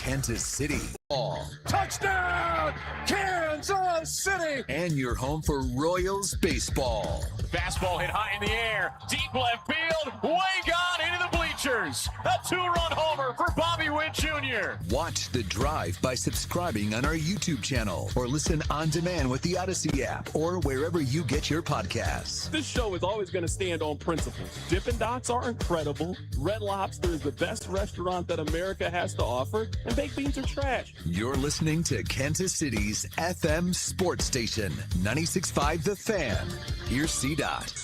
Kansas City. Touchdown, Kansas City! And your home for Royals baseball. Fastball hit high in the air, deep left field, way gone into the bleachers. A two-run homer for Bobby Witt Jr. Watch The Drive by subscribing on our YouTube channel or listen on demand with the Odyssey app or wherever you get your podcasts. This show is always going to stand on principles. Dippin' Dots are incredible. Red Lobster is the best restaurant that America has to offer, and baked beans are trash. You're listening to Kansas City's FM sports station, 96.5 The Fan. Here's C-Dot.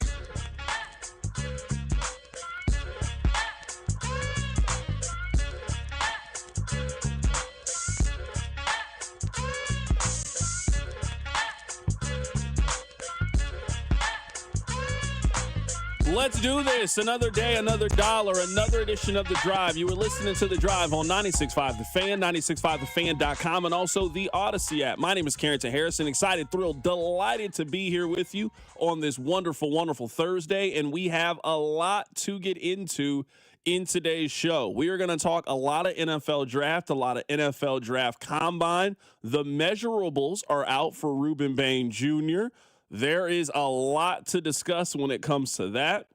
Let's do this. Another day, another dollar, another edition of The Drive. You were listening to The Drive on 96.5 The Fan, 96.5thefan.com, and also the Odyssey app. My name is Carrington Harrison. Excited, thrilled, delighted to be here with you on this wonderful, wonderful Thursday, and we have a lot to get into in today's show. We are going to talk a lot of NFL draft, a lot of NFL draft combine. The measurables are out for Rueben Bain Jr., There is a lot to discuss when it comes to that.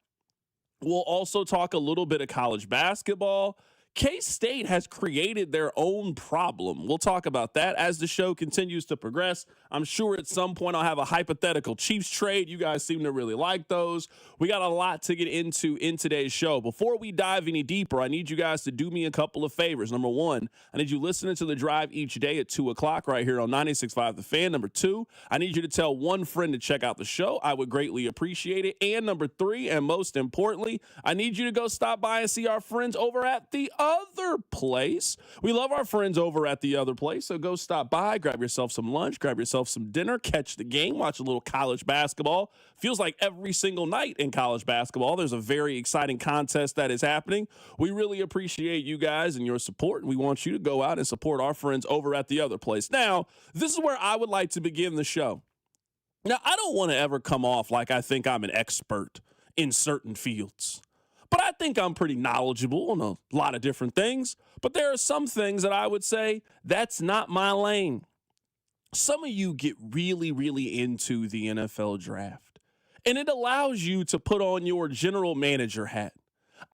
We'll also talk a little bit of college basketball. K-State has created their own problem. We'll talk about that as the show continues to progress. I'm sure at some point I'll have a hypothetical Chiefs trade. You guys seem to really like those. We got a lot to get into in today's show. Before we dive any deeper, I need you guys to do me a couple of favors. Number one, I need you listening to The Drive each day at 2 o'clock right here on 96.5 The Fan. Number two, I need you to tell one friend to check out the show. I would greatly appreciate it. And number three, and most importantly, I need you to go stop by and see our friends over at the other place. We love our friends over at the other place, so go stop by, grab yourself some lunch, grab yourself some dinner, catch the game, watch a little college basketball. Feels like every single night in college basketball, there's a very exciting contest that is happening. We really appreciate you guys and your support, and we want you to go out and support our friends over at the other place. Now, this is where I would like to begin the show. Now, I don't want to ever come off like I think I'm an expert in certain fields. But I think I'm pretty knowledgeable on a lot of different things. But there are some things that I would say that's not my lane. Some of you get really, really into the NFL draft. And it allows you to put on your general manager hat.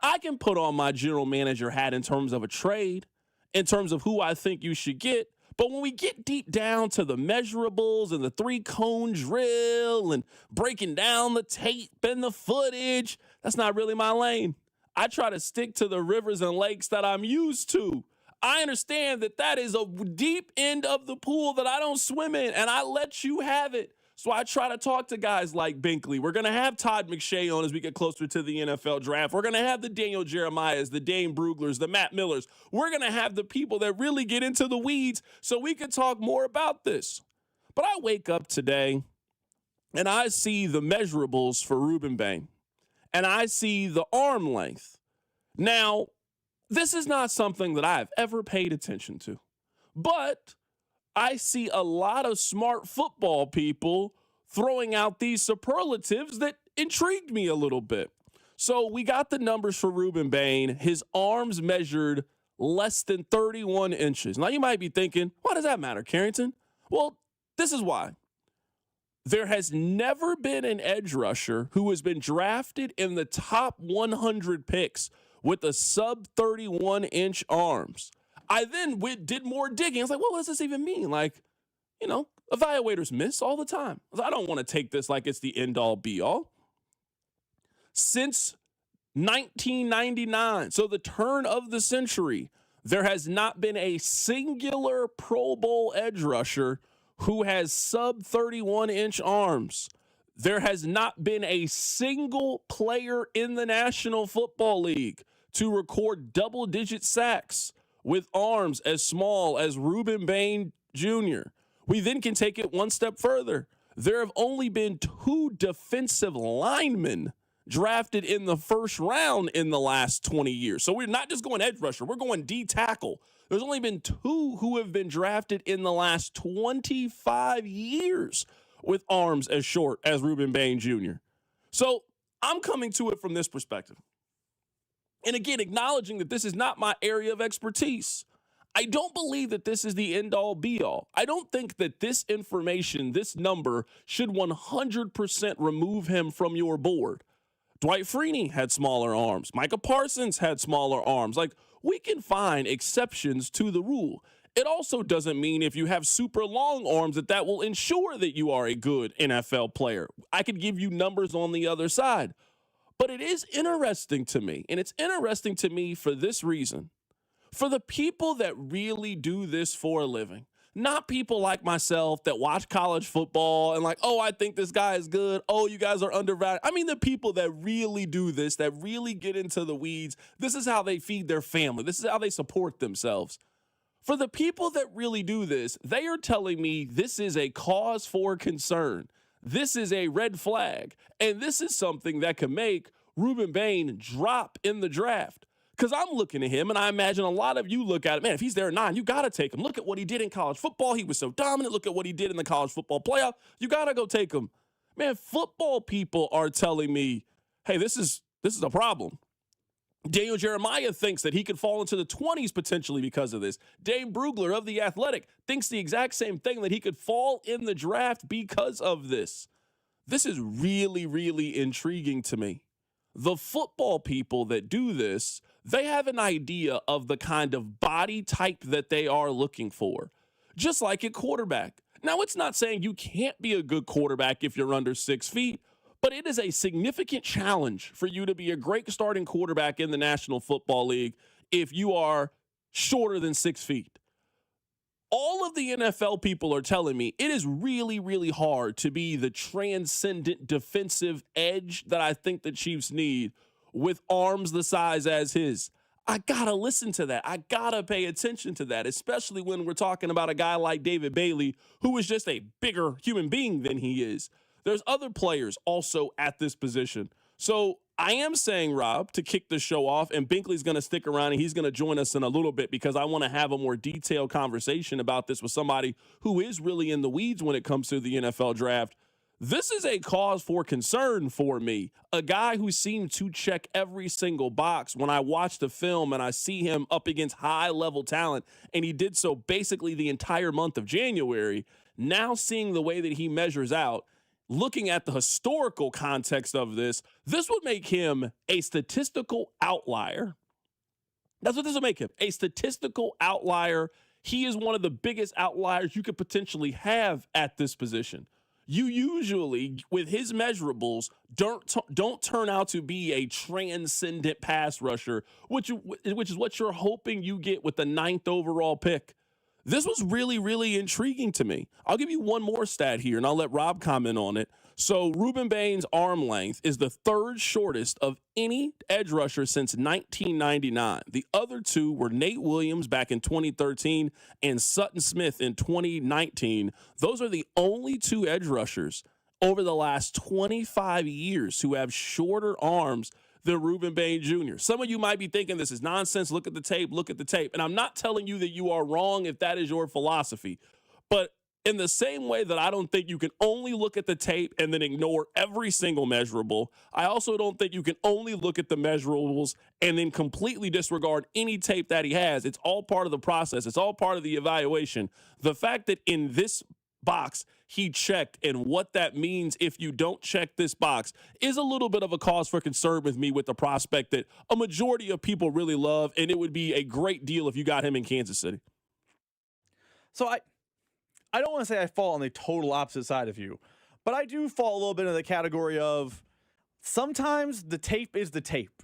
I can put on my general manager hat in terms of a trade, in terms of who I think you should get. But when we get deep down to the measurables and the three-cone drill and breaking down the tape and the footage, that's not really my lane. I try to stick to the rivers and lakes that I'm used to. I understand that that is a deep end of the pool that I don't swim in, and I let you have it. So I try to talk to guys like Binkley. We're going to have Todd McShay on as we get closer to the NFL draft. We're going to have the Daniel Jeremiahs, the Dane Bruglers, the Matt Millers. We're going to have the people that really get into the weeds so we can talk more about this. But I wake up today, and I see the measurables for Rueben Bain, and I see the arm length. Now, this is not something that I've ever paid attention to, but I see a lot of smart football people throwing out these superlatives that intrigued me a little bit. So we got the numbers for Rueben Bain. His arms measured less than 31 inches. Now you might be thinking, why does that matter, Carrington? Well, this is why. There has never been an edge rusher who has been drafted in the top 100 picks with a sub 31-inch arms. I then did more digging. I was like, well, what does this even mean? Like, you know, evaluators miss all the time. I don't want to take this like it's the end-all, be-all. Since 1999, so the turn of the century, there has not been a singular Pro Bowl edge rusher who has sub 31-inch arms. There has not been a single player in the National Football League to record double-digit sacks with arms as small as Rueben Bain Jr. We then can take it one step further. There have only been 2 defensive linemen drafted in the first round in the last 20 years. So we're not just going edge rusher, we're going D tackle. There's only been 2 who have been drafted in the last 25 years with arms as short as Rueben Bain Jr. So I'm coming to it from this perspective. And again, acknowledging that this is not my area of expertise. I don't believe that this is the end all be all. I don't think that this information, this number, should 100% remove him from your board. Dwight Freeney had smaller arms. Micah Parsons had smaller arms. Like, we can find exceptions to the rule. It also doesn't mean if you have super long arms that will ensure that you are a good NFL player. I could give you numbers on the other side. But it is interesting to me, and it's interesting to me for this reason. For the people that really do this for a living, not people like myself that watch college football and like, oh, I think this guy is good. Oh, you guys are undervalued. I mean, the people that really do this, that really get into the weeds. This is how they feed their family. This is how they support themselves. For the people that really do this, they are telling me this is a cause for concern. This is a red flag. And this is something that can make Rueben Bain drop in the draft. Because I'm looking at him, and I imagine a lot of you look at it, man, if he's there at 9, you got to take him. Look at what he did in college football. He was so dominant. Look at what he did in the college football playoff. You got to go take him. Man, football people are telling me, hey, this is a problem. Daniel Jeremiah thinks that he could fall into the 20s potentially because of this. Dane Brugler of The Athletic thinks the exact same thing, that he could fall in the draft because of this. This is really, really intriguing to me. The football people that do this, they have an idea of the kind of body type that they are looking for, just like at quarterback. Now, it's not saying you can't be a good quarterback if you're under 6 feet, but it is a significant challenge for you to be a great starting quarterback in the National Football League if you are shorter than 6 feet. All of the NFL people are telling me it is really, really hard to be the transcendent defensive edge that I think the Chiefs need with arms the size as his. I got to listen to that. I got to pay attention to that, especially when we're talking about a guy like David Bailey, who is just a bigger human being than he is. There's other players also at this position. So I am saying, Rob, to kick the show off, and Binkley's going to stick around and he's going to join us in a little bit because I want to have a more detailed conversation about this with somebody who is really in the weeds when it comes to the NFL draft. This is a cause for concern for me. A guy who seemed to check every single box when I watch the film and I see him up against high-level talent, and he did so basically the entire month of January. Now seeing the way that he measures out, looking at the historical context of this would make him a statistical outlier. That's what this would make him, a statistical outlier. He is one of the biggest outliers you could potentially have at this position. You usually, with his measurables, don't turn out to be a transcendent pass rusher, which is what you're hoping you get with the 9th overall pick. This was really, really intriguing to me. I'll give you one more stat here, and I'll let Rob comment on it. So Rueben Bain's arm length is the 3rd shortest of any edge rusher since 1999. The other two were Nate Williams back in 2013 and Sutton Smith in 2019. Those are the only 2 edge rushers over the last 25 years who have shorter arms than Rueben Bain Jr. Some of you might be thinking this is nonsense. Look at the tape. Look at the tape. And I'm not telling you that you are wrong if that is your philosophy. But in the same way that I don't think you can only look at the tape and then ignore every single measurable, I also don't think you can only look at the measurables and then completely disregard any tape that he has. It's all part of the process. It's all part of the evaluation. The fact that in this box he checked and what that means if you don't check this box is a little bit of a cause for concern with me, with the prospect that a majority of people really love, and it would be a great deal if you got him in Kansas City. So I don't want to say I fall on the total opposite side of you, but I do fall a little bit in the category of sometimes the tape is the tape.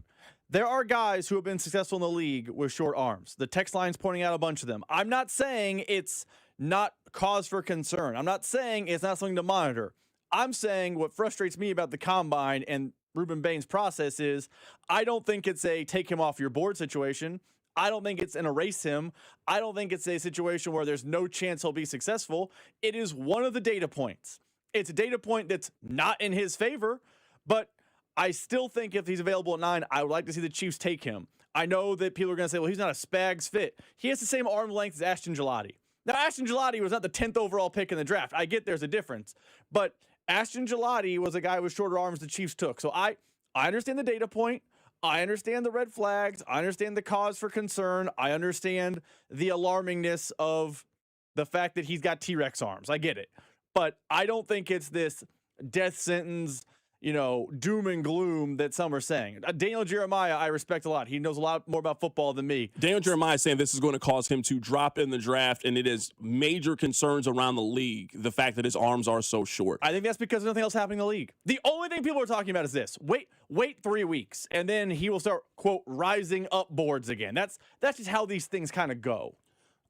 There are guys who have been successful in the league with short arms. The text line's pointing out a bunch of them. I'm not saying it's not cause for concern. I'm not saying it's not something to monitor. I'm saying what frustrates me about the combine and Rueben Bain's process is I don't think it's a take him off your board situation. I don't think it's an erase him. I don't think it's a situation where there's no chance he'll be successful. It is one of the data points. It's a data point that's not in his favor, but I still think if he's available at 9, I would like to see the Chiefs take him. I know that people are going to say, well, he's not a Spags fit. He has the same arm length as Ashton Gelati. Now, Ashton Gelati was not the 10th overall pick in the draft. I get there's a difference, but Ashton Gelati was a guy with shorter arms the Chiefs took. So I understand the data point. I understand the red flags. I understand the cause for concern. I understand the alarmingness of the fact that he's got T-Rex arms. I get it. But I don't think it's this death sentence, doom and gloom that some are saying. Daniel Jeremiah, I respect a lot. He knows a lot more about football than me. Daniel Jeremiah is saying this is going to cause him to drop in the draft, and it is major concerns around the league, the fact that his arms are so short. I think that's because there's nothing else happening in the league. The only thing people are talking about is this. Wait 3 weeks, and then he will start, quote, rising up boards again. That's just how these things kind of go.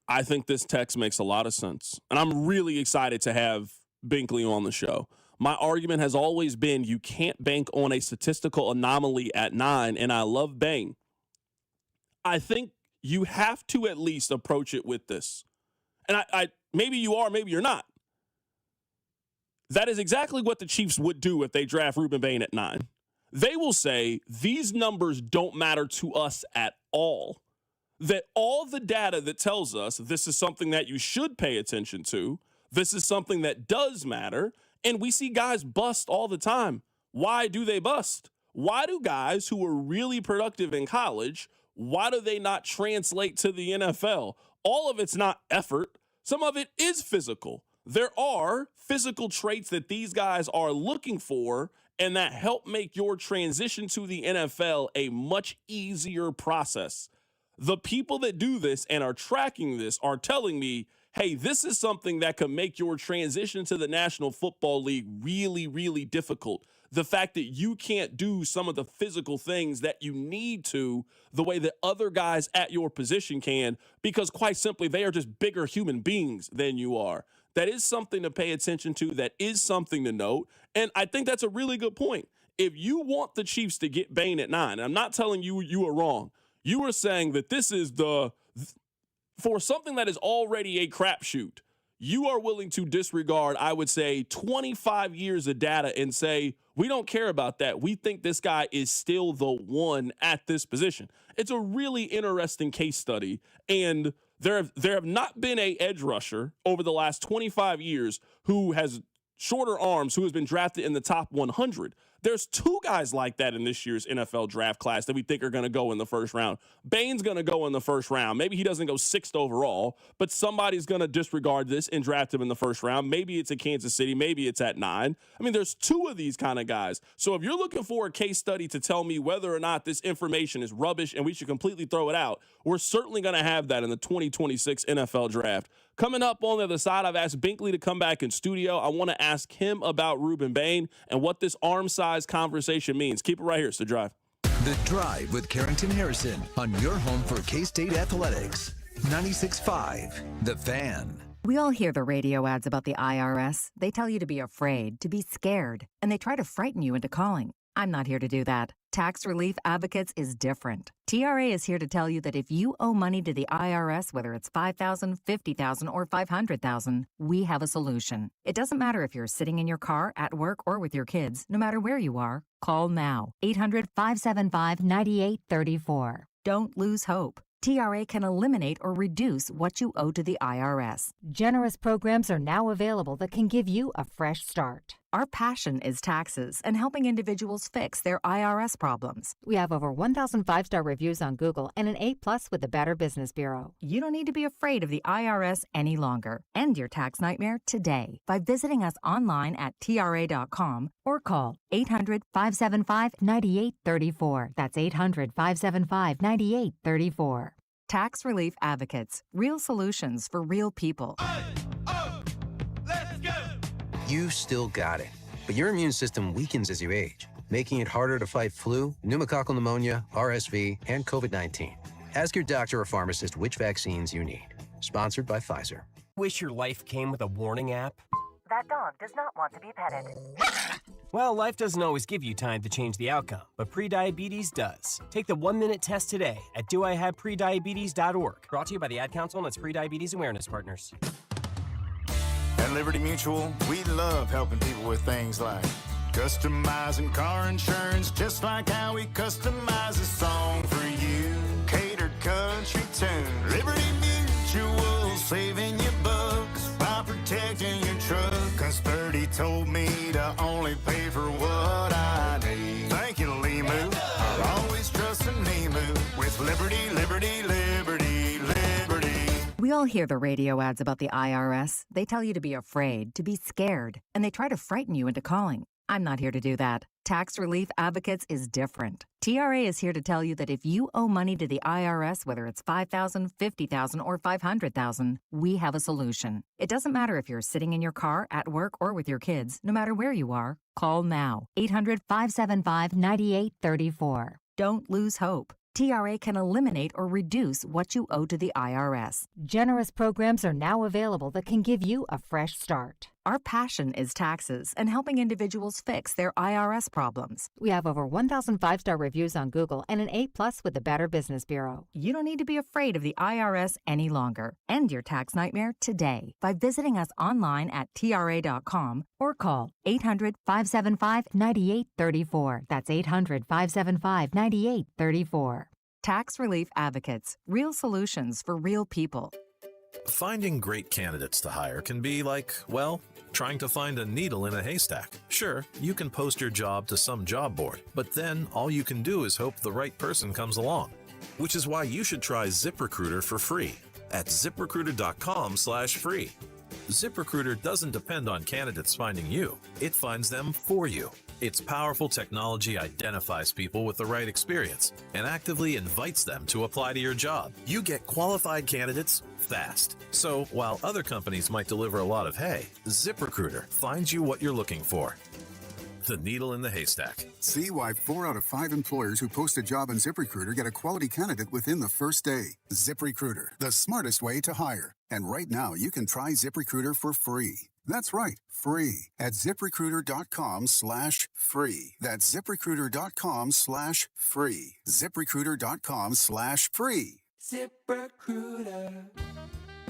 I think this text makes a lot of sense, and I'm really excited to have Binkley on the show. My argument has always been you can't bank on a statistical anomaly at 9, and I love Bain. I think you have to at least approach it with this. And I maybe you are, maybe you're not. That is exactly what the Chiefs would do if they draft Rueben Bain at 9. They will say, these numbers don't matter to us at all. That all the data that tells us this is something that you should pay attention to, this is something that does matter, and we see guys bust all the time. Why do they bust? Why do guys who were really productive in college, why do they not translate to the NFL? All of it's not effort. Some of it is physical. There are physical traits that these guys are looking for and that help make your transition to the NFL a much easier process. The people that do this and are tracking this are telling me, hey, this is something that can make your transition to the National Football League really, really difficult. The fact that you can't do some of the physical things that you need to the way that other guys at your position can, because quite simply, they are just bigger human beings than you are. That is something to pay attention to. That is something to note. And I think that's a really good point. If you want the Chiefs to get Bain at 9, and I'm not telling you you are wrong. You were saying that this is for something that is already a crapshoot, you are willing to disregard, I would say, 25 years of data and say, we don't care about that. We think this guy is still the one at this position. It's a really interesting case study. And there have not been an edge rusher over the last 25 years who has shorter arms, who has been drafted in the top 100. There's 2 guys like that in this year's NFL draft class that we think are going to go in the first round. Bain's going to go in the first round. Maybe he doesn't go 6th overall, but somebody's going to disregard this and draft him in the first round. Maybe it's at Kansas City. Maybe it's at 9. I mean, there's 2 of these kind of guys. So if you're looking for a case study to tell me whether or not this information is rubbish and we should completely throw it out, we're certainly going to have that in the 2026 NFL draft. Coming up on the other side, I've asked Binkley to come back in studio. I want to ask him about Rueben Bain and what this arm size conversation means. Keep it right here. It's The Drive. The Drive with Carrington Harrison on your home for K-State athletics. 96.5, The Fan. We all hear the radio ads about the IRS. They tell you to be afraid, to be scared, and they try to frighten you into calling. I'm not here to do that. Tax Relief Advocates is different. TRA is here to tell you that if you owe money to the IRS, whether it's $5,000, $50,000, or $500,000, we have a solution. It doesn't matter if you're sitting in your car, at work, or with your kids. No matter where you are, call now. 800-575-9834. Don't lose hope. TRA can eliminate or reduce what you owe to the IRS. Generous programs are now available that can give you a fresh start. Our passion is taxes and helping individuals fix their IRS problems. We have over 1,000 5-star reviews on Google and an A+ with the Better Business Bureau. You don't need to be afraid of the IRS any longer. End your tax nightmare today by visiting us online at TRA.com or call 800-575-9834. That's 800-575-9834. Tax Relief Advocates. Real solutions for real people. You still got it, but your immune system weakens as you age, making it harder to fight flu, pneumococcal pneumonia, RSV, and COVID-19. Ask your doctor or pharmacist which vaccines you need. Sponsored by Pfizer. Wish your life came with a warning app? That dog does not want to be petted. Well, life doesn't always give you time to change the outcome, but prediabetes does. Take the 1-minute test today at doihaveprediabetes.org. Brought to you by the Ad Council and its Prediabetes Awareness Partners. At Liberty Mutual, we love helping people with things like customizing car insurance, just like how we customize a song for you. Catered country tune. Liberty Mutual, saving you bucks by protecting your truck. 'Cause 30 told me to only pay for what I need. Thank you, Limu. I'll always trust Liberty, liberty, liberty, liberty. We all hear the radio ads about the IRS. They tell you to be afraid, to be scared, and they try to frighten you into calling. I'm not here to do that. Tax Relief Advocates is different. TRA is here to tell you that if you owe money to the IRS, whether it's $5,000, $50,000, or $500,000, we have a solution. It doesn't matter if you're sitting in your car, at work, or with your kids. No matter where you are, call now. 800-575-9834. Don't lose hope. TRA can eliminate or reduce what you owe to the IRS. Generous programs are now available that can give you a fresh start. Our passion is taxes and helping individuals fix their IRS problems. We have over 1,000 five-star reviews on Google and an A+ with the Better Business Bureau. You don't need to be afraid of the IRS any longer. End your tax nightmare today by visiting us online at TRA.com or call 800-575-9834. That's 800-575-9834. Tax Relief Advocates. Real solutions for real people. Finding great candidates to hire can be like, well, trying to find a needle in a haystack. Sure, you can post your job to some job board, but then all you can do is hope the right person comes along. Which is why you should try ZipRecruiter for free at ZipRecruiter.com/free. ZipRecruiter doesn't depend on candidates finding you. It finds them for you. Its powerful technology identifies people with the right experience and actively invites them to apply to your job. You get qualified candidates fast. So while other companies might deliver a lot of hay, ZipRecruiter finds you what you're looking for. The needle in the haystack. See why 4 out of 5 employers who post a job on ZipRecruiter get a quality candidate within the first day. ZipRecruiter, the smartest way to hire. And right now, you can try ZipRecruiter for free. That's right, free at ZipRecruiter.com/free. That's ZipRecruiter.com/free. ZipRecruiter.com/free. ZipRecruiter.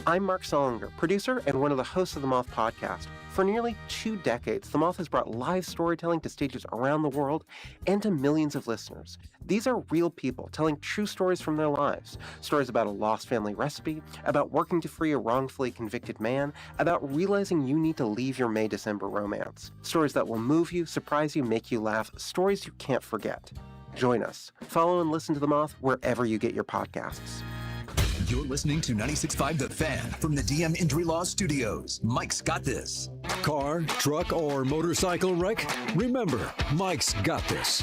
I'm Mark Solinger, producer and one of the hosts of the Moth podcast. For nearly 2 decades, The Moth has brought live storytelling to stages around the world and to millions of listeners. These are real people telling true stories from their lives. Stories about a lost family recipe, about working to free a wrongfully convicted man, about realizing you need to leave your May-December romance. Stories that will move you, surprise you, make you laugh. Stories you can't forget. Join us. Follow and listen to The Moth wherever you get your podcasts. You're listening to 96.5 The Fan from the DM Injury Law Studios. Mike's got this. Car, truck, or motorcycle wreck? Remember, Mike's got this.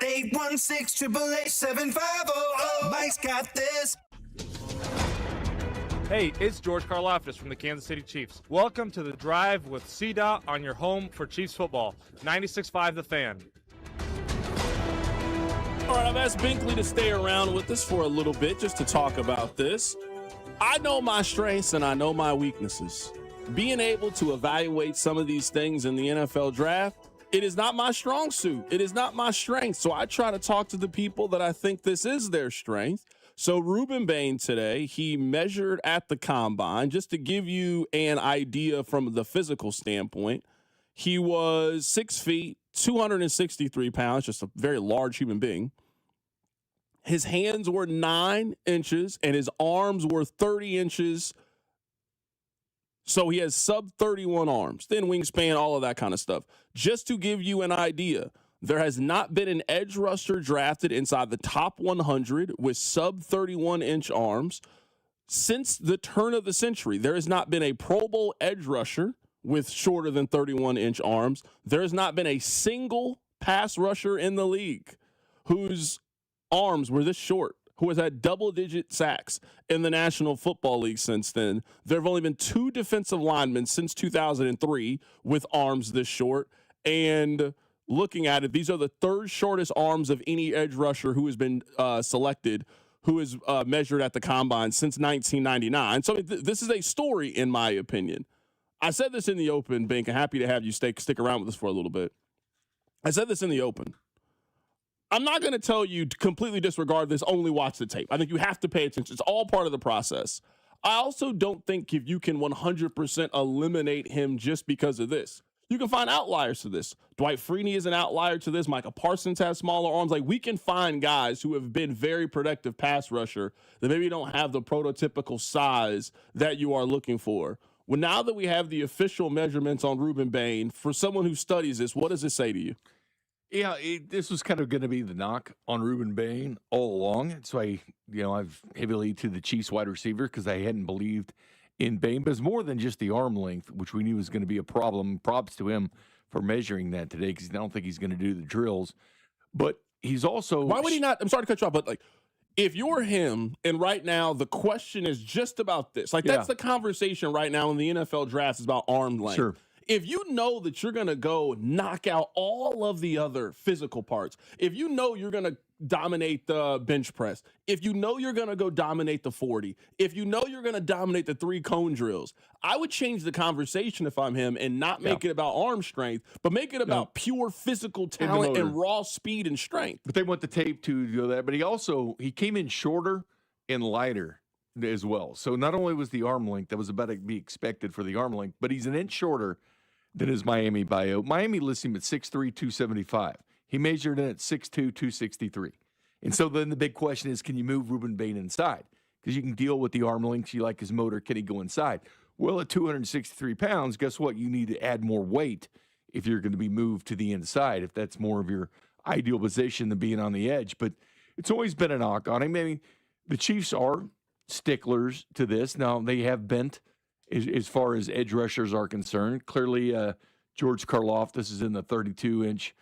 816-888-7500. Mike's got this. Hey, it's George Karlaftis from the Kansas City Chiefs. Welcome to The Drive with CDOT on your home for Chiefs football. 96.5 The Fan. All right, I've asked Binkley to stay around with us for a little bit just to talk about this. I know my strengths and I know my weaknesses. Being able to evaluate some of these things in the NFL draft, it is not my strong suit. It is not my strength. So I try to talk to the people that I think this is their strength. So Rueben Bain today, he measured at the combine. Just to give you an idea from the physical standpoint, he was 6 feet, 263 pounds, just a very large human being. His hands were 9 inches and his arms were 30 inches. So he has sub 31 arms, thin wingspan, all of that kind of stuff. Just to give you an idea, there has not been an edge rusher drafted inside the top 100 with sub 31 inch arms since the turn of the century. There has not been a Pro Bowl edge rusher with shorter than 31 inch arms. There has not been a single pass rusher in the league whose arms were this short, who has had double-digit sacks in the National Football League since then. There have only been 2 defensive linemen since 2003 with arms this short. And looking at it, these are the 3rd shortest arms of any edge rusher who has been selected, who is measured at the combine since 1999. So this is a story, in my opinion. I said this in the open, Bink. I'm happy to have you stick around with us for a little bit. I said this in the open. I'm not going to tell you to completely disregard this, only watch the tape. I think you have to pay attention. It's all part of the process. I also don't think if you can 100% eliminate him just because of this. You can find outliers to this. Dwight Freeney is an outlier to this. Micah Parsons has smaller arms. Like, we can find guys who have been very productive pass rusher that maybe don't have the prototypical size that you are looking for. Well, now that we have the official measurements on Rueben Bain, for someone who studies this, what does it say to you? Yeah, this was kind of going to be the knock on Rueben Bain all along. That's why, I've heavily to the Chiefs wide receiver because I hadn't believed in Bain. But it's more than just the arm length, which we knew was going to be a problem. Props to him for measuring that today because I don't think he's going to do the drills. But he's also... Why would he not? I'm sorry to cut you off, but if you're him, and right now the question is just about this. That's the conversation right now in the NFL draft is about arm length. Sure. If you know that you're going to go knock out all of the other physical parts, if you know you're going to dominate the bench press, if you know you're going to go dominate the 40, if you know you're going to dominate the 3 cone drills, I would change the conversation if I'm him and not make it about arm strength, but make it about pure physical talent and raw speed and strength. But they want the tape to do that. But he came in shorter and lighter as well. So not only was the arm length, that was about to be expected for the arm length, but he's an inch shorter than his Miami bio. Miami lists him at 6'3", 275. He measured in at 6'2", 263. And so then the big question is, can you move Rueben Bain inside? Because you can deal with the arm length. You like his motor. Can he go inside? Well, at 263 pounds, guess what? You need to add more weight if you're going to be moved to the inside, if that's more of your ideal position than being on the edge. But it's always been a knock on him. I mean, the Chiefs are sticklers to this. Now, they have bent as far as edge rushers are concerned. Clearly, George Karlaftis is in the 32-inch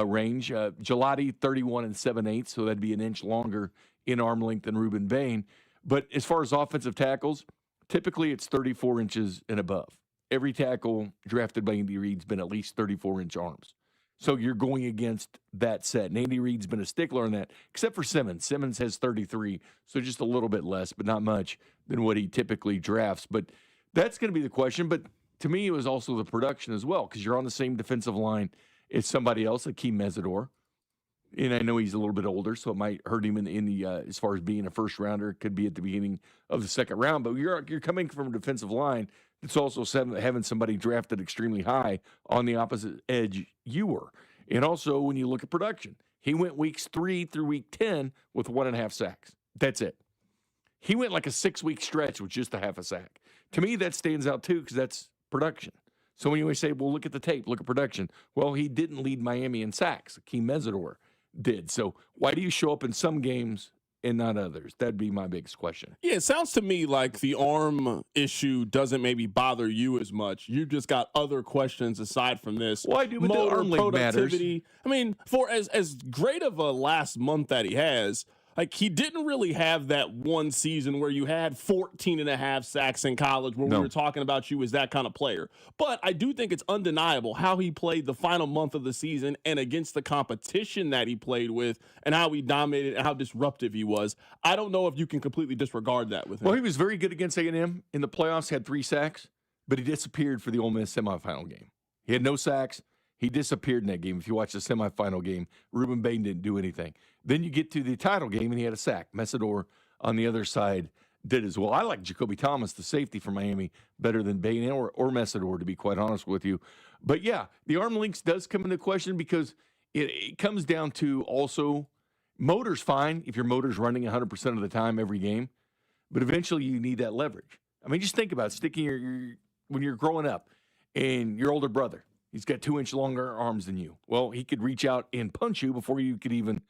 range. Gelati, 31 7/8, so that'd be an inch longer in arm length than Rueben Bain. But as far as offensive tackles, typically it's 34 inches and above. Every tackle drafted by Andy Reid's been at least 34-inch arms. So you're going against that set. And Andy Reid's been a stickler on that, except for Simmons. Simmons has 33, so just a little bit less, but not much than what he typically drafts. But that's going to be the question. But to me, it was also the production as well, because you're on the same defensive line as somebody else, Akeem Mesidor. And I know he's a little bit older, so it might hurt him in the as far as being a first rounder. It could be at the beginning of the second round. But you're coming from a defensive line that's also having somebody drafted extremely high on the opposite edge you were. And also, when you look at production, he went weeks 3 through week 10 with 1.5 sacks. That's it. He went like a 6-week stretch with just a half a sack. To me, that stands out too because that's production. So when you always say, well, look at the tape, look at production. Well, he didn't lead Miami in sacks. Akeem Mesidor did. So why do you show up in some games and not others? That'd be my biggest question. Yeah, it sounds to me like the arm issue doesn't maybe bother you as much. You just got other questions aside from this. Well, I do, but the arm length matters. I mean, for as great of a last month that he has, like he didn't really have that one season where you had 14.5 sacks in college where we were talking about you as that kind of player. But I do think it's undeniable how he played the final month of the season and against the competition that he played with and how he dominated and how disruptive he was. I don't know if you can completely disregard that with him. Well, he was very good against A&M in the playoffs, had 3 sacks, but he disappeared for the Ole Miss semifinal game. He had no sacks. He disappeared in that game. If you watch the semifinal game, Rueben Bain didn't do anything. Then you get to the title game, and he had a sack. Mesidor on the other side did as well. I like Jacoby Thomas, the safety for Miami, better than Bain or Mesidor, to be quite honest with you. But, yeah, the arm length does come into question because it comes down to also motor's fine if your motor's running 100% of the time every game, but eventually you need that leverage. I mean, just think about it. Sticking when you're growing up and your older brother, he's got 2-inch longer arms than you. Well, he could reach out and punch you before you could even,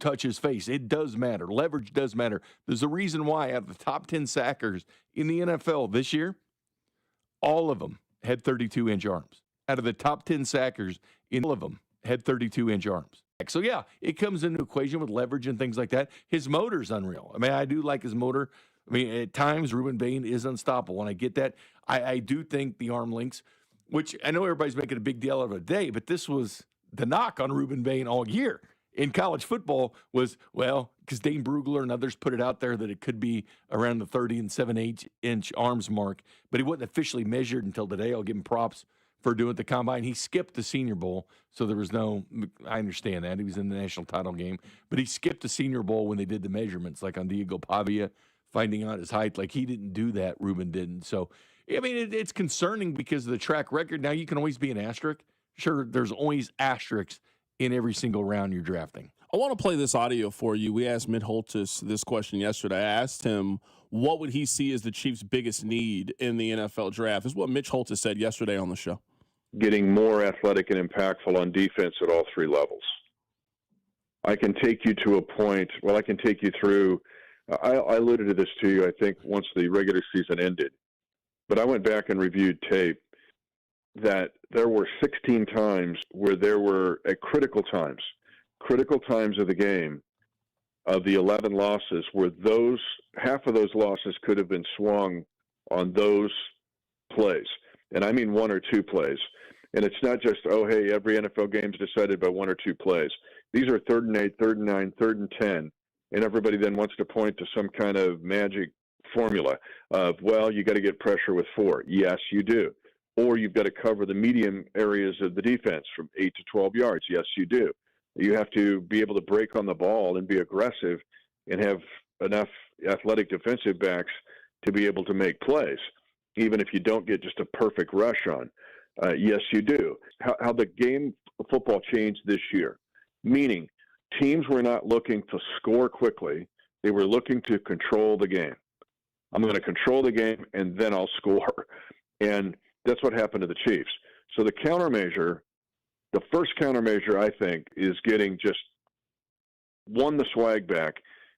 touch his face. It does matter. Leverage does matter. There's a reason why out of the top 10 sackers in the NFL this year, all of them had 32-inch arms. Out of the top 10 sackers, all of them had 32-inch arms. So, yeah, it comes into equation with leverage and things like that. His motor's unreal. I mean, I do like his motor. I mean, at times, Rueben Bain is unstoppable, and I get that. I do think the arm lengths, which I know everybody's making a big deal of it today, but this was the knock on Rueben Bain all year in college football was, well, because Dane Brugler and others put it out there that it could be around the 30 and 7/8-inch arms mark, but he wasn't officially measured until today. I'll give him props for doing it at the Combine. He skipped the Senior Bowl, so there was no – I understand that. He was in the national title game, but he skipped the Senior Bowl when they did the measurements, like on Diego Pavia, finding out his height. Like, he didn't do that. Rueben didn't. So, I mean, it's concerning because of the track record. Now, you can always be an asterisk. Sure, there's always asterisks in every single round you're drafting. I want to play this audio for you. We asked Mitt Holtis this question yesterday. I asked him what would he see as the Chiefs' biggest need in the NFL draft. This is what Mitch Holtis said yesterday on the show. getting more athletic and impactful on defense at all three levels. I can take you to a point, I can take you through, I alluded to this to you, I think, once the regular season ended. But I went back and reviewed tape that there were 16 times where there were, at critical times of the game, of the 11 losses, where half of those losses could have been swung on those plays. And I mean one or two plays. And it's not just, every NFL game is decided by one or two plays. These are 3rd and 8, 3rd and 9, 3rd and 10. And everybody then wants to point to some kind of magic formula of, you got to get pressure with 4. Yes, you do. Or you've got to cover the medium areas of the defense from 8 to 12 yards. Yes, you do. You have to be able to break on the ball and be aggressive and have enough athletic defensive backs to be able to make plays, even if you don't get just a perfect rush on. Yes, you do. How the game of football changed this year, meaning teams were not looking to score quickly. They were looking to control the game. I'm going to control the game, and then I'll score. And that's what happened to the Chiefs. So the countermeasure, the first countermeasure, I think, is getting just, 1, the swag back,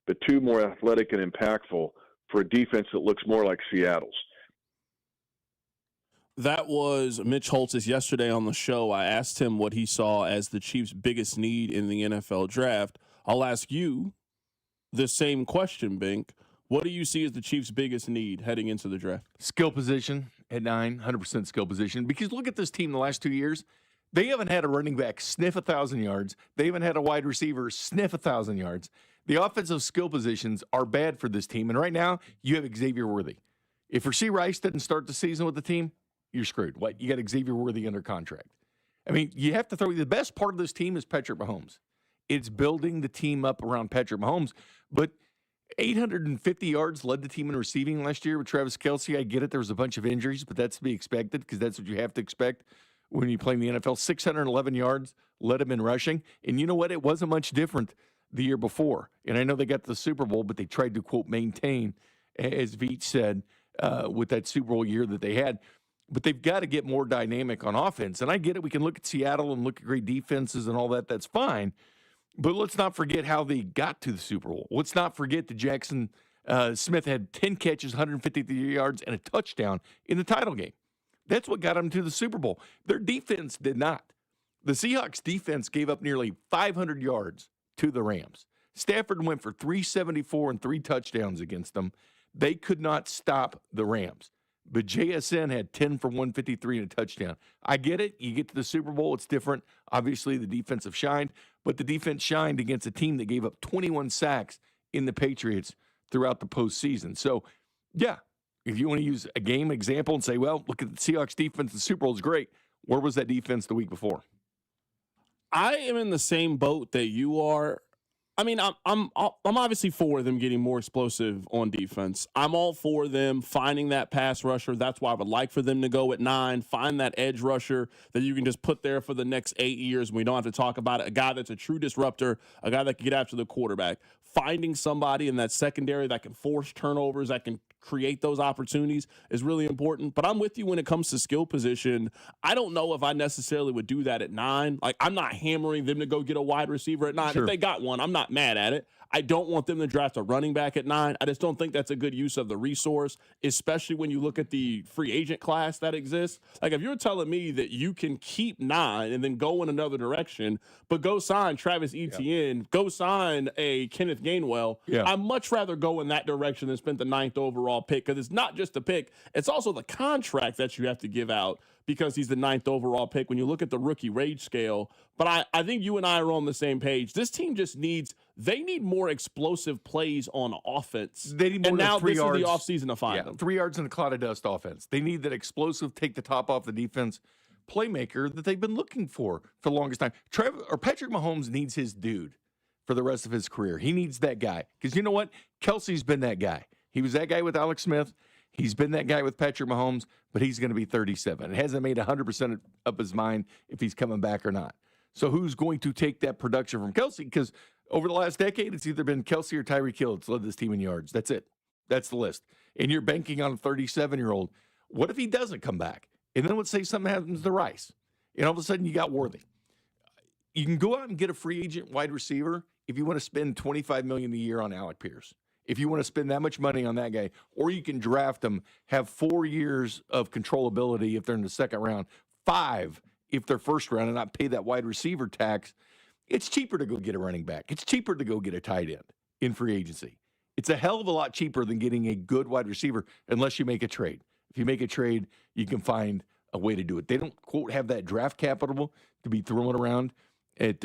but 2, more athletic and impactful for a defense that looks more like Seattle's. That was Mitch Holtis yesterday on the show. I asked him what he saw as the Chiefs' biggest need in the NFL draft. I'll ask you the same question, Bink. What do you see as the Chiefs' biggest need heading into the draft? Skill position at 9, 100% skill position. Because look at this team the last 2 years. They haven't had a running back sniff 1,000 yards. They haven't had a wide receiver sniff 1,000 yards. The offensive skill positions are bad for this team. And right now, you have Xavier Worthy. If Rasheed Rice didn't start the season with the team, you're screwed. You got Xavier Worthy under contract. I mean, you have to throw – the best part of this team is Patrick Mahomes. It's building the team up around Patrick Mahomes. But 850 yards led the team in receiving last year with Travis Kelce. I get it. There was a bunch of injuries, but that's to be expected because that's what you have to expect when you play in the NFL. 611 yards led him in rushing. And you know what? It wasn't much different the year before. And I know they got to the Super Bowl, but they tried to, quote, maintain, as Veach said, with that Super Bowl year that they had. But they've got to get more dynamic on offense. And I get it. We can look at Seattle and look at great defenses and all that. That's fine. But let's not forget how they got to the Super Bowl. Let's not forget that Jackson Smith had 10 catches, 153 yards, and a touchdown in the title game. That's what got them to the Super Bowl. Their defense did not. The Seahawks defense gave up nearly 500 yards to the Rams. Stafford went for 374 and 3 touchdowns against them. They could not stop the Rams. But JSN had 10 for 153 and a touchdown. I get it. You get to the Super Bowl, it's different. Obviously, the defense have shined, but the defense shined against a team that gave up 21 sacks in the Patriots throughout the postseason. So, yeah, if you want to use a game example and say, well, look at the Seahawks defense, the Super Bowl is great. Where was that defense the week before? I am in the same boat that you are. I mean, I'm obviously for them getting more explosive on defense. I'm all for them finding that pass rusher. That's why I would like for them to go at 9, find that edge rusher that you can just put there for the next 8 years. And we don't have to talk about it. A guy that's a true disruptor, a guy that can get after the quarterback. Finding somebody in that secondary that can force turnovers, that can create those opportunities is really important. But I'm with you when it comes to skill position. I don't know if I necessarily would do that at 9. Like, I'm not hammering them to go get a wide receiver at 9. Sure. If they got one, I'm not mad at it. I don't want them to draft a running back at 9. I just don't think that's a good use of the resource, especially when you look at the free agent class that exists. Like, if you're telling me that you can keep 9 and then go in another direction, but go sign Travis Etienne, go sign a Kenneth Gainwell, I'd much rather go in that direction than spend the 9th overall pick, because it's not just the pick, it's also the contract that you have to give out because he's the 9th overall pick when you look at the rookie wage scale. But I think you and I are on the same page. This team just need more explosive plays on offense. They need more than 3 yards. Is the offseason to find them. 3 yards in a cloud of dust offense. They need that explosive, take the top off the defense playmaker that they've been looking for the longest time. Patrick Mahomes needs his dude for the rest of his career. He needs that guy. Because you know what? Kelsey's been that guy. He was that guy with Alex Smith. He's been that guy with Patrick Mahomes, but he's going to be 37. It hasn't made 100% up his mind if he's coming back or not. So who's going to take that production from Kelsey? Because over the last decade, it's either been Kelsey or Tyreek Hill that's led this team in yards. That's it. That's the list. And you're banking on a 37-year-old. What if he doesn't come back? And then let's say something happens to Rice, and all of a sudden you got Worthy. You can go out and get a free agent wide receiver if you want to spend $25 million a year on Alec Pierce. If you want to spend that much money on that guy, or you can draft them, have 4 years of controllability if they're in the second round, 5 if they're first round, and not pay that wide receiver tax. It's cheaper to go get a running back. It's cheaper to go get a tight end in free agency. It's a hell of a lot cheaper than getting a good wide receiver unless you make a trade. If you make a trade, you can find a way to do it. They don't, quote, have that draft capital to be throwing around at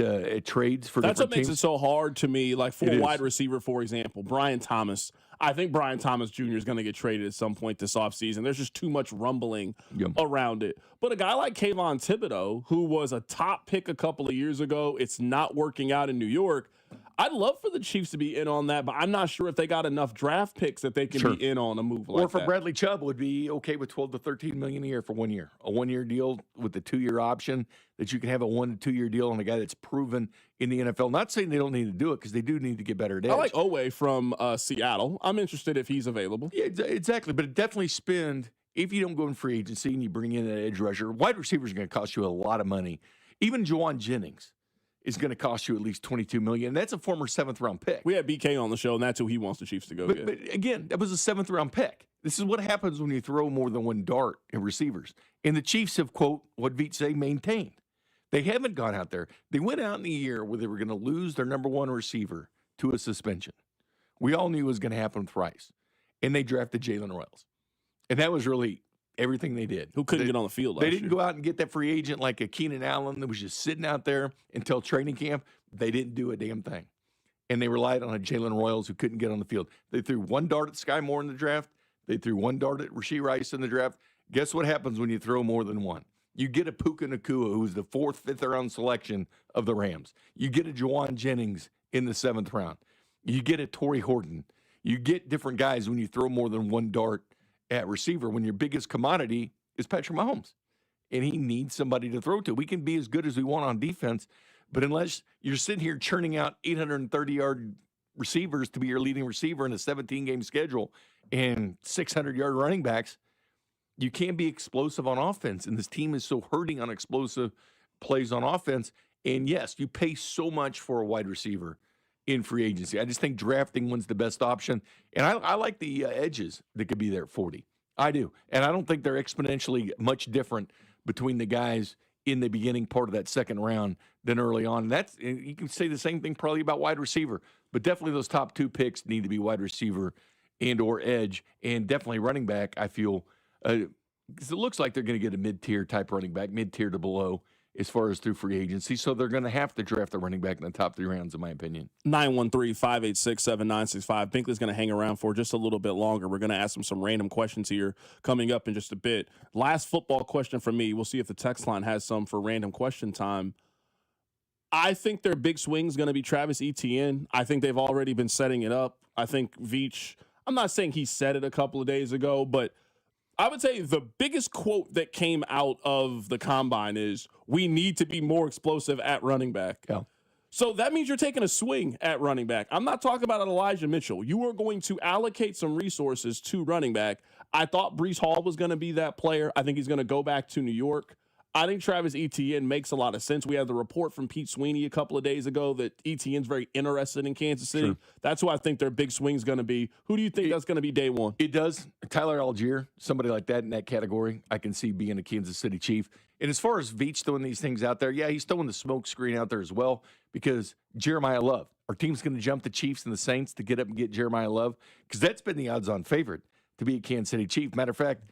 trades for That's what different makes teams. it so hard to me. Like for It a is. wide receiver, for example, Brian Thomas. I think Brian Thomas Jr. is going to get traded at some point this offseason. There's just too much rumbling around it. But a guy like Kayvon Thibodeau, who was a top pick a couple of years ago, it's not working out in New York. I'd love for the Chiefs to be in on that, but I'm not sure if they got enough draft picks that they can be in on a move like that. Or for Bradley Chubb would be okay with $12 to $13 million a year for 1 year. A 1 year deal with a 2 year option that you can have a 1 to 2 year deal on a guy that's proven in the NFL. Not saying they don't need to do it because they do need to get better at edge. I like Owe from Seattle. I'm interested if he's available. Yeah, exactly. But definitely spend, if you don't go in free agency and you bring in an edge rusher, wide receivers are going to cost you a lot of money. Even Juwan Jennings is going to cost you at least $22 million. That's a former 7th round pick. We had BK on the show, and that's who he wants the Chiefs to go get. But again, that was a 7th round pick. This is what happens when you throw more than one dart at receivers. And the Chiefs have, quote, what Veach say, maintained. They haven't gone out there. They went out in the year where they were going to lose their number 1 receiver to a suspension. We all knew it was going to happen with Rice. And they drafted Jalen Royals. And that was really everything they did. Who couldn't get on the field last They didn't year. go out and get that free agent like a Keenan Allen that was just sitting out there until training camp. They didn't do a damn thing. And they relied on a Jalen Royals who couldn't get on the field. They threw one dart at Sky Moore in the draft. They threw one dart at Rashee Rice in the draft. Guess what happens when you throw more than one? You get a Puka Nacua, who's the 4th, 5th round selection of the Rams. You get a Juwan Jennings in the 7th round. You get a Torrey Horton. You get different guys when you throw more than one dart at receiver, when your biggest commodity is Patrick Mahomes. And he needs somebody to throw to. We can be as good as we want on defense, but unless you're sitting here churning out 830-yard receivers to be your leading receiver in a 17-game schedule and 600-yard running backs, you can't be explosive on offense. And this team is so hurting on explosive plays on offense. And yes, you pay so much for a wide receiver in free agency. I just think drafting one's the best option. And I like the edges that could be there at 40. I do. And I don't think they're exponentially much different between the guys in the beginning part of that second round than early on. And you can say the same thing probably about wide receiver, but definitely those top 2 picks need to be wide receiver and or edge, and definitely running back, I feel, because it looks like they're going to get a mid-tier type running back, mid-tier to below, as far as through free agency. So they're going to have to draft a running back in the top 3 rounds, in my opinion. 913-586-7965. Binkley's going to hang around for just a little bit longer. We're going to ask him some random questions here coming up in just a bit. Last football question for me. We'll see if the text line has some for random question time. I think their big swing is going to be Travis Etienne. I think they've already been setting it up. I think Veach, I'm not saying he said it a couple of days ago, but I would say the biggest quote that came out of the combine is, we need to be more explosive at running back. Yeah. So that means you're taking a swing at running back. I'm not talking about Elijah Mitchell. You are going to allocate some resources to running back. I thought Breece Hall was going to be that player. I think he's going to go back to New York. I think Travis Etienne makes a lot of sense. We had the report from Pete Sweeney a couple of days ago that Etienne's very interested in Kansas City. Sure. That's who I think their big swing is going to be. Who do you think that's going to be day one? It does. Tyler Algier, somebody like that in that category, I can see being a Kansas City Chief. And as far as Veach throwing these things out there, yeah, he's throwing the smoke screen out there as well, because Jeremiah Love, our team's going to jump the Chiefs and the Saints to get up and get Jeremiah Love, because that's been the odds-on favorite to be a Kansas City Chief. Matter of fact,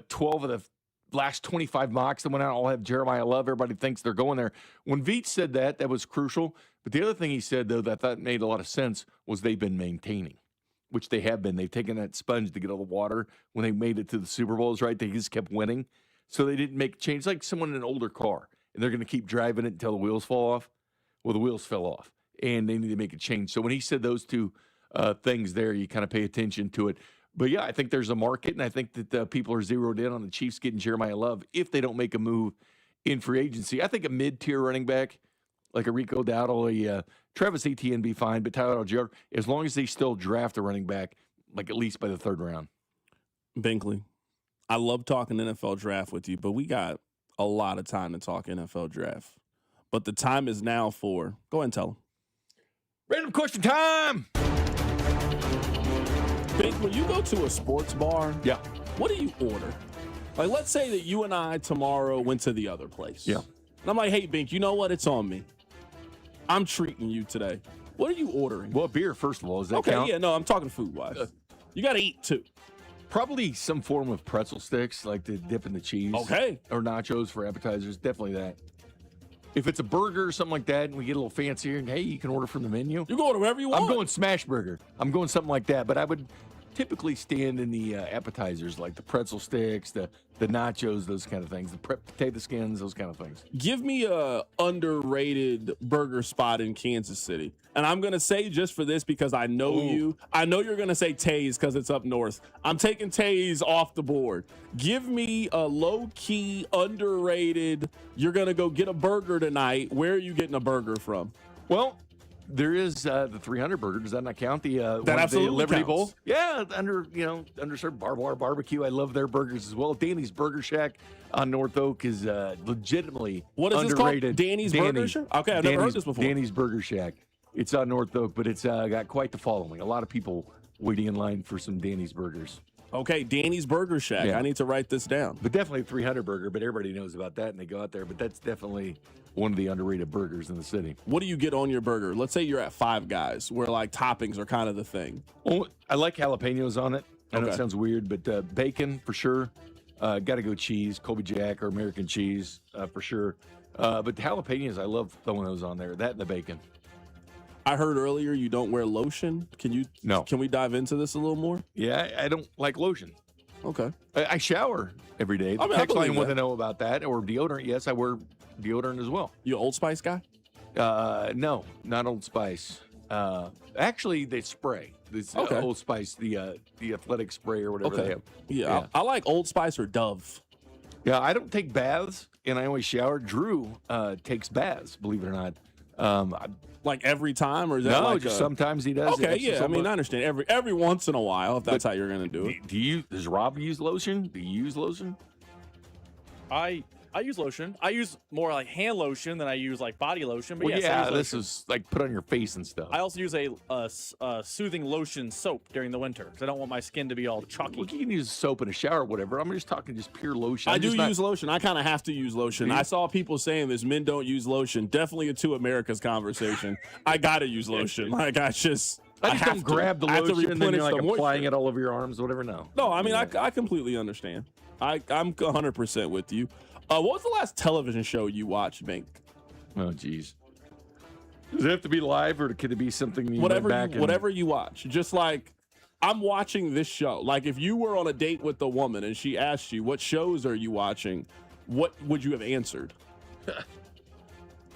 12 of the last 25 mocks that went out all have Jeremiah Love. Everybody thinks they're going there. When Veach said that was crucial. But the other thing he said, though, that I thought made a lot of sense was they've been maintaining, which they have been. They've taken that sponge to get all the water when they made it to the Super Bowls, right? They just kept winning. So they didn't make a change. Like someone in an older car, and they're going to keep driving it until the wheels fall off. Well, the wheels fell off, and they need to make a change. So when he said those two things there, you kind of pay attention to it. But, yeah, I think there's a market, and I think that people are zeroed in on the Chiefs getting Jeremiah Love if they don't make a move in free agency. I think a mid-tier running back like a Rico Dowdle, Travis Etienne be fine, but Tyler Algier, as long as they still draft a running back, like at least by the 3rd round. Binkley, I love talking NFL draft with you, but we got a lot of time to talk NFL draft. But the time is now for, go ahead and tell them. Random question time. Big, when you go to a sports bar, yeah, what do you order? Like, let's say that you and I tomorrow went to the other place. Yeah. And I'm like, hey, Bink, you know what? It's on me. I'm treating you today. What are you ordering? Well, beer, first of all. Does that okay, count? yeah, no, I'm talking food-wise. You got to eat, too. Probably some form of pretzel sticks, like the dip in the cheese. Okay. Or nachos for appetizers. Definitely that. If it's a burger or something like that, and we get a little fancier, and hey, you can order from the menu. You can order whatever you want. I'm going smash burger. I'm going something like that. But I would typically stand in the appetizers, like the pretzel sticks, the nachos, those kind of things, the potato skins, those kind of things. Give me a underrated burger spot in Kansas City. And I'm going to say just for this because I know you. I know you're going to say Taze because it's up north. I'm taking Taze off the board. Give me a low-key, underrated, you're going to go get a burger tonight. Where are you getting a burger from? Well, there is the 300 burger. Does that not count? The that absolutely the Liberty counts. Bowl. Yeah, underserved barbed wire barbecue. I love their burgers as well. Danny's Burger Shack on North Oak is legitimately what is underrated. This called? Danny's Burger Shack? Okay, I've never heard this before. Danny's Burger Shack. It's on North Oak, but it's got quite the following. A lot of people waiting in line for some Danny's burgers. Okay, Danny's Burger Shack. Yeah. I need to write this down. But definitely 300 burger, but everybody knows about that and they go out there. But that's definitely one of the underrated burgers in the city. What do you get on your burger? Let's say you're at Five Guys, where like toppings are kind of the thing. Well, I like jalapenos on it. I know Okay. it sounds weird, but bacon for sure. Got to go cheese, Colby Jack or American cheese for sure. But the jalapenos, I love throwing those on there. That and the bacon. I heard earlier you don't wear lotion. No. Can we dive into this a little more? Yeah, I don't like lotion. Okay. I shower every day. The I text line believe want that. to know about that. Or deodorant. Yes, I wear deodorant as well. You an Old Spice guy? No, not Old Spice. Actually, they spray. This Okay. Old Spice, the athletic spray or whatever they have. Yeah. I like Old Spice or Dove. Yeah, I don't take baths, and I always shower. Drew takes baths, believe it or not. Like every time, or is that No, like just sometimes he does. Okay, Extra yeah. I mean, somewhat. I understand every once in a while if that's how you're gonna do it. Does Rob use lotion? Do you use lotion? I use lotion. I use more like hand lotion than I use like body lotion. But Well, yes, I yeah, use this lotion. is like put on your face and stuff. I also use a soothing lotion soap during the winter because I don't want my skin to be all chalky. Well, you can use soap in a shower or whatever. I'm just talking just pure lotion. I I'm do just not- use lotion. I kind of have to use lotion. Do you? I saw people saying this: men don't use lotion. Definitely a two Americas conversation. I gotta use lotion. Like I just have don't to. grab the I have to lotion and then you're like replenish the applying moisture. it all over your arms, whatever. No. No, I mean I completely understand. I'm 100% with you. What was the last television show you watched, Bink? Oh, geez. Does it have to be live, or could it be something you Whatever went back and... whatever you watch. Just like I'm watching this show. Like if you were on a date with a woman and she asked you, "What shows are you watching?" What would you have answered?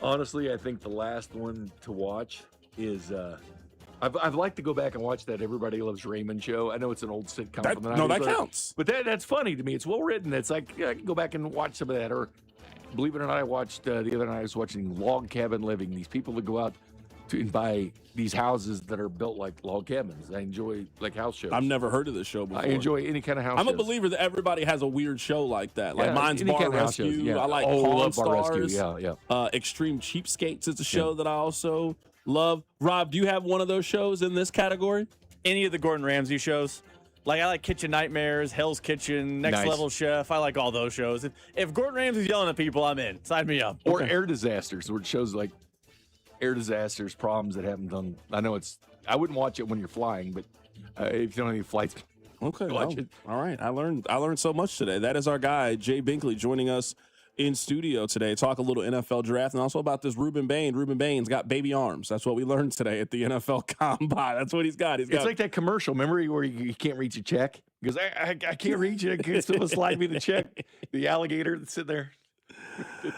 Honestly, I think the last one to watch is I'd like to go back and watch that Everybody Loves Raymond show. I know it's an old sitcom from the 90s. No, that but- counts. But that's funny to me. It's well written. It's like I can go back and watch some of that. Or believe it or not, I watched the other night. I was watching Log Cabin Living. These people that go out to buy these houses that are built like log cabins. I enjoy like house shows. I've never heard of this show before. I enjoy any kind of house. I'm a shows. believer that everybody has a weird show like that. Like Yeah, mine's any Bar kind of house Rescue. shows, yeah. I like Oh, Pawn love Bar Rescue, Stars. yeah. Extreme Cheapskates is a show that I also love. Rob, do you have one of those shows in this category? Any of the Gordon Ramsay shows. Like I like Kitchen Nightmares, Hell's Kitchen, Next Nice. Level Chef. I like all those shows. If Gordon Ramsay's yelling at people, I'm in. Sign me up. Or air disasters, where it shows like air disasters, problems that haven't done. I know I wouldn't watch it when you're flying, but if you don't have any flights, Okay. watch well, it. All right. I learned so much today. That is our guy, Jay Binkley, joining us in studio today. Talk a little NFL draft and also about this Rueben Bain. Rueben Bain's got baby arms. That's what we learned today at the NFL Combine. That's what he's got. He's got It's like that commercial, remember, where you can't reach a check? Because I can't reach it. Can someone slide me the check? The alligator that's sitting there.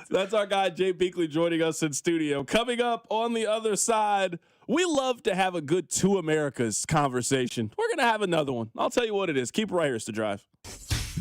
That's our guy, Jay Binkley, joining us in studio. Coming up on the other side, we love to have a good Two Americas conversation. We're going to have another one. I'll tell you what it is. Keep it right here. It's The Drive.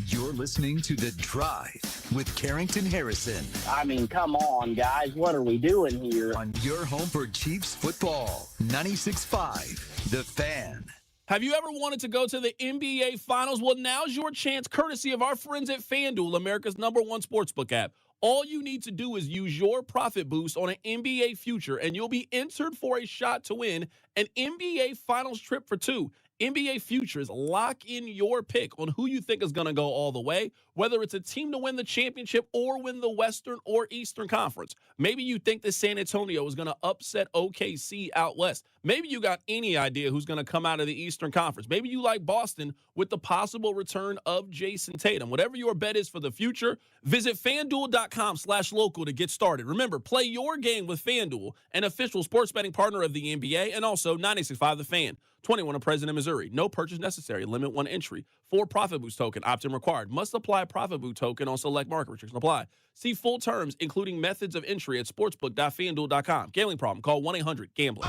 You're listening to The Drive with Carrington Harrison. I mean, come on, guys. What are we doing here? On your home for Chiefs football, 96.5, The Fan. Have you ever wanted to go to the NBA Finals? Well, now's your chance, courtesy of our friends at FanDuel, America's #1 sportsbook app. All you need to do is use your profit boost on an NBA future, and you'll be entered for a shot to win an NBA Finals trip for two. NBA Futures, lock in your pick on who you think is going to go all the way, whether it's a team to win the championship or win the Western or Eastern Conference. Maybe you think that San Antonio is going to upset OKC out west. Maybe you got any idea who's going to come out of the Eastern Conference. Maybe you like Boston with the possible return of Jason Tatum. Whatever your bet is for the future, visit FanDuel.com/local to get started. Remember, play your game with FanDuel, an official sports betting partner of the NBA, and also 96.5 The Fan. 21 of President, Missouri. No purchase necessary. Limit 1 entry. For profit boost token. Opt-in required. Must apply profit boost token on select market. Restrictions apply. See full terms, including methods of entry at sportsbook.fanduel.com. Gambling problem? Call 1-800-GAMBLER.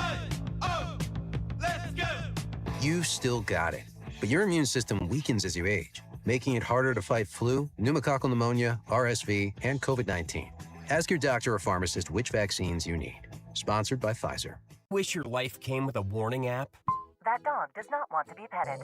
You still got it, but your immune system weakens as you age, making it harder to fight flu, pneumococcal pneumonia, RSV, and COVID-19. Ask your doctor or pharmacist which vaccines you need. Sponsored by Pfizer. Wish your life came with a warning app? That dog does not want to be petted.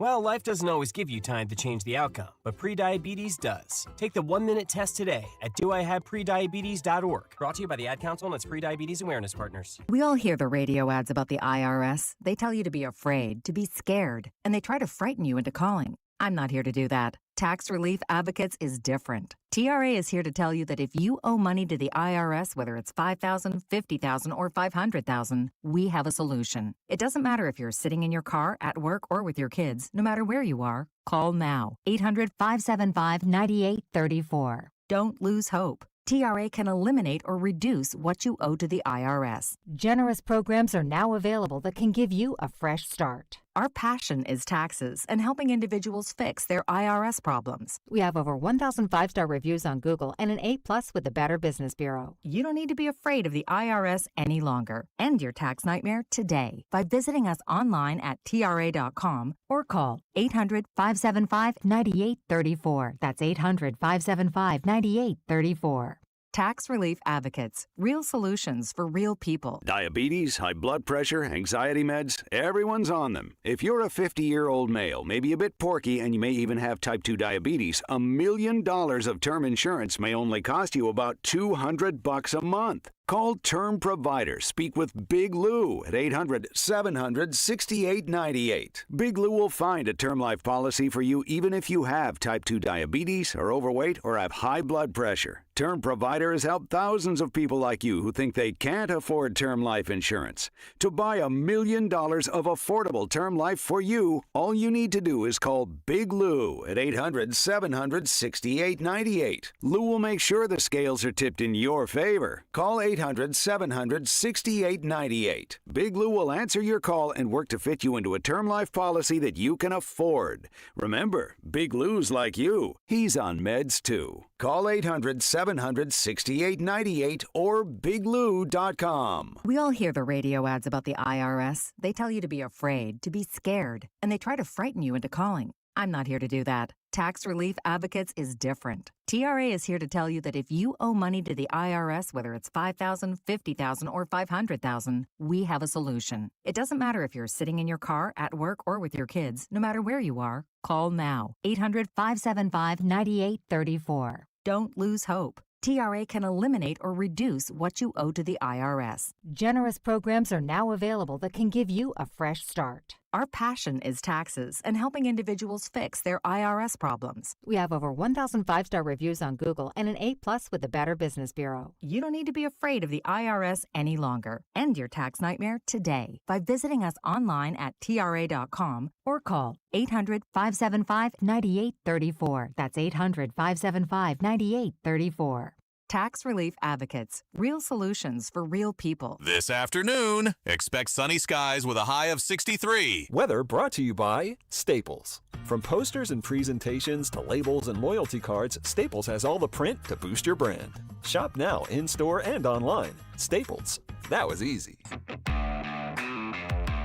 Well, life doesn't always give you time to change the outcome, but prediabetes does. Take the 1-minute test today at doihaveprediabetes.org. Brought to you by the Ad Council and its Prediabetes Awareness Partners. We all hear the radio ads about the IRS. They tell you to be afraid, to be scared, and they try to frighten you into calling. I'm not here to do that. Tax Relief Advocates is different. TRA is here to tell you that if you owe money to the IRS, whether it's $5,000, $50,000, or $500,000, we have a solution. It doesn't matter if you're sitting in your car, at work, or with your kids. No matter where you are, call now. 800-575-9834. Don't lose hope. TRA can eliminate or reduce what you owe to the IRS. Generous programs are now available that can give you a fresh start. Our passion is taxes and helping individuals fix their IRS problems. We have over 1,000 5-star reviews on Google and an A+ with the Better Business Bureau. You don't need to be afraid of the IRS any longer. End your tax nightmare today by visiting us online at TRA.com or call 800-575-9834. That's 800-575-9834. Tax Relief Advocates. Real solutions for real people. Diabetes, high blood pressure, anxiety meds, everyone's on them. If you're a 50-year-old male, maybe a bit porky, and you may even have type 2 diabetes, $1 million of term insurance may only cost you about $200 a month. Call Term Provider. Speak with Big Lou at 800-700-6898. Big Lou will find a term life policy for you even if you have type 2 diabetes, are overweight, or have high blood pressure. Term Provider has helped thousands of people like you who think they can't afford term life insurance. To buy $1 million of affordable term life for you, all you need to do is call Big Lou at 800-700-6898. Lou will make sure the scales are tipped in your favor. Call 800-700-6898. Big Lou will answer your call and work to fit you into a term life policy that you can afford. Remember, Big Lou's like you. He's on meds too. Call 800-700-6898 or biglou.com. We all hear the radio ads about the IRS. They tell you to be afraid, to be scared, and they try to frighten you into calling. I'm not here to do that. Tax Relief Advocates is different. TRA is here to tell you that if you owe money to the IRS, whether it's $5,000, $50,000, or $500,000, we have a solution. It doesn't matter if you're sitting in your car, at work, or with your kids. No matter where you are, call now. 800-575-9834. Don't lose hope. TRA can eliminate or reduce what you owe to the IRS. Generous programs are now available that can give you a fresh start. Our passion is taxes and helping individuals fix their IRS problems. We have over 1,000 5-star reviews on Google and an A+ with the Better Business Bureau. You don't need to be afraid of the IRS any longer. End your tax nightmare today by visiting us online at TRA.com or call 800-575-9834. That's 800-575-9834. Tax Relief Advocates. Real solutions for real people. This afternoon, expect sunny skies with a high of 63. Weather brought to you by Staples. From posters and presentations to labels and loyalty cards, Staples has all the print to boost your brand. Shop now in-store and online. Staples. That was easy.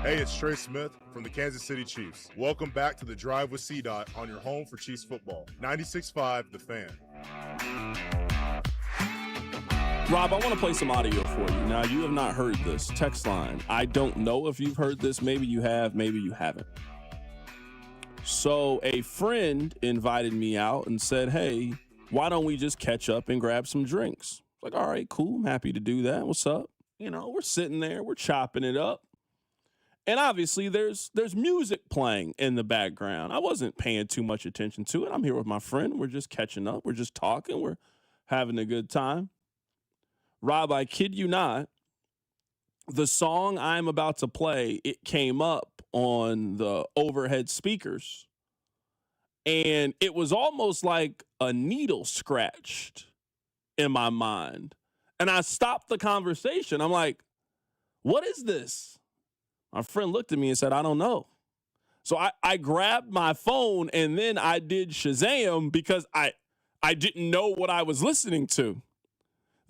Hey, it's Trey Smith from the Kansas City Chiefs. Welcome back to the Drive with C-Dot on your home for Chiefs football. 96.5 The Fan. Rob, I want to play some audio for you. Now, you have not heard this. Text line. I don't know if you've heard this. Maybe you have. Maybe you haven't. So a friend invited me out and said, hey, why don't we just catch up and grab some drinks? Like, all right, cool. I'm happy to do that. What's up? You know, we're sitting there. We're chopping it up. And obviously, there's music playing in the background. I wasn't paying too much attention to it. I'm here with my friend. We're just catching up. We're just talking. We're having a good time. Rob, I kid you not, the song I'm about to play, it came up on the overhead speakers, and it was almost like a needle scratched in my mind. And I stopped the conversation. I'm like, what is this? My friend looked at me and said, I don't know. So I grabbed my phone, and then I did Shazam because I didn't know what I was listening to.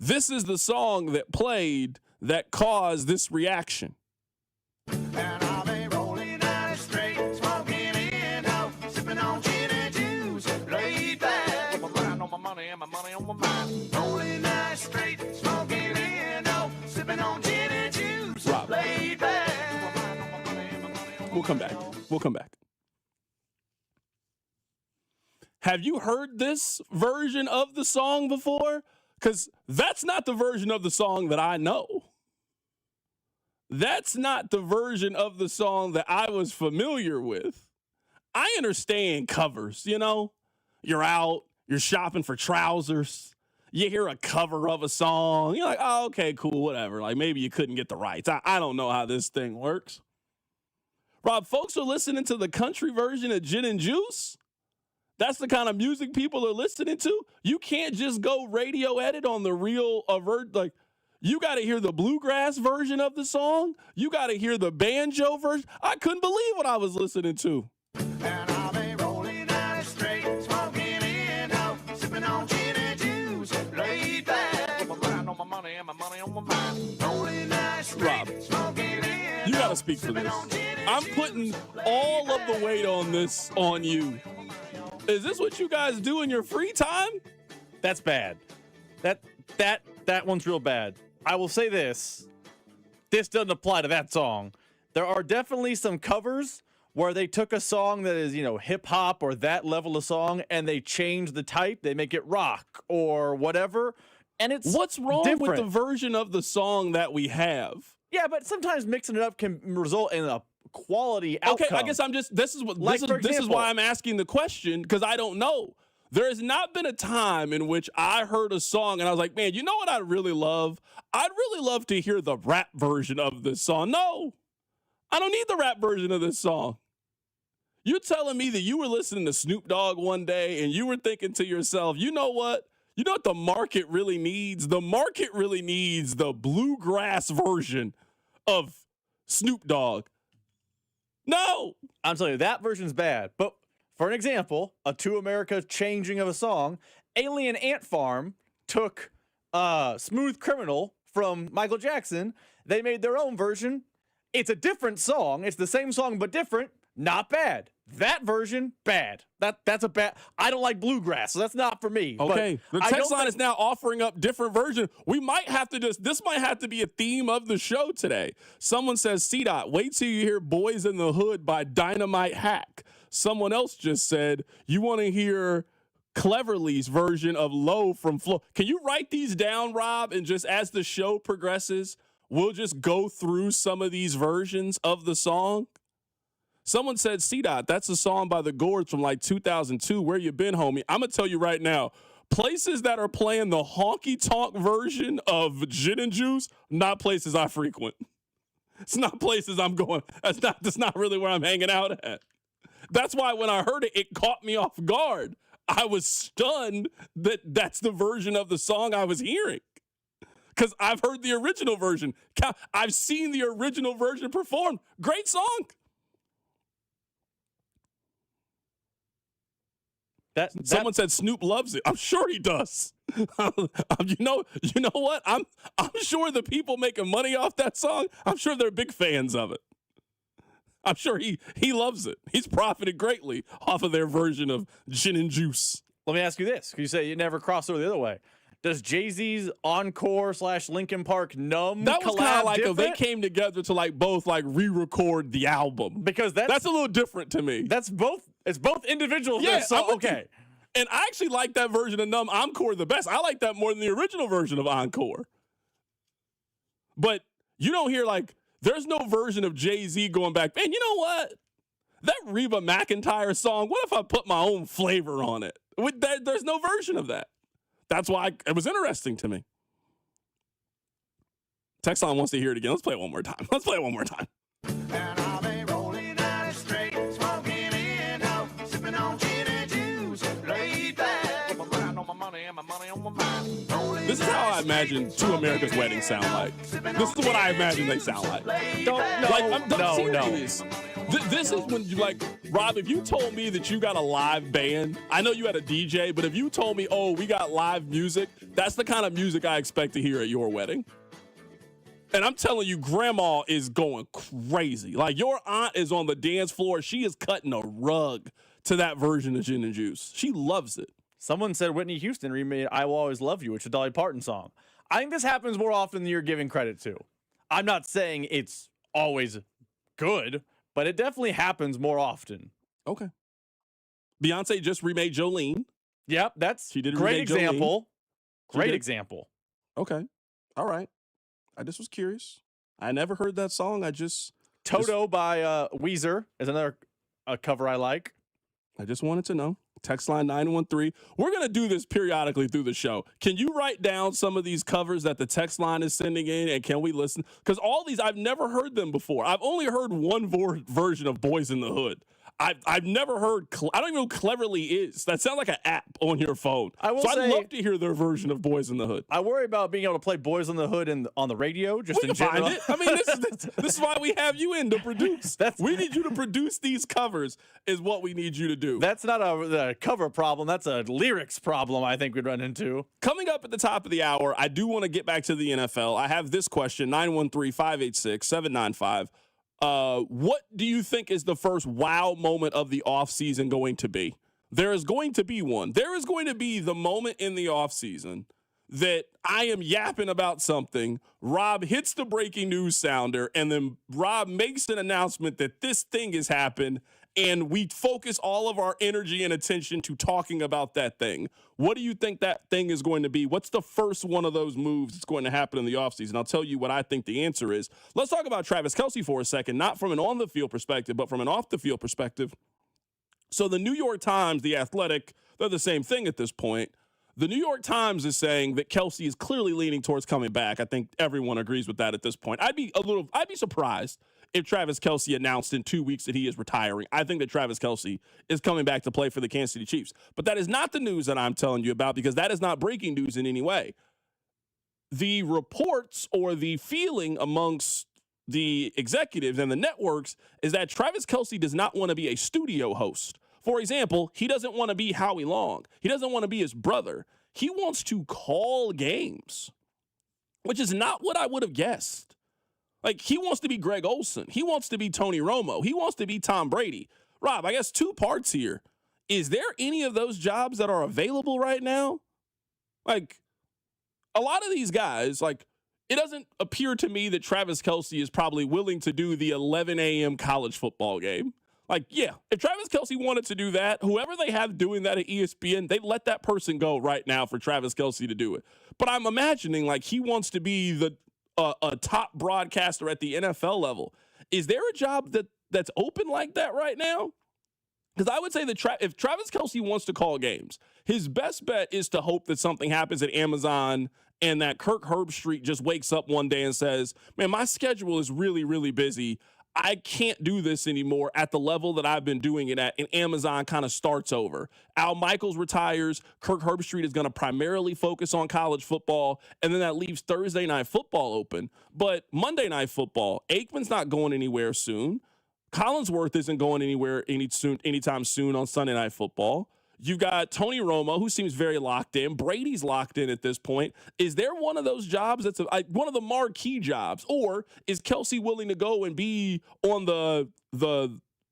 This is the song that played that caused this reaction. And I'll be rolling down the street, smoking in, sipping on gin and juice, laid back. On my mind, on my money, and my money on my mind. Rolling down the street, smoking in, sipping on gin and juice, Rob. laid back. We'll come back. We'll come back. Have you heard this version of the song before? Because that's not the version of the song that I know. That's not the version of the song that I was familiar with. I understand covers, you know? You're out, you're shopping for trousers, you hear a cover of a song, you're like, oh, okay, cool, whatever. Like maybe you couldn't get the rights. I don't know how this thing works. Rob, folks are listening to the country version of Gin and Juice. That's the kind of music people are listening to. You can't just go radio edit on the real like you got to hear the bluegrass version of the song. You got to hear the banjo version. I couldn't believe what I was listening to. And I'll be rolling down the street, smoking in, sipping on gin and juice, laid back. On my mind, on my money, and my money on my mind. Rolling down the street, Rob, smoking in, you got to speak for this. I'm putting all of the weight on this on you. Is this what you guys do in your free time? That's bad. That one's real bad. I will say this. This doesn't apply to that song. There are definitely some covers where they took a song that is, hip hop or that level of song and they change the type. They make it rock or whatever. And it's what's wrong different with the version of the song that we have? Yeah, but sometimes mixing it up can result in a quality outcome. Okay, I guess this is why I'm asking the question, because I don't know. There has not been a time in which I heard a song and I was like, man, you know what I'd really love? I'd really love to hear the rap version of this song. No, I don't need the rap version of this song. You're telling me that you were listening to Snoop Dogg one day and you were thinking to yourself, you know what? You know what the market really needs? The market really needs the bluegrass version of Snoop Dogg. No! I'm telling you, that version's bad. But for an example, a To America changing of a song, Alien Ant Farm took Smooth Criminal from Michael Jackson. They made their own version. It's a different song. It's the same song, but different. Not bad. That version, bad. That's a bad. I don't like bluegrass, so that's not for me. Okay. But the text line is now offering up different versions. We might have to this might have to be a theme of the show today. Someone says, C-Dot, wait till you hear Boys in the Hood by Dynamite Hack. Someone else just said, you want to hear Cleverly's version of Low from Flo. Can you write these down, Rob? And just as the show progresses, we'll just go through some of these versions of the song. Someone said, C-Dot, that's a song by The Gourds from like 2002. Where you been, homie? I'm going to tell you right now, places that are playing the honky-tonk version of Gin and Juice, not places I frequent. It's not places I'm going. That's not really where I'm hanging out at. That's why when I heard it, it caught me off guard. I was stunned that that's the version of the song I was hearing. Because I've heard the original version. I've seen the original version performed. Great song. Someone said Snoop loves it. I'm sure he does. You know what? I'm sure the people making money off that song, I'm sure they're big fans of it. I'm sure he loves it. He's profited greatly off of their version of Gin and Juice. Let me ask you this. You say you never cross over the other way. Does Jay-Z's Encore / Linkin Park Numb That was kind of like if they different? came together to like both like re-record the album. Because that's a little different to me. It's both individual Yeah, things. So, okay. And I actually like that version of Numb Encore the best. I like that more than the original version of Encore. But you don't hear like, there's no version of Jay-Z going back, man, you know what? That Reba McEntire song, what if I put my own flavor on it? There's no version of that. That's why it was interesting to me. Text line wants to hear it again. Let's play it one more time. And I'll be rolling down the street, smoking in dope, sipping on gin and juice, laid back, with my mind on my money and my money on my mind. Rolling This is how I imagine two America's weddings sound like. This is what I imagine they sound like. This is when you like, Rob, if you told me that you got a live band, I know you had a DJ, but if you told me, oh, we got live music, that's the kind of music I expect to hear at your wedding. And I'm telling you, grandma is going crazy. Like, your aunt is on the dance floor. She is cutting a rug to that version of Gin and Juice. She loves it. Someone said Whitney Houston remade I Will Always Love You, which is a Dolly Parton song. I think this happens more often than you're giving credit to. I'm not saying it's always good, but it definitely happens more often. Okay. Beyonce just remade Jolene. Yep, that's she did. Great example. Jolene. Great example. Okay. All right. I just was curious. I never heard that song. Toto by Weezer is another cover I like. I just wanted to know. Text line 913. We're going to do this periodically through the show. Can you write down some of these covers that the text line is sending in, and can we listen? Because all these, I've never heard them before. I've only heard one version of Boys in the Hood. I've never heard, I don't even know what Cleverly is. That sounds like an app on your phone. I'd love to hear their version of Boys in the Hood. I worry about being able to play Boys in the Hood on the radio, just we in can general. find it. I mean, this is why we have you in to produce. We need you to produce these covers is what we need you to do. That's not a cover problem. That's a lyrics problem I think we'd run into. Coming up at the top of the hour, I do want to get back to the NFL. I have this question, 913-586-795. What do you think is the first wow moment of the offseason going to be? There is going to be one. There is going to be the moment in the offseason that I am yapping about something. Rob hits the breaking news sounder, and then Rob makes an announcement that this thing has happened, and we focus all of our energy and attention to talking about that thing. What do you think that thing is going to be? What's the first one of those moves that's going to happen in the offseason? I'll tell you what I think the answer is. Let's talk about Travis Kelce for a second, not from an on-the-field perspective, but from an off-the-field perspective. So the New York Times, The Athletic, they're the same thing at this point. The New York Times is saying that Kelce is clearly leaning towards coming back. I think everyone agrees with that at this point. I'd be surprised if Travis Kelce announced in 2 weeks that he is retiring. I think that Travis Kelce is coming back to play for the Kansas City Chiefs. But that is not the news that I'm telling you about, because that is not breaking news in any way. The reports or the feeling amongst the executives and the networks is that Travis Kelce does not want to be a studio host. For example, he doesn't want to be Howie Long. He doesn't want to be his brother. He wants to call games, which is not what I would have guessed. Like, he wants to be Greg Olsen. He wants to be Tony Romo. He wants to be Tom Brady. Rob, I guess 2 parts here. Is there any of those jobs that are available right now? Like, a lot of these guys, like, it doesn't appear to me that Travis Kelce is probably willing to do the 11 a.m. college football game. Like, yeah, if Travis Kelce wanted to do that, whoever they have doing that at ESPN, they let that person go right now for Travis Kelce to do it. But I'm imagining, like, he wants to be a top broadcaster at the NFL level. Is there a job that's open like that right now? Because I would say that if Travis Kelce wants to call games, his best bet is to hope that something happens at Amazon and that Kirk Herbstreit just wakes up one day and says, man, my schedule is really, really busy. I can't do this anymore at the level that I've been doing it at, and Amazon kind of starts over. Al Michaels retires. Kirk Herbstreit is going to primarily focus on college football, and then that leaves Thursday Night Football open. But Monday Night Football, Aikman's not going anywhere soon. Collinsworth isn't going anywhere anytime soon on Sunday Night Football. You've got Tony Romo, who seems very locked in. Brady's locked in at this point. Is there one of those jobs that's one of the marquee jobs? Or is Kelce willing to go and be on the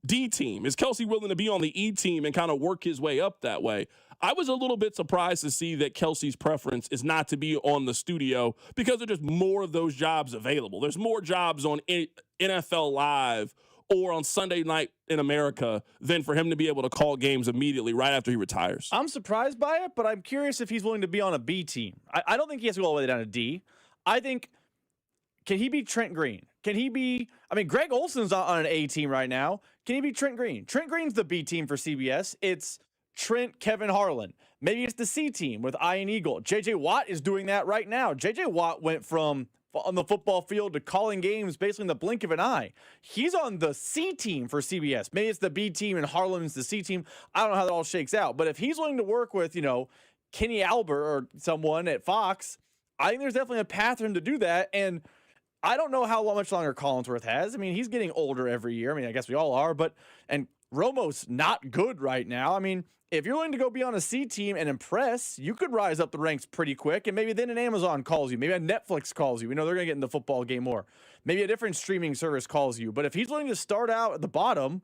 D team? Is Kelce willing to be on the E team and kind of work his way up that way? I was a little bit surprised to see that Kelsey's preference is not to be on the studio because there's just more of those jobs available. There's more jobs on NFL Live or on Sunday Night in America than for him to be able to call games immediately right after he retires. I'm surprised by it, but I'm curious if he's willing to be on a B team. I don't think he has to go all the way down to D. I think, can he be Trent Green? Can he be, Greg Olson's on an A team right now. Can he be Trent Green? Trent Green's the B team for CBS. It's Trent, Kevin Harlan. Maybe it's the C team with Ian Eagle. J.J. Watt is doing that right now. J.J. Watt went from on the football field to calling games basically in the blink of an eye. He's on the C team for CBS. Maybe it's the B team and Harlan's the C team. I don't know how that all shakes out. But if he's willing to work with, Kenny Albert or someone at Fox, I think there's definitely a path for him to do that. And I don't know how much longer Collinsworth has. He's getting older every year. I guess we all are. And Romo's not good right now. If you're willing to go be on a C team and impress, you could rise up the ranks pretty quick. And maybe then an Amazon calls you. Maybe a Netflix calls you. We know they're going to get in the football game more. Maybe a different streaming service calls you. But if he's willing to start out at the bottom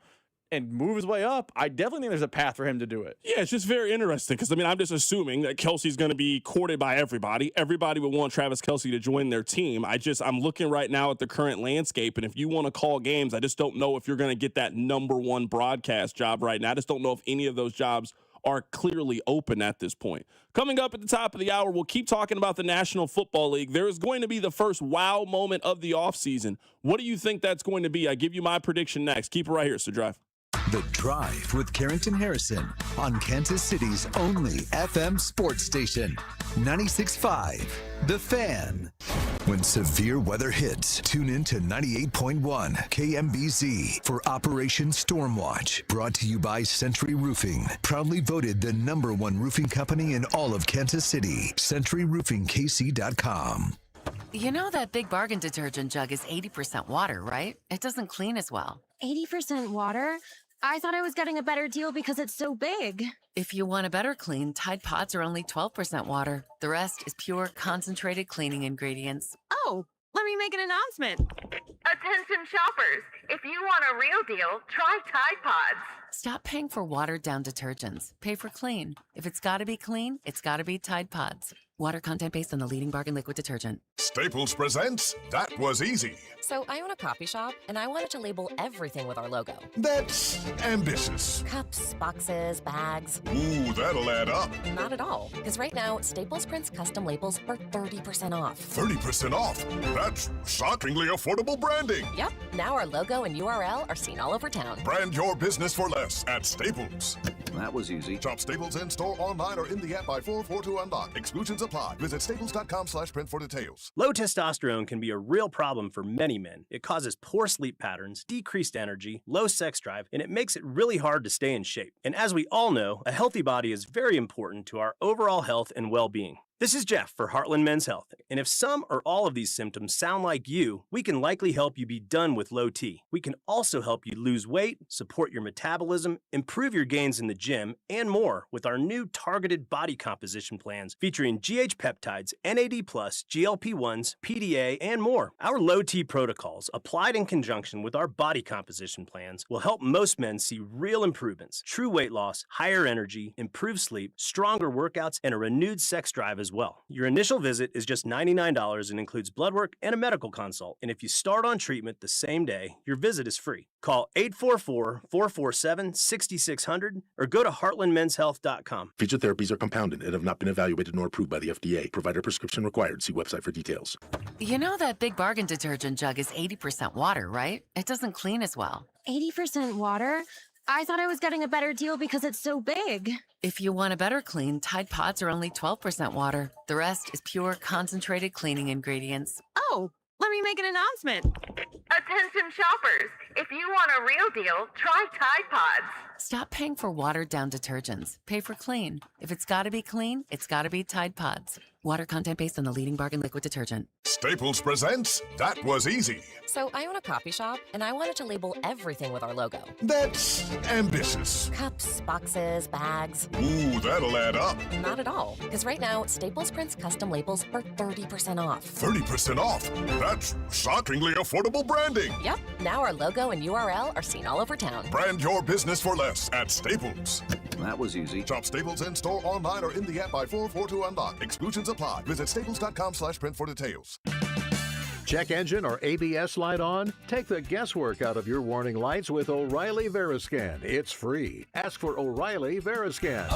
and move his way up, I definitely think there's a path for him to do it. Yeah, it's just very interesting because, I'm just assuming that Kelsey's going to be courted by everybody. Everybody would want Travis Kelce to join their team. I'm looking right now at the current landscape, and if you want to call games, I just don't know if you're going to get that number one broadcast job right now. I just don't know if any of those jobs are clearly open at this point. Coming up at the top of the hour, we'll keep talking about the National Football League. There is going to be the first wow moment of the offseason. What do you think that's going to be? I give you my prediction next. Keep it right here, it's The Drive. The Drive with Carrington Harrison on Kansas City's only FM sports station, 96.5, The Fan. When severe weather hits, tune in to 98.1 KMBZ for Operation Stormwatch, brought to you by Century Roofing, proudly voted the #1 roofing company in all of Kansas City. CenturyRoofingKC.com. You know that Big Bargain detergent jug is 80% water, right? It doesn't clean as well. 80% water? I thought I was getting a better deal because it's so big. If you want a better clean, Tide Pods are only 12% water. The rest is pure, concentrated cleaning ingredients. Oh, let me make an announcement. Attention shoppers, if you want a real deal, try Tide Pods. Stop paying for watered-down detergents. Pay for clean. If it's got to be clean, it's got to be Tide Pods. Water content based on the leading bargain liquid detergent. Staples presents That Was Easy. So I own a coffee shop, and I wanted to label everything with our logo. That's ambitious. Cups, boxes, bags. Ooh, that'll add up. Not at all, because right now, Staples prints custom labels for 30% off. 30% off? That's shockingly affordable branding. Yep, now our logo and URL are seen all over town. Brand your business for less at Staples. That was easy. Shop Staples in-store, online, or in the app by 442 Unlock. Exclusions apply. Visit staples.com/print for details. Low testosterone can be a real problem for many men. It causes poor sleep patterns, decreased energy, low sex drive, and it makes it really hard to stay in shape. And as we all know, a healthy body is very important to our overall health and well-being. This is Jeff for Heartland Men's Health, and if some or all of these symptoms sound like you, we can likely help you be done with low T. We can also help you lose weight, support your metabolism, improve your gains in the gym, and more with our new targeted body composition plans featuring GH peptides, NAD+, GLP-1s, PDA, and more. Our low T protocols, applied in conjunction with our body composition plans, will help most men see real improvements, true weight loss, higher energy, improved sleep, stronger workouts, and a renewed sex drive as well. Your initial visit is just $99 and includes blood work and a medical consult. And if you start on treatment the same day, your visit is free. Call 844-447-6600 or go to heartlandmenshealth.com. Featured therapies are compounded and have not been evaluated nor approved by the FDA. Provider prescription required. See website for details. You know that Big Bargain detergent jug is 80% water, right? It doesn't clean as well. 80% water? I thought I was getting a better deal because it's so big. If you want a better clean, Tide Pods are only 12% water. The rest is pure, concentrated cleaning ingredients. Oh, let me make an announcement. Attention shoppers, if you want a real deal, try Tide Pods. Stop paying for watered-down detergents. Pay for clean. If it's got to be clean, it's got to be Tide Pods. Water content based on the leading bargain liquid detergent. Staples presents That Was Easy. So I own a coffee shop, and I wanted to label everything with our logo. That's ambitious. Cups, boxes, bags. Ooh, that'll add up. Not at all, because right now, Staples prints custom labels for 30% off. 30% off? That's shockingly affordable branding. Yep, now our logo and URL are seen all over town. Brand your business for less at Staples. That was easy. Shop Staples in-store, online, or in the app by 442 Unlock. Exclusions apply. Visit staples.com/print for details. Check engine or ABS light on? Take the guesswork out of your warning lights with O'Reilly Veriscan. It's free. Ask for O'Reilly Veriscan.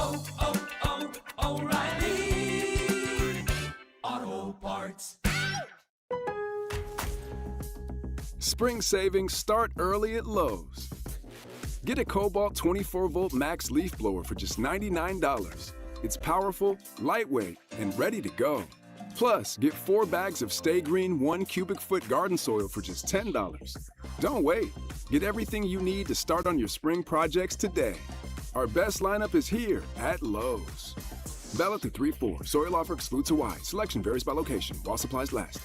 O'Reilly Auto Parts. Spring savings start early at Lowe's. Get a Cobalt 24-volt max leaf blower for just $99. It's powerful, lightweight, and ready to go. Plus, get 4 bags of Stay Green 1 cubic foot garden soil for just $10. Don't wait. Get everything you need to start on your spring projects today. Our best lineup is here at Lowe's. Valid through 3/4. Soil offer excludes Hawaii. Selection varies by location. While supplies last.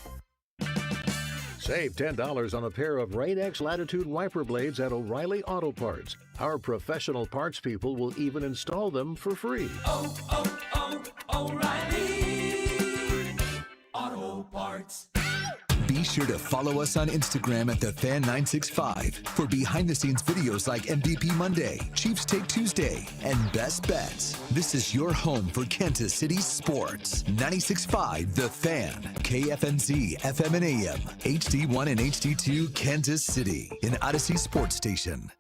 Save $10 on a pair of Rain-X Latitude wiper blades at O'Reilly Auto Parts. Our professional parts people will even install them for free. O'Reilly Auto Parts. Be sure to follow us on Instagram at TheFan965 for behind-the-scenes videos like MVP Monday, Chiefs Take Tuesday, and Best Bets. This is your home for Kansas City sports. 96.5 The Fan, KFNZ, FM and AM, HD1 and HD2, Kansas City, an Odyssey sports station.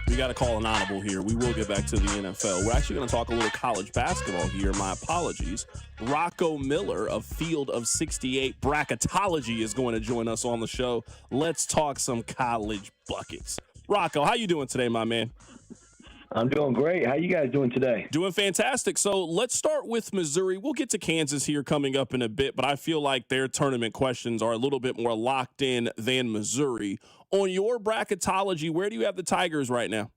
We got to call an audible here. We will get back to the NFL. We're actually going to talk a little college basketball here. My apologies. Rocco Miller of Field of 68 Bracketology is going to join us on the show. Let's talk some college buckets. Rocco, how you doing today, my man? I'm doing great. How you guys doing today? Doing fantastic. So let's start with Missouri. We'll get to Kansas here coming up in a bit, but I feel like their tournament questions are a little bit more locked in than Missouri. On your bracketology, where do you have the Tigers right now?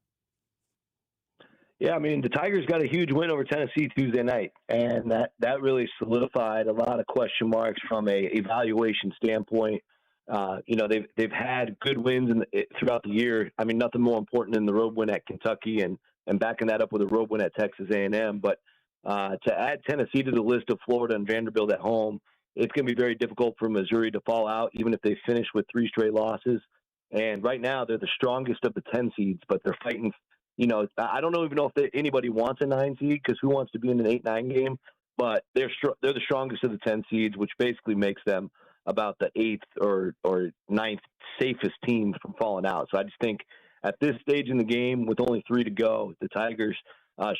Yeah, I mean, the Tigers got a huge win over Tennessee Tuesday night, and that really solidified a lot of question marks from a evaluation standpoint. They've had good wins throughout the year. I mean, nothing more important than the road win at Kentucky and backing that up with a road win at Texas A&M. But to add Tennessee to the list of Florida and Vanderbilt at home, it's going to be very difficult for Missouri to fall out, even if they finish with 3 straight losses. And right now, they're the strongest of the 10 seeds, but they're fighting. I don't even know if anybody wants a 9 seed, because who wants to be in an 8-9 game? But they're the strongest of the 10 seeds, which basically makes them about the 8th or 9th safest team from falling out. So I just think at this stage in the game, with only 3 to go, the Tigers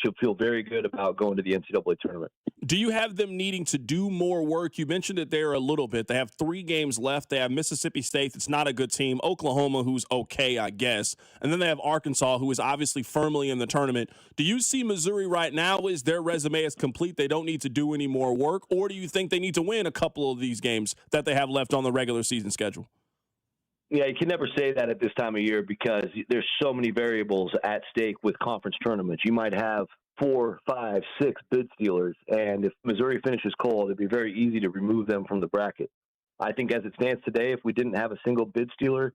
should feel very good about going to the NCAA tournament. Do you have them needing to do more work? You mentioned it there a little bit. They have 3 games left. They have Mississippi State, that's not a good team. Oklahoma, who's okay, I guess. And then they have Arkansas, who is obviously firmly in the tournament. Do you see Missouri right now, is their resume is complete, they don't need to do any more work? Or do you think they need to win a couple of these games that they have left on the regular season schedule? Yeah, you can never say that at this time of year because there's so many variables at stake with conference tournaments. You might have 4, 5, 6 bid stealers, and if Missouri finishes cold, it'd be very easy to remove them from the bracket. I think as it stands today, if we didn't have a single bid stealer,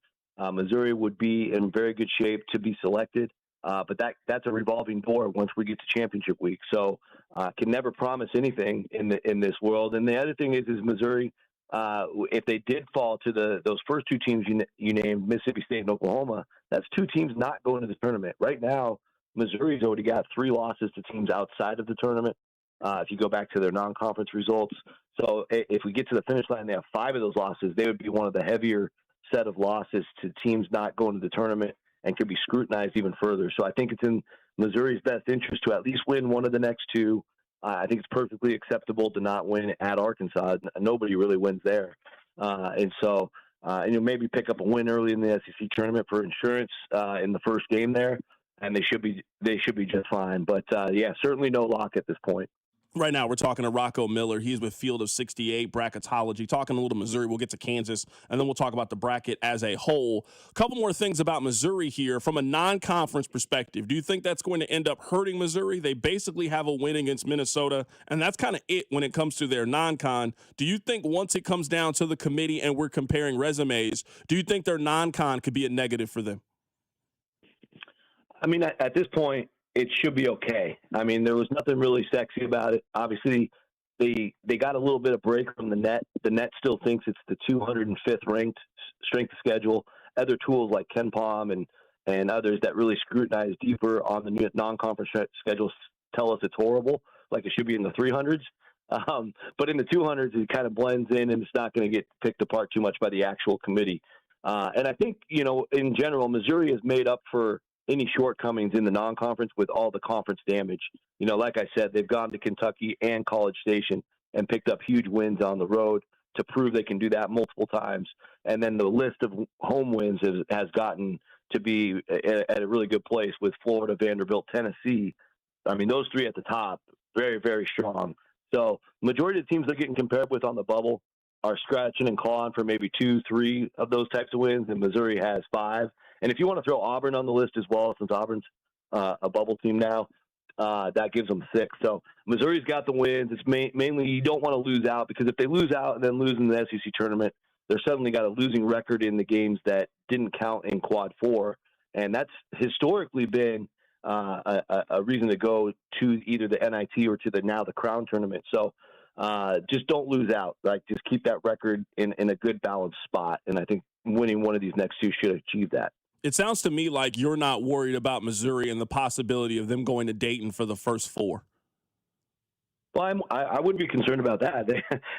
Missouri would be in very good shape to be selected. But that's a revolving door once we get to championship week. So can never promise anything in this world. And the other thing is Missouri, if they did fall to those first 2 teams you named, Mississippi State and Oklahoma, that's 2 teams not going to the tournament. Right now, Missouri's already got 3 losses to teams outside of the tournament. If you go back to their non-conference results. So if we get to the finish line, they have 5 of those losses. They would be one of the heavier set of losses to teams not going to the tournament and could be scrutinized even further. So I think it's in Missouri's best interest to at least win one of the next 2. I think it's perfectly acceptable to not win at Arkansas. Nobody really wins there. And so maybe pick up a win early in the SEC tournament for insurance in the first game there, and they should be just fine. But, certainly no lock at this point. Right now, we're talking to Rocco Miller. He's with Field of 68 Bracketology, talking a little Missouri. We'll get to Kansas, and then we'll talk about the bracket as a whole. A couple more things about Missouri here. From a non-conference perspective, do you think that's going to end up hurting Missouri? They basically have a win against Minnesota, and that's kind of it when it comes to their non-con. Do you think once it comes down to the committee and we're comparing resumes, do you think their non-con could be a negative for them? I mean, at this point, it should be okay. I mean, there was nothing really sexy about it. Obviously, they got a little bit of break from the net. The net still thinks it's the 205th ranked strength of schedule other tools like Ken Palm and others that really scrutinize deeper on the non-conference schedules tell us it's horrible, like it should be in the 300s. But in the 200s, it kind of blends in, and it's not going to get picked apart too much by the actual committee. And I think, in general, Missouri has made up for any shortcomings in the non-conference with all the conference damage. Like I said, they've gone to Kentucky and College Station and picked up huge wins on the road to prove they can do that multiple times. And then the list of home wins has gotten to be at a really good place with Florida, Vanderbilt, Tennessee. I mean, those three at the top, very, very strong. So majority of the teams they're getting compared with on the bubble are scratching and clawing for maybe 2-3 of those types of wins, and Missouri has 5. And if you want to throw Auburn on the list as well, since Auburn's a bubble team now, that gives them 6. So Missouri's got the wins. It's mainly you don't want to lose out, because if they lose out and then lose in the SEC tournament, they're suddenly got a losing record in the games that didn't count in Quad 4. And that's historically been a reason to go to either the NIT or to the Crown tournament. So just don't lose out. Like, just keep that record in a good balanced spot. And I think winning one of these next two should achieve that. It sounds to me like you're not worried about Missouri and the possibility of them going to Dayton for the first 4. Well, I wouldn't be concerned about that.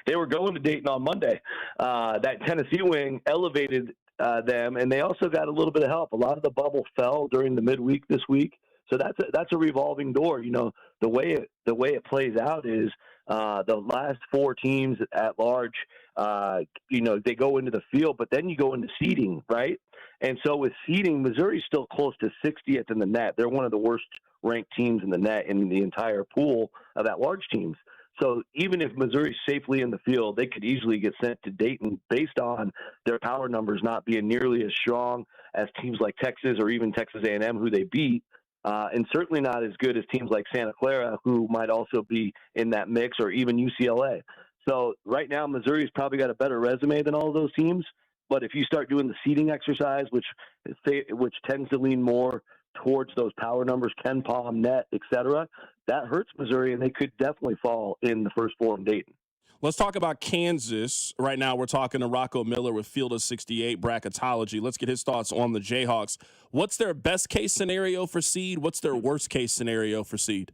They were going to Dayton on Monday. That Tennessee wing elevated them, and they also got a little bit of help. A lot of the bubble fell during the midweek this week, so that's a revolving door. The way it plays out is the last 4 teams at large. They go into the field, but then you go into seeding, right? And so with seeding, Missouri's still close to 60th in the net. They're one of the worst ranked teams in the net in the entire pool of at-large teams. So even if Missouri's safely in the field, they could easily get sent to Dayton based on their power numbers not being nearly as strong as teams like Texas or even Texas A&M, who they beat, and certainly not as good as teams like Santa Clara, who might also be in that mix, or even UCLA. So right now, Missouri's probably got a better resume than all of those teams. But if you start doing the seeding exercise, which tends to lean more towards those power numbers, Ken Palm, net, et cetera, that hurts Missouri, and they could definitely fall in the first 4 in Dayton. Let's talk about Kansas. Right now, we're talking to Rocco Miller with Field of 68 Bracketology. Let's get his thoughts on the Jayhawks. What's their best-case scenario for seed? What's their worst-case scenario for seed?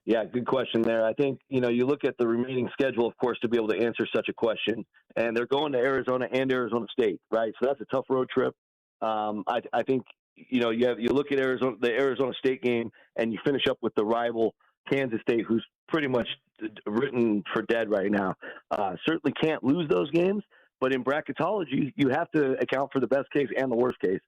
Yeah, good question there. I think, you look at the remaining schedule, of course, to be able to answer such a question. And they're going to Arizona and Arizona State, right? So that's a tough road trip. I think, you look at the Arizona State game, and you finish up with the rival Kansas State, who's pretty much written for dead right now. Certainly can't lose those games. But in bracketology, you have to account for the best case and the worst case.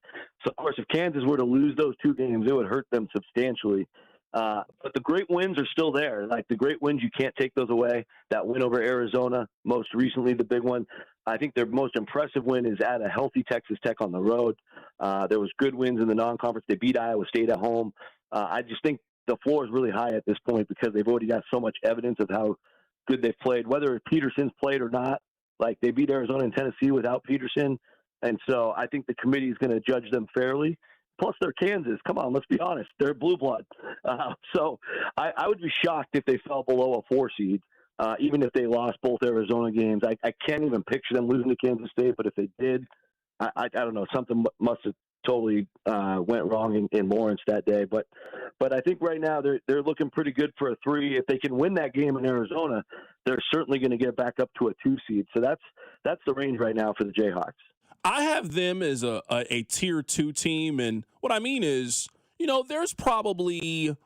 So, of course, if Kansas were to lose those 2 games, it would hurt them substantially. But the great wins are still there. Like the great wins, you can't take those away. That win over Arizona, most recently the big one. I think their most impressive win is at a healthy Texas Tech on the road. There was good wins in the non-conference. They beat Iowa State at home. I just think the floor is really high at this point because they've already got so much evidence of how good they've played, whether Peterson's played or not. Like they beat Arizona and Tennessee without Peterson. And so I think the committee is going to judge them fairly. Plus, they're Kansas. Come on, let's be honest. They're blue blood. So I would be shocked if they fell below a 4 seed, even if they lost both Arizona games. I can't even picture them losing to Kansas State, but if they did, I don't know. Something must have totally went wrong in Lawrence that day. But I think right now they're looking pretty good for a 3. If they can win that game in Arizona, they're certainly going to get back up to a 2 seed. So that's the range right now for the Jayhawks. I have them as a tier 2 team, and what I mean is, there's probably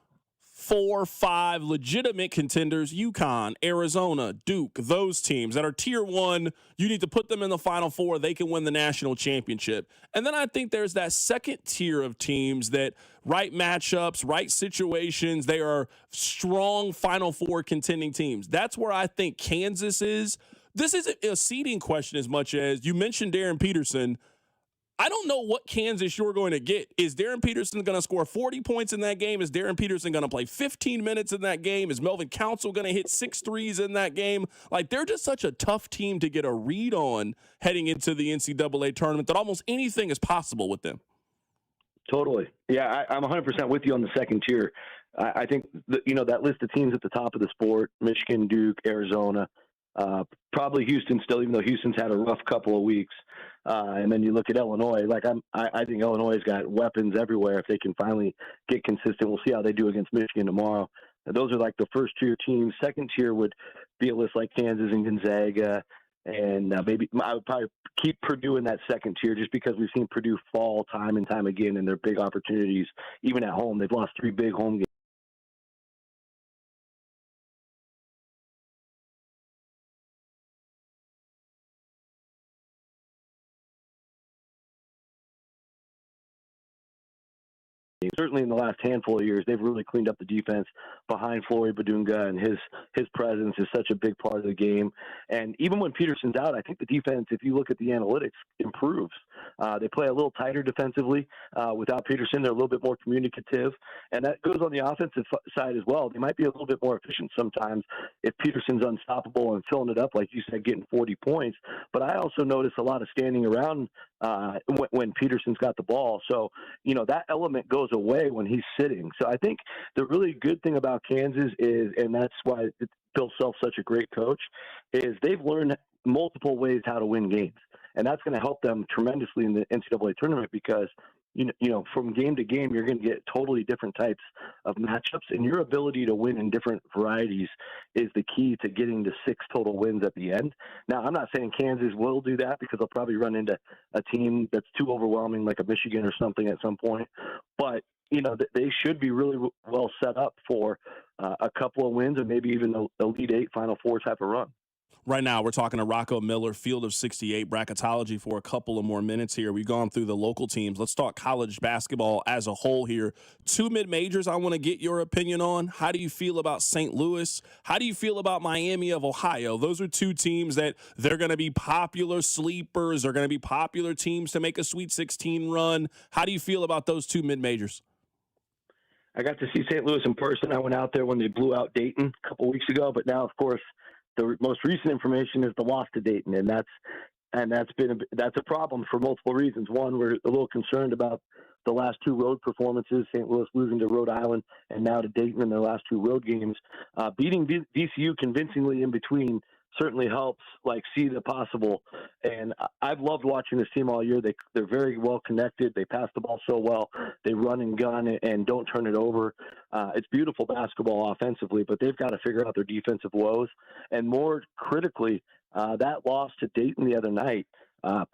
4 or 5 legitimate contenders: UConn, Arizona, Duke, those teams that are tier 1. You need to put them in the Final Four. They can win the national championship. And then I think there's that second tier of teams that right matchups, right situations, they are strong Final Four contending teams. That's where I think Kansas is. This isn't a seeding question as much as you mentioned Darren Peterson. I don't know what Kansas you're going to get. Is Darren Peterson going to score 40 points in that game? Is Darren Peterson going to play 15 minutes in that game? Is Melvin Council going to hit 6 threes in that game? Like, they're just such a tough team to get a read on heading into the NCAA tournament that almost anything is possible with them. Totally. Yeah, I'm 100% with you on the second tier. I think that list of teams at the top of the sport, Michigan, Duke, Arizona, Probably Houston still, even though Houston's had a rough couple of weeks. And then you look at Illinois. I think Illinois's got weapons everywhere. If they can finally get consistent, we'll see how they do against Michigan tomorrow. Those are like the first tier teams. Second tier would be a list like Kansas and Gonzaga, and maybe I would probably keep Purdue in that second tier just because we've seen Purdue fall time and time again in their big opportunities, even at home. They've lost 3 big home games. Certainly in the last handful of years, they've really cleaned up the defense behind Flory Badunga, and his presence is such a big part of the game. And even when Peterson's out, I think the defense, if you look at the analytics, improves. They play a little tighter defensively. Without Peterson, they're a little bit more communicative, and that goes on the offensive side as well. They might be a little bit more efficient sometimes if Peterson's unstoppable and filling it up, like you said, getting 40 points. But I also notice a lot of standing around when Peterson's got the ball. So, that element goes away when he's sitting. So I think the really good thing about Kansas is, and that's why Bill Self's such a great coach, is they've learned multiple ways how to win games. And that's going to help them tremendously in the NCAA tournament because, from game to game, you're going to get totally different types of matchups, and your ability to win in different varieties is the key to getting to 6 total wins at the end. Now, I'm not saying Kansas will do that because they'll probably run into a team that's too overwhelming, like a Michigan or something at some point, but they should be really well set up for a couple of wins and maybe even the Elite 8, Final Four type of run. Right now, we're talking to Rocco Miller, Field of 68 bracketology for a couple of more minutes here. We've gone through the local teams. Let's talk college basketball as a whole here. 2 mid-majors I want to get your opinion on. How do you feel about St. Louis? How do you feel about Miami of Ohio? Those are 2 teams that they're going to be popular sleepers. They're going to be popular teams to make a Sweet 16 run. How do you feel about those 2 mid-majors? I got to see St. Louis in person. I went out there when they blew out Dayton a couple weeks ago, but now, of course, the most recent information is the loss to Dayton, and that's a problem for multiple reasons. One, we're a little concerned about the last 2 road performances, St. Louis losing to Rhode Island and now to Dayton in their last 2 road games. Beating VCU convincingly in between certainly helps see the possible. And I've loved watching this team all year. They're very well connected. They pass the ball so well. They run and gun and don't turn it over. It's beautiful basketball offensively, but they've got to figure out their defensive woes. And more critically, that loss to Dayton the other night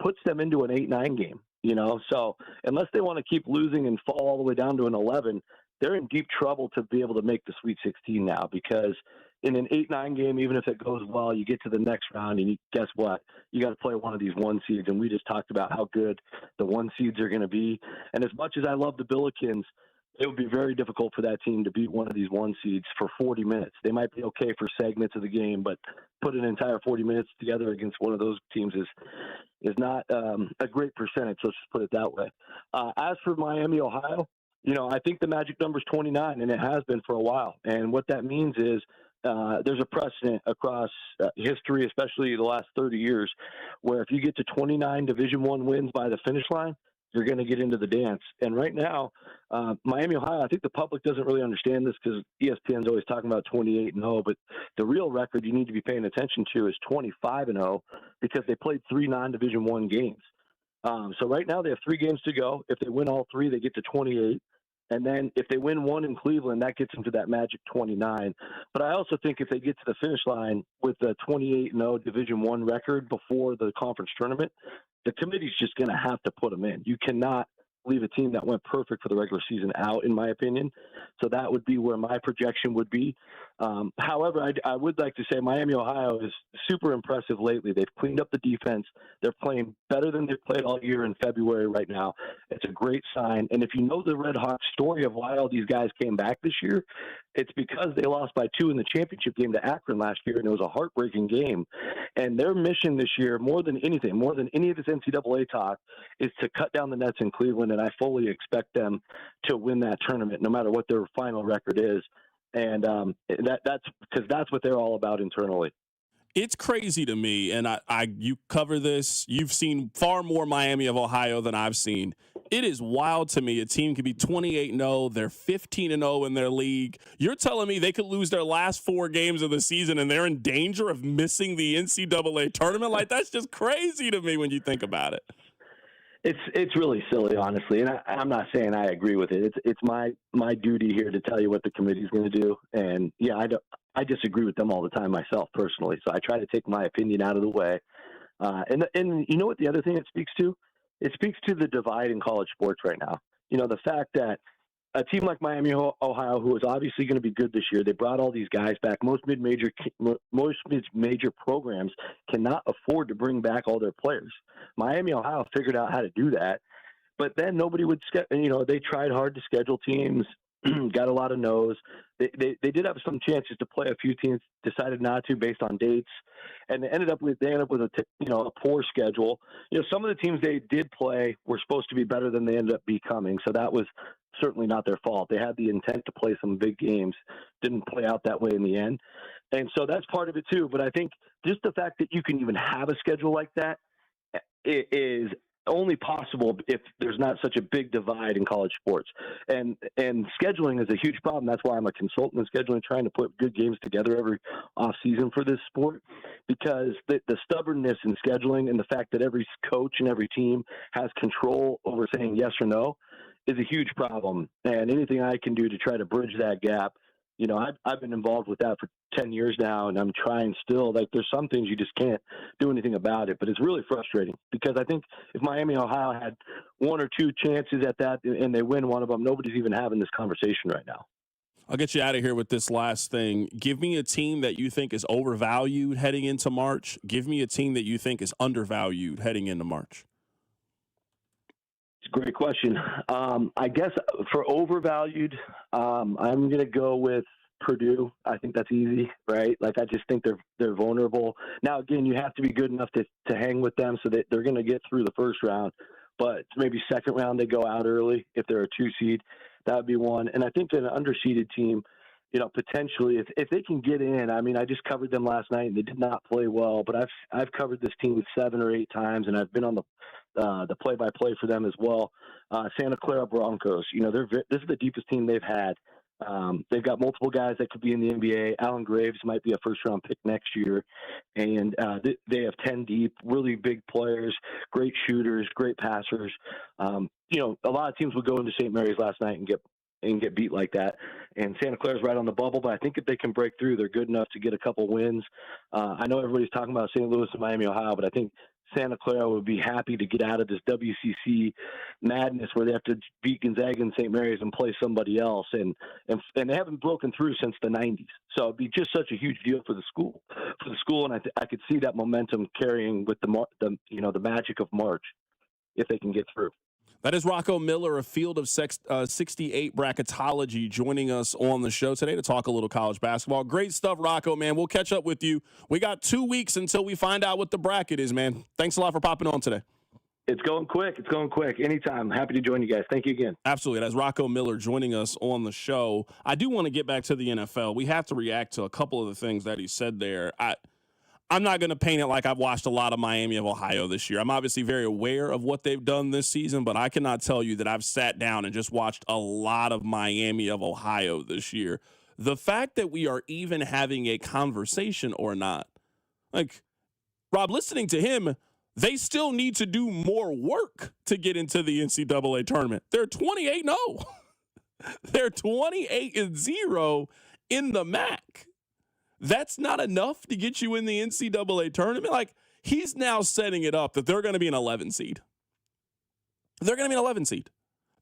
puts them into an 8-9 game. So unless they want to keep losing and fall all the way down to an 11, they're in deep trouble to be able to make the Sweet 16 now, because in an 8-9 game, even if it goes well, you get to the next round and guess what? You got to play one of these 1 seeds. And we just talked about how good the 1 seeds are going to be. And as much as I love the Billikens, it would be very difficult for that team to beat one of these 1 seeds for 40 minutes. They might be okay for segments of the game, but put an entire 40 minutes together against one of those teams is not a great percentage. Let's just put it that way. As for Miami, Ohio, I think the magic number is 29, and it has been for a while. And what that means is there's a precedent across history, especially the last 30 years, where if you get to 29 Division I wins by the finish line, you're going to get into the dance. And right now, Miami, Ohio, I think the public doesn't really understand this because ESPN's always talking about 28-0, but the real record you need to be paying attention to is 25-0 because they played 3 non-Division I games. So right now they have 3 games to go. If they win all 3, they get to 28. And then if they win 1 in Cleveland, that gets them to that magic 29. But I also think if they get to the finish line with a 28-0 Division I record before the conference tournament, the committee's just going to have to put them in. You cannot leave a team that went perfect for the regular season out, in my opinion. So that would be where my projection would be. However, I would like to say Miami, Ohio is super impressive lately. They've cleaned up the defense. They're playing better than they've played all year in February right now. It's a great sign. And if you know the Red Hawks story of why all these guys came back this year, it's because they lost by 2 in the championship game to Akron last year, and it was a heartbreaking game. And their mission this year, more than anything, more than any of this NCAA talk, is to cut down the nets in Cleveland, and I fully expect them to win that tournament, no matter what their final record is. And that's because that's what they're all about internally. It's crazy to me, and you cover this. You've seen far more Miami of Ohio than I've seen. It is wild to me. A team could be 28-0. They're 15-0 in their league. You're telling me they could lose their last 4 games of the season, and they're in danger of missing the NCAA tournament? Like, that's just crazy to me when you think about it. It's really silly, honestly, and I'm not saying I agree with it. It's my duty here to tell you what the committee's going to do, and yeah, I disagree with them all the time myself personally. So I try to take my opinion out of the way. And you know what the other thing it speaks to? It speaks to the divide in college sports right now. You know, the fact that a team like Miami, Ohio, who is obviously going to be good this year, they brought all these guys back. Most mid-major programs cannot afford to bring back all their players. Miami, Ohio figured out how to do that, but then nobody would they tried hard to schedule teams, got a lot of no's. They did have some chances to play. A few teams decided not to based on dates, and they ended up with a poor schedule. You know, some of the teams they did play were supposed to be better than they ended up becoming, so that was certainly not their fault. They had the intent to play some big games, didn't play out that way in the end, and so that's part of it too. But I think just the fact that you can even have a schedule like that is only possible if there's not such a big divide in college sports. And scheduling is a huge problem. That's why I'm a consultant in scheduling, trying to put good games together every off season for this sport, because the stubbornness in scheduling and the fact that every coach and every team has control over saying yes or no is a huge problem. And anything I can do to try to bridge that gap, you know, I've been involved with that for 10 years now, and I'm trying still. Like, there's some things you just can't do anything about it, but it's really frustrating because I think if Miami, Ohio had 1 or 2 chances at that and they win one of them, nobody's even having this conversation right now. I'll get you out of here with this last thing. Give me a team that you think is overvalued heading into March. Give me a team that you think is undervalued heading into March. It's a great question. I guess for overvalued, I'm going to go with Purdue. I think that's easy, right? Like, I just think they're vulnerable. Now, again, you have to be good enough to hang with them so that they're going to get through the first round. But maybe second round they go out early if they're a 2 seed. That would be one. And I think an underseeded team, you know, potentially if they can get in. I mean, I just covered them last night and they did not play well. But I've covered this team 7 or 8 times, and I've been on the play-by-play for them as well. Santa Clara Broncos. You know, this is the deepest team they've had. They've got multiple guys that could be in the NBA. Alan Graves might be a first-round pick next year. And they have 10 deep, really big players, great shooters, great passers. You know, a lot of teams would go into St. Mary's last night and get beat like that. And Santa Clara's right on the bubble, but I think if they can break through, they're good enough to get a couple wins. I know everybody's talking about St. Louis and Miami, Ohio, but I think Santa Clara would be happy to get out of this WCC madness where they have to beat Gonzaga and St. Mary's and play somebody else. And they haven't broken through since the 90s. So it'd be just such a huge deal for the school. And I could see that momentum carrying with the magic of March if they can get through. That is Rocco Miller of Field of 68 Bracketology joining us on the show today to talk a little college basketball. Great stuff, Rocco, man. We'll catch up with you. We got 2 weeks until we find out what the bracket is, man. Thanks a lot for popping on today. It's going quick. Anytime. Happy to join you guys. Thank you again. Absolutely. That's Rocco Miller joining us on the show. I do want to get back to the NFL. We have to react to a couple of the things that he said there. I'm not going to paint it like I've watched a lot of Miami of Ohio this year. I'm obviously very aware of what they've done this season, but I cannot tell you that I've sat down and just watched a lot of Miami of Ohio this year. The fact that we are even having a conversation or not, like, Rob, listening to him, they still need to do more work to get into the NCAA tournament. They're 28-0. They're 28-0 in the MAC. That's not enough to get you in the NCAA tournament. Like, he's now setting it up that they're going to be an 11 seed. They're going to be an 11 seed.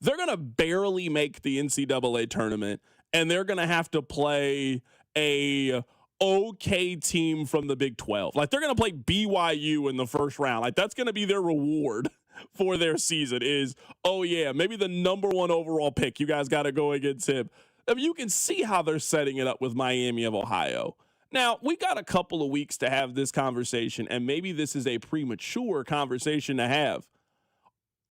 They're going to barely make the NCAA tournament, and they're going to have to play a okay team from the Big 12. Like, they're going to play BYU in the first round. Like, that's going to be their reward for their season is, oh, yeah, maybe the number 1 overall pick. You guys got to go against him. I mean, you can see how they're setting it up with Miami of Ohio. Now, we got a couple of weeks to have this conversation, and maybe this is a premature conversation to have.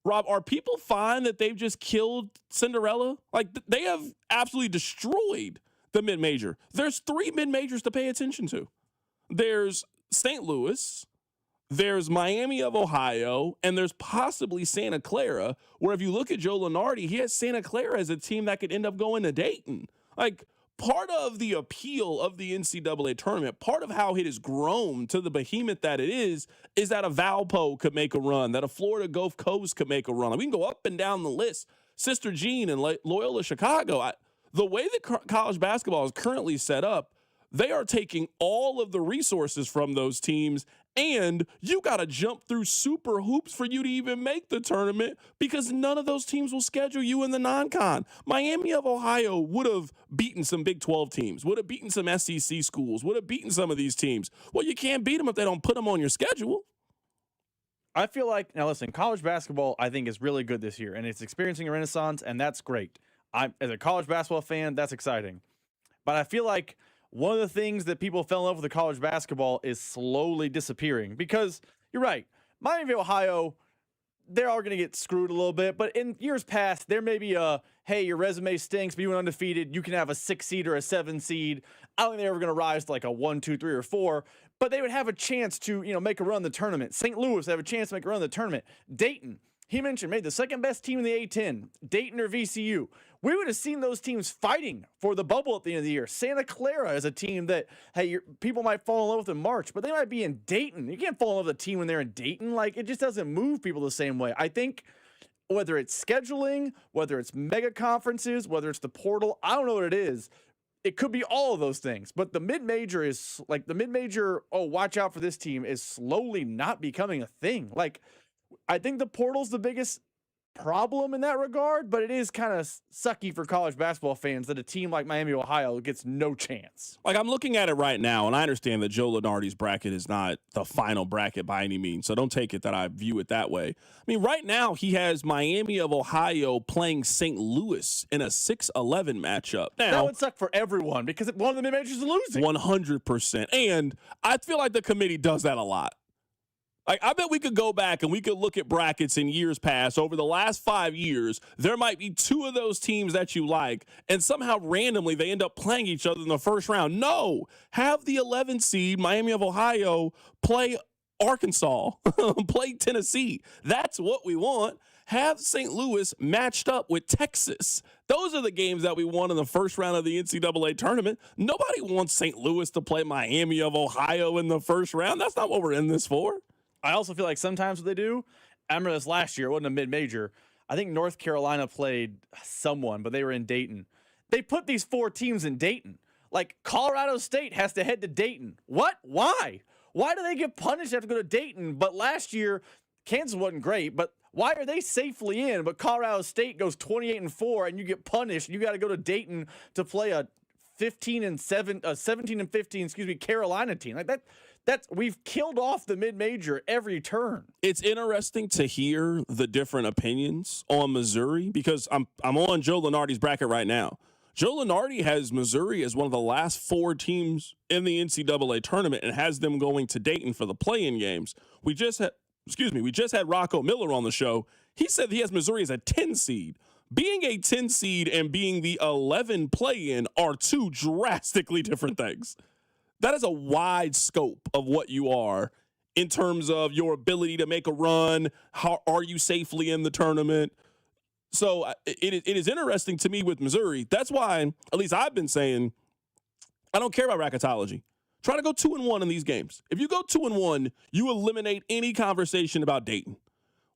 Rob, are people fine that they've just killed Cinderella? Like, they have absolutely destroyed the mid-major. There's 3 mid-majors to pay attention to. There's St. Louis, there's Miami of Ohio, and there's possibly Santa Clara, where if you look at Joe Lunardi, he has Santa Clara as a team that could end up going to Dayton. Like, part of the appeal of the NCAA tournament, part of how it has grown to the behemoth that it is that a Valpo could make a run, that a Florida Gulf Coast could make a run. Like, we can go up and down the list. Sister Jean and Loyola Chicago, the way that college basketball is currently set up, they are taking all of the resources from those teams, and you got to jump through super hoops for you to even make the tournament because none of those teams will schedule you in the non-con. Miami of Ohio would have beaten some Big 12 teams, would have beaten some SEC schools, would have beaten some of these teams. Well, you can't beat them if they don't put them on your schedule. I feel like, now listen, college basketball I think is really good this year, and it's experiencing a renaissance, and that's great. As a college basketball fan, that's exciting. But I feel like one of the things that people fell in love with the college basketball is slowly disappearing because you're right. Miami of Ohio, they are going to get screwed a little bit, but in years past, there may be hey, your resume stinks, but you went undefeated. You can have a 6 seed or a 7 seed. I don't think they're ever going to rise to like a 1, 2, 3, or 4, but they would have a chance to, make a run in the tournament. St. Louis have a chance to make a run in the tournament. Dayton, he mentioned, made the second best team in the A-10, Dayton or VCU. We would have seen those teams fighting for the bubble at the end of the year. Santa Clara is a team that, hey, people might fall in love with in March, but they might be in Dayton. You can't fall in love with a team when they're in Dayton. Like, it just doesn't move people the same way. I think whether it's scheduling, whether it's mega conferences, whether it's the portal, I don't know what it is. It could be all of those things, but the mid-major is like oh, watch out for this team is slowly not becoming a thing. Like, I think the portal's the biggest problem in that regard, but it is kind of sucky for college basketball fans that a team like Miami, Ohio gets no chance. Like, I'm looking at it right now, and I understand that Joe Lunardi's bracket is not the final bracket by any means, so don't take it that I view it that way. I mean, right now, he has Miami of Ohio playing St. Louis in a 6-11 matchup. Now, that would suck for everyone because one of the mid-majors is losing. 100%. And I feel like the committee does that a lot. Like, I bet we could go back and we could look at brackets in years past. Over the last 5 years, there might be 2 of those teams that you like, and somehow randomly they end up playing each other in the first round. No, have the 11 seed, Miami of Ohio, play Arkansas, play Tennessee. That's what we want. Have St. Louis matched up with Texas. Those are the games that we won in the first round of the NCAA tournament. Nobody wants St. Louis to play Miami of Ohio in the first round. That's not what we're in this for. I also feel like sometimes what they do, I remember this last year, it wasn't a mid-major. I think North Carolina played someone, but they were in Dayton. They put these 4 teams in Dayton. Like, Colorado State has to head to Dayton. What? Why? Why do they get punished to have to go to Dayton? But last year, Kansas wasn't great, but why are they safely in? But Colorado State goes 28-4, and you get punished. You got to go to Dayton to play a 17-15, Carolina team. Like that. We've killed off the mid-major every turn. It's interesting to hear the different opinions on Missouri because I'm on Joe Lunardi's bracket right now. Joe Lunardi has Missouri as one of the last 4 teams in the NCAA tournament and has them going to Dayton for the play-in games. We just had Rocco Miller on the show. He said he has Missouri as a 10 seed. Being a 10 seed and being the 11 play-in are 2 drastically different things. That is a wide scope of what you are in terms of your ability to make a run. How are you safely in the tournament? So it is interesting to me with Missouri. That's why, at least I've been saying, I don't care about bracketology. Try to go 2-1 in these games. If you go 2-1, you eliminate any conversation about Dayton.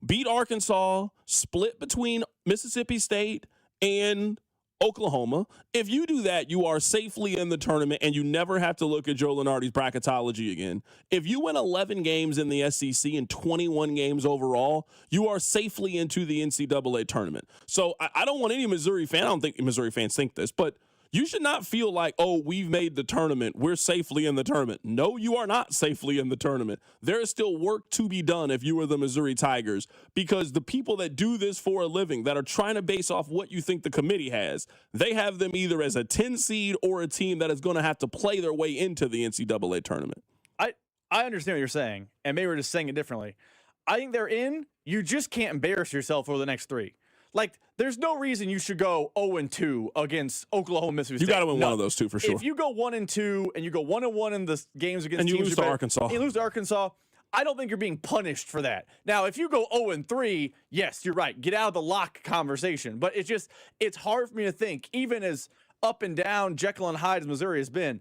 Beat Arkansas, split between Mississippi State and Oklahoma. If you do that, you are safely in the tournament and you never have to look at Joe Lunardi's bracketology again. If you win 11 games in the SEC and 21 games overall, you are safely into the NCAA tournament. So I don't want any Missouri fan, I don't think Missouri fans think this, but you should not feel like, oh, we've made the tournament, we're safely in the tournament. No, you are not safely in the tournament. There is still work to be done if you are the Missouri Tigers, because the people that do this for a living, that are trying to base off what you think the committee has, they have them either as a 10 seed or a team that is going to have to play their way into the NCAA tournament. I understand what you're saying, and maybe we're just saying it differently. I think they're in. You just can't embarrass yourself over the next 3. Like, there's no reason you should go 0-2 against Oklahoma, Mississippi State. You got to win one of those two for sure. If you go 1-2 and you go 1-1 in the games against and you teams lose to Arkansas, you lose to Arkansas, I don't think you're being punished for that. Now, if you go 0-3, yes, you're right. Get out of the lock conversation. But it's hard for me to think, even as up and down Jekyll and Hyde as Missouri has been,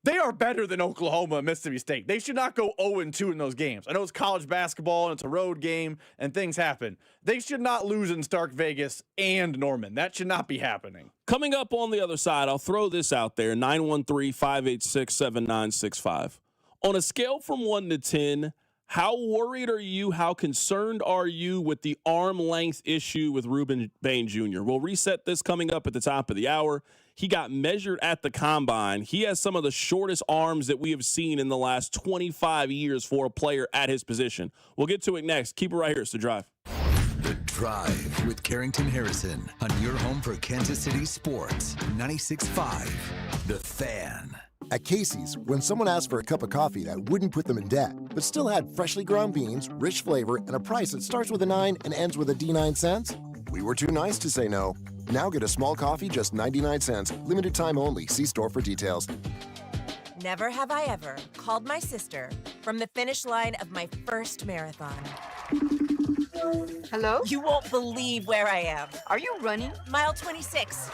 they are better than Oklahoma and Mississippi State. They should not go 0-2 in those games. I know it's college basketball and it's a road game and things happen. They should not lose in Stark Vegas and Norman. That should not be happening. Coming up on the other side, I'll throw this out there, 913-586-7965. On a scale from 1 to 10, how worried are you, how concerned are you with the arm length issue with Rueben Bain Jr.? We'll reset this coming up at the top of the hour. He got measured at the combine. He has some of the shortest arms that we have seen in the last 25 years for a player at his position. We'll get to it next. Keep it right here. It's The Drive. The Drive with Carrington Harrison on your home for Kansas City sports. 96.5 The Fan. At Casey's, when someone asked for a cup of coffee that wouldn't put them in debt, but still had freshly ground beans, rich flavor, and a price that starts with a 9 and ends with a D9 cents, we were too nice to say no. Now get a small coffee, just 99 cents. Limited time only. See store for details. Never have I ever called my sister from the finish line of my first marathon. Hello? You won't believe where I am. Are you running? Mile 26.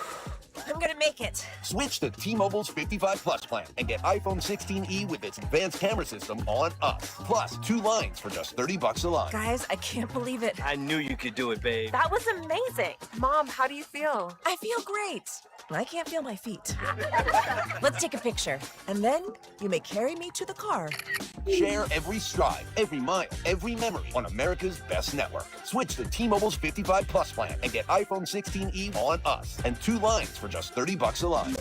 I'm gonna make it. Switch to T-Mobile's 55 Plus plan and get iPhone 16e with its advanced camera system on us. Plus, 2 lines for just $30 a line. Guys, I can't believe it. I knew you could do it, babe. That was amazing. Mom, how do you feel? I feel great. I can't feel my feet. Let's take a picture, and then you may carry me to the car. Share every stride, every mile, every memory on America's best network. Switch to T-Mobile's 55 Plus plan and get iPhone 16e on us and 2 lines for just $30 a line.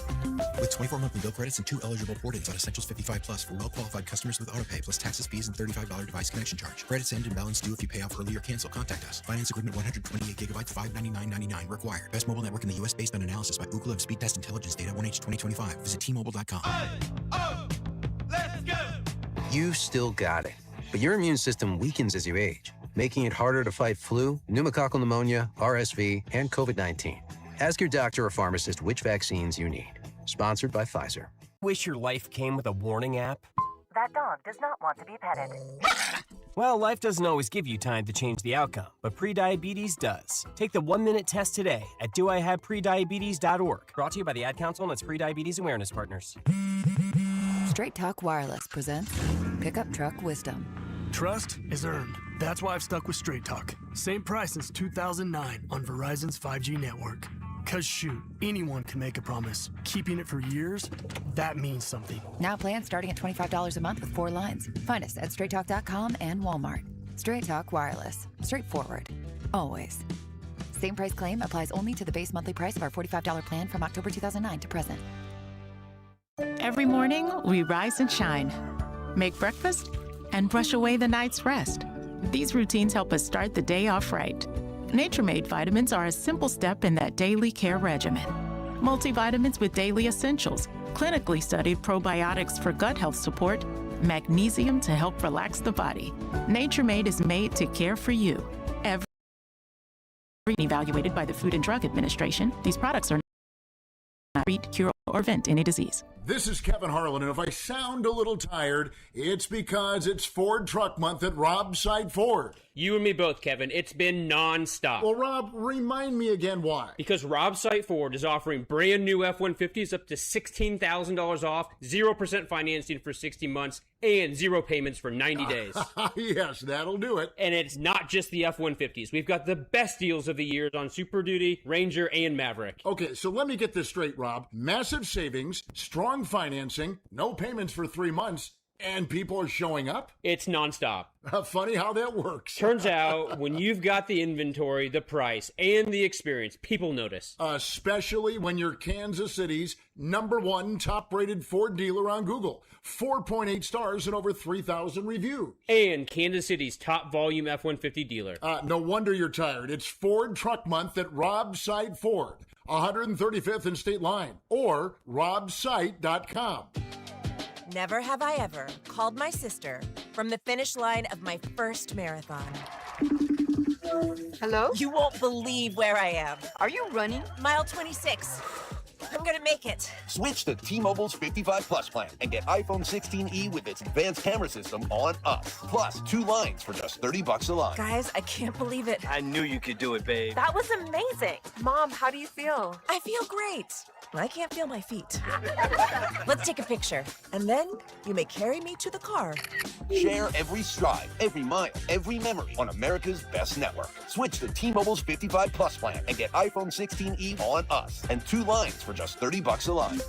With 24 monthly bill credits and 2 eligible port-ins on Essentials 55 Plus for well-qualified customers with AutoPay plus taxes, fees, and $35 device connection charge. Credits end and balance due if you pay off early or cancel. Contact us. Finance agreement 128 gigabytes, $599.99 required. Best mobile network in the U.S. based on analysis by Ookla of Speed Test Intelligence data 1H 2025. Visit T-Mobile.com. Let's go! You still got it, but your immune system weakens as you age, making it harder to fight flu, pneumococcal pneumonia, RSV, and COVID-19. Ask your doctor or pharmacist which vaccines you need. Sponsored by Pfizer. Wish your life came with a warning app? That dog does not want to be petted. Well, life doesn't always give you time to change the outcome, but prediabetes does. Take the 1-minute test today at doihaveprediabetes.org. Brought to you by the Ad Council and its prediabetes awareness partners. Straight Talk Wireless presents Pickup Truck Wisdom. Trust is earned. That's why I've stuck with Straight Talk. Same price since 2009 on Verizon's 5G network. Cause shoot, anyone can make a promise. Keeping it for years, that means something. Now plans starting at $25 a month with 4 lines. Find us at straighttalk.com and Walmart. Straight Talk Wireless. Straightforward. Always. Same price claim applies only to the base monthly price of our $45 plan from October 2009 to present. Every morning, we rise and shine, make breakfast, and brush away the night's rest. These routines help us start the day off right. Nature-Made vitamins are a simple step in that daily care regimen. Multivitamins with daily essentials, clinically studied probiotics for gut health support, magnesium to help relax the body. Nature-Made is made to care for you. Every evaluated by the Food and Drug Administration, these products are not treat, cure, or prevent any disease. This is Kevin Harlan, and if I sound a little tired, it's because it's Ford Truck Month at Rob's Side Ford. You and me both, Kevin. It's been non-stop. Well, Rob, remind me again why. Because Rob's Site Ford is offering brand new F-150s up to $16,000 off, 0% financing for 60 months, and 0 payments for 90 days. Yes, that'll do it. And it's not just the F-150s. We've got the best deals of the years on Super Duty, Ranger, and Maverick. Okay, so let me get this straight, Rob. Massive savings, strong financing, no payments for 3 months, and people are showing up? It's nonstop. Funny how that works. Turns out, when you've got the inventory, the price, and the experience, people notice. Especially when you're Kansas City's #1 top-rated Ford dealer on Google. 4.8 stars and over 3,000 reviews. And Kansas City's top volume F-150 dealer. No wonder you're tired. It's Ford Truck Month at Rob's Side Ford, 135th and State Line, or robsite.com. Never have I ever called my sister from the finish line of my first marathon. Hello? You won't believe where I am. Are you running? Mile 26. I'm gonna make it. Switch to T-Mobile's 55 Plus plan and get iPhone 16e with its advanced camera system on us. Plus 2 lines for just $30 a line. Guys, I can't believe it. I knew you could do it, babe. That was amazing. Mom, how do you feel? I feel great. I can't feel my feet. Let's take a picture. And then you may carry me to the car. Share every stride, every mile, every memory on America's best network. Switch to T-Mobile's 55 Plus plan and get iPhone 16e on us and 2 lines for just $30 a line.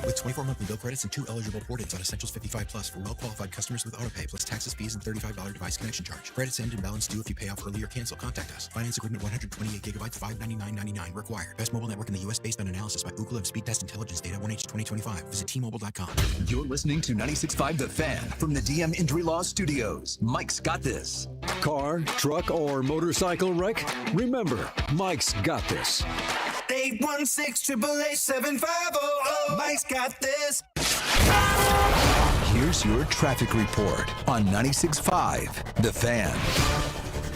With 24 monthly bill credits and 2 eligible port-ins on Essentials 55 Plus for well-qualified customers with autopay plus taxes, fees, and $35 device connection charge. Credits end and balance due if you pay off early or cancel. Contact us. Finance agreement 128 gigabytes, $599.99 required. Best mobile network in the U.S. based on analysis by Ookla of Speed Test Intelligence Data 1H 2025. Visit T-Mobile.com. You're listening to 96.5 The Fan from the DM Injury Law Studios. Mike's got this. Car, truck, or motorcycle wreck? Remember, Mike's got this. 816-888-7500. Mike's got this. Here's your traffic report on 96.5 The Fan.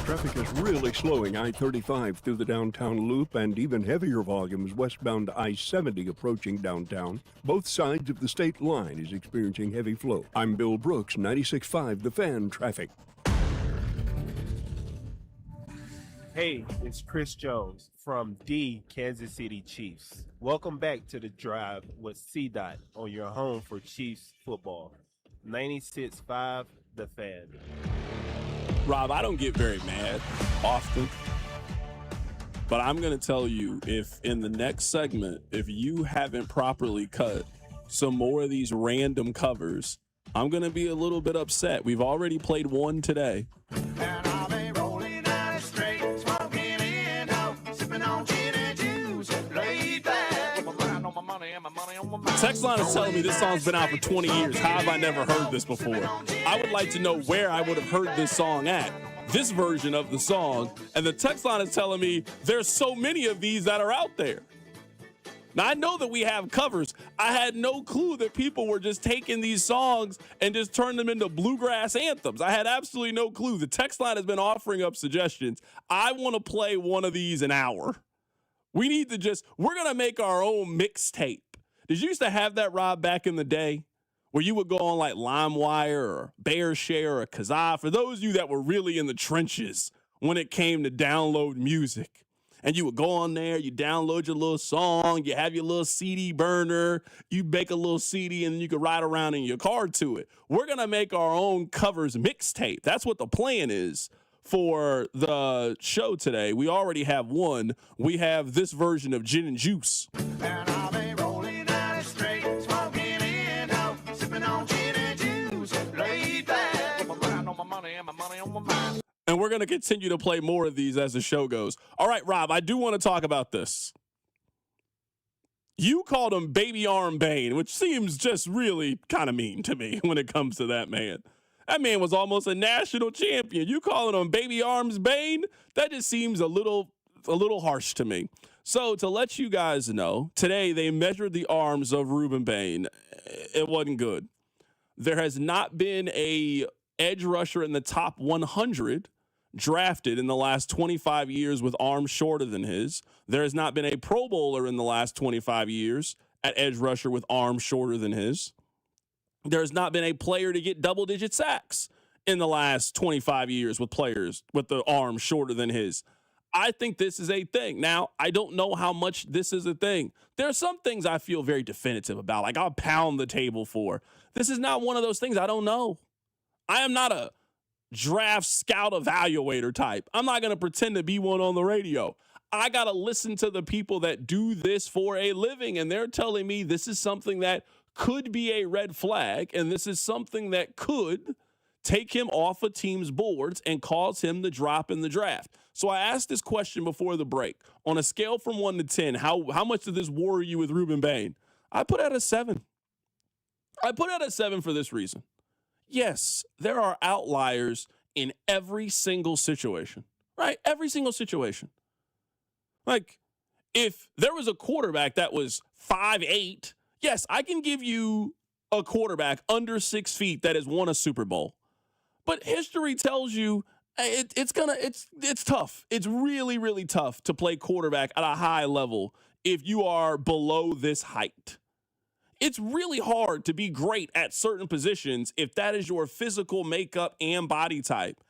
Traffic is really slowing I-35 through the downtown loop and even heavier volumes westbound I-70 approaching downtown. Both sides of the state line is experiencing heavy flow. I'm Bill Brooks, 96.5 The Fan traffic. Hey, it's Chris Jones from the Kansas City Chiefs. Welcome back to The Drive with C-Dot on your home for Chiefs football. 96.5 The Fan. Rob, I don't get very mad often, but I'm going to tell you, if in the next segment, if you haven't properly cut some more of these random covers, I'm going to be a little bit upset. We've already played one today. Text line is telling me this song's been out for 20 years. How have I never heard this before? I would like to know where I would have heard this song at, this version of the song. And the text line is telling me there's so many of these that are out there. Now, I know that we have covers. I had no clue that people were just taking these songs and just turning them into bluegrass anthems. I had absolutely no clue. The text line has been offering up suggestions. I want to play one of these an hour. We're going to make our own mixtape. Did you used to have that, Rob, back in the day where you would go on like LimeWire or BearShare or Kazaa? For those of you that were really in the trenches when it came to download music, and you would go on there, you download your little song, you have your little CD burner, you bake a little CD, and you could ride around in your car to it. We're going to make our own covers mixtape. That's what the plan is for the show today. We already have one. We have this version of Gin and Juice. And we're going to continue to play more of these as the show goes. All right, Rob, I do want to talk about this. You called him Baby Arm Bain, which seems just really kind of mean to me when it comes to that man. That man was almost a national champion. You calling him Baby Arms Bain? That just seems a little harsh to me. So to let you guys know, today they measured the arms of Rueben Bain. It wasn't good. There has not been a edge rusher in the top 100 drafted in the last 25 years with arms shorter than his. There has not been a Pro Bowler in the last 25 years at edge rusher with arms shorter than his. There has not been a player to get double-digit sacks in the last 25 years with players with the arms shorter than his. I think this is a thing. Now, I don't know how much this is a thing. There are some things I feel very definitive about, like I'll pound the table for. This is not one of those things I don't know. I am not a draft scout evaluator type. I'm not going to pretend to be one on the radio. I got to listen to the people that do this for a living, and they're telling me this is something that could be a red flag, and this is something that could take him off a team's boards and cause him to drop in the draft. So I asked this question before the break. On a scale from 1 to 10, how much did this worry you with Rueben Bain? I put it at a 7. I put it at a 7 for this reason. Yes, there are outliers in every single situation, right? Every single situation. Like, if there was a quarterback that was 5'8", yes, I can give you a quarterback under 6 feet that has won a Super Bowl. But history tells you It's tough. It's really, really tough to play quarterback at a high level if you are below this height. It's really hard to be great at certain positions if that is your physical makeup and body type.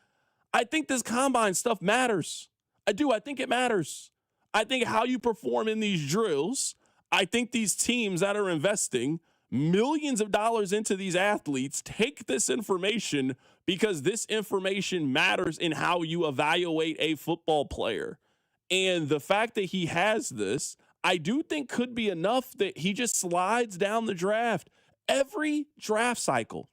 I think this combine stuff matters. I do. I think it matters. I think how you perform in these drills, I think these teams that are investing millions of dollars into these athletes take this information because this information matters in how you evaluate a football player. And the fact that he has this, I do think could be enough that he just slides down the draft. Every draft cycle,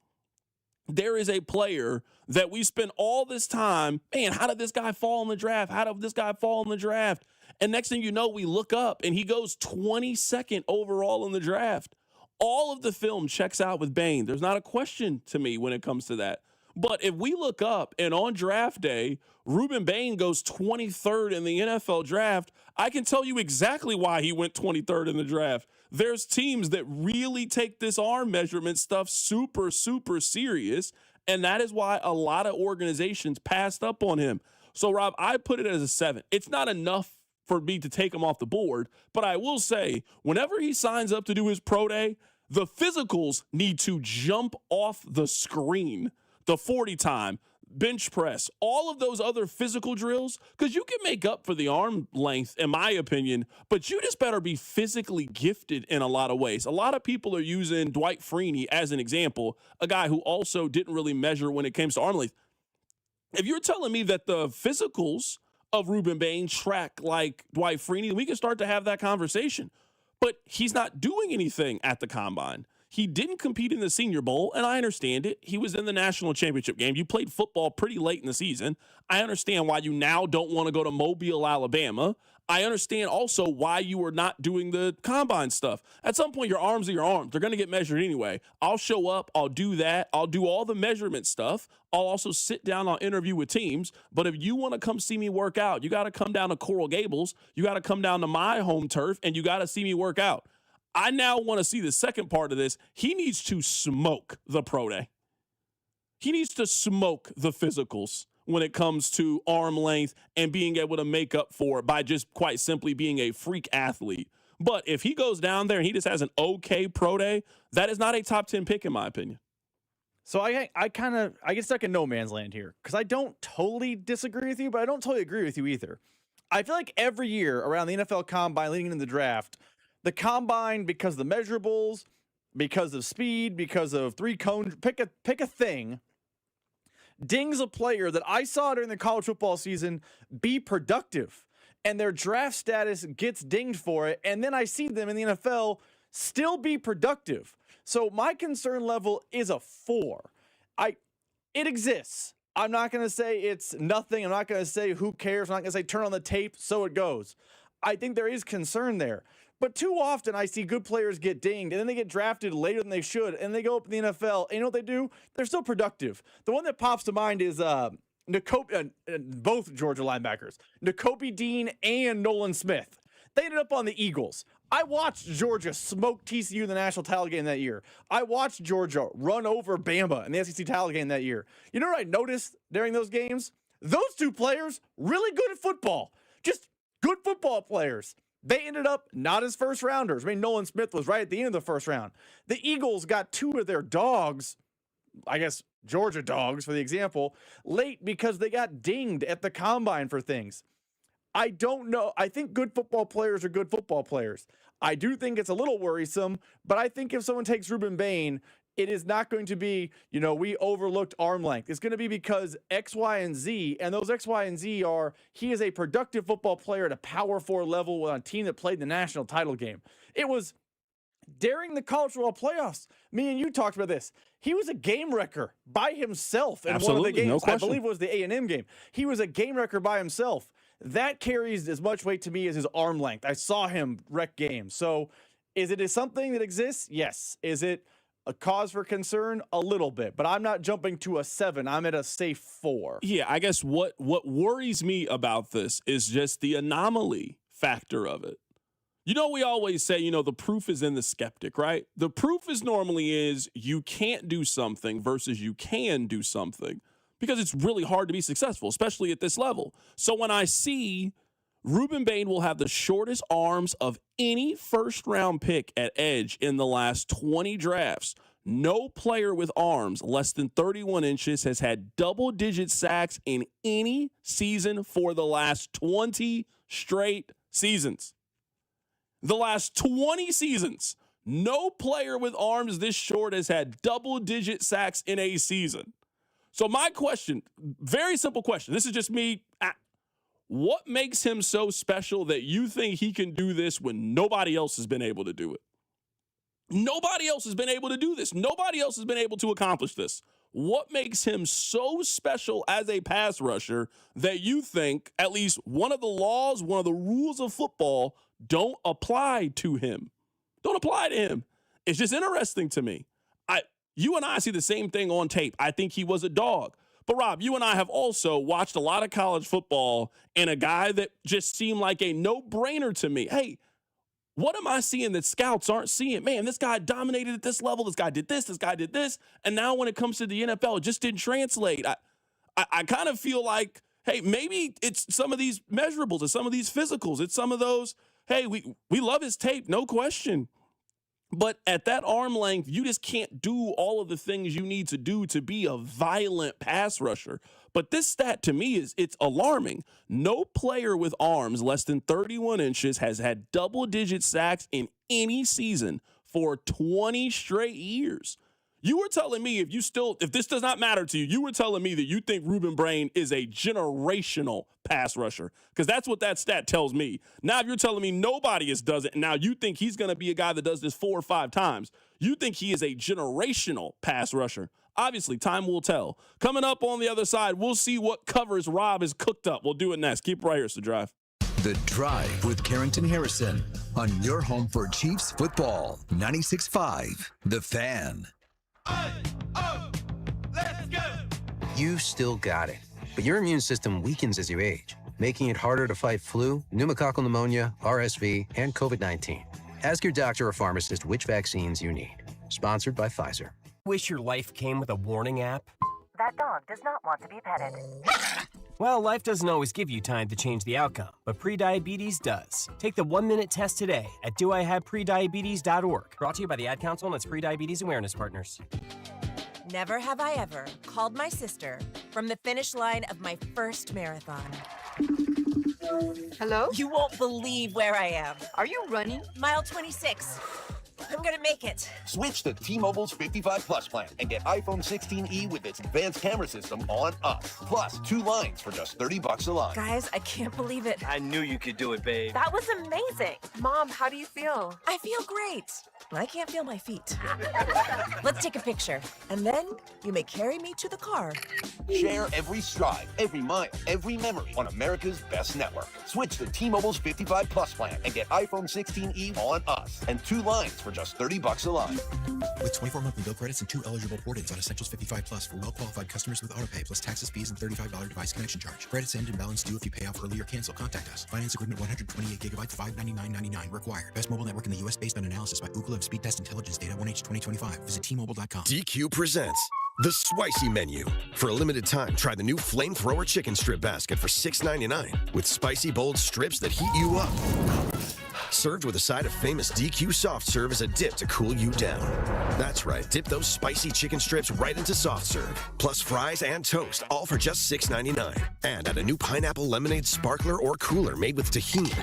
there is a player that we spend all this time, man, how did this guy fall in the draft? How did this guy fall in the draft? And next thing you know, we look up and he goes 22nd overall in the draft. All of the film checks out with Bain. There's not a question to me when it comes to that. But if we look up and on draft day, Rueben Bain goes 23rd in the NFL draft, I can tell you exactly why he went 23rd in the draft. There's teams that really take this arm measurement stuff super, super serious, and that is why a lot of organizations passed up on him. So, Rob, I put it as a 7. It's not enough for me to take him off the board, but I will say, whenever he signs up to do his pro day, the physicals need to jump off the screen. The 40 time, bench press, all of those other physical drills, because you can make up for the arm length, in my opinion, but you just better be physically gifted in a lot of ways. A lot of people are using Dwight Freeney as an example, a guy who also didn't really measure when it comes to arm length. If you're telling me that the physicals of Rueben Bain track like Dwight Freeney, we can start to have that conversation. But he's not doing anything at the combine. He didn't compete in the Senior Bowl, and I understand it. He was in the national championship game. You played football pretty late in the season. I understand why you now don't want to go to Mobile, Alabama. I understand also why you are not doing the combine stuff. At some point, your arms are your arms. They're going to get measured anyway. I'll show up. I'll do that. I'll do all the measurement stuff. I'll also sit down. I'll interview with teams. But if you want to come see me work out, you got to come down to Coral Gables. You got to come down to my home turf, and you got to see me work out. I now want to see the second part of this. He needs to smoke the pro day. He needs to smoke the physicals when it comes to arm length and being able to make up for it by just quite simply being a freak athlete. But if he goes down there and he just has an okay pro day, that is not a top 10 pick in my opinion. So I get stuck in no man's land here because I don't totally disagree with you, but I don't totally agree with you either. I feel like every year around the NFL Combine leading into the draft, the Combine, because of the measurables, because of speed, because of three cones, pick a thing, dings a player that I saw during the college football season be productive, and their draft status gets dinged for it, and then I see them in the NFL still be productive. So my concern level is a 4. It exists. I'm not going to say it's nothing. I'm not going to say who cares. I'm not going to say turn on the tape, so it goes. I think there is concern there. But too often I see good players get dinged, and then they get drafted later than they should, and they go up in the NFL, and you know what they do? They're still productive. The one that pops to mind is both Georgia linebackers, Nakobe Dean and Nolan Smith. They ended up on the Eagles. I watched Georgia smoke TCU in the national title game that year. I watched Georgia run over Bama in the SEC title game that year. You know what I noticed during those games? Those two players, really good at football. Just good football players. They ended up not as first rounders. I mean, Nolan Smith was right at the end of the first round. The Eagles got 2 of their dogs, I guess Georgia dogs for the example, late because they got dinged at the combine for things. I don't know. I think good football players are good football players. I do think it's a little worrisome, but I think if someone takes Rueben Bain, it is not going to be, we overlooked arm length. It's going to be because X, Y, and Z, and those X, Y, and Z are, he is a productive football player at a Power 4 level on a team that played the national title game. It was during the college football playoffs. Me and you talked about this. He was a game wrecker by himself in one of the games. No I believe it was the A&M game. He was a game wrecker by himself. That carries as much weight to me as his arm length. I saw him wreck games. So is it something that exists? Yes. Is it a cause for concern? A little bit, but I'm not jumping to a 7. I'm at a safe 4. Yeah, I guess what worries me about this is just the anomaly factor of it. We always say, the proof is in the skeptic, right? The proof is normally you can't do something versus you can do something. because it's really hard to be successful, especially at this level. So when I see Rueben Bain will have the shortest arms of any first-round pick at edge in the last 20 drafts, no player with arms less than 31 inches has had double-digit sacks in any season for the last 20 straight seasons. The last 20 seasons, no player with arms this short has had double-digit sacks in a season. So my question, very simple question. This is just me. What makes him so special that you think he can do this when nobody else has been able to do it? Nobody else has been able to do this. Nobody else has been able to accomplish this. What makes him so special as a pass rusher that you think at least one of the laws, one of the rules of football don't apply to him? Don't apply to him. It's just interesting to me. You and I see the same thing on tape. I think he was a dog. But, Rob, you and I have also watched a lot of college football, and a guy that just seemed like a no-brainer to me. Hey, what am I seeing that scouts aren't seeing? Man, this guy dominated at this level. This guy did this. And now when it comes to the NFL, it just didn't translate. I kind of feel like, hey, maybe it's some of these measurables. It's some of these physicals. It's some of those, hey, we love his tape, no question. But at that arm length, you just can't do all of the things you need to do to be a violent pass rusher. But this stat to me it's alarming. No player with arms less than 31 inches has had double-digit sacks in any season for 20 straight years. You were telling me if this does not matter to you, you were telling me that you think Rueben Bain is a generational pass rusher, because that's what that stat tells me. Now, if you're telling me nobody does it, and now you think he's going to be a guy that does this 4 or 5 times, you think he is a generational pass rusher. Obviously, time will tell. Coming up on the other side, we'll see what covers Rob has cooked up. We'll do it next. Keep it right here. It's The Drive. The Drive with Carrington Harrison on your home for Chiefs football. 96.5 The Fan. Let's go! You still got it, but your immune system weakens as you age, making it harder to fight flu, pneumococcal pneumonia, RSV, and COVID-19. Ask your doctor or pharmacist which vaccines you need. Sponsored by Pfizer. Wish your life came with a warning app? That dog does not want to be petted. Well, life doesn't always give you time to change the outcome, but prediabetes does. Take the 1-minute test today at doihaveprediabetes.org. Brought to you by the Ad Council and its Prediabetes Awareness Partners. Never have I ever called my sister from the finish line of my first marathon. Hello? You won't believe where I am. Are you running? Mile 26. I'm gonna make it. Switch to T-Mobile's 55 Plus plan and get iPhone 16e with its advanced camera system on us. Plus, 2 lines for just $30 a line. Guys, I can't believe it. I knew you could do it, babe. That was amazing. Mom, how do you feel? I feel great. I can't feel my feet. Let's take a picture, and then you may carry me to the car. Share every stride, every mile, every memory on America's best network. Switch to T-Mobile's 55 Plus plan and get iPhone 16e on us and 2 lines for just $30 a line. With 24 monthly bill credits and 2 eligible port-ins on Essentials 55 Plus for well-qualified customers with autopay plus taxes, fees, and $35 device connection charge. Credits end and balance due if you pay off early or cancel. Contact us. Finance agreement 128 gigabytes, $599.99 required. Best mobile network in the U.S. based on analysis by Ookla of Speed Test Intelligence data 1H 2025. Visit T-Mobile.com. DQ presents the Spicy Menu. For a limited time, try the new Flamethrower Chicken Strip Basket for $6.99 with spicy, bold strips that heat you up. Served with a side of famous DQ soft serve as a dip to cool you down. That's right, dip those spicy chicken strips right into soft serve, plus fries and toast, all for just $6.99. And add a new pineapple lemonade sparkler or cooler made with tahini.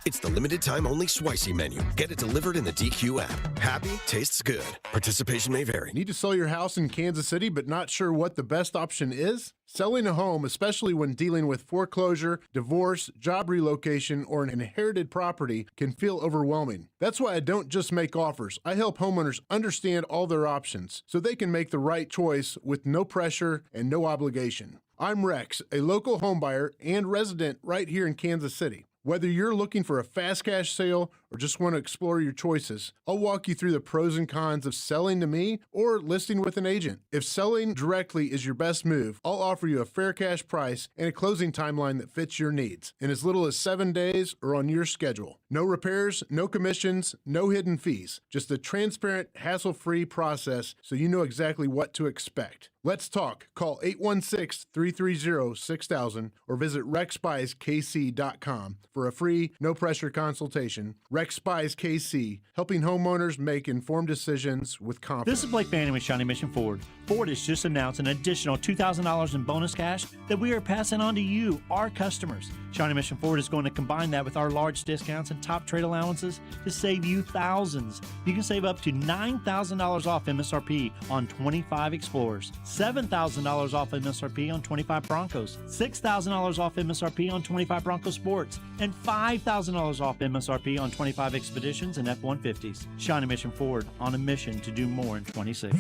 It's the limited time only Spicy Menu. Get it delivered in the DQ app. Happy, tastes good. Participation may vary. Need to sell your house in Kansas City but not sure what the best option is? Selling a home, especially when dealing with foreclosure, divorce, job relocation, or an inherited property, can feel overwhelming. That's why I don't just make offers. I help homeowners understand all their options so they can make the right choice with no pressure and no obligation. I'm Rex, a local homebuyer and resident right here in Kansas City. Whether you're looking for a fast cash sale or just want to explore your choices, I'll walk you through the pros and cons of selling to me or listing with an agent. If selling directly is your best move, I'll offer you a fair cash price and a closing timeline that fits your needs in as little as 7 days or on your schedule. No repairs, no commissions, no hidden fees. Just a transparent, hassle-free process so you know exactly what to expect. Let's talk. Call 816-330-6000 or visit rexspyskc.com for a free, no-pressure consultation. Rex Spies KC, helping homeowners make informed decisions with confidence. This is Blake Banning with Shawnee Mission Ford. Ford has just announced an additional $2,000 in bonus cash that we are passing on to you, our customers. Shawnee Mission Ford is going to combine that with our large discounts and top trade allowances to save you thousands. You can save up to $9,000 off MSRP on 25 Explorers, $7,000 off MSRP on 25 Broncos, $6,000 off MSRP on 25 Bronco Sports, and $5,000 off MSRP on 25 Expeditions and F-150s. Shawnee Mission Ford, on a mission to do more in 26.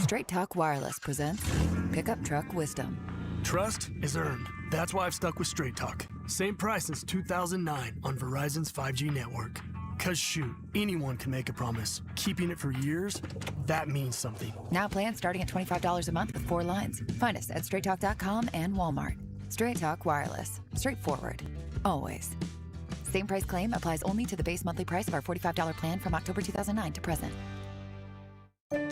Straight Talk Wireless presents Pickup Truck Wisdom. Trust is earned. That's why I've stuck with Straight Talk. Same price since 2009 on Verizon's 5G network. Cause shoot, anyone can make a promise. Keeping it for years, that means something. Now plans starting at $25 a month with 4 lines. Find us at straighttalk.com and Walmart. Straight Talk Wireless. Straightforward. Always. Same price claim applies only to the base monthly price of our $45 plan from October 2009 to present.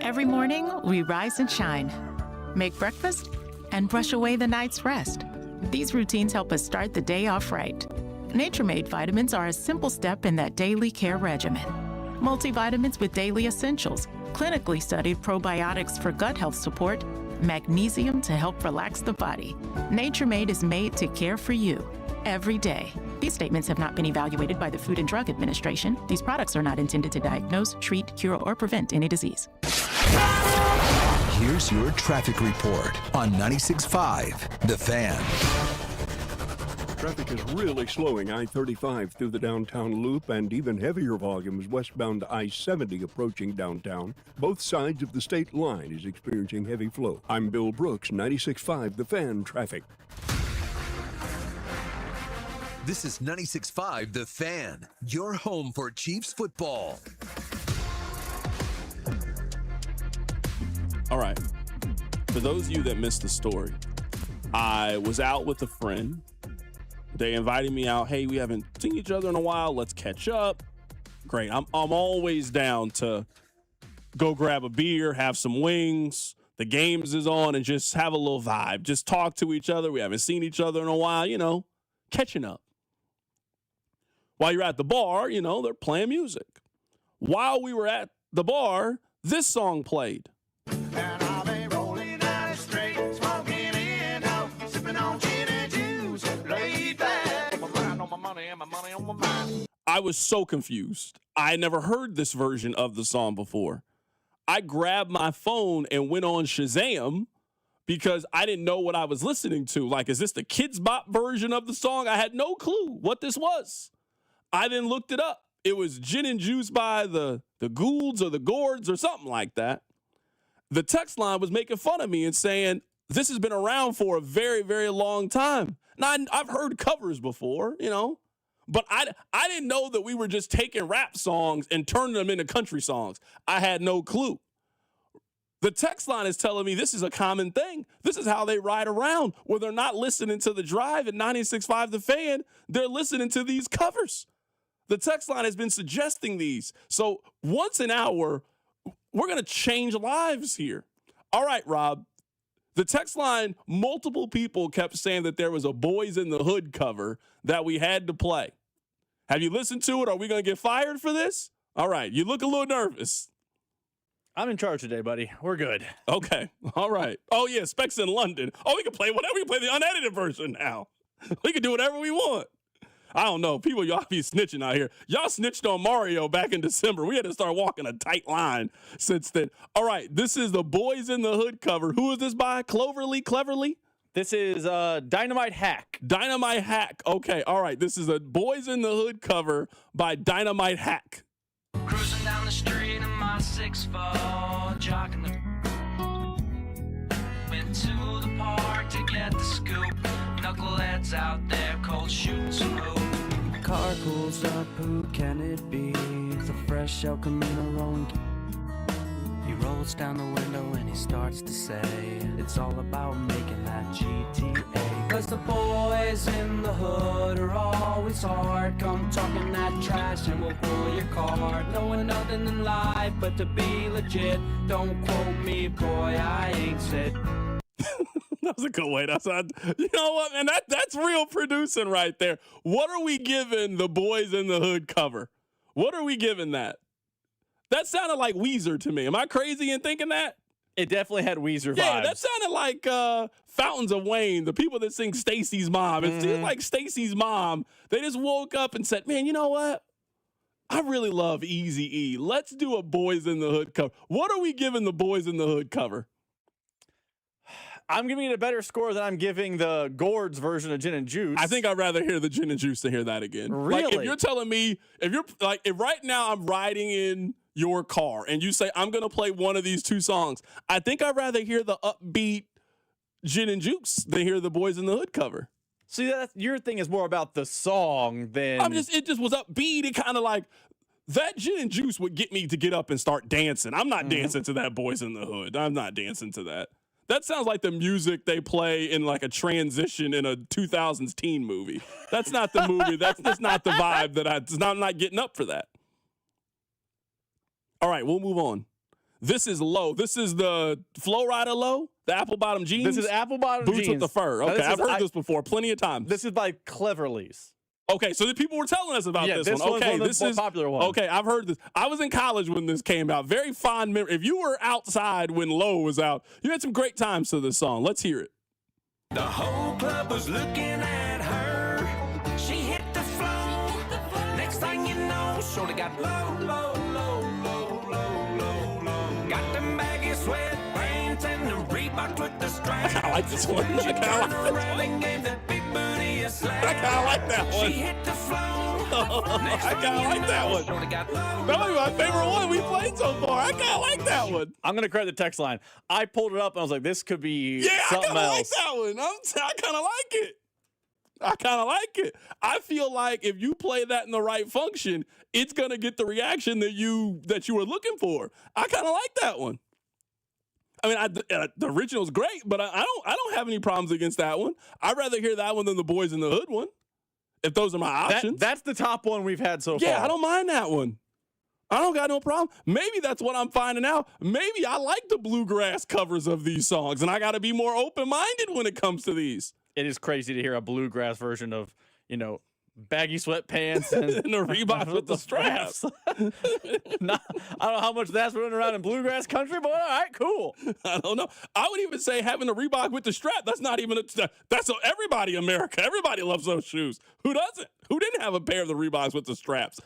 Every morning, we rise and shine, make breakfast, and brush away the night's rest. These routines help us start the day off right. Nature-made vitamins are a simple step in that daily care regimen. Multivitamins with daily essentials, clinically studied probiotics for gut health support, magnesium to help relax the body. Nature-Made is made to care for you every day. These statements have not been evaluated by the Food and Drug Administration. These products are not intended to diagnose, treat, cure, or prevent any disease. Here's your traffic report on 96.5 The Fan. Traffic is really slowing I-35 through the downtown loop, and even heavier volumes westbound to I-70 approaching downtown. Both sides of the state line is experiencing heavy flow. I'm Bill Brooks, 96.5 The Fan traffic. This is 96.5 The Fan, your home for Chiefs football. All right. For those of you that missed the story, I was out with a friend. They invited me out. Hey, we haven't seen each other in a while. Let's catch up. Great. I'm always down to go grab a beer, have some wings. The games is on, and just have a little vibe. Just talk to each other. We haven't seen each other in a while, catching up. While you're at the bar, they're playing music. While we were at the bar, this song played. And I'll be rolling down the street, smoking in, sipping on gin and juice, laid back. On my mind, on my money, and my money on my mind. I was so confused. I had never heard this version of the song before. I grabbed my phone and went on Shazam because I didn't know what I was listening to. Like, is this the Kids Bop version of the song? I had no clue what this was. I then looked it up. It was Gin and Juice by the Goulds or the Gourds or something like that. The text line was making fun of me and saying, this has been around for a very, very long time. Now, I've heard covers before, but I didn't know that we were just taking rap songs and turning them into country songs. I had no clue. The text line is telling me this is a common thing. This is how they ride around. Where they're not listening to the drive at 96.5 The Fan, they're listening to these covers. The text line has been suggesting these. So once an hour, we're going to change lives here. All right, Rob. The text line, multiple people kept saying that there was a Boys in the Hood cover that we had to play. Have you listened to it? Are we going to get fired for this? All right. You look a little nervous. I'm in charge today, buddy. We're good. Okay. All right. Oh, yeah. Specs in London. Oh, we can play whatever. We can play the unedited version now. We can do whatever we want. I don't know. People, y'all be snitching out here. Y'all snitched on Mario back in December. We had to start walking a tight line since then. All right. This is the Boys in the Hood cover. Who is this by? Cleverly? This is Dynamite Hack. Dynamite Hack. Okay. All right. This is a Boys in the Hood cover by Dynamite Hack. Cruising down the street in my 6'4", jogging the. Went to the park to get the scoop. Knuckleheads out there, cold shooting smooth. car pulls up, who can it be? It's a fresh El Camino rolling. He rolls down the window and he starts to say, it's all about making that GTA. Cause the boys in the hood are always hard. Come talking that trash and we'll pull your card. Knowing nothing in life but to be legit. Don't quote me, boy, I ain't said. That was a good way. You know what, man? That's real producing right there. What are we giving the Boys in the Hood cover? What are we giving that? That sounded like Weezer to me. Am I crazy in thinking that? It definitely had Weezer vibes. Yeah, that sounded like Fountains of Wayne, the people that sing Stacy's Mom. It seems like Stacy's mom. They just woke up and said, man, you know what? I really love Eazy-E. Let's do a Boys in the Hood cover. What are we giving the Boys in the Hood cover? I'm giving it a better score than I'm giving the Gourds version of Gin and Juice. I think I'd rather hear the Gin and Juice than hear that again. Really? Like, if you're telling me, if right now I'm riding in your car and you say, I'm going to play one of these two songs, I think I'd rather hear the upbeat Gin and Juice than hear the Boys in the Hood cover. See, your thing is more about the song than... It just was upbeat. It kind of like, that Gin and Juice would get me to get up and start dancing. I'm not dancing to that Boys in the Hood. I'm not dancing to that. That sounds like the music they play in like a transition in a 2000s teen movie. That's not the movie. That's just not the vibe I'm not getting up for that. All right, we'll move on. This is Low. This is the Flow Rider Low, the apple bottom jeans. This is apple bottom jeans. Boots with the fur. Okay, I've heard this before plenty of times. This is by Cleverly's. Okay, so the people were telling us about this one. Okay, this is popular one. Okay, I've heard this. I was in college when this came out. Very fond memory. If you were outside when Low was out, you had some great times to this song. Let's hear it. The whole club was looking at her. She hit the floor. Next thing you know, shorty got low, low, low, low, low, low, low. Got them baggy sweatpants and the Reebok with the straps. I like this one. She turned around and gave that big booty a slap. I kind of like that one. She hit the floor. I kind of like that one. That might be my favorite one we played so far. I kind of like that one. I'm going to credit the text line. I pulled it up and I was like, this could be something else. I like that one. I kind of like it. I kind of like it. I feel like if you play that in the right function, it's going to get the reaction that you were looking for. I kind of like that one. I mean, the original's great, but I don't have any problems against that one. I'd rather hear that one than the Boys in the Hood one, if those are my options. That's the top one we've had so far. Yeah, I don't mind that one. I don't got no problem. Maybe that's what I'm finding out. Maybe I like the bluegrass covers of these songs, and I got to be more open-minded when it comes to these. It is crazy to hear a bluegrass version of, baggy sweatpants and the Reebok with the straps. I don't know how much that's running around in bluegrass country, but all right, cool. I don't know. I would even say having a Reebok with the strap, that's not even everybody in America. Everybody loves those shoes. Who doesn't? Who didn't have a pair of the Reeboks with the straps?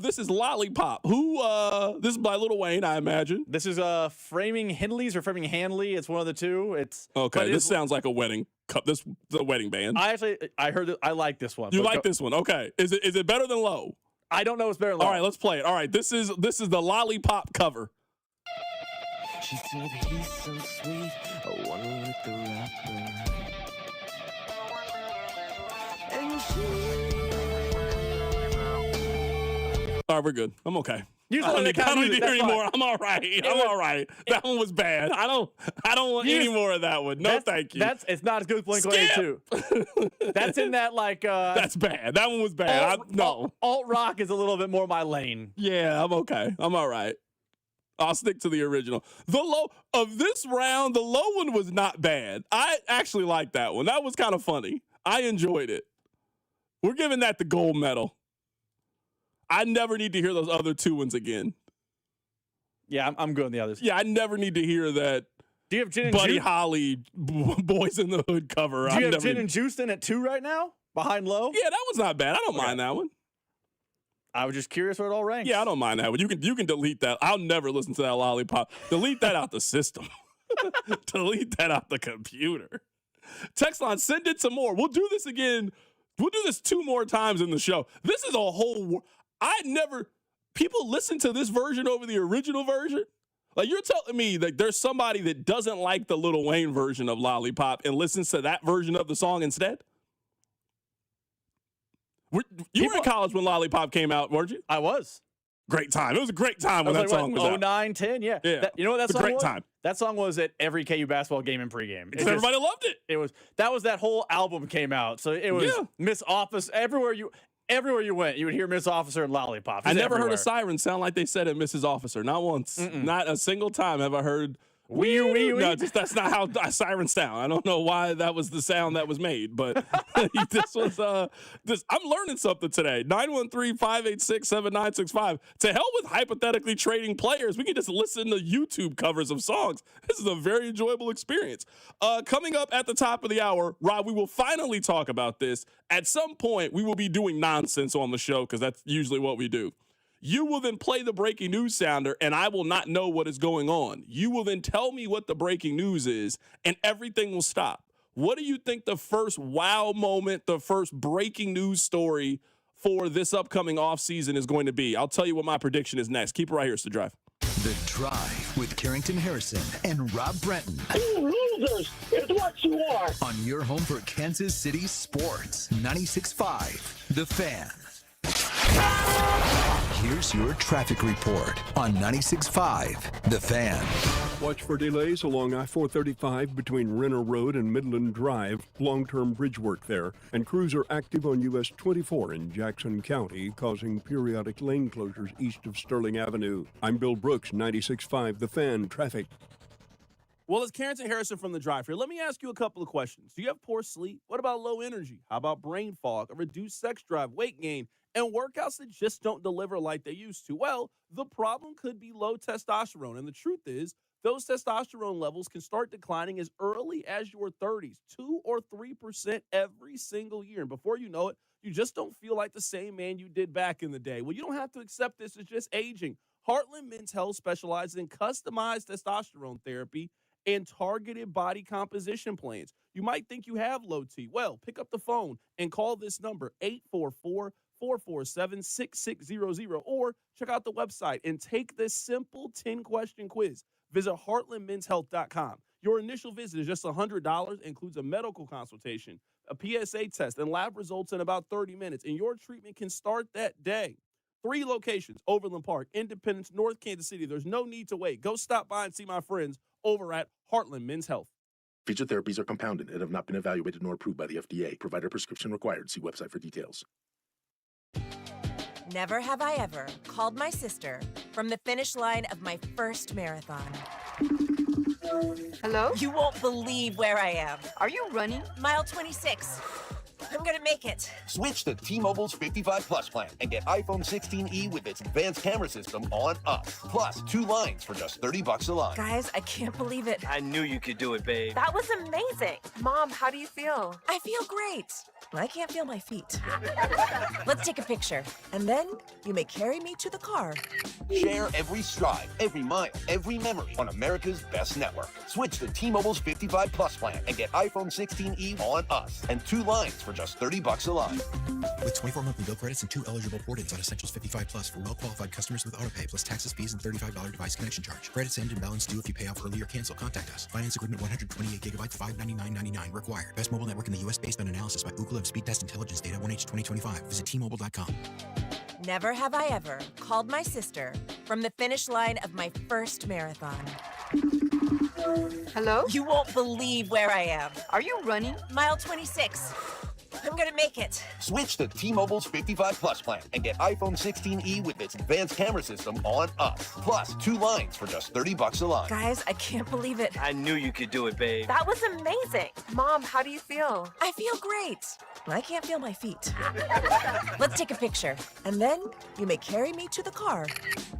This is Lollipop. This is by Lil Wayne, I imagine. This is Framing Henley's or Framing Hanley. It's one of the two. This sounds like a wedding cup. The wedding band. I heard that. I like this one. You like this one? Okay. Is it better than Low? I don't know. It's better than Low. All right, let's play it. All right, this is the Lollipop cover. She said he's so sweet. I wanna with the rapper. And All right, we're good. I'm okay. I don't need to hear anymore. I'm all right. I'm all right. That one was bad. I don't want any more of that one. No, thank you. It's not as good as Blink-182. That's in that That's bad. That one was bad. Alt rock is a little bit more my lane. Yeah, I'm okay. I'm all right. I'll stick to the original. The low of this round, the low one was not bad. I actually liked that one. That was kind of funny. I enjoyed it. We're giving that the gold medal. I never need to hear those other two ones again. Yeah, I'm good on the others. Yeah, I never need to hear that. Do you have Gin and Buddy Juice? Holly Boys in the Hood cover? Do you have Gin and Juice in at 2 right now? Behind Low? Yeah, that one's not bad. I don't mind that one. I was just curious where it all ranks. Yeah, I don't mind that one. You can delete that. I'll never listen to that Lollipop. Delete that out the system. Delete that out the computer. Text line, send it some more. We'll do this again. We'll do this 2 more times in the show. This is a whole... people listen to this version over the original version? Like, you're telling me that there's somebody that doesn't like the Lil Wayne version of Lollipop and listens to that version of the song instead? You were in college when Lollipop came out, weren't you? I was. Great time. It was a great time when that song was out. 09, 10, yeah. Yeah. You know what that song great was? time. That song was at every KU basketball game and pregame. Everybody loved it. That was that whole album came out. So it was Miss Office everywhere you went, you would hear Miss Officer and Lollipop. I never heard a siren sound like they said at Mrs. Officer. Not once. Not a single time have I heard. Wee. No, that's not how sirens sound. I don't know why that was the sound that was made, but this was I'm learning something today. 913-586-7965. To hell with hypothetically trading players. We can just listen to YouTube covers of songs. This is a very enjoyable experience. Coming up at the top of the hour, Rob, we will finally talk about this. At some point, we will be doing nonsense on the show because that's usually what we do. You will then play the breaking news sounder, and I will not know what is going on. You will then tell me what the breaking news is, and everything will stop. What do you think the first wow moment, the first breaking news story for this upcoming offseason is going to be? I'll tell you what my prediction is next. Keep it right here. It's The Drive. The Drive with Carrington Harrison and Rob Brenton. You losers is what you are. On your home for Kansas City sports. 96.5 The Fan. Here's your traffic report on 96.5 The Fan. Watch for delays along I-435 between Renner Road and Midland Drive. Long-term bridge work there. And crews are active on US 24 in Jackson County, causing periodic lane closures east of Sterling Avenue. I'm Bill Brooks, 96.5 The Fan Traffic. Well, it's Carrington Harrison from The Drive here. Let me ask you a couple of questions. Do you have poor sleep? What about low energy? How about brain fog, a reduced sex drive, weight gain, and workouts that just don't deliver like they used to? Well, the problem could be low testosterone. And the truth is, those testosterone levels can start declining as early as your 30s, 2 or 3% every single year. And before you know it, you just don't feel like the same man you did back in the day. Well, you don't have to accept this as just aging. Heartland Men's Health specializes in customized testosterone therapy and targeted body composition plans. You might think you have low T. Well, pick up the phone and call this number, 844-447-6600, or check out the website and take this simple 10-question quiz. Visit heartlandmenshealth.com. Your initial visit is just $100, includes a medical consultation, a PSA test, and lab results in about 30 minutes, and your treatment can start that day. 3 locations, Overland Park, Independence, North Kansas City. There's no need to wait. Go stop by and see my friends over at Heartland Men's Health. Featured therapies are compounded and have not been evaluated nor approved by the FDA. Provider prescription required. See website for details. Never have I ever called my sister from the finish line of my first marathon. Hello? You won't believe where I am. Are you running? Mile 26. I'm gonna make it. Switch to T-Mobile's 55 Plus plan and get iPhone 16e with its advanced camera system on us. Plus, 2 lines for just $30 a line. Guys, I can't believe it. I knew you could do it, babe. That was amazing. Mom, how do you feel? I feel great. I can't feel my feet. Let's take a picture, and then you may carry me to the car. Share every stride, every mile, every memory on America's best network. Switch to T-Mobile's 55 Plus plan and get iPhone 16e on us and 2 lines for just $30 a line. With 24 monthly bill credits and 2 eligible port-ins on Essentials 55 Plus for well-qualified customers with autopay plus taxes, fees, and $35 device connection charge. Credits end and balance due if you pay off early or cancel. Contact us. Finance agreement 128 gigabytes, $599.99 required. Best mobile network in the U.S. based on analysis by Ookla of Speed Test Intelligence data 1H 2025. Visit T-Mobile.com. Never have I ever called my sister from the finish line of my first marathon. Hello? You won't believe where I am. Are you running? Mile 26. I'm gonna make it. Switch to T-Mobile's 55 Plus plan and get iPhone 16e with its advanced camera system on us. Plus, 2 lines for just $30 a line. Guys, I can't believe it. I knew you could do it, babe. That was amazing. Mom, how do you feel? I feel great. I can't feel my feet. Let's take a picture, and then you may carry me to the car.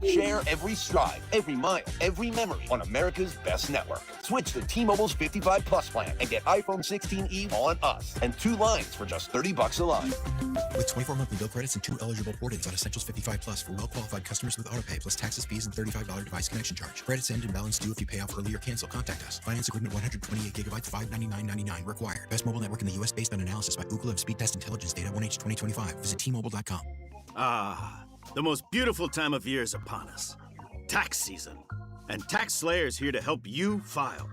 Share every stride, every mile, every memory on America's best network. Switch to T-Mobile's 55 Plus plan and get iPhone 16e on us and 2 lines for just $30 a line. With 24 monthly bill credits and 2 eligible port-ins on Essentials 55 Plus for well-qualified customers with autopay plus taxes, fees, and $35 device connection charge. Credits end and balance due if you pay off early or cancel. Contact us. Finance agreement 128 gigabytes, $599.99 required. Best mobile network in the U.S. based on analysis by Ookla of Speed Test Intelligence data 1H 2025. Visit T-Mobile.com. Ah, the most beautiful time of year is upon us. Tax season. And Tax Slayer is here to help you file.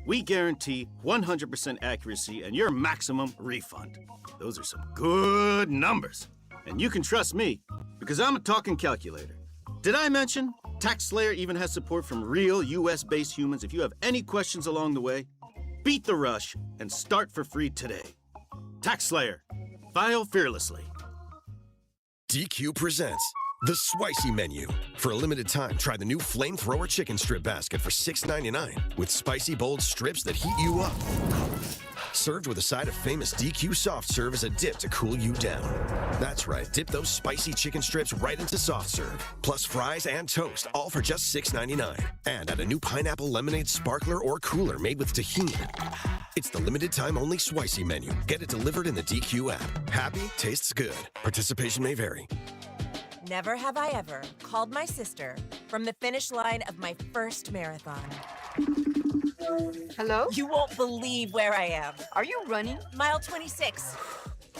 We guarantee 100% accuracy and your maximum refund. Those are some good numbers. And you can trust me, because I'm a talking calculator. Did I mention TaxSlayer even has support from real US-based humans? If you have any questions along the way, beat the rush and start for free today. TaxSlayer. File fearlessly. DQ presents the Spicy Menu. For a limited time, try the new Flamethrower Chicken Strip Basket for $6.99 with spicy, bold strips that heat you up. Served with a side of famous DQ soft serve as a dip to cool you down. That's right, dip those spicy chicken strips right into soft serve, plus fries and toast, all for just $6.99. And add a new pineapple lemonade sparkler or cooler made with tahini. It's the limited time only Spicy Menu. Get it delivered in the DQ app. Happy tastes good. Participation may vary. Never have I ever called my sister from the finish line of my first marathon. Hello? You won't believe where I am. Are you running? Mile 26.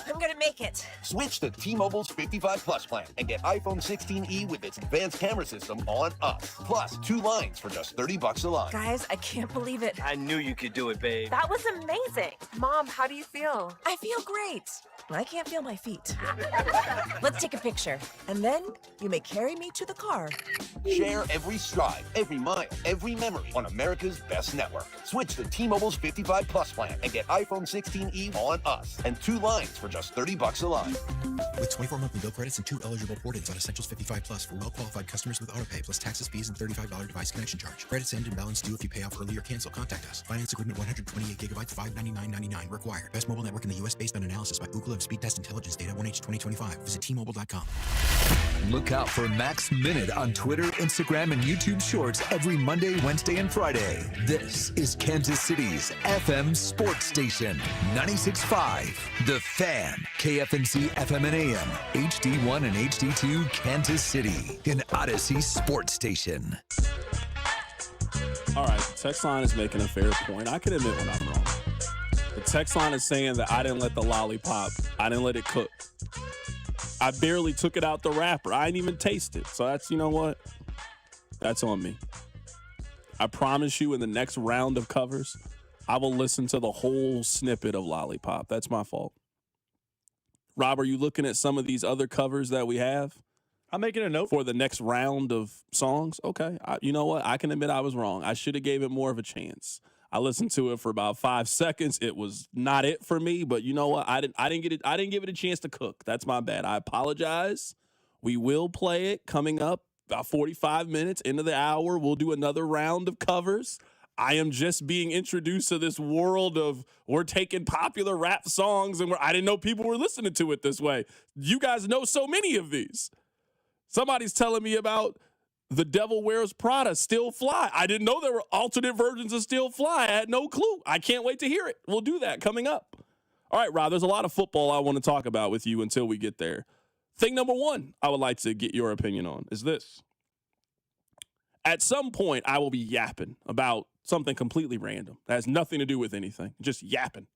I'm gonna make it. Switch to T-Mobile's 55 Plus plan and get iPhone 16e with its advanced camera system on us. Plus, 2 lines for just $30 a line. Guys, I can't believe it. I knew you could do it, babe. That was amazing. Mom, how do you feel? I feel great. I can't feel my feet. Let's take a picture, and then you may carry me to the car. Share every stride, every mile, every memory on America's best network. Switch to T-Mobile's 55 Plus plan and get iPhone 16e on us and 2 lines for just $30 a line. With 24 monthly bill credits and 2 eligible port-ins on Essentials 55 Plus for well-qualified customers with autopay plus taxes, fees, and $35 device connection charge. Credits end and balance due if you pay off early or cancel. Contact us. Finance agreement 128 gigabytes, $599.99 required. Best mobile network in the U.S. based on analysis by Google of Speed Test Intelligence data 1H 2025. Visit T-Mobile.com. Look out for Max Minute on Twitter, Instagram, and YouTube Shorts every Monday, Wednesday, and Friday. This is Kansas City's FM sports station, 96.5, The Fan, KFNC FM and AM, HD1 and HD2, Kansas City, an Odyssey sports station. All right, the text line is making a fair point. I can admit when I'm wrong. The text line is saying that I didn't let the lollipop, I didn't let it cook. I barely took it out the wrapper. I didn't even taste it. So that's, you know what? That's on me. I promise you in the next round of covers, I will listen to the whole snippet of Lollipop. That's my fault. Rob, are you looking at some of these other covers that we have? I'm making a note. For the next round of songs? Okay. You know what? I can admit I was wrong. I should have gave it more of a chance. I listened to it for about 5 seconds. It was not it for me, but you know what? I didn't give it a chance to cook. That's my bad. I apologize. We will play it coming up about 45 minutes into the hour. We'll do another round of covers. I am just being introduced to this world of we're taking popular rap songs and I didn't know people were listening to it this way. You guys know so many of these. Somebody's telling me about The Devil Wears Prada, Still Fly. I didn't know there were alternate versions of Still Fly. I had no clue. I can't wait to hear it. We'll do that coming up. All right, Rob, there's a lot of football I want to talk about with you until we get there. Thing number one I would like to get your opinion on is this. At some point, I will be yapping about something completely random. That has nothing to do with anything, just yapping.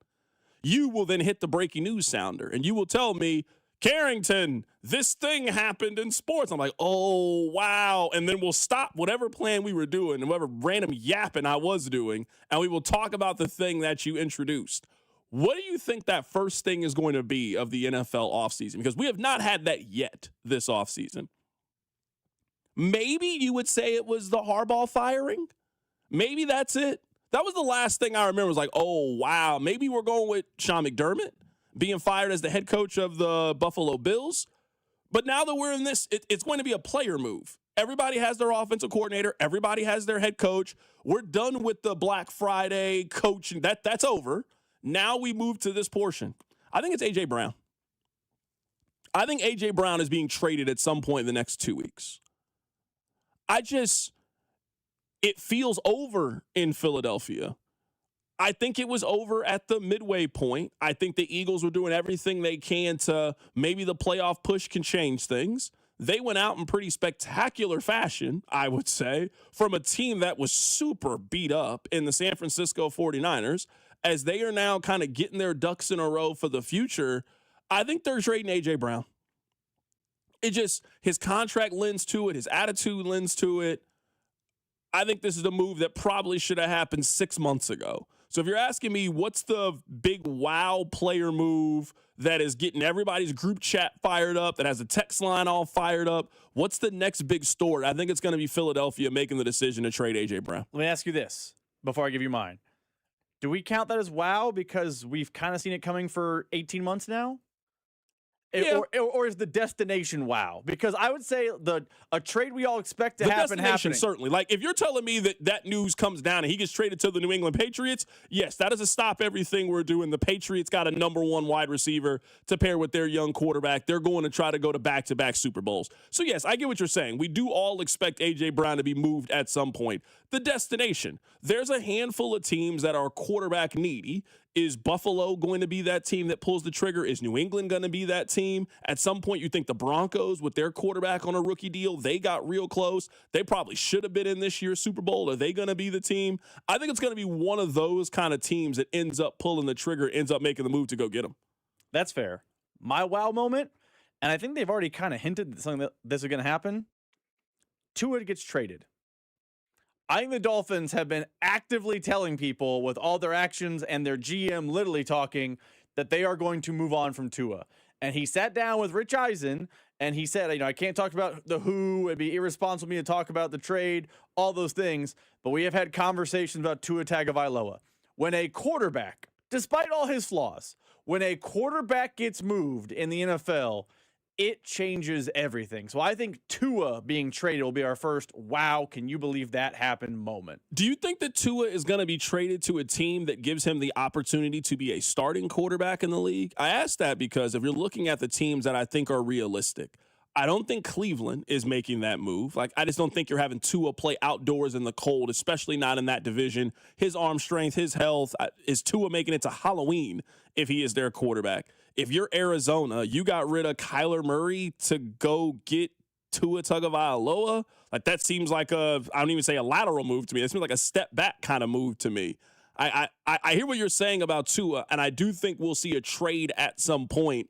You will then hit the breaking news sounder, and you will tell me, Carrington, this thing happened in sports. I'm like, oh, wow. And then we'll stop whatever plan we were doing and whatever random yapping I was doing, and we will talk about the thing that you introduced. What do you think that first thing is going to be of the NFL offseason? Because we have not had that yet this offseason. Maybe you would say it was the Harbaugh firing. Maybe that's it. That was the last thing I remember was like, oh, wow. Maybe we're going with Sean McDermott being fired as the head coach of the Buffalo Bills. But now that we're in this, it's going to be a player move. Everybody has their offensive coordinator. Everybody has their head coach. We're done with the Black Friday coaching. That's over. Now we move to this portion. I think it's A.J. Brown. I think A.J. Brown is being traded at some point in the next 2 weeks. It feels over in Philadelphia. I think it was over at the midway point. I think the Eagles were doing everything they can to maybe the playoff push can change things. They went out in pretty spectacular fashion, I would say, from a team that was super beat up in the San Francisco 49ers. As they are now kind of getting their ducks in a row for the future, I think they're trading A.J. Brown. His contract lends to it. His attitude lends to it. I think this is a move that probably should have happened 6 months ago. So if you're asking me what's the big wow player move that is getting everybody's group chat fired up, that has the text line all fired up, what's the next big story? I think it's going to be Philadelphia making the decision to trade A.J. Brown. Let me ask you this before I give you mine. Do we count that as wow because we've kind of seen it coming for 18 months now? Yeah. Or is the destination wow? Because I would say a trade we all expect to the happen destination, happening. certainly. Like, if you're telling me that news comes down and he gets traded to the New England Patriots, yes, that doesn't stop everything we're doing. The Patriots got a number one wide receiver to pair with their young quarterback. They're going to try to go to back-to-back Super Bowls. So, yes, I get what you're saying. We do all expect A.J. Brown to be moved at some point. The destination, there's a handful of teams that are quarterback needy. Is Buffalo going to be that team that pulls the trigger? Is New England going to be that team? At some point, you think the Broncos, with their quarterback on a rookie deal, they got real close. They probably should have been in this year's Super Bowl. Are they going to be the team? I think it's going to be one of those kind of teams that ends up pulling the trigger, ends up making the move to go get them. That's fair. My wow moment, and I think they've already kind of hinted that something that this is going to happen, Tua gets traded. I think the Dolphins have been actively telling people with all their actions and their GM literally talking that they are going to move on from Tua. And he sat down with Rich Eisen and he said, I can't talk about the who. It'd be irresponsible of me to talk about the trade, all those things. But we have had conversations about Tua Tagovailoa. When a quarterback, despite all his flaws, when a quarterback gets moved in the NFL, it changes everything. So I think Tua being traded will be our first, wow, can you believe that happened moment. Do you think that Tua is going to be traded to a team that gives him the opportunity to be a starting quarterback in the league? I ask that because if you're looking at the teams that I think are realistic, I don't think Cleveland is making that move. Like, I just don't think you're having Tua play outdoors in the cold, especially not in that division. His arm strength, his health, is Tua making it to Halloween if he is their quarterback? If you're Arizona, you got rid of Kyler Murray to go get Tua Tagovailoa. Like, that seems like I don't even say a lateral move to me. It seems like a step back kind of move to me. I hear what you're saying about Tua, and I do think we'll see a trade at some point.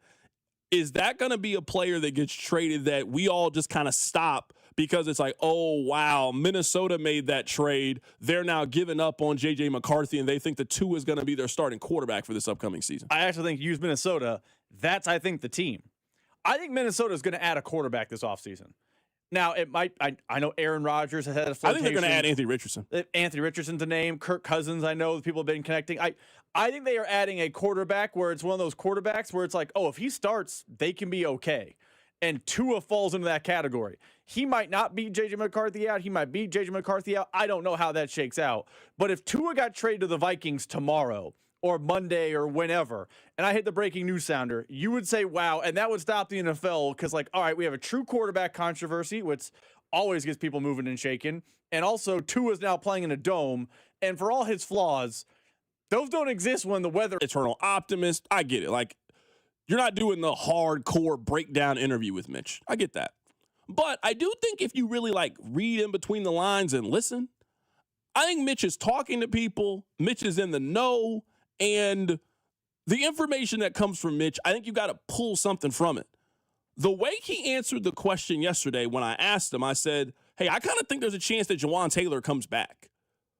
Is that going to be a player that gets traded that we all just kind of stop because it's like, oh, wow, Minnesota made that trade. They're now giving up on J.J. McCarthy, and they think the Tua is going to be their starting quarterback for this upcoming season? I actually think use Minnesota. That's, I think, the team. I think Minnesota is going to add a quarterback this offseason. Now, it might. I know Aaron Rodgers has had a flirtation. I think they're going to add Anthony Richardson. Anthony Richardson's a name. Kirk Cousins, I know people have been connecting. I think they are adding a quarterback where it's one of those quarterbacks where it's like, oh, if he starts, they can be okay. And Tua falls into that category. He might not beat J.J. McCarthy out. He might beat J.J. McCarthy out. I don't know how that shakes out. But if Tua got traded to the Vikings tomorrow or Monday or whenever, and I hit the breaking news sounder, you would say, wow, and that would stop the NFL because, like, all right, we have a true quarterback controversy, which always gets people moving and shaking, and also Tua is now playing in a dome, and for all his flaws, those don't exist when the weather... Eternal optimist, I get it. Like, you're not doing the hardcore breakdown interview with Mitch. I get that. But I do think if you really, like, read in between the lines and listen, I think Mitch is talking to people, Mitch is in the know, and the information that comes from Mitch, I think you got to pull something from it. The way he answered the question yesterday when I asked him, I said, hey, I kind of think there's a chance that Jawan Taylor comes back.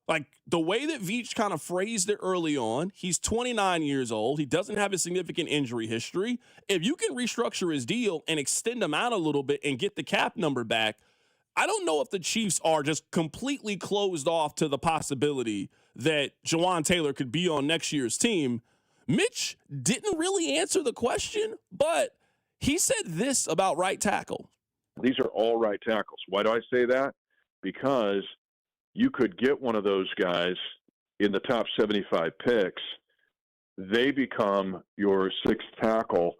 Like, the way that Veach kind of phrased it early on, he's 29 years old. He doesn't have a significant injury history. If you can restructure his deal and extend him out a little bit and get the cap number back, I don't know if the Chiefs are just completely closed off to the possibility that Jawan Taylor could be on next year's team. Mitch didn't really answer the question, but he said this about right tackle. These are all right tackles. Why do I say that? Because you could get one of those guys in the top 75 picks. They become your sixth tackle.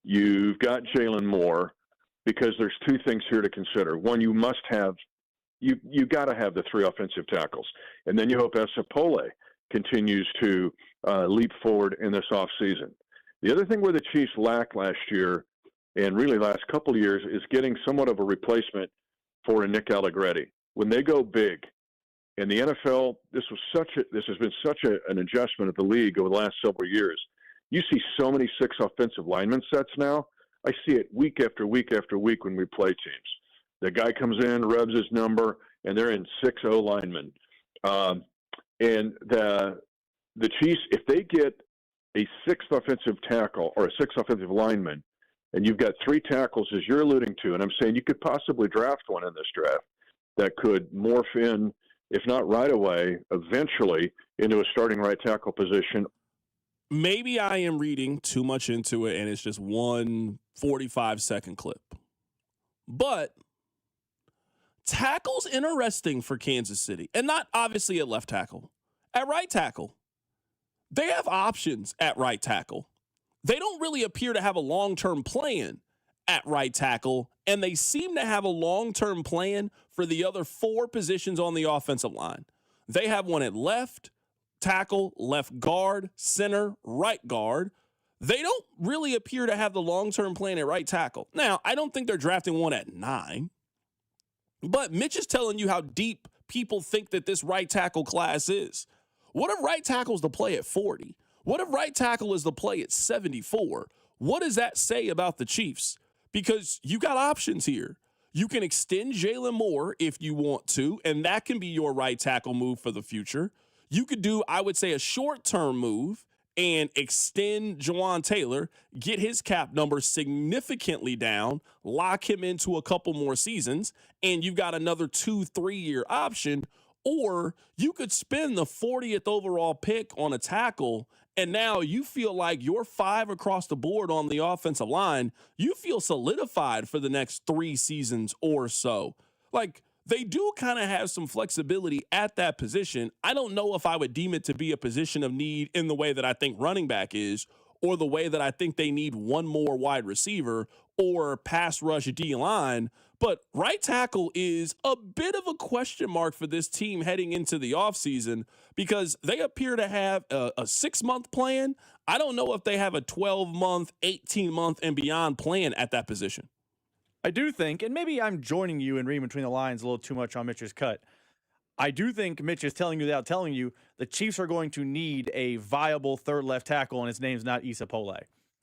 You've got Jalen Moore, because there's two things here to consider. One, you must have, you got to have the three offensive tackles. And then you hope Esapole continues to leap forward in this offseason. The other thing where the Chiefs lacked last year, and really last couple of years, is getting somewhat of a replacement for a Nick Allegretti. When they go big, in the NFL, this has been such an adjustment of the league over the last several years. You see so many six offensive lineman sets now. I see it week after week after week when we play teams. The guy comes in, rubs his number, and they're in 6 O linemen. And the Chiefs, if they get a sixth offensive tackle or a sixth offensive lineman, and you've got three tackles, as you're alluding to, and I'm saying you could possibly draft one in this draft that could morph in, if not right away, eventually into a starting right tackle position. Maybe I am reading too much into it, and it's just one 45-second clip. But tackle's interesting for Kansas City, and not obviously at left tackle. At right tackle, they have options at right tackle. They don't really appear to have a long-term plan at right tackle, and they seem to have a long-term plan for the other four positions on the offensive line. They have one at left tackle, left guard, center, right guard. They don't really appear to have the long-term plan at right tackle. Now, I don't think they're drafting one at 9, but Mitch is telling you how deep people think that this right tackle class is. What if right tackle is the play at 40? What if right tackle is the play at 74? What does that say about the Chiefs? Because you got options here. You can extend Jalen Moore if you want to, and that can be your right tackle move for the future. You could do, I would say, a short-term move and extend Jawan Taylor, get his cap number significantly down, lock him into a couple more seasons, and you've got another 2-3 year option. Or you could spend the 40th overall pick on a tackle, and now you feel like you're 5 across the board on the offensive line. You feel solidified for the next 3 seasons or so. Like, they do kind of have some flexibility at that position. I don't know if I would deem it to be a position of need in the way that I think running back is, or the way that I think they need one more wide receiver or pass rush D-line. But right tackle is a bit of a question mark for this team heading into the offseason because they appear to have a 6-month plan. I don't know if they have a 12-month, 18-month, and beyond plan at that position. I do think, and maybe I'm joining you and reading between the lines a little too much on Mitch's cut. I do think Mitch is telling you without telling you the Chiefs are going to need a viable third left tackle, and his name's not Issa Pole.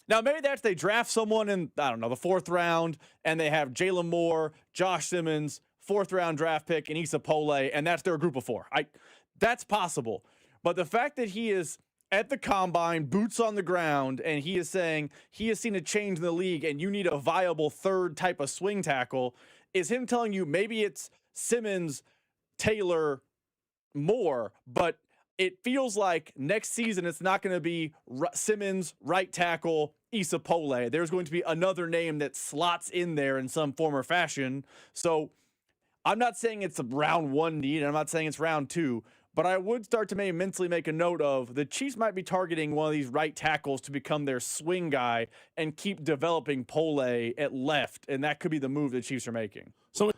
Now, maybe that's they draft someone in, I don't know, the 4th round, and they have Jalen Moore, Josh Simmons, 4th round draft pick, and Issa Pole, and that's their group of 4. That's possible. But the fact that he is at the combine, boots on the ground, and he is saying he has seen a change in the league and you need a viable third type of swing tackle, is him telling you maybe it's Simmons, Taylor, Moore, but it feels like next season it's not going to be Simmons, right tackle, Issa Pole. There's going to be another name that slots in there in some form or fashion. So I'm not saying it's a round 1 need, and I'm not saying it's round 2, but I would start to maybe mentally make a note of the Chiefs might be targeting one of these right tackles to become their swing guy and keep developing Pole at left, and that could be the move the Chiefs are making. So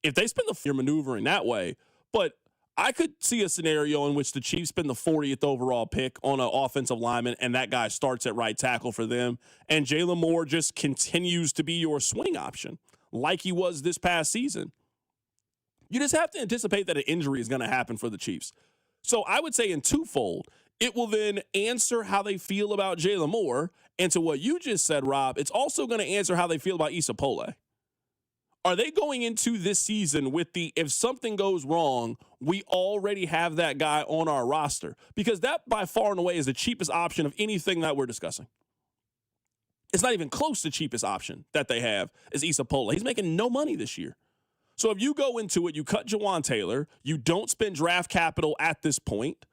if they spend you're maneuvering that way, but I could see a scenario in which the Chiefs spend the 40th overall pick on an offensive lineman, and that guy starts at right tackle for them, and Jalen Moore just continues to be your swing option like he was this past season. You just have to anticipate that an injury is going to happen for the Chiefs. So I would say in twofold, it will then answer how they feel about Jalen Moore, and to what you just said, Rob, it's also going to answer how they feel about Issa Pole. Are they going into this season with the, if something goes wrong, we already have that guy on our roster? Because that by far and away is the cheapest option of anything that we're discussing. It's not even close to the cheapest option that they have is Issa Pole. He's making no money this year. So if you go into it, you cut Jawan Taylor, you don't spend draft capital at this point,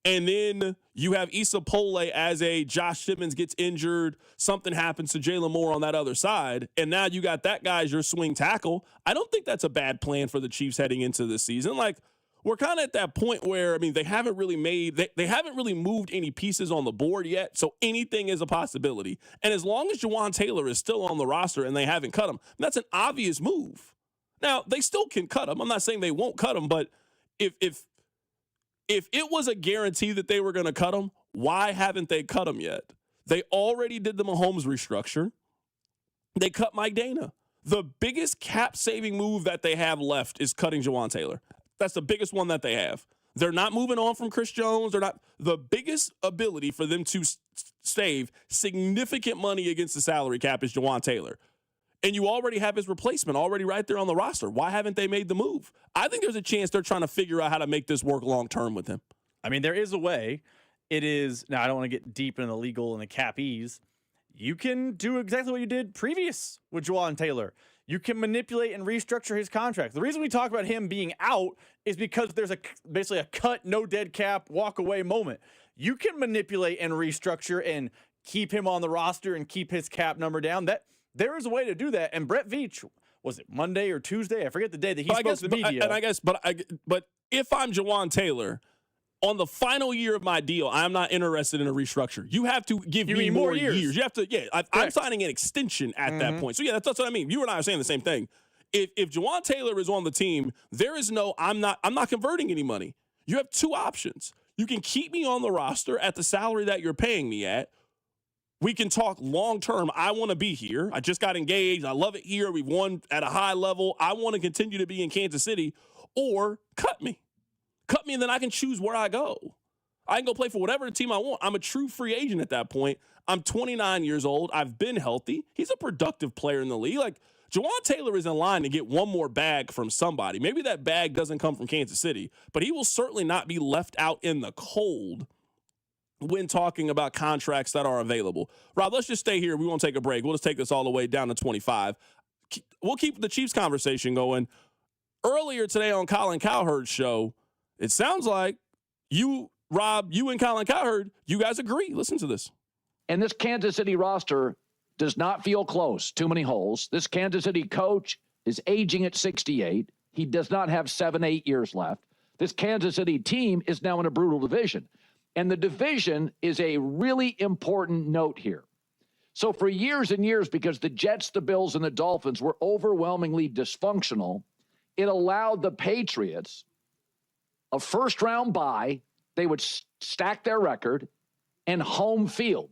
and then you have Issa Pole as a Josh Simmons gets injured, something happens to Jalen Moore on that other side, and now you got that guy as your swing tackle. I don't think that's a bad plan for the Chiefs heading into this season. Like, we're kind of at that point where, I mean, they haven't really they haven't really moved any pieces on the board yet, so anything is a possibility. And as long as Jawan Taylor is still on the roster and they haven't cut him, that's an obvious move. Now, they still can cut him. I'm not saying they won't cut him, but if it was a guarantee that they were going to cut him, why haven't they cut him yet? They already did the Mahomes restructure. They cut Mike Dana. The biggest cap-saving move that they have left is cutting Jawan Taylor. That's the biggest one that they have. They're not moving on from Chris Jones. They're not. The biggest ability for them to save significant money against the salary cap is Jawan Taylor. And you already have his replacement already right there on the roster. Why haven't they made the move? I think there's a chance they're trying to figure out how to make this work long-term with him. I mean, there is a way. it is, now I don't want to get deep in the legal and the cappies. You can do exactly what you did previous with Juwan Taylor. You can manipulate and restructure his contract. The reason we talk about him being out is because there's basically a cut, no dead cap, walk away moment. You can manipulate and restructure and keep him on the roster and keep his cap number down. There is a way to do that. And Brett Veach, was it Monday or Tuesday? I forget the day that he spoke to the media. But if I'm Juwan Taylor, on the final year of my deal, I'm not interested in a restructure. You have to give me more years. You have to, I'm signing an extension at that point. So, that's what I mean. You and I are saying the same thing. If Juwan Taylor is on the team, there is no, I'm not converting any money. You have two options. You can keep me on the roster at the salary that you're paying me at. We can talk long-term. I want to be here. I just got engaged. I love it here. We've won at a high level. I want to continue to be in Kansas City. Or cut me. Cut me, and then I can choose where I go. I can go play for whatever team I want. I'm a true free agent at that point. I'm 29 years old. I've been healthy. He's a productive player in the league. Like, Juwan Taylor is in line to get one more bag from somebody. Maybe that bag doesn't come from Kansas City, but he will certainly not be left out in the cold when talking about contracts that are available. Rob, let's just stay here. We won't take a break. We'll just take this all the way down to 25. We'll keep the Chiefs conversation going. Earlier today on Colin Cowherd's show, it sounds like you, Rob, you and Colin Cowherd, you guys agree. Listen to this. And this Kansas City roster does not feel close. Too many holes. This Kansas City coach is aging at 68. He does not have 7-8 years left. This Kansas City team is now in a brutal division. And the division is a really important note here. So for years and years, because the Jets, the Bills, and the Dolphins were overwhelmingly dysfunctional, it allowed the Patriots a first-round bye. They would stack their record and home field.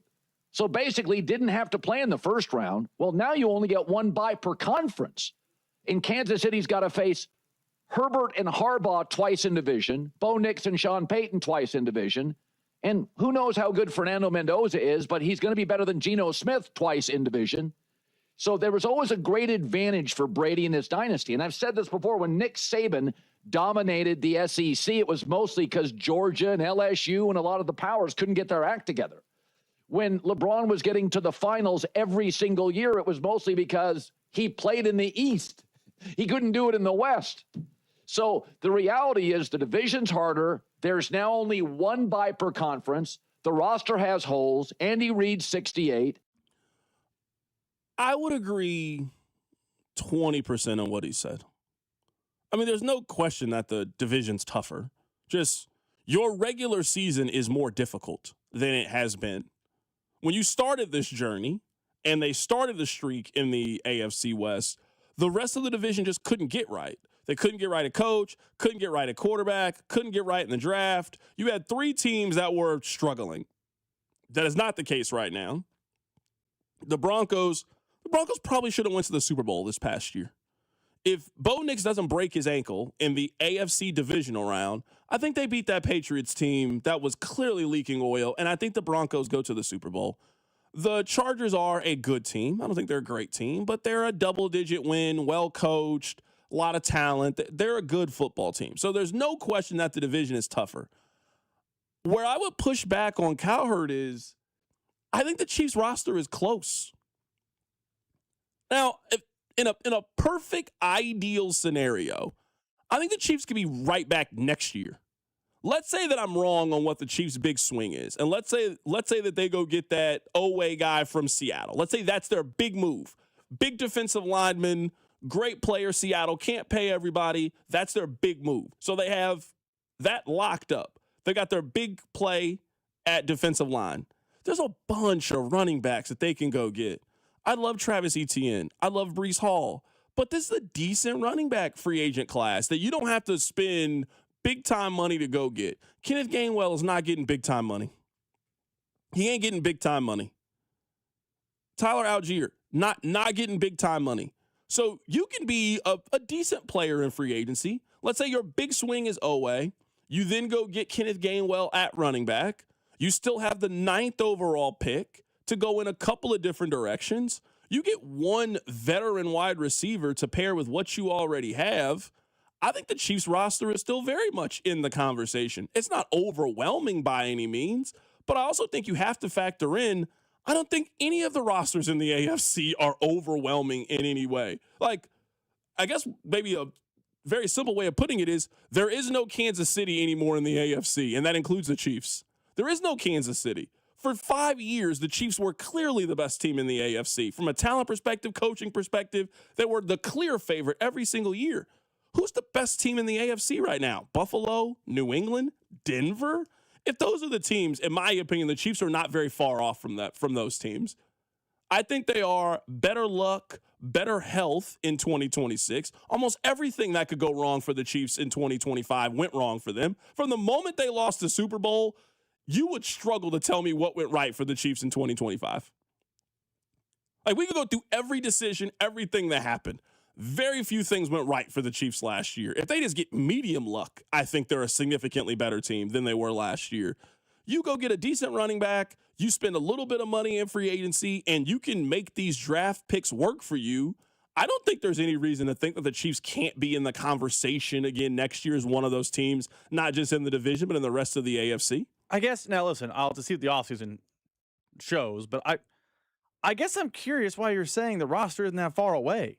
So basically didn't have to play in the first round. Well, now you only get one bye per conference. And Kansas City's got to face Herbert and Harbaugh twice in division, Bo Nix and Sean Payton twice in division, and who knows how good Fernando Mendoza is, but he's going to be better than Geno Smith twice in division. So there was always a great advantage for Brady in this dynasty. And I've said this before, when Nick Saban dominated the SEC, it was mostly because Georgia and LSU and a lot of the powers couldn't get their act together. When LeBron was getting to the finals every single year, it was mostly because he played in the East. He couldn't do it in the West. So the reality is the division's harder. There's now only one bye per conference. The roster has holes. Andy Reid's 68. I would agree 20% on what he said. I mean, there's no question that the division's tougher. Just your regular season is more difficult than it has been. When you started this journey and they started the streak in the AFC West, the rest of the division just couldn't get right. They couldn't get right at coach, couldn't get right at quarterback, couldn't get right in the draft. You had three teams that were struggling. That is not the case right now. The Broncos probably should have went to the Super Bowl this past year. If Bo Nix doesn't break his ankle in the AFC divisional round, I think they beat that Patriots team that was clearly leaking oil, and I think the Broncos go to the Super Bowl. The Chargers are a good team. I don't think they're a great team, but they're a double-digit win, well-coached, a lot of talent. They're a good football team. So there's no question that the division is tougher. Where I would push back on Cowherd is I think the Chiefs roster is close. Now, in a perfect ideal scenario, I think the Chiefs could be right back next year. Let's say that I'm wrong on what the Chiefs' big swing is, and let's say that they go get that Oweh guy from Seattle. Let's say that's their big move. Big defensive lineman, great player. Seattle can't pay everybody. That's their big move. So they have that locked up. They got their big play at defensive line. There's a bunch of running backs that they can go get. I love Travis Etienne. I love Breece Hall. But this is a decent running back free agent class that you don't have to spend big-time money to go get. Kenneth Gainwell is not getting big-time money. He ain't getting big-time money. Tyler Algier, not getting big-time money. So you can be a decent player in free agency. Let's say your big swing is Oweh. You then go get Kenneth Gainwell at running back. You still have the 9th overall pick to go in a couple of different directions. You get one veteran wide receiver to pair with what you already have. I think the Chiefs roster is still very much in the conversation. It's not overwhelming by any means, But I also think you have to factor in, I don't think any of the rosters in the AFC are overwhelming in any way. Like, I guess maybe a very simple way of putting it is there is no Kansas City anymore in the AFC, and that includes the Chiefs. There is no Kansas City. For 5 years, the Chiefs were clearly the best team in the AFC. From a talent perspective, coaching perspective, they were the clear favorite every single year. Who's the best team in the AFC right now? Buffalo, New England, Denver? If those are the teams, in my opinion, the Chiefs are not very far off from those teams. I think they are better luck, better health in 2026. Almost everything that could go wrong for the Chiefs in 2025 went wrong for them. From the moment they lost the Super Bowl, you would struggle to tell me what went right for the Chiefs in 2025. Like, we could go through every decision, everything that happened. Very few things went right for the Chiefs last year. If they just get medium luck, I think they're a significantly better team than they were last year. You go get a decent running back, you spend a little bit of money in free agency, and you can make these draft picks work for you. I don't think there's any reason to think that the Chiefs can't be in the conversation again next year as one of those teams, not just in the division, but in the rest of the AFC. I guess, now listen, I'll have to see what the offseason shows, but I guess I'm curious why you're saying the roster isn't that far away.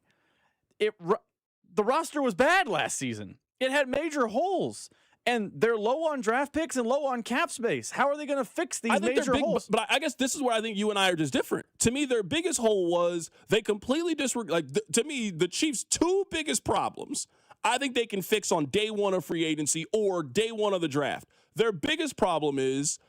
The roster was bad last season. It had major holes, and they're low on draft picks and low on cap space. How are they going to fix these major holes? But I guess this is where I think you and I are just different. To me, their biggest hole was they completely disregard. To me, the Chiefs' two biggest problems, I think they can fix on day one of free agency or day one of the draft. Their biggest problem is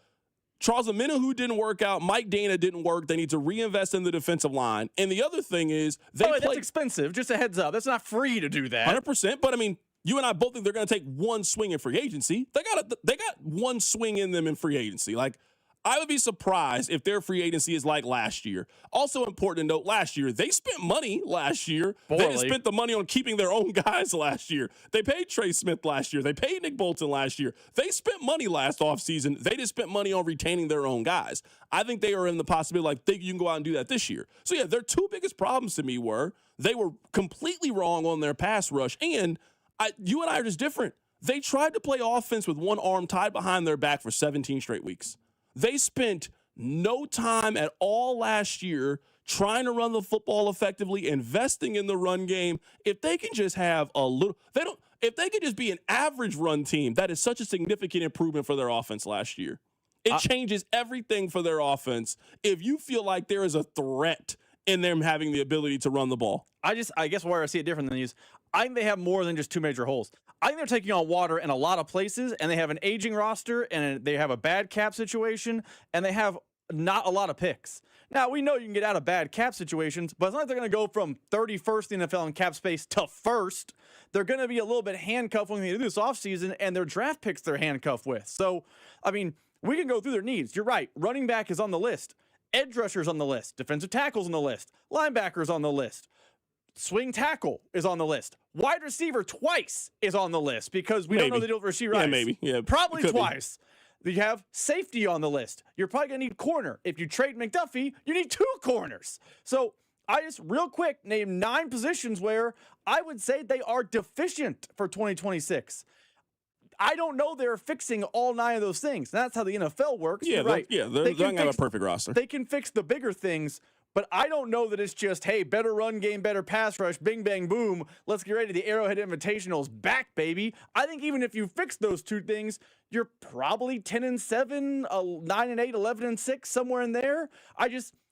Charles Omenihu didn't work out. Mike Dana didn't work. They need to reinvest in the defensive line. And the other thing is that's expensive. Just a heads up. That's not free to do that. 100%. But I mean, you and I both think they're going to take one swing in free agency. They got one swing in them in free agency. Like, I would be surprised if their free agency is like last year. Also important to note, last year, they spent money last year. Poorly. They just spent the money on keeping their own guys last year. They paid Trey Smith last year. They paid Nick Bolton last year. They spent money last offseason. They just spent money on retaining their own guys. I think they are in the possibility, you can go out and do that this year. So, yeah, their two biggest problems to me were they were completely wrong on their pass rush, and you and I are just different. They tried to play offense with one arm tied behind their back for 17 straight weeks. They spent no time at all last year trying to run the football effectively, investing in the run game. If they can just have if they could just be an average run team, that is such a significant improvement for their offense last year. It changes everything for their offense if you feel like there is a threat in them having the ability to run the ball. I guess where I see it different than these, I think they have more than just two major holes. I think they're taking on water in a lot of places, and they have an aging roster, and they have a bad cap situation, and they have not a lot of picks. Now, we know you can get out of bad cap situations, but it's not like they're going to go from 31st in the NFL in cap space to first. They're going to be a little bit handcuffed when they do this offseason, and their draft picks they're handcuffed with. So, I mean, we can go through their needs. You're right. Running back is on the list. Edge rushers on the list. Defensive tackles on the list. Linebackers on the list. Swing tackle is on the list. Wide receiver twice is on the list because we don't know the deal with Rashee Rice. Yeah, maybe. Yeah, probably twice. You have safety on the list. You're probably going to need corner. If you trade McDuffie, you need two corners. So I just real quick name 9 positions where I would say they are deficient for 2026. I don't know they're fixing all 9 of those things. That's how the NFL works. Yeah, right. They're going to have a perfect roster. They can fix the bigger things, but I don't know that it's just, hey, better run game, better pass rush, bing, bang, boom. Let's get ready to the Arrowhead Invitational's back, baby. I think even if you fix those 2 things, you're probably 10-7, 9-8, 11-6, somewhere in there.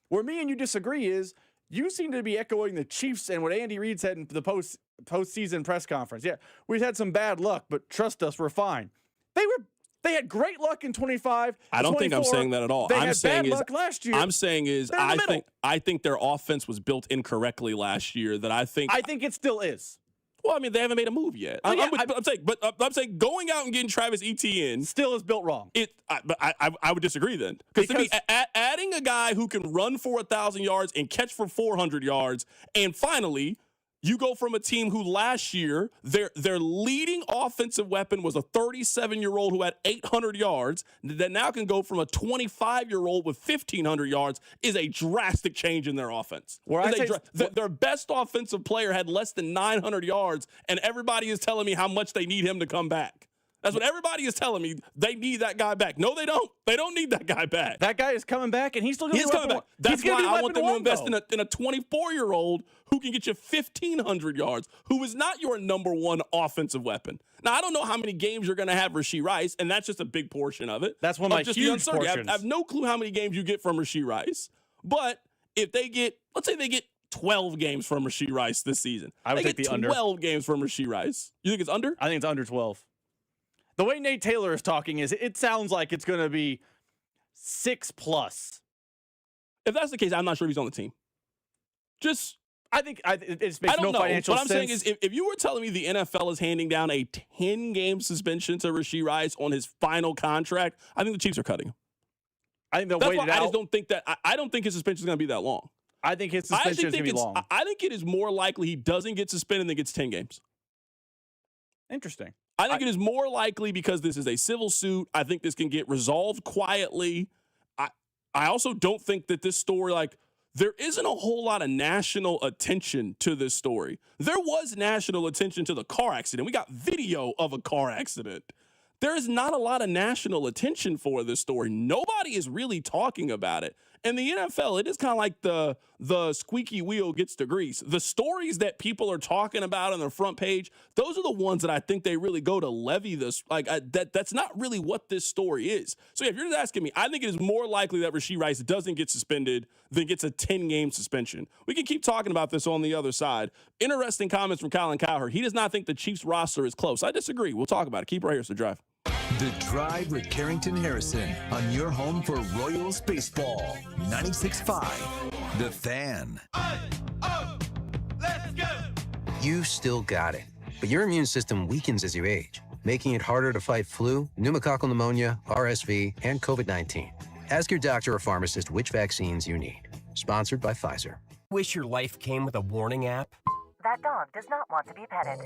Where me and you disagree is you seem to be echoing the Chiefs and what Andy Reid said in the postseason press conference. Yeah, we've had some bad luck, but trust us, we're fine. They had great luck in 25. I don't think I'm saying that at all. They had bad luck last year. I'm saying is I think their offense was built incorrectly last year. I think it still is. Well, I mean, they haven't made a move yet. I'm saying going out and getting Travis Etienne still is built wrong. I would disagree then because to me, adding a guy who can run for 1,000 yards and catch for 400 yards, and finally. You go from a team who last year, their leading offensive weapon was a 37-year-old who had 800 yards, that now can go from a 25-year-old with 1,500 yards is a drastic change in their offense. Their best offensive player had less than 900 yards, and everybody is telling me how much they need him to come back. That's what everybody is telling me. They need that guy back. No, they don't. They don't need that guy back. That guy is coming back, and he's still going to be coming back. That's why I want them to invest in a 24-year-old who can get you 1,500 yards, who is not your number one offensive weapon. Now, I don't know how many games you're going to have Rashee Rice, and that's just a big portion of it. That's one of my just huge portions. I have no clue how many games you get from Rashee Rice. But if they get, let's say they get 12 games from Rashee Rice this season. I would take the under. 12 games from Rashee Rice. You think it's under? I think it's under 12. The way Nate Taylor is talking it sounds like it's going to be 6+. If that's the case, I'm not sure if he's on the team. I think it makes no financial sense. What I'm saying is, if you were telling me the NFL is handing down a 10-game suspension to Rashee Rice on his final contract, I think the Chiefs are cutting him. I think they'll wait it out. I just don't think that. I don't think his suspension is going to be that long. I think his suspension is going to be long. I think it is more likely he doesn't get suspended than gets 10 games. Interesting. I think it is more likely because this is a civil suit. I think this can get resolved quietly. I also don't think that this story, there isn't a whole lot of national attention to this story. There was national attention to the car accident. We got video of a car accident. There is not a lot of national attention for this story. Nobody is really talking about it. And the NFL, it is kind of like the squeaky wheel gets the grease. The stories that people are talking about on their front page, those are the ones that I think they really go to levy this. That's not really what this story is. So if you're just asking me, I think it is more likely that Rashee Rice doesn't get suspended than gets a 10-game suspension. We can keep talking about this on the other side. Interesting comments from Colin Cowherd. He does not think the Chiefs roster is close. I disagree. We'll talk about it. Keep right here. It's The Drive. The Drive with Carrington Harrison on your home for Royals baseball. 96.5, The Fan. Let's go! You still got it, but your immune system weakens as you age, making it harder to fight flu, pneumococcal pneumonia, RSV, and COVID-19. Ask your doctor or pharmacist which vaccines you need. Sponsored by Pfizer. Wish your life came with a warning app? That dog does not want to be petted.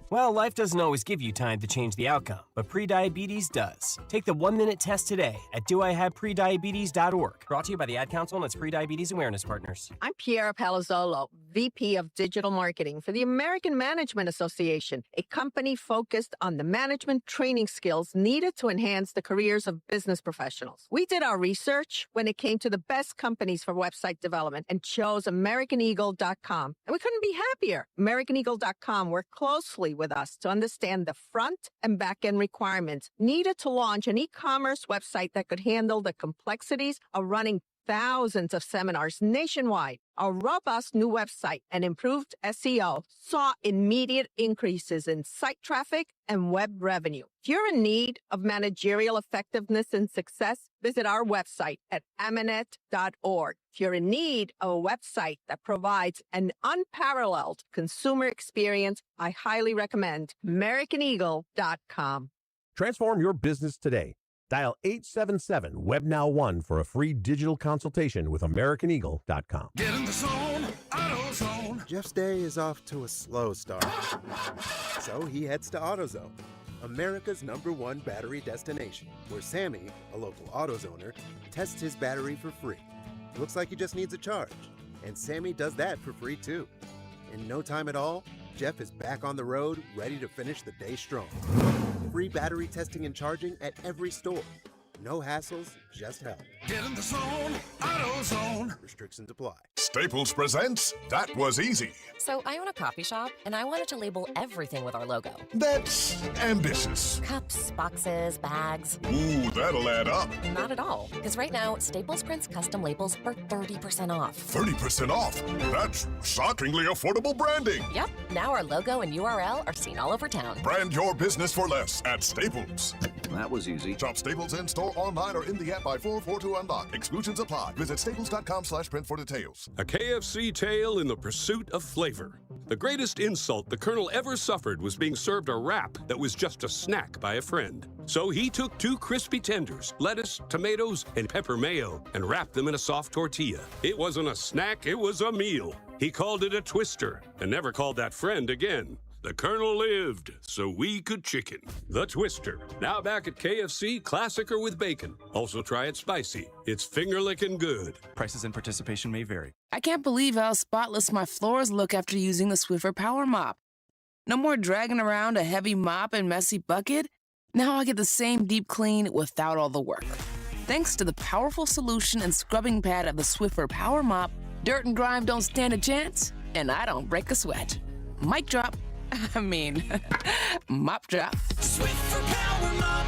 Well, life doesn't always give you time to change the outcome, but prediabetes does. Take the 1-minute test today at doihaveprediabetes.org. Brought to you by the Ad Council and its prediabetes awareness partners. I'm Piera Palazzolo, VP of Digital Marketing for the American Management Association, a company focused on the management training skills needed to enhance the careers of business professionals. We did our research when it came to the best companies for website development and chose AmericanEagle.com. And we couldn't be happier. AmericanEagle.com worked closely with us to understand the front and back end requirements needed to launch an e-commerce website that could handle the complexities of running thousands of seminars nationwide. Our robust new website and improved SEO saw immediate increases in site traffic and web revenue. If you're in need of managerial effectiveness and success, visit our website at amanet.org. If you're in need of a website that provides an unparalleled consumer experience, I highly recommend AmericanEagle.com. Transform your business today. Dial 877-WebNow1 for a free digital consultation with AmericanEagle.com. Get in the zone, AutoZone. Jeff's day is off to a slow start. So he heads to AutoZone, America's #1 battery destination, where Sammy, a local AutoZoner, tests his battery for free. Looks like he just needs a charge. And Sammy does that for free too. In no time at all, Jeff is back on the road, ready to finish the day strong. Free battery testing and charging at every store. No hassles, just help. Get in the zone, AutoZone. Restrictions apply. Staples presents That Was Easy. So I own a coffee shop, and I wanted to label everything with our logo. That's ambitious. Cups, boxes, bags. Ooh, that'll add up. Not at all, because right now, Staples prints custom labels for 30% off. 30% off? That's shockingly affordable branding. Yep, now our logo and URL are seen all over town. Brand your business for less at Staples. That was easy. Shop Staples in store, online, or in the app by 442 Unlock. Exclusions apply. Visit staples.com/print for details. A KFC tale in the pursuit of flavor. The greatest insult the Colonel ever suffered was being served a wrap that was just a snack by a friend. So he took 2 crispy tenders, lettuce, tomatoes, and pepper mayo, and wrapped them in a soft tortilla. It wasn't a snack, it was a meal. He called it a twister, and never called that friend again. The Colonel lived, so we could chicken. The Twister, now back at KFC, classic or with bacon. Also try it spicy. It's finger-licking good. Prices and participation may vary. I can't believe how spotless my floors look after using the Swiffer Power Mop. No more dragging around a heavy mop and messy bucket. Now I get the same deep clean without all the work. Thanks to the powerful solution and scrubbing pad of the Swiffer Power Mop, dirt and grime don't stand a chance, and I don't break a sweat. Mic drop. I mean, mop drop. Swiffer Power Mop.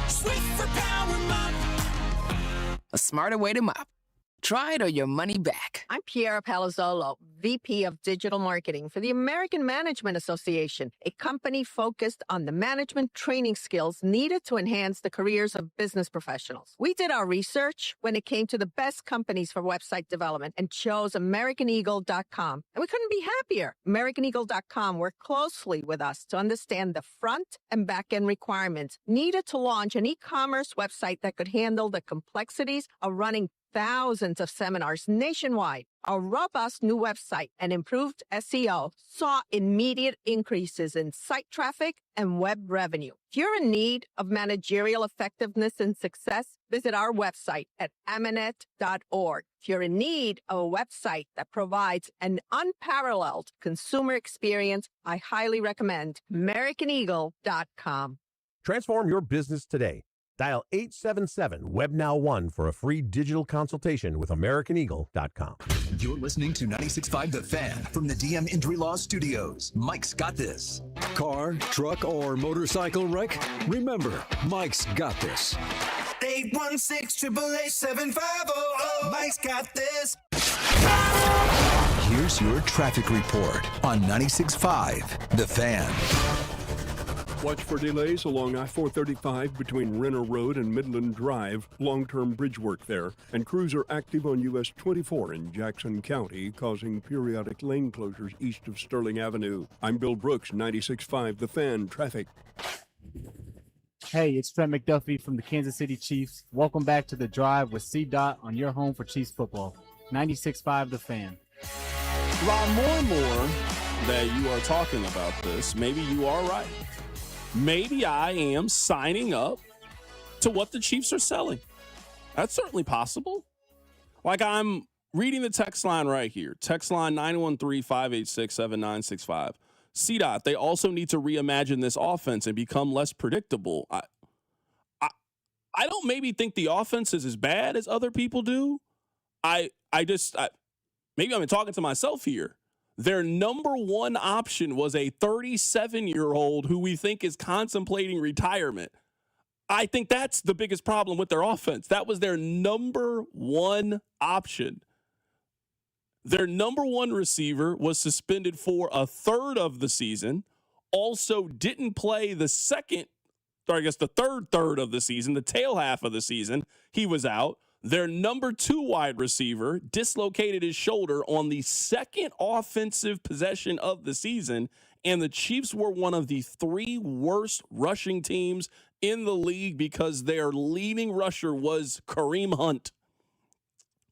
Swiffer Power Mop. A smarter way to mop. Try it or your money back. I'm Piera Palazzolo, VP of Digital Marketing for the American Management Association, a company focused on the management training skills needed to enhance the careers of business professionals. We did our research when it came to the best companies for website development and chose AmericanEagle.com. And we couldn't be happier. AmericanEagle.com worked closely with us to understand the front and back end requirements needed to launch an e-commerce website that could handle the complexities of running thousands of seminars nationwide. Our robust new website and improved SEO saw immediate increases in site traffic and web revenue. If you're in need of managerial effectiveness and success, visit our website at amanet.org. If you're in need of a website that provides an unparalleled consumer experience, I highly recommend AmericanEagle.com. Transform your business today. Dial 877-WebNow1 for a free digital consultation with AmericanEagle.com. You're listening to 96.5 The Fan from the DM Injury Law Studios. Mike's got this. Car, truck, or motorcycle wreck? Remember, Mike's got this. 816-888-7500. Mike's got this. Here's your traffic report on 96.5 The Fan. Watch for delays along I-435 between Renner Road and Midland Drive, long-term bridge work there, and crews are active on US 24 in Jackson County, causing periodic lane closures east of Sterling Avenue. I'm Bill Brooks, 96.5 The Fan Traffic. Hey, it's Trent McDuffie from the Kansas City Chiefs. Welcome back to The Drive with C-Dot on your home for Chiefs football. 96.5 The Fan. Ron, more and more that you are talking about this, maybe you are right. Maybe I am signing up to what the Chiefs are selling. That's certainly possible. Like, I'm reading the text line right here. Text line 913-586-7965. CDOT, they also need to reimagine this offense and become less predictable. I don't maybe think the offense is as bad as other people do. Maybe I've been talking to myself here. Their number one option was a 37-year-old who we think is contemplating retirement. I think that's the biggest problem with their offense. That was their number one option. Their number one receiver was suspended for a third of the season, also didn't play the third of the season, the tail half of the season. He was out. Their number two wide receiver dislocated his shoulder on the second offensive possession of the season, and the Chiefs were one of the three worst rushing teams in the league because their leading rusher was Kareem Hunt.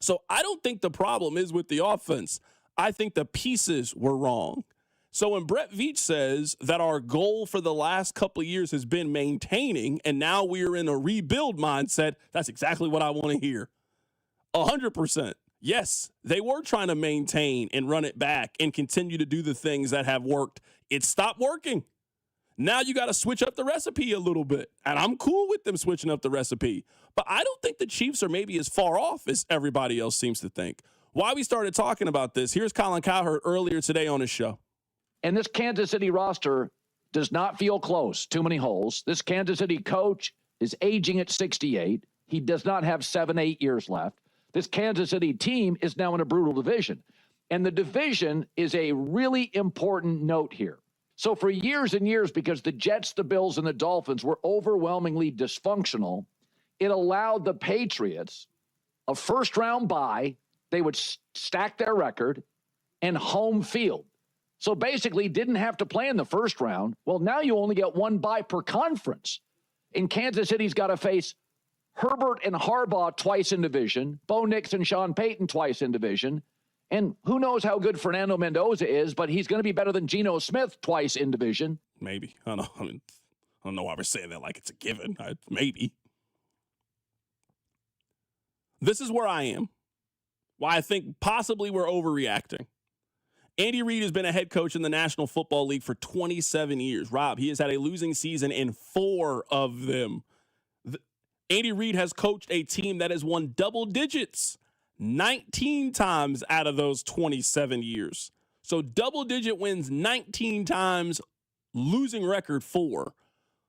So I don't think the problem is with the offense. I think the pieces were wrong. So when Brett Veach says that our goal for the last couple of years has been maintaining, and now we're in a rebuild mindset, that's exactly what I want to hear. 100%. Yes, they were trying to maintain and run it back and continue to do the things that have worked. It stopped working. Now you got to switch up the recipe a little bit, and I'm cool with them switching up the recipe. But I don't think the Chiefs are maybe as far off as everybody else seems to think. Why we started talking about this, here's Colin Cowherd earlier today on his show. And this Kansas City roster does not feel close. Too many holes. This Kansas City coach is aging at 68. He does not have 7-8 years left. This Kansas City team is now in a brutal division. And the division is a really important note here. So for years and years, because the Jets, the Bills, and the Dolphins were overwhelmingly dysfunctional, it allowed the Patriots a first-round bye. They would stack their record and home field. So basically didn't have to play in the first round. Well, now you only get one bye per conference. And Kansas City's got to face Herbert and Harbaugh twice in division, Bo Nix and Sean Payton twice in division. And who knows how good Fernando Mendoza is, but he's going to be better than Geno Smith twice in division. Maybe. I don't know why we're saying that like it's a given. Maybe. This is where I am. Why I think possibly we're overreacting. Andy Reid has been a head coach in the National Football League for 27 years. Rob, he has had a losing season in 4 of them. Andy Reid has coached a team that has won double digits 19 times out of those 27 years. So double-digit wins 19 times, losing record 4.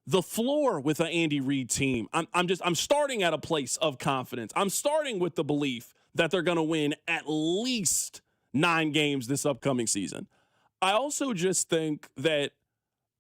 The floor with an Andy Reid team, I'm starting at a place of confidence. I'm starting with the belief that they're going to win at least 9 games this upcoming season. I also just think that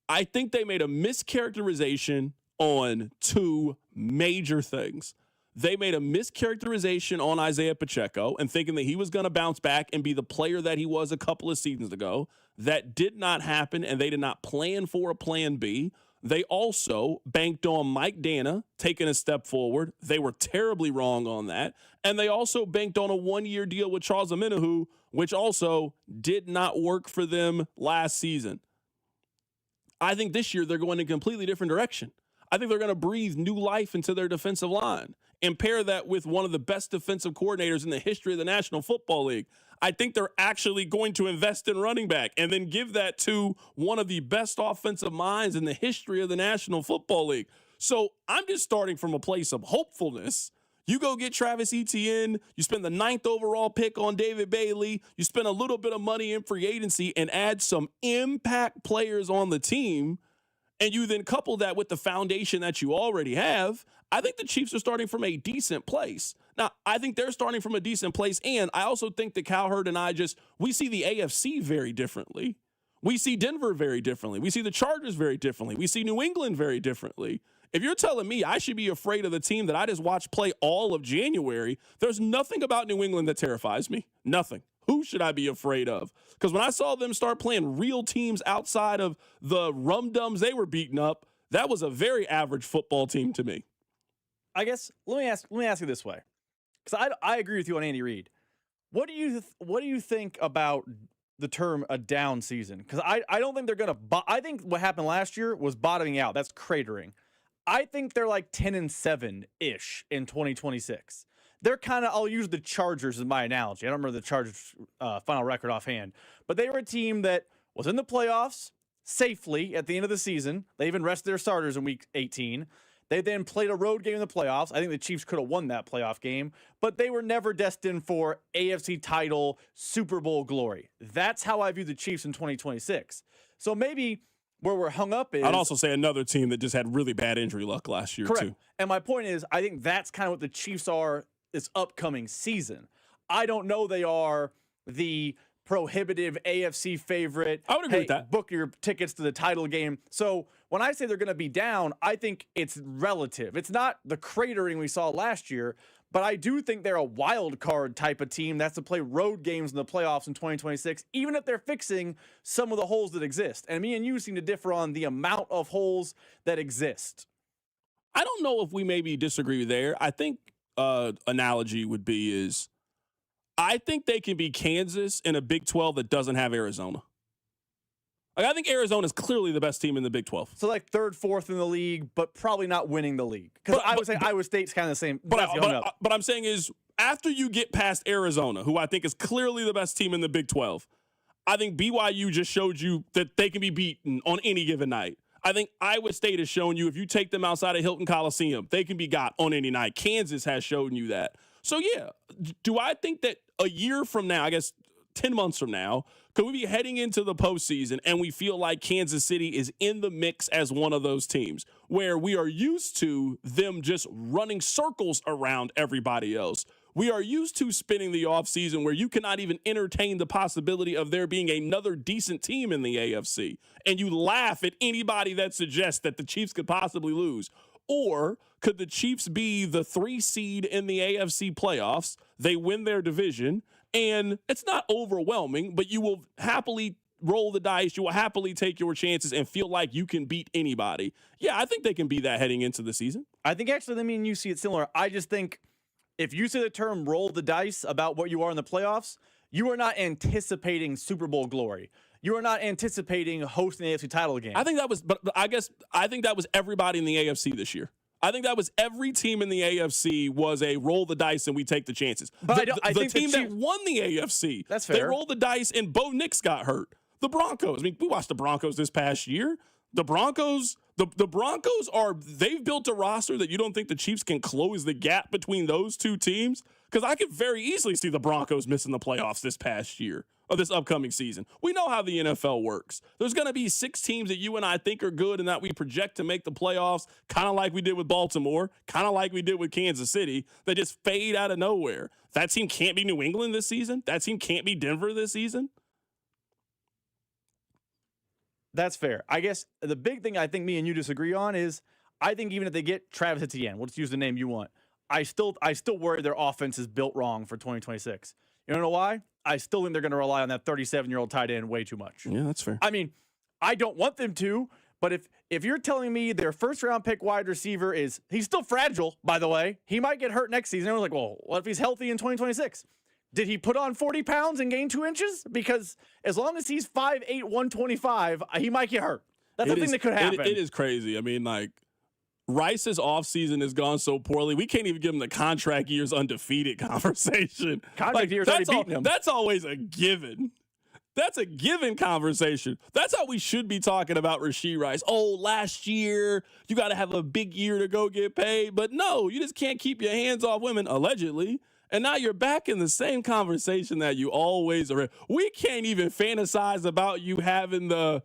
I think they made a mischaracterization on 2 major things. They made a mischaracterization on Isaiah Pacheco and thinking that he was going to bounce back and be the player that he was a couple of seasons ago. That did not happen, and they did not plan for a plan B. They also banked on Mike Dana taking a step forward. They were terribly wrong on that. And they also banked on a 1-year deal with Charles Omenihu, which also did not work for them last season. I think this year they're going in a completely different direction. I think they're going to breathe new life into their defensive line and pair that with one of the best defensive coordinators in the history of the National Football League. I think they're actually going to invest in running back and then give that to one of the best offensive minds in the history of the National Football League. So I'm just starting from a place of hopefulness. You go get Travis Etienne, you spend the 9th overall pick on David Bailey, you spend a little bit of money in free agency and add some impact players on the team, and you then couple that with the foundation that you already have. I think the Chiefs are starting from a decent place. Now, I think they're starting from a decent place, and I also think that Cowherd and I we see the AFC very differently. We see Denver very differently. We see the Chargers very differently. We see New England very differently. If you're telling me I should be afraid of the team that I just watched play all of January, there's nothing about New England that terrifies me. Nothing. Who should I be afraid of? Because when I saw them start playing real teams outside of the rum-dums they were beating up, that was a very average football team to me. I guess let me ask you this way, because I agree with you on Andy Reid. What do you think about the term a down season? Because I don't think they're gonna. I think what happened last year was bottoming out. That's cratering. I think they're like 10-7 ish in 2026. They're kind of. I'll use the Chargers as my analogy. I don't remember the Chargers' final record offhand, but they were a team that was in the playoffs safely at the end of the season. They even rested their starters in week 18. They then played a road game in the playoffs. I think the Chiefs could have won that playoff game, but they were never destined for AFC title, Super Bowl glory. That's how I view the Chiefs in 2026. So maybe where we're hung up is... I'd also say another team that just had really bad injury luck last year, correct. Too. And my point is, I think that's kind of what the Chiefs are this upcoming season. I don't know they are the prohibitive AFC favorite. I would agree with that. Book your tickets to the title game. So when I say they're going to be down, I think it's relative. It's not the cratering we saw last year, but I do think they're a wild card type of team that's to play road games in the playoffs in 2026, even if they're fixing some of the holes that exist. And me and you seem to differ on the amount of holes that exist. I don't know if we maybe disagree there. I think analogy would be is I think they can be Kansas in a Big 12 that doesn't have Arizona. Like, I think Arizona is clearly the best team in the Big 12. So like 3rd, 4th in the league, but probably not winning the league. Because I would say Iowa State's kind of the same. But I'm saying is after you get past Arizona, who I think is clearly the best team in the Big 12, I think BYU just showed you that they can be beaten on any given night. I think Iowa State has shown you if you take them outside of Hilton Coliseum, they can be got on any night. Kansas has shown you that. So, yeah, do I think that a year from now, I guess 10 months from now, could we be heading into the postseason and we feel like Kansas City is in the mix as one of those teams where we are used to them just running circles around everybody else? We are used to spending the offseason where you cannot even entertain the possibility of there being another decent team in the AFC, and you laugh at anybody that suggests that the Chiefs could possibly lose. Or could the Chiefs be the 3 seed in the AFC playoffs? They win their division, and it's not overwhelming, but you will happily roll the dice. You will happily take your chances and feel like you can beat anybody. Yeah, I think they can be that heading into the season. I think actually, I mean, you see it similar. I just think if you say the term roll the dice about what you are in the playoffs, you are not anticipating Super Bowl glory. You are not anticipating hosting the AFC title game. I think that was, but I guess I think that was everybody in the AFC this year. I think that was every team in the AFC was a roll the dice and we take the chances. But the team that won the AFC, that's fair. They rolled the dice and Bo Nix got hurt. The Broncos. I mean, we watched the Broncos this past year. The Broncos they've built a roster that you don't think the Chiefs can close the gap between those two teams? Because I could very easily see the Broncos missing the playoffs this past year or this upcoming season. We know how the NFL works. There's going to be 6 teams that you and I think are good and that we project to make the playoffs, kind of like we did with Baltimore, kind of like we did with Kansas City, that just fade out of nowhere. That team can't be New England this season. That team can't be Denver this season. That's fair. I guess the big thing I think me and you disagree on is I think even if they get Travis Etienne, let's use the name you want, I still worry their offense is built wrong for 2026. You don't know why? I still think they're going to rely on that 37-year-old tight end way too much. Yeah, that's fair. I mean, I don't want them to, but if you're telling me their first-round pick wide receiver he's still fragile, by the way. He might get hurt next season. I was like, well, what if he's healthy in 2026? Did he put on 40 pounds and gain 2 inches? Because as long as he's 5'8", 125, he might get hurt. That's the thing that could happen. It is crazy. I mean, like, Rice's offseason has gone so poorly, we can't even give him the contract years undefeated conversation. Contract years already beaten him. That's always a given. That's a given conversation. That's how we should be talking about Rashee Rice. Oh, last year, you got to have a big year to go get paid. But no, you just can't keep your hands off women, allegedly. And now you're back in the same conversation that you always are in. We can't even fantasize about you having the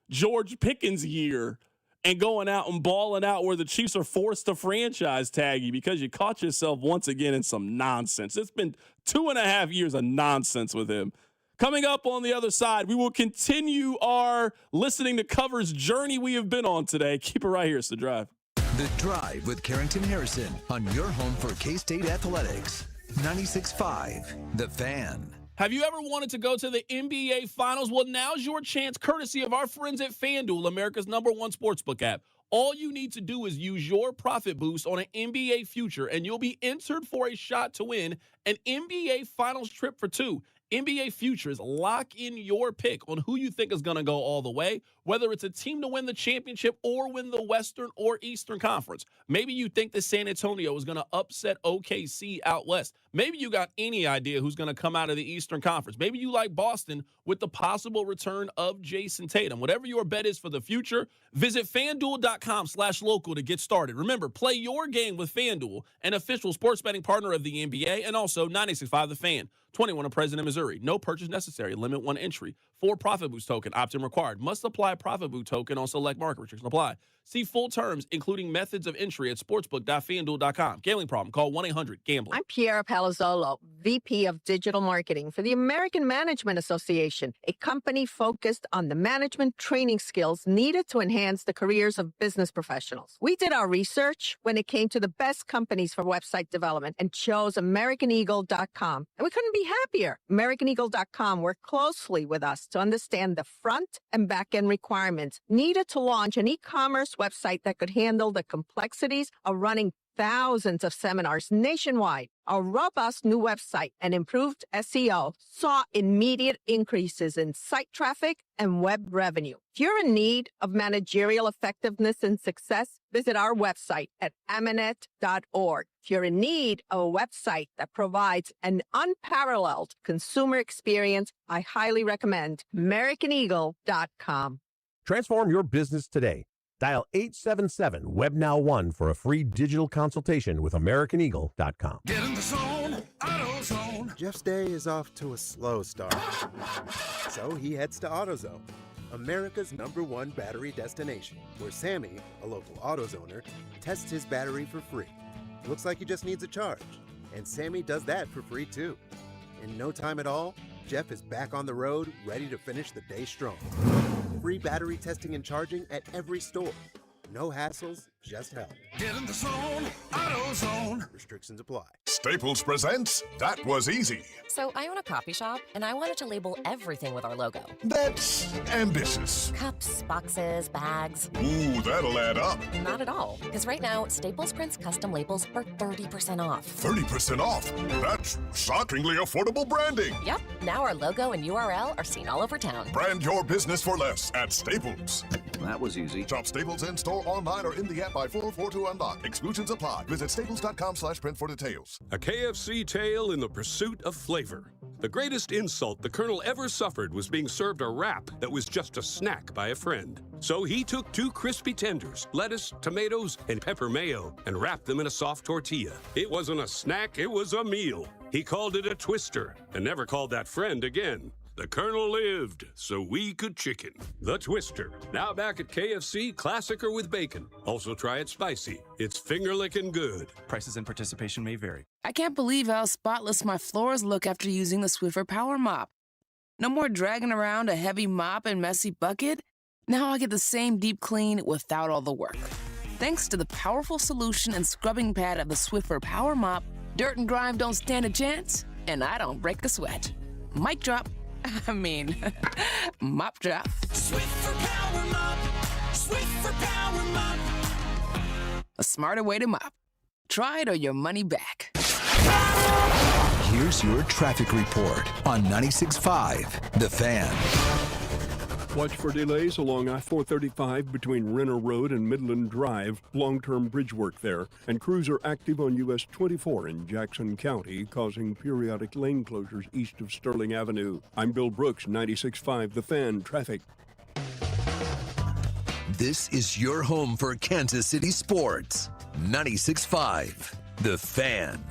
George Pickens year and going out and balling out where the Chiefs are forced to franchise tag you because you caught yourself once again in some nonsense. It's been 2.5 years of nonsense with him. Coming up on the other side, we will continue our listening to covers journey we have been on today. Keep it right here. It's The Drive. The Drive with Carrington Harrison on your home for K-State Athletics. 96.5, The Fan. Have you ever wanted to go to the NBA Finals? Well, now's your chance, courtesy of our friends at FanDuel, America's #1 sportsbook app. All you need to do is use your profit boost on an NBA future, and you'll be entered for a shot to win an NBA Finals trip for 2. NBA Futures, lock in your pick on who you think is going to go all the way, whether it's a team to win the championship or win the Western or Eastern Conference. Maybe you think that San Antonio is going to upset OKC out west. Maybe you got any idea who's going to come out of the Eastern Conference. Maybe you like Boston with the possible return of Jason Tatum. Whatever your bet is for the future, visit FanDuel.com/local to get started. Remember, play your game with FanDuel, an official sports betting partner of the NBA, and also 96.5 The Fan. 21 of President, Missouri. No purchase necessary. Limit 1 entry. 4 profit boost token. Opt-in required. Must apply profit boost token on select market. Restrictions apply. See full terms, including methods of entry at sportsbook.fanduel.com. Gambling problem? Call 1-800-GAMBLER. I'm Piera Palazzolo, VP of Digital Marketing for the American Management Association, a company focused on the management training skills needed to enhance the careers of business professionals. We did our research when it came to the best companies for website development and chose AmericanEagle.com. And we couldn't be happier. AmericanEagle.com worked closely with us to understand the front and back end requirements needed to launch an e-commerce website that could handle the complexities of running thousands of seminars nationwide. Our robust new website and improved SEO saw immediate increases in site traffic and web revenue. If you're in need of managerial effectiveness and success, visit our website at amanet.org. If you're in need of a website that provides an unparalleled consumer experience, I highly recommend AmericanEagle.com. Transform your business today. Dial 877-WebNow1 for a free digital consultation with AmericanEagle.com. Get in the zone, AutoZone. Jeff's day is off to a slow start. So he heads to AutoZone, America's #1 battery destination, where Sammy, a local AutoZoner, tests his battery for free. Looks like he just needs a charge. And Sammy does that for free too. In no time at all, Jeff is back on the road, ready to finish the day strong. Free battery testing and charging at every store. No hassles, just help. Get in the zone, AutoZone. Restrictions apply. Staples presents That Was Easy. So I own a coffee shop, and I wanted to label everything with our logo. That's ambitious. Cups, boxes, bags. Ooh, that'll add up. Not at all, because right now, Staples prints custom labels for 30% off. 30% off? That's shockingly affordable branding. Yep, now our logo and URL are seen all over town. Brand your business for less at Staples. that was easy. Shop Staples in-store, online, or in the app by 4/4 to unlock. Exclusions apply. Visit staples.com/print for details. A KFC tale in the pursuit of flavor. The greatest insult the Colonel ever suffered was being served a wrap that was just a snack by a friend. So he took 2 crispy tenders, lettuce, tomatoes, and pepper mayo, and wrapped them in a soft tortilla. It wasn't a snack, it was a meal. He called it a twister, and never called that friend again. The Colonel lived, so we could chicken. The Twister, now back at KFC, classic or with bacon. Also try it spicy. It's finger-licking good. Prices and participation may vary. I can't believe how spotless my floors look after using the Swiffer Power Mop. No more dragging around a heavy mop and messy bucket. Now I get the same deep clean without all the work. Thanks to the powerful solution and scrubbing pad of the Swiffer Power Mop, dirt and grime don't stand a chance, and I don't break a sweat. Mic drop. I mean, mop drop. Swiffer Power Mop. Swiffer Power Mop. A smarter way to mop. Try it or your money back. Here's your traffic report on 96.5 The Fan. Watch for delays along I-435 between Renner Road and Midland Drive. Long-term bridge work there. And crews are active on US 24 in Jackson County, causing periodic lane closures east of Sterling Avenue. I'm Bill Brooks, 96.5 The Fan Traffic. This is your home for Kansas City sports. 96.5 The Fan.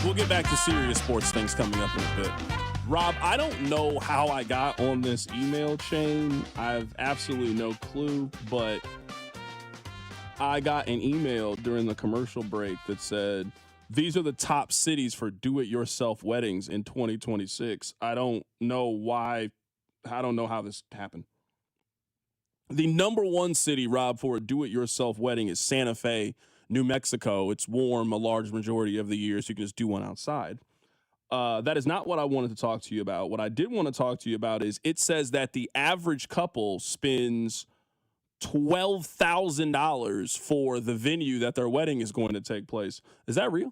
We'll get back to serious sports things coming up in a bit. Rob, I don't know how I got on this email chain. I have absolutely no clue, but I got an email during the commercial break that said, these are the top cities for do-it-yourself weddings in 2026. I don't know why. I don't know how this happened. The number one city, Rob, for a do-it-yourself wedding is Santa Fe, New Mexico. It's warm a large majority of the year, so you can just do one outside. That is not what I wanted to talk to you about. What I did want to talk to you about is it says that the average couple spends $12,000 for the venue that their wedding is going to take place. Is that real?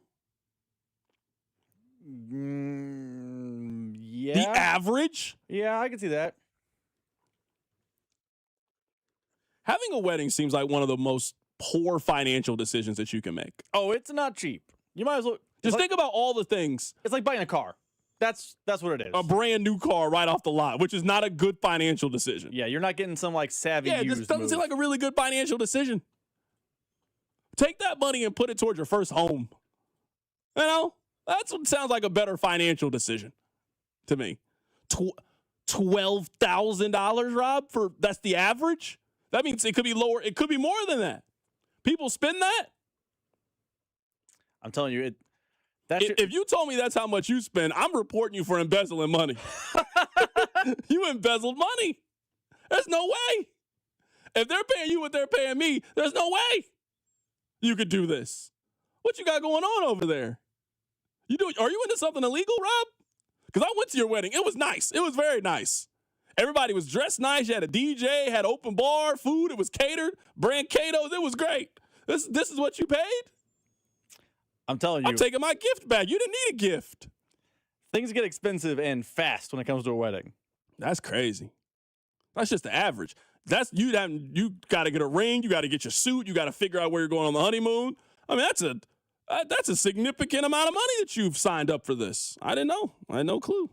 Yeah. The average? Yeah, I can see that. Having a wedding seems like one of the most poor financial decisions that you can make. Oh, it's not cheap. You might as well just think about all the things. It's like buying a car. That's what it is. A brand new car right off the lot, which is not a good financial decision. Yeah, you're not getting some like savvy used this doesn't move. seem like a really good financial decision. Take that money and put it towards your first home. You know, that's what sounds like a better financial decision to me. $12,000, Rob, for that's the average? That means it could be lower. It could be more than that. People spend that? I'm telling you, if you told me that's how much you spend, I'm reporting you for embezzling money. You embezzled money. There's no way. If they're paying you what they're paying me, there's no way you could do this. What you got going on over there? Are you into something illegal, Rob? Because I went to your wedding. It was nice. It was very nice. Everybody was dressed nice. You had a DJ, had open bar, food. It was catered. Brancato's. It was great. This is what you paid? I'm telling you. I'm taking my gift back. You didn't need a gift. Things get expensive and fast when it comes to a wedding. That's crazy. That's just the average. You got to get a ring. You got to get your suit. You got to figure out where you're going on the honeymoon. I mean, that's a significant amount of money that you've signed up for this. I didn't know. I had no clue.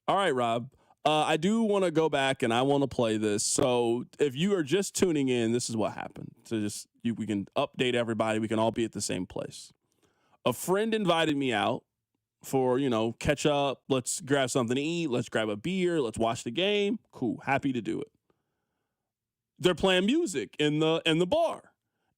All right, Rob. I do want to go back and I want to play this. So if you are just tuning in, this is what happened. So we can update everybody. We can all be at the same place. A friend invited me out for, catch up. Let's grab something to eat. Let's grab a beer. Let's watch the game. Cool. Happy to do it. They're playing music in the bar.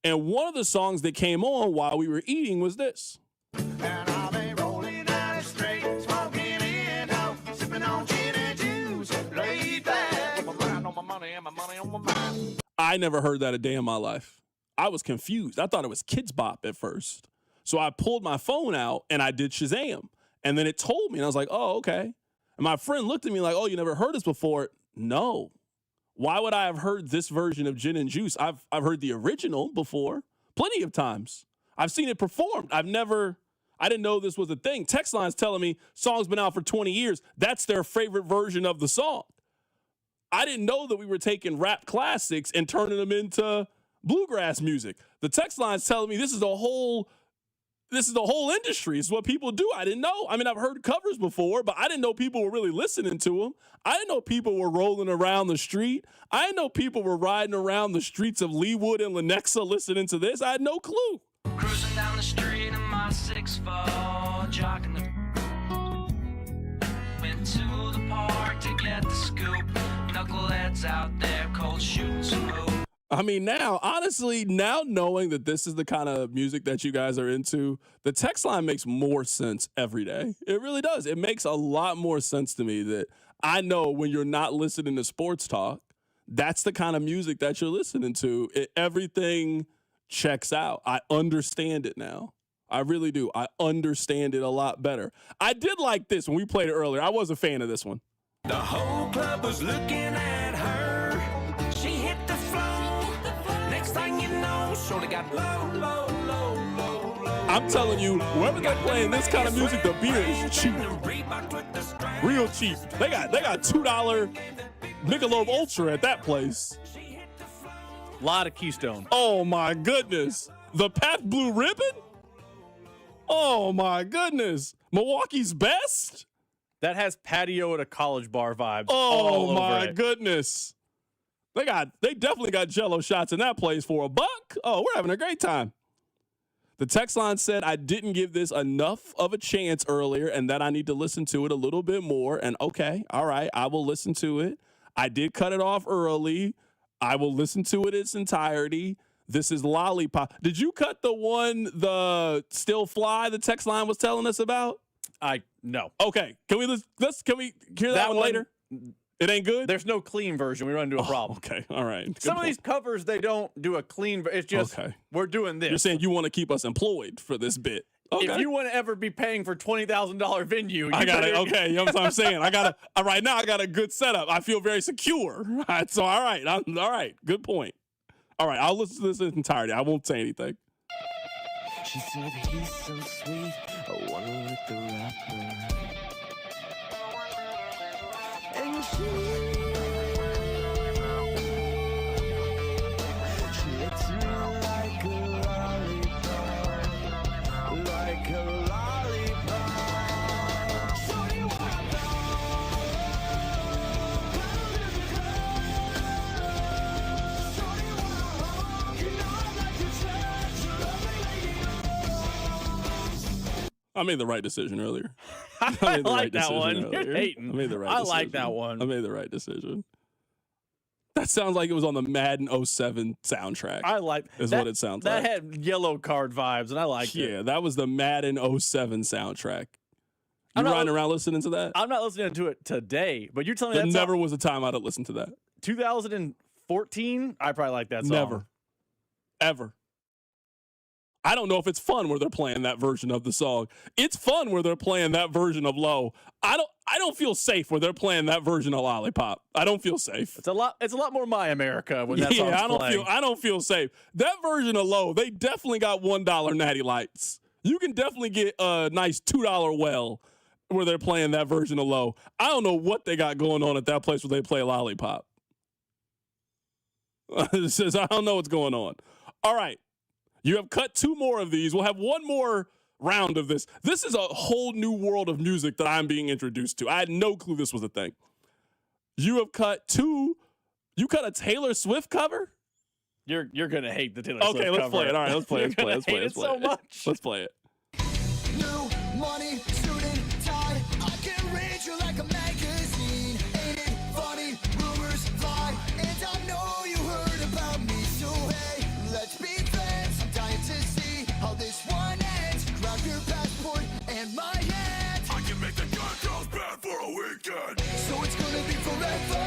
And one of the songs that came on while we were eating was this. And I'll be rolling down the street, smoking in hope, sipping on gin and juice, laid back. My mind on my money and my money on my mind. I never heard that a day in my life. I was confused. I thought it was Kids Bop at first. So I pulled my phone out and I did Shazam. And then it told me, and I was like, oh, okay. And my friend looked at me like, oh, you never heard this before? No. Why would I have heard this version of Gin and Juice? I've heard the original before, plenty of times. I've seen it performed. I've I didn't know this was a thing. Text line's telling me song's been out for 20 years. That's their favorite version of the song. I didn't know that we were taking rap classics and turning them into bluegrass music. The text line's telling me this is the whole industry. It's what people do. I didn't know. I mean, I've heard covers before, but I didn't know people were really listening to them. I didn't know people were rolling around the street. I didn't know people were riding around the streets of Leawood and Lenexa listening to this. I had no clue. Cruising down the street in my 6'4", jogging the went to the park to get the scoop. Knuckleheads out there, cold shooting some hoop. I mean, now, honestly, now knowing that this is the kind of music that you guys are into, the text line makes more sense every day. It really does. It makes a lot more sense to me that I know when you're not listening to sports talk, that's the kind of music that you're listening to. Everything checks out. I understand it now. I really do. I understand it a lot better. I did like this when we played it earlier. I was a fan of this one. The whole club was looking at her. She hit the floor. Next thing you know, shorty got low, low, low, low, low. I'm telling you, wherever they're playing this kind of music, the beer is cheap. Real cheap. They got $2 Michelob Ultra at that place. A lot of Keystone. Oh my goodness. The Pabst Blue Ribbon? Oh my goodness. Milwaukee's best? That has patio at a college bar vibes. Oh my goodness. They definitely got Jell-O shots in that place for $1. Oh, we're having a great time. The text line said I didn't give this enough of a chance earlier and that I need to listen to it a little bit more. And okay, all right, I will listen to it. I did cut it off early. I will listen to it its entirety. This is Lollipop. Did you cut the Still Fly the text line was telling us about? No. Okay. Can we hear that one later? It ain't good? There's no clean version. We run into a problem. Okay. All right. Good Some point. of these covers, they don't do a clean. It's just, we're doing this. You're saying you want to keep us employed for this bit. Okay. If you want to ever be paying for $20,000 venue, I got it. Okay. You know what I'm saying? Right now I got a good setup. I feel very secure. So, all right. All right. Good point. All right. I'll listen to this in its entirety. I won't say anything. She said he's so sweet. I wanna let the rapper. And she hits me like a lollipop, like a lollipop. Shorty wanna I made the right decision earlier. I like that one. You're hating. I made the right I decision. like that one. I made the right decision. That sounds like it was on the Madden 07 soundtrack. I like is that, what it sounds that like. That had yellow card vibes, and I liked it. Yeah, that was the Madden 07 soundtrack. You riding around listening to that? I'm not listening to it today, but you're telling me there that never was a time I'd have listened to that. 2014, I probably like that song. Never. Ever. I don't know if it's fun where they're playing that version of the song. It's fun where they're playing that version of Low. I don't feel safe where they're playing that version of Lollipop. I don't feel safe. It's a lot more My America when that song's playing. I don't feel safe. That version of Low, they definitely got $1 Natty Lights. You can definitely get a nice $2 well where they're playing that version of Low. I don't know what they got going on at that place where they play Lollipop. I don't know what's going on. All right. You have cut 2 more of these. We'll have one more round of this. This is a whole new world of music that I'm being introduced to. I had no clue this was a thing. You have cut 2. You cut a Taylor Swift cover? You're going to hate the Taylor Swift cover. Okay, let's play it. All right, let's play it. Let's play it so much. Let's play it. New money, suit and tie. I can read you like a magazine. Ain't it funny? Rumors fly. And I know you heard about me. So hey, let's be friends. I'm dying to see how this one ends. Grab your passport and my hand. I can make the gun girls bad for a weekend. So it's gonna be forever.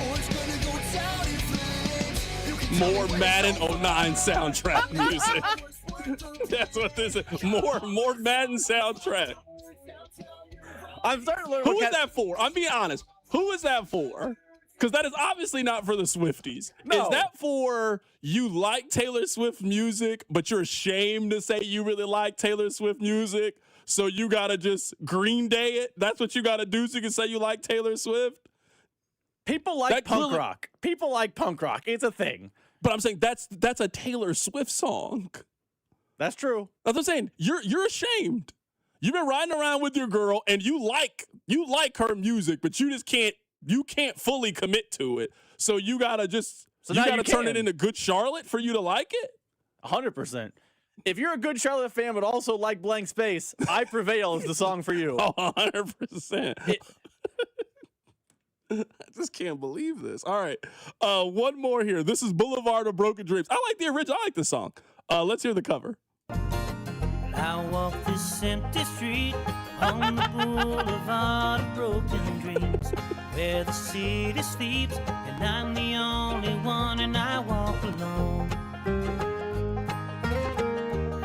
Or it's gonna go down in flames. More Madden 09 soundtrack music. That's what this is. More Madden soundtrack. I'm starting to learn. Who is that for? I'm being honest. Who is that for? Because that is obviously not for the Swifties. No. Is that for you like Taylor Swift music, but you're ashamed to say you really like Taylor Swift music, so you got to just Green Day it? That's what you got to do so you can say you like Taylor Swift? People like punk rock. People like punk rock. It's a thing. But I'm saying that's a Taylor Swift song. That's true. That's what I'm saying. You're ashamed. You've been riding around with your girl and you like her music, but you can't fully commit to it. So you gotta turn it into Good Charlotte for you to like it? 100%. If you're a Good Charlotte fan but also like Blank Space, I Prevail is the song for you. Oh, 100%. I just can't believe this. All right. One more here. This is Boulevard of Broken Dreams. I like the original. I like the song. Let's hear the cover. I walk this empty street on the boulevard of broken dreams, where the city sleeps and I'm the only one, and I walk alone.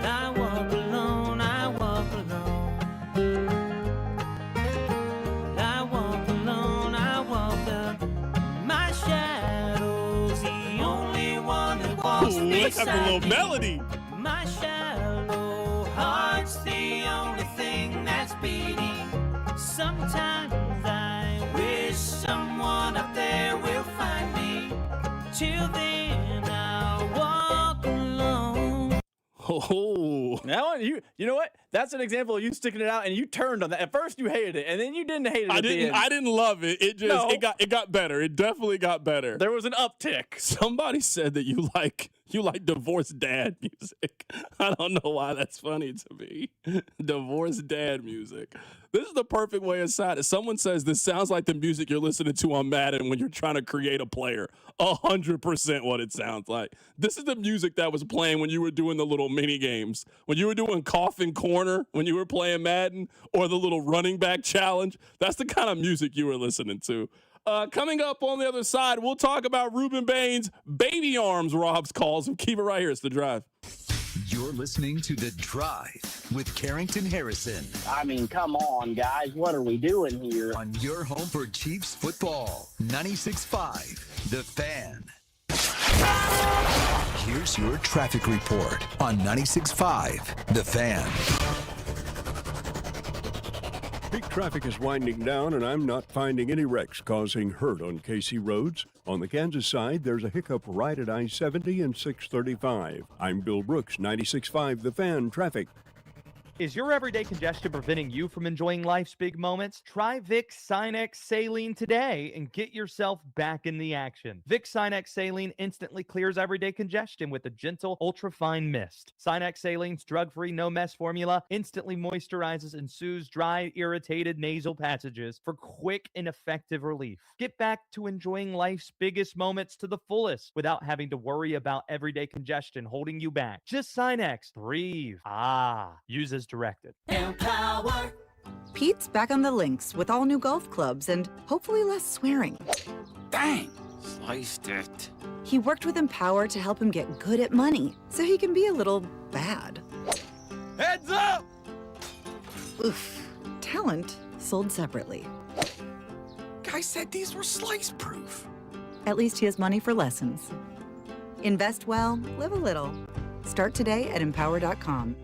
I walk alone, I walk alone. I walk alone, I walk alone. My shadow's the only one that walks beside me. Let's have a little melody. My shallow heart's the only thing that's beating. Sometimes I wish someone up there will find me. Till then I'll walk alone. Oh, that one, you know what? That's an example of you sticking it out, and you turned on that. At first you hated it, and then you didn't hate it. I didn't love it. It got better. It definitely got better. There was an uptick. Somebody said that you like divorced dad music. I don't know why that's funny to me. Divorced dad music. This is the perfect way aside. If someone says this sounds like the music you're listening to on Madden when you're trying to create a player, 100% what it sounds like. This is the music that was playing when you were doing the little mini games, when you were doing Coffin Corner, when you were playing Madden, or the little running back challenge. That's the kind of music you were listening to. Coming up on the other side, we'll talk about Rueben Bain's baby arms, Rob's calls. Keep it right here. It's The Drive. You're listening to The Drive with Carrington Harrison. I mean, come on, guys. What are we doing here? On your home for Chiefs football, 96.5, The Fan. Here's your traffic report on 96.5, The Fan. Peak traffic is winding down, and I'm not finding any wrecks causing hurt on KC roads. On the Kansas side, there's a hiccup right at I-70 and 635. I'm Bill Brooks, 96.5 The Fan Traffic. Is your everyday congestion preventing you from enjoying life's big moments? Try Vicks Sinex Saline today and get yourself back in the action. Vicks Sinex Saline instantly clears everyday congestion with a gentle, ultra-fine mist. Sinex Saline's drug-free, no-mess formula instantly moisturizes and soothes dry, irritated nasal passages for quick and effective relief. Get back to enjoying life's biggest moments to the fullest without having to worry about everyday congestion holding you back. Just Sinex. Breathe. Use as directed. Empower. Pete's back on the links with all new golf clubs and hopefully less swearing. Dang, sliced it. He worked with Empower to help him get good at money so he can be a little bad. Heads up! Oof. Talent sold separately. Guy said these were slice proof. At least he has money for lessons. Invest well, live a little. Start today at empower.com.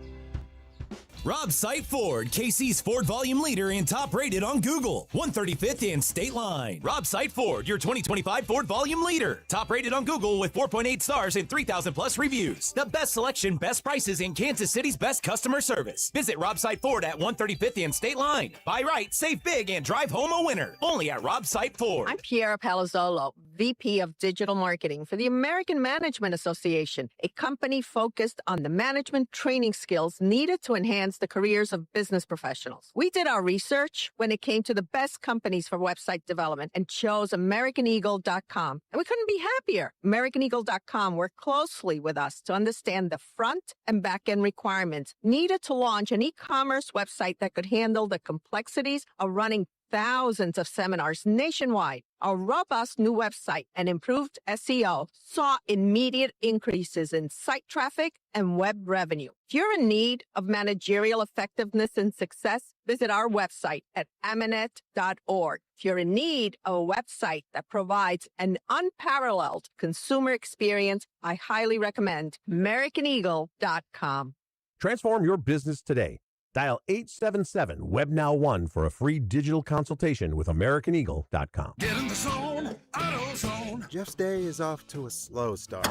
Rob Sight Ford, KC's Ford volume leader and top rated on Google. 135th and State Line. Rob Sight Ford, your 2025 Ford volume leader. Top rated on Google with 4.8 stars and 3,000 plus reviews. The best selection, best prices, and Kansas City's best customer service. Visit Rob Sight Ford at 135th and State Line. Buy right, save big, and drive home a winner. Only at Rob Sight Ford. I'm Piera Palazzolo, VP of Digital Marketing for the American Management Association, a company focused on the management training skills needed to enhance the careers of business professionals. We did our research when it came to the best companies for website development and chose AmericanEagle.com. And we couldn't be happier. AmericanEagle.com worked closely with us to understand the front and back end requirements needed to launch an e-commerce website that could handle the complexities of running thousands of seminars nationwide. Our robust new website and improved SEO saw immediate increases in site traffic and web revenue. If you're in need of managerial effectiveness and success, visit our website at aminet.org. If you're in need of a website that provides an unparalleled consumer experience, I highly recommend AmericanEagle.com. Transform your business today. Dial 877-WebNow1 for a free digital consultation with AmericanEagle.com. Get in the zone, AutoZone. Jeff's day is off to a slow start.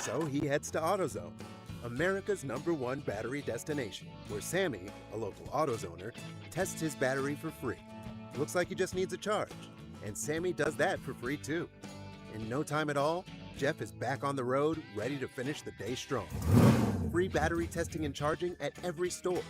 So he heads to AutoZone, America's #1 battery destination, where Sammy, a local AutoZoner, tests his battery for free. Looks like he just needs a charge. And Sammy does that for free too. In no time at all, Jeff is back on the road, ready to finish the day strong. Free battery testing and charging at every store.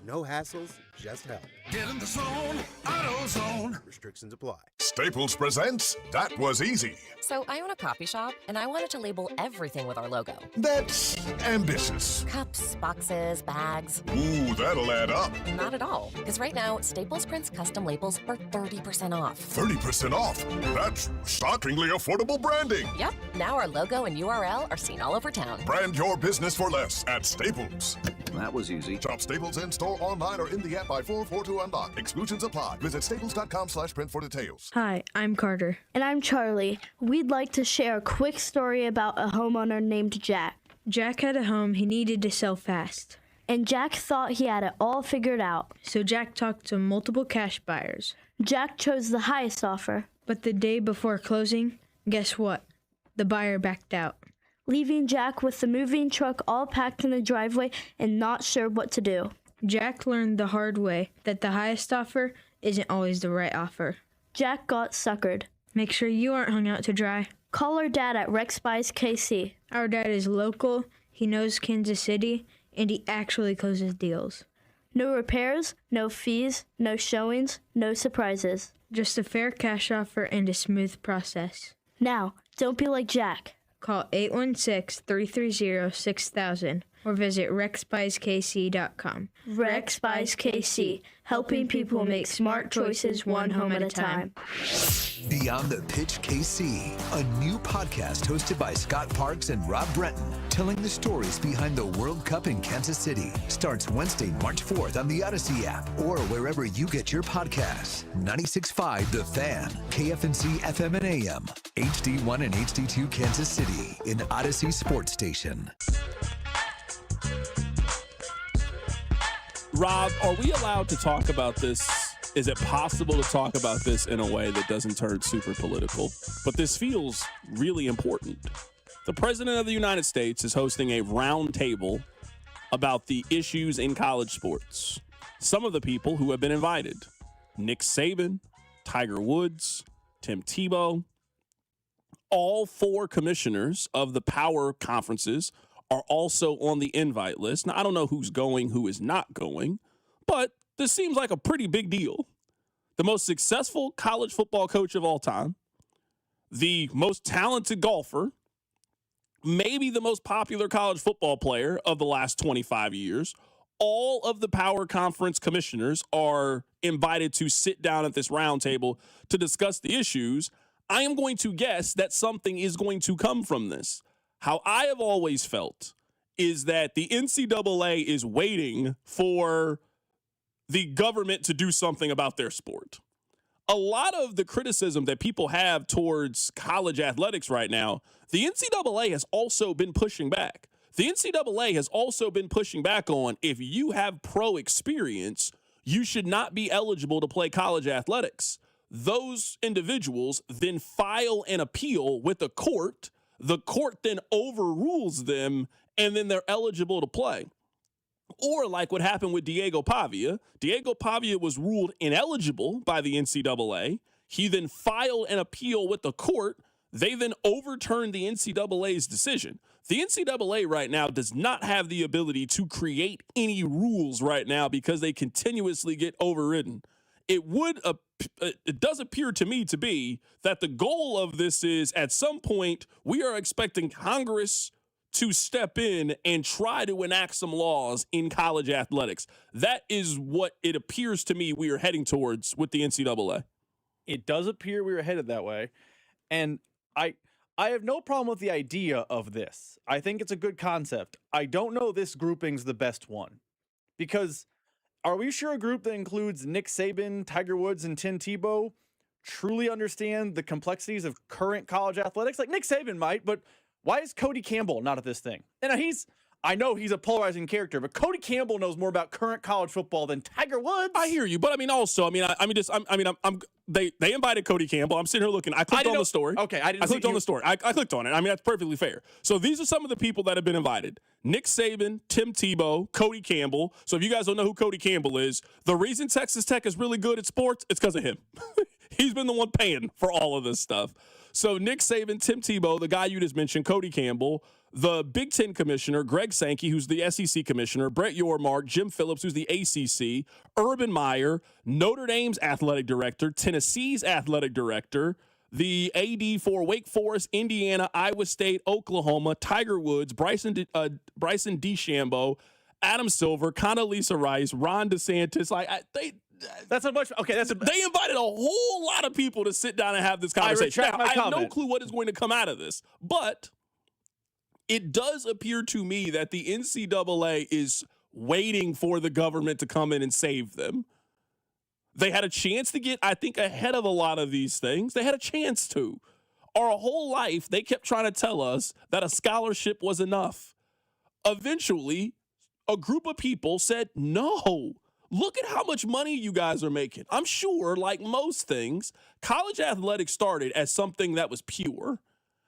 No hassles, just help. Get in the zone, AutoZone. Restrictions apply. Staples presents That Was Easy. So I own a coffee shop, and I wanted to label everything with our logo. That's ambitious. Cups, boxes, bags. Ooh, that'll add up. Not at all, because right now, Staples prints custom labels for 30% off. 30% off? That's shockingly affordable branding. Yep, now our logo and URL are seen all over town. Brand your business for less at Staples. That was easy. Shop Staples in-store, online, or in the app by 442 Unlock. Exclusions apply. Visit staples.com/print for details. Hi, I'm Carter. And I'm Charlie. We'd like to share a quick story about a homeowner named Jack. Jack had a home he needed to sell fast. And Jack thought he had it all figured out. So Jack talked to multiple cash buyers. Jack chose the highest offer. But the day before closing, guess what? The buyer backed out, leaving Jack with the moving truck all packed in the driveway and not sure what to do. Jack learned the hard way that the highest offer isn't always the right offer. Jack got suckered. Make sure you aren't hung out to dry. Call our dad at Rex Buys KC. Our dad is local, he knows Kansas City, and he actually closes deals. No repairs, no fees, no showings, no surprises. Just a fair cash offer and a smooth process. Now, don't be like Jack. Call 816-330-6000 or visit rexbuyskc.com. Rex Buys KC, helping people make smart choices one home at a time. Beyond the Pitch KC, a new podcast hosted by Scott Parks and Rob Bretton, telling the stories behind the World Cup in Kansas City. Starts Wednesday, March 4th on the Odyssey app or wherever you get your podcasts. 96.5 The Fan, KFNC FM and AM, HD1 and HD2 Kansas City, in Odyssey Sports Station. Rob, are we allowed to talk about this? Is it possible to talk about this in a way that doesn't turn super political? But this feels really important. The President of the United States is hosting a round table about the issues in college sports. Some of the people who have been invited: Nick Saban, Tiger Woods, Tim Tebow. All 4 commissioners of the power conferences are also on the invite list. Now, I don't know who's going, who is not going, but this seems like a pretty big deal. The most successful college football coach of all time, the most talented golfer, maybe the most popular college football player of the last 25 years, all of the power conference commissioners are invited to sit down at this round table to discuss the issues. I am going to guess that something is going to come from this. How I have always felt is that the NCAA is waiting for the government to do something about their sport. A lot of the criticism that people have towards college athletics right now, the NCAA has also been pushing back. The NCAA has also been pushing back on, if you have pro experience, you should not be eligible to play college athletics. Those individuals then file an appeal with the court. The court then overrules them, and then they're eligible to play. Or like what happened with Diego Pavia. Diego Pavia was ruled ineligible by the NCAA. He then filed an appeal with the court. They then overturned the NCAA's decision. The NCAA right now does not have the ability to create any rules right now because they continuously get overridden. It does appear to me to be that the goal of this is, at some point, we are expecting Congress to step in and try to enact some laws in college athletics. That is what it appears to me we are heading towards with the NCAA. It does appear we are headed that way. And I have no problem with the idea of this. I think it's a good concept. I don't know this grouping's the best one. Because are we sure a group that includes Nick Saban, Tiger Woods, and Tim Tebow truly understand the complexities of current college athletics? Like Nick Saban might, but why is Cody Campbell not at this thing? And I know he's a polarizing character, but Cody Campbell knows more about current college football than Tiger Woods. I hear you, but they invited Cody Campbell. I'm sitting here looking. I clicked on the story. Okay, I clicked on the story. I clicked on it. I mean, that's perfectly fair. So these are some of the people that have been invited: Nick Saban, Tim Tebow, Cody Campbell. So if you guys don't know who Cody Campbell is, the reason Texas Tech is really good at sports, it's because of him. He's been the one paying for all of this stuff. So Nick Saban, Tim Tebow, the guy you just mentioned, Cody Campbell, the Big Ten commissioner, Greg Sankey, who's the SEC commissioner, Brett Yormark, Jim Phillips, who's the ACC, Urban Meyer, Notre Dame's athletic director, Tennessee's athletic director, the AD for Wake Forest, Indiana, Iowa State, Oklahoma, Tiger Woods, Bryson DeChambeau, Adam Silver, Condoleezza Rice, Ron DeSantis. That's a bunch. Okay, they invited a whole lot of people to sit down and have this conversation. I have no clue what is going to come out of this, but it does appear to me that the NCAA is waiting for the government to come in and save them. They had a chance to get, I think, ahead of a lot of these things. They had a chance to. Our whole life, they kept trying to tell us that a scholarship was enough. Eventually, a group of people said, no. Look at how much money you guys are making. I'm sure, like most things, college athletics started as something that was pure.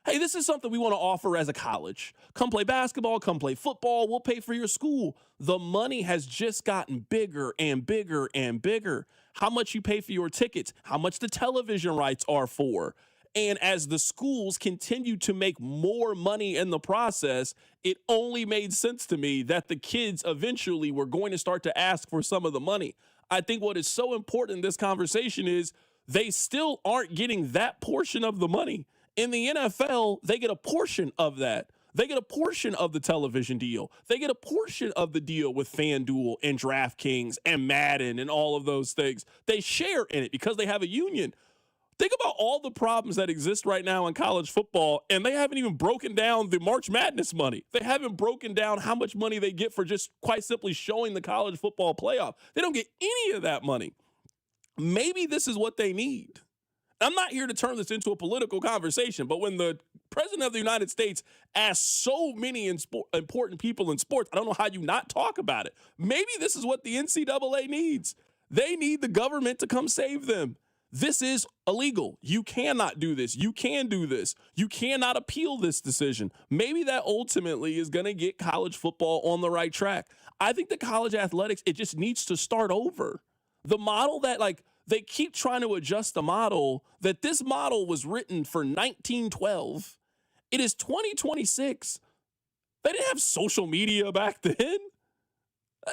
Hey, this is something we want to offer as a college. Come play basketball, come play football, we'll pay for your school. The money has just gotten bigger and bigger and bigger. How much you pay for your tickets, how much the television rights are for. And as the schools continue to make more money in the process, it only made sense to me that the kids eventually were going to start to ask for some of the money. I think what is so important in this conversation is they still aren't getting that portion of the money. In the NFL, they get a portion of that. They get a portion of the television deal. They get a portion of the deal with FanDuel and DraftKings and Madden and all of those things. They share in it because they have a union. Think about all the problems that exist right now in college football, and they haven't even broken down the March Madness money. They haven't broken down how much money they get for just quite simply showing the college football playoff. They don't get any of that money. Maybe this is what they need. I'm not here to turn this into a political conversation, but when the president of the United States asks so many important people in sports, I don't know how you not talk about it. Maybe this is what the NCAA needs. They need the government to come save them. This is illegal. You cannot do this. You can do this. You cannot appeal this decision. Maybe that ultimately is going to get college football on the right track. I think the college athletics, it just needs to start over. The model that, they keep trying to adjust the model, that this model was written for 1912. It is 2026. They didn't have social media back then.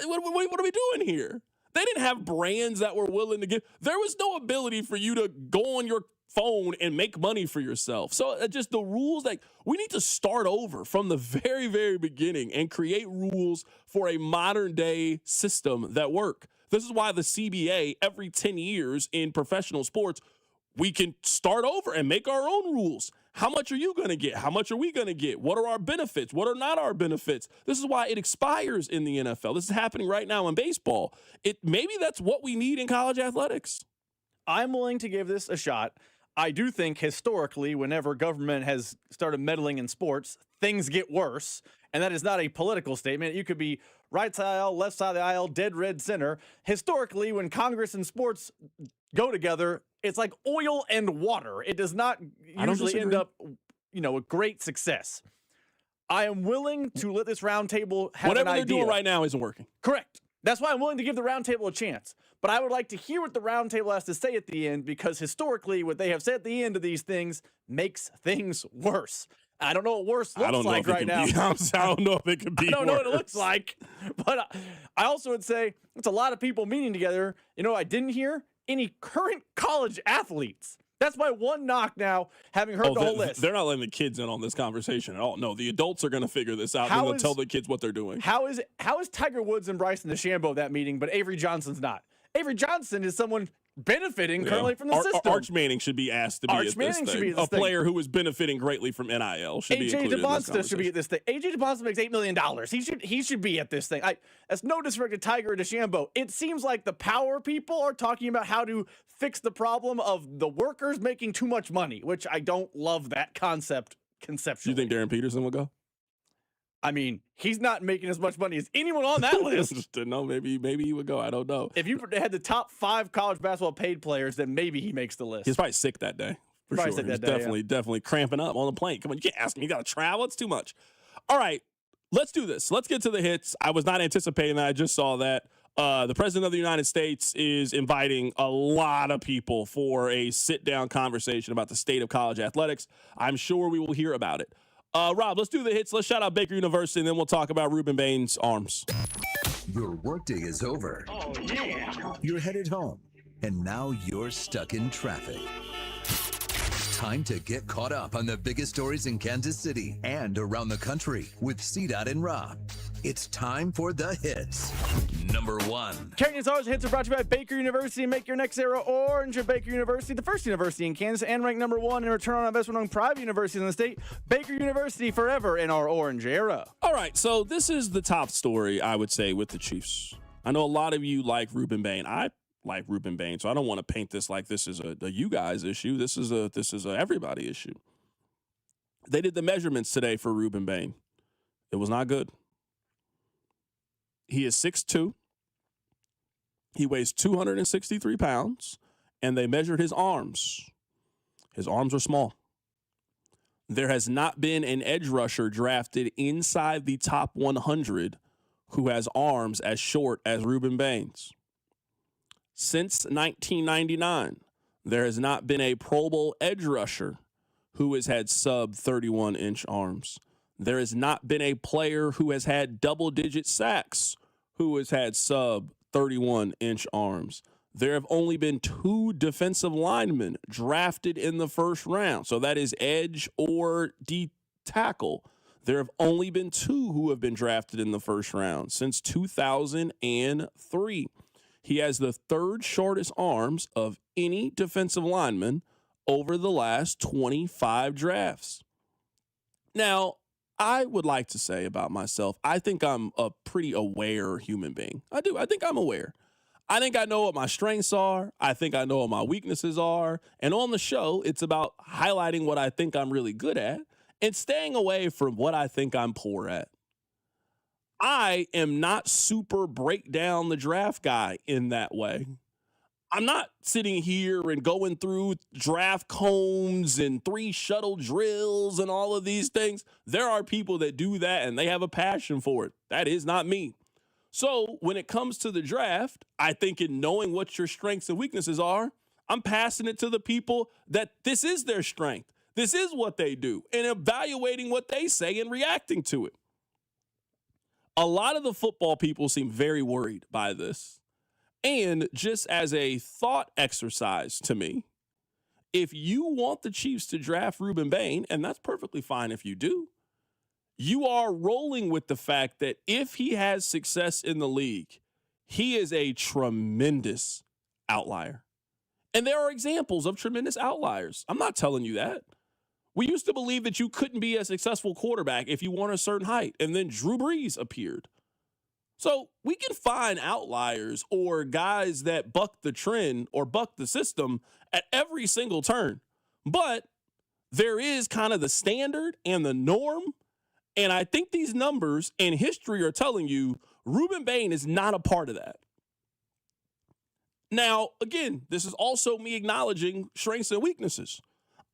What are we doing here? They didn't have brands that were willing to give. There was no ability for you to go on your phone and make money for yourself. So just the rules, we need to start over from the very, very beginning and create rules for a modern day system that work. This is why the CBA, every 10 years in professional sports, we can start over and make our own rules. How much are you going to get? How much are we going to get? What are our benefits? What are not our benefits? This is why it expires in the NFL. This is happening right now in baseball. Maybe that's what we need in college athletics. I'm willing to give this a shot. I do think historically, whenever government has started meddling in sports, things get worse. And that is not a political statement. You could be right side of the aisle, left side of the aisle, dead red center. Historically, when Congress and sports go together, it's like oil and water. It does not usually end up, a great success. I am willing to let this roundtable have whatever an idea. They're doing right now isn't working. Correct. That's why I'm willing to give the roundtable a chance. But I would like to hear what the roundtable has to say at the end, because historically, what they have said at the end of these things makes things worse. I don't know what worse looks like right now. I don't know if it could be I don't know worse. what it looks like. But I also would say it's a lot of people meeting together. You know, I didn't hear any current college athletes. That's my one knock now, having heard the whole list. They're not letting the kids in on this conversation at all. No, the adults are going to figure this out. They're going to tell the kids what they're doing. How is Tiger Woods and Bryson DeChambeau that meeting, but Avery Johnson's not? Avery Johnson is someone benefiting currently from the system. Arch Manning should be asked to be at this thing. A player who is benefiting greatly from NIL should be included in this conversation. should be at this thing. AJ DeBonsta makes $8 million. He should be at this thing. That's no disrespect to Tiger or DeChambeau. It seems like the power people are talking about how to fix the problem of the workers making too much money, which I don't love that concept conceptually. You think Darren Peterson will go? I mean, he's not making as much money as anyone on that list. No, maybe he would go. I don't know. If you had the top 5 college basketball paid players, then maybe he makes the list. He's probably sick that day. For sure. He's definitely cramping up on the plane. Come on, you can't ask me. You got to travel. It's too much. All right, let's do this. Let's get to the hits. I was not anticipating that. I just saw that. The President of the United States is inviting a lot of people for a sit-down conversation about the state of college athletics. I'm sure we will hear about it. Rob, let's do the hits. Let's shout out Baker University, and then we'll talk about Rueben Bain's arms. Your workday is over. Oh, yeah. You're headed home, and now you're stuck in traffic. Time to get caught up on the biggest stories in Kansas City and around the country with CDOT and Rob. It's time for the hits. Number 1. Carrington Harrison hits are brought to you by Baker University. Make your next era orange at Baker University, the first university in Kansas, and ranked number 1 in return on investment among private universities in the state. Baker University, forever in our orange era. All right, so this is the top story, I would say, with the Chiefs. I know a lot of you like Rueben Bain. I like Rueben Bain, so I don't want to paint this like this is a you guys issue. This is a everybody issue. They did the measurements today for Rueben Bain. It was not good. He is 6'2". He weighs 263 pounds, and they measured his arms. His arms are small. There has not been an edge rusher drafted inside the top 100 who has arms as short as Rueben Bain's. Since 1999, there has not been a Pro Bowl edge rusher who has had sub 31-inch arms. There has not been a player who has had double-digit sacks who has had sub 31-inch arms. There have only been 2 defensive linemen drafted in the first round. So that is edge or D tackle. There have only been 2 who have been drafted in the first round since 2003. He has the 3rd shortest arms of any defensive lineman over the last 25 drafts. Now, I would like to say about myself, I think I'm a pretty aware human being. I do. I think I'm aware. I think I know what my strengths are. I think I know what my weaknesses are. And on the show, it's about highlighting what I think I'm really good at and staying away from what I think I'm poor at. I am not super break down the draft guy in that way. I'm not sitting here and going through draft combs and 3 shuttle drills and all of these things. There are people that do that and they have a passion for it. That is not me. So when it comes to the draft, I think in knowing what your strengths and weaknesses are, I'm passing it to the people that this is their strength. This is what they do, and evaluating what they say and reacting to it. A lot of the football people seem very worried by this. And just as a thought exercise to me, if you want the Chiefs to draft Rueben Bain, and that's perfectly fine if you do, you are rolling with the fact that if he has success in the league, he is a tremendous outlier. And there are examples of tremendous outliers. I'm not telling you that. We used to believe that you couldn't be a successful quarterback if you weren't a certain height, and then Drew Brees appeared. So we can find outliers or guys that buck the trend or buck the system at every single turn. But there is kind of the standard and the norm. And I think these numbers and history are telling you Rueben Bain is not a part of that. Now, again, this is also me acknowledging strengths and weaknesses.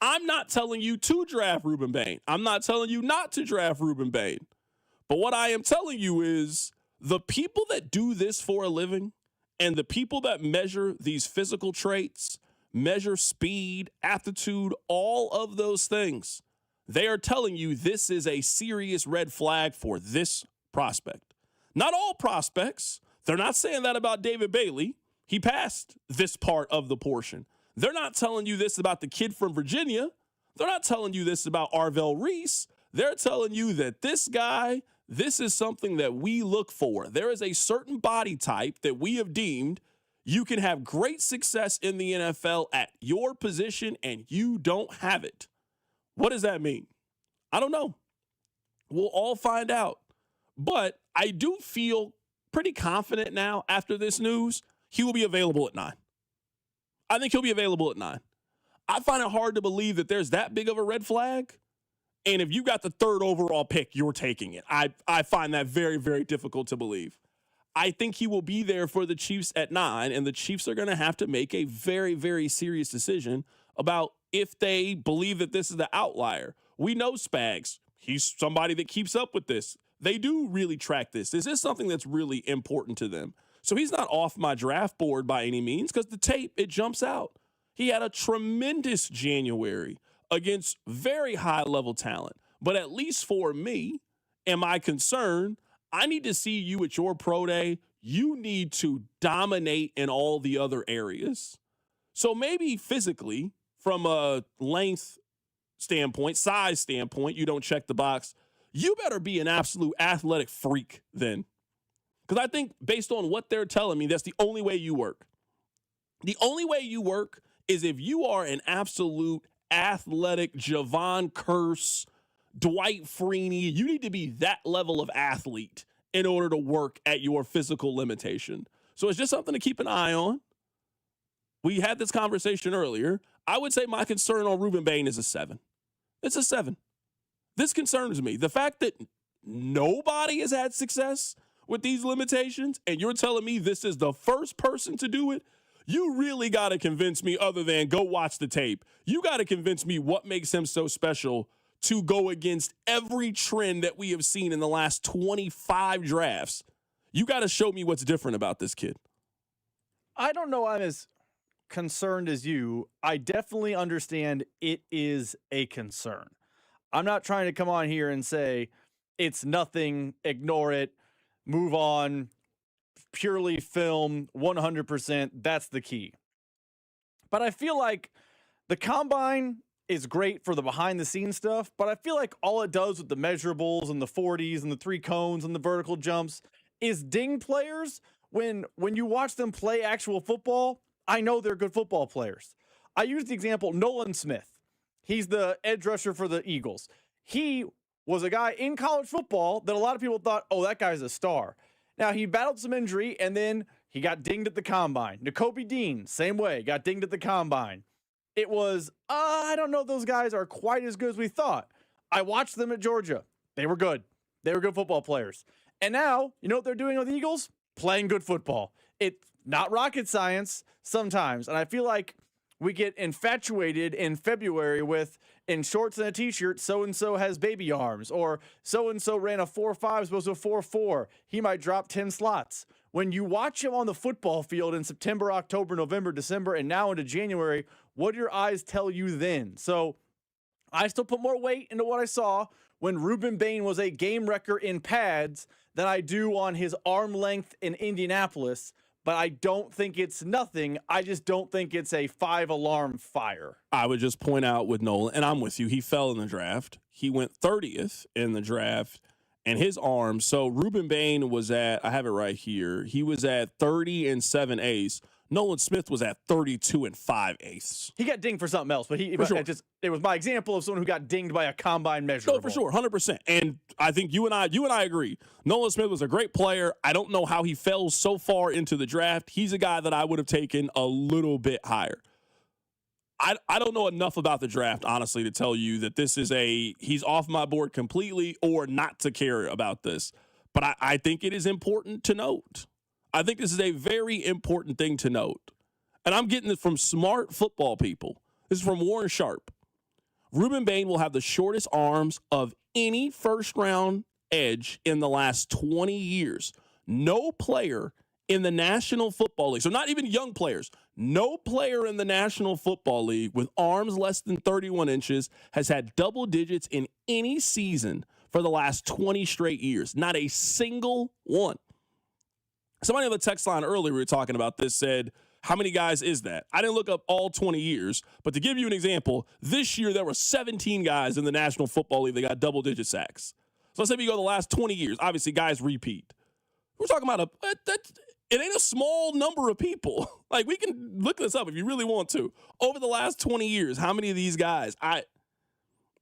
I'm not telling you to draft Rueben Bain. I'm not telling you not to draft Rueben Bain. But what I am telling you is the people that do this for a living and the people that measure these physical traits, measure speed, aptitude, all of those things, they are telling you this is a serious red flag for this prospect. Not all prospects. They're not saying that about David Bailey. He passed this part of the portion. They're not telling you this about the kid from Virginia. They're not telling you this about Arvell Reese. They're telling you that this guy, this is something that we look for. There is a certain body type that we have deemed you can have great success in the NFL at your position, and you don't have it. What does that mean? I don't know. We'll all find out. But I do feel pretty confident now after this news, he will be available at 9. I think he'll be available at 9. I find it hard to believe that there's that big of a red flag. And if you got the 3rd overall pick, you're taking it. I find that very, very difficult to believe. I think he will be there for the Chiefs at 9, and the Chiefs are going to have to make a very, very serious decision about if they believe that this is the outlier. We know Spags. He's somebody that keeps up with this. They do really track this. This is something that's really important to them. So he's not off my draft board by any means because the tape, it jumps out. He had a tremendous January against very high-level talent. But at least for me and my concern, I need to see you at your pro day. You need to dominate in all the other areas. So maybe physically, from a length standpoint, size standpoint, you don't check the box. You better be an absolute athletic freak then. Because I think based on what they're telling me, that's the only way you work. The only way you work is if you are an absolute athletic Javon Curse, Dwight Freeney. You need to be that level of athlete in order to work at your physical limitation. So it's just something to keep an eye on. We had this conversation earlier. I would say my concern on Rueben Bain is a 7. It's a 7. This concerns me. The fact that nobody has had success with these limitations, and you're telling me this is the first person to do it, you really got to convince me, other than go watch the tape. You got to convince me what makes him so special to go against every trend that we have seen in the last 25 drafts. You got to show me what's different about this kid. I don't know I'm as concerned as you. I definitely understand it is a concern. I'm not trying to come on here and say it's nothing, ignore it, move on, purely film, 100%. That's the key. But I feel like the combine is great for the behind-the-scenes stuff, but I feel like all it does with the measurables and the 40s and the 3 cones and the vertical jumps is ding players. When you watch them play actual football, I know they're good football players. I use the example Nolan Smith. He's the edge rusher for the Eagles. He was a guy in college football that a lot of people thought, oh, that guy's a star. Now, he battled some injury, and then he got dinged at the combine. Nakobe Dean, same way, got dinged at the combine. It was, I don't know if those guys are quite as good as we thought. I watched them at Georgia. They were good. They were good football players. And now, you know what they're doing with the Eagles? Playing good football. It's not rocket science sometimes. And I feel like we get infatuated in February with, in shorts and a t-shirt, so-and-so has baby arms, or so-and-so ran a 4.5 as opposed to a 4.4. He might drop 10 slots. When you watch him on the football field in September, October, November, December, and now into January, what do your eyes tell you then? So I still put more weight into what I saw when Rueben Bain was a game wrecker in pads than I do on his arm length in Indianapolis. But I don't think it's nothing. I just don't think it's a 5-alarm fire. I would just point out with Nolan, and I'm with you, he fell in the draft. He went 30th in the draft, and his arm, so Rueben Bain was at, I have it right here, he was at 30 and 7/8. Nolan Smith was at 32 and 5/8. He got dinged for something else, but it was my example of someone who got dinged by a combine measurable. No, for sure, 100%. And I think you and I agree. Nolan Smith was a great player. I don't know how he fell so far into the draft. He's a guy that I would have taken a little bit higher. I don't know enough about the draft, honestly, to tell you that this is he's off my board completely or not to care about this. But I think it is important to note. I think this is a very important thing to note. And I'm getting this from smart football people. This is from Warren Sharp. Rueben Bain will have the shortest arms of any first-round edge in the last 20 years. No player in the National Football League, so not even young players, no player in the National Football League with arms less than 31 inches has had double digits in any season for the last 20 straight years. Not a single one. Somebody on the text line earlier, we were talking about this, said, How many guys is that? I didn't look up all 20 years, but to give you an example, this year there were 17 guys in the National Football League that got double-digit sacks. So let's say if you go the last 20 years, obviously guys repeat. We're talking about it ain't a small number of people. Like, we can look this up if you really want to. Over the last 20 years, how many of these guys,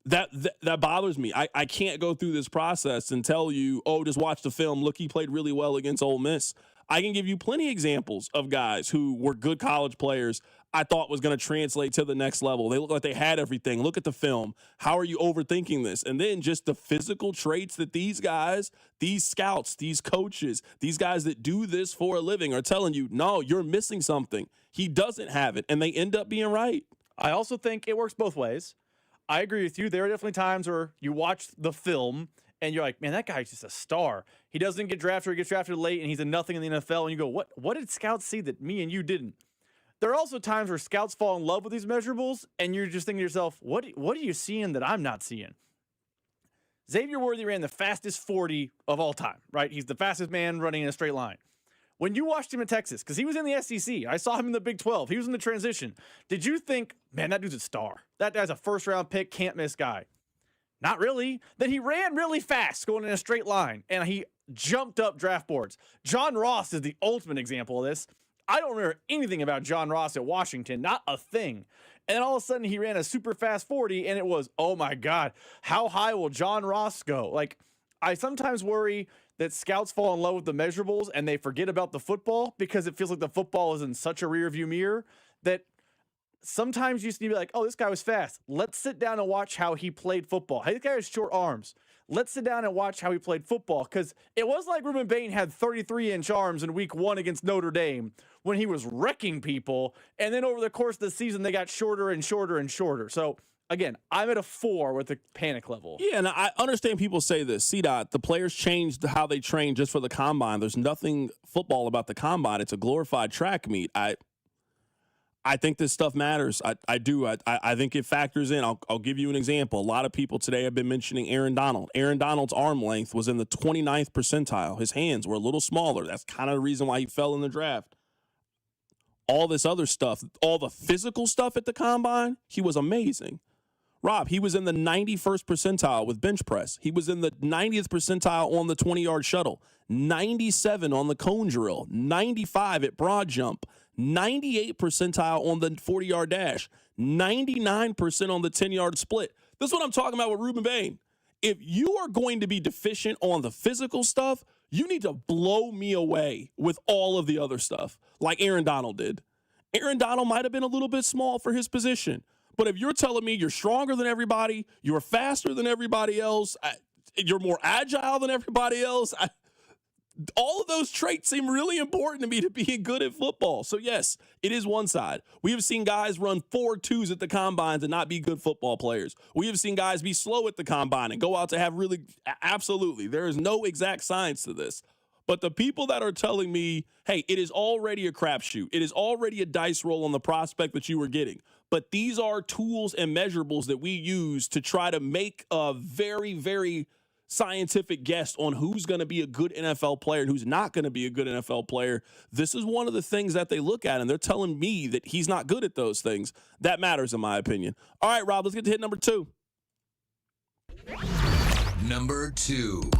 that bothers me. I can't go through this process and tell you, oh, just watch the film. Look, he played really well against Ole Miss. I can give you plenty of examples of guys who were good college players I thought was going to translate to the next level. They look like they had everything. Look at the film. How are you overthinking this? And then just the physical traits that these guys, these scouts, these coaches, these guys that do this for a living are telling you, no, you're missing something. He doesn't have it. And they end up being right. I also think it works both ways. I agree with you. There are definitely times where you watch the film and you're like, man, that guy's just a star. He doesn't get drafted or he gets drafted late and he's a nothing in the NFL. And you go, what did scouts see that me and you didn't? There are also times where scouts fall in love with these measurables and you're just thinking to yourself, what are you seeing that I'm not seeing? Xavier Worthy ran the fastest 40 of all time, right? He's the fastest man running in a straight line. When you watched him in Texas, because he was in the SEC, I saw him in the Big 12. He was in the transition. Did you think, man, that dude's a star? That guy's a first-round pick, can't-miss guy. Not really. Then he ran really fast going in a straight line, and he jumped up draft boards. John Ross is the ultimate example of this. I don't remember anything about John Ross at Washington, not a thing. And then all of a sudden he ran a super fast 40, and it was, oh my God, how high will John Ross go? Like, I sometimes worry that scouts fall in love with the measurables and they forget about the football because it feels like the football is in such a rearview mirror that sometimes you just need to be like, oh, this guy was fast. Let's sit down and watch how he played football. Hey, this guy has short arms. Let's sit down and watch how he played football, because it was like Rueben Bain had 33-inch arms in week 1 against Notre Dame when he was wrecking people, and then over the course of the season, they got shorter and shorter and shorter. So, again, I'm at a 4 with the panic level. Yeah, and I understand people say this. CDOT, the players changed how they train just for the combine. There's nothing football about the combine. It's a glorified track meet. I think this stuff matters. I do. I think it factors in. I'll give you an example. A lot of people today have been mentioning Aaron Donald. Aaron Donald's arm length was in the 29th percentile. His hands were a little smaller. That's kind of the reason why he fell in the draft. All this other stuff, all the physical stuff at the combine, he was amazing. Rob, he was in the 91st percentile with bench press. He was in the 90th percentile on the 20-yard shuttle, 97 on the cone drill, 95 at broad jump, 98 percentile on the 40-yard dash, 99% on the 10-yard split. This is what I'm talking about with Rueben Bain. If you are going to be deficient on the physical stuff, you need to blow me away with all of the other stuff, like Aaron Donald did. Aaron Donald might have been a little bit small for his position, but if you're telling me you're stronger than everybody, you're faster than everybody else, you're more agile than everybody else, all of those traits seem really important to me to being good at football. So, yes, it is one side. We have seen guys run 4.2s at the combines and not be good football players. We have seen guys be slow at the combine and go out to have really – absolutely. There is no exact science to this. But the people that are telling me, hey, it is already a crapshoot. It is already a dice roll on the prospect that you were getting. But these are tools and measurables that we use to try to make a very, very – scientific guess on who's going to be a good NFL player and who's not going to be a good NFL player. This is one of the things that they look at, and they're telling me that he's not good at those things. That matters, in my opinion. All right, Rob, let's get to hit number 2. Number 2.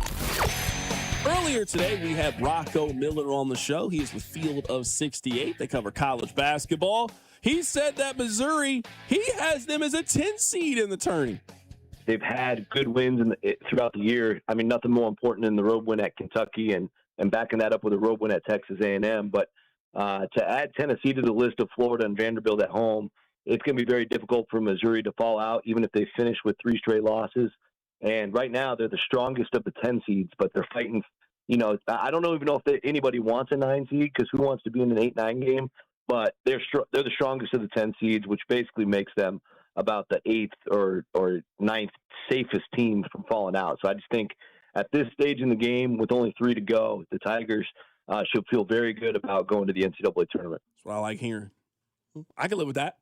Earlier today, we had Rocco Miller on the show. He is with Field of 68. They cover college basketball. He said that Missouri, he has them as a 10 seed in the tourney. They've had good wins throughout the year. I mean, nothing more important than the road win at Kentucky and backing that up with a road win at Texas A&M. But to add Tennessee to the list of Florida and Vanderbilt at home, it's going to be very difficult for Missouri to fall out, even if they finish with 3 straight losses. And right now, they're the strongest of the 10 seeds, but they're fighting. You know, I don't even know if anybody wants a 9 seed, because who wants to be in an 8-9 game? But they're the strongest of the 10 seeds, which basically makes them about the 8th or 9th safest team from falling out. So I just think at this stage in the game, with only 3 to go, the Tigers should feel very good about going to the NCAA tournament. That's what I like hearing. I can live with that.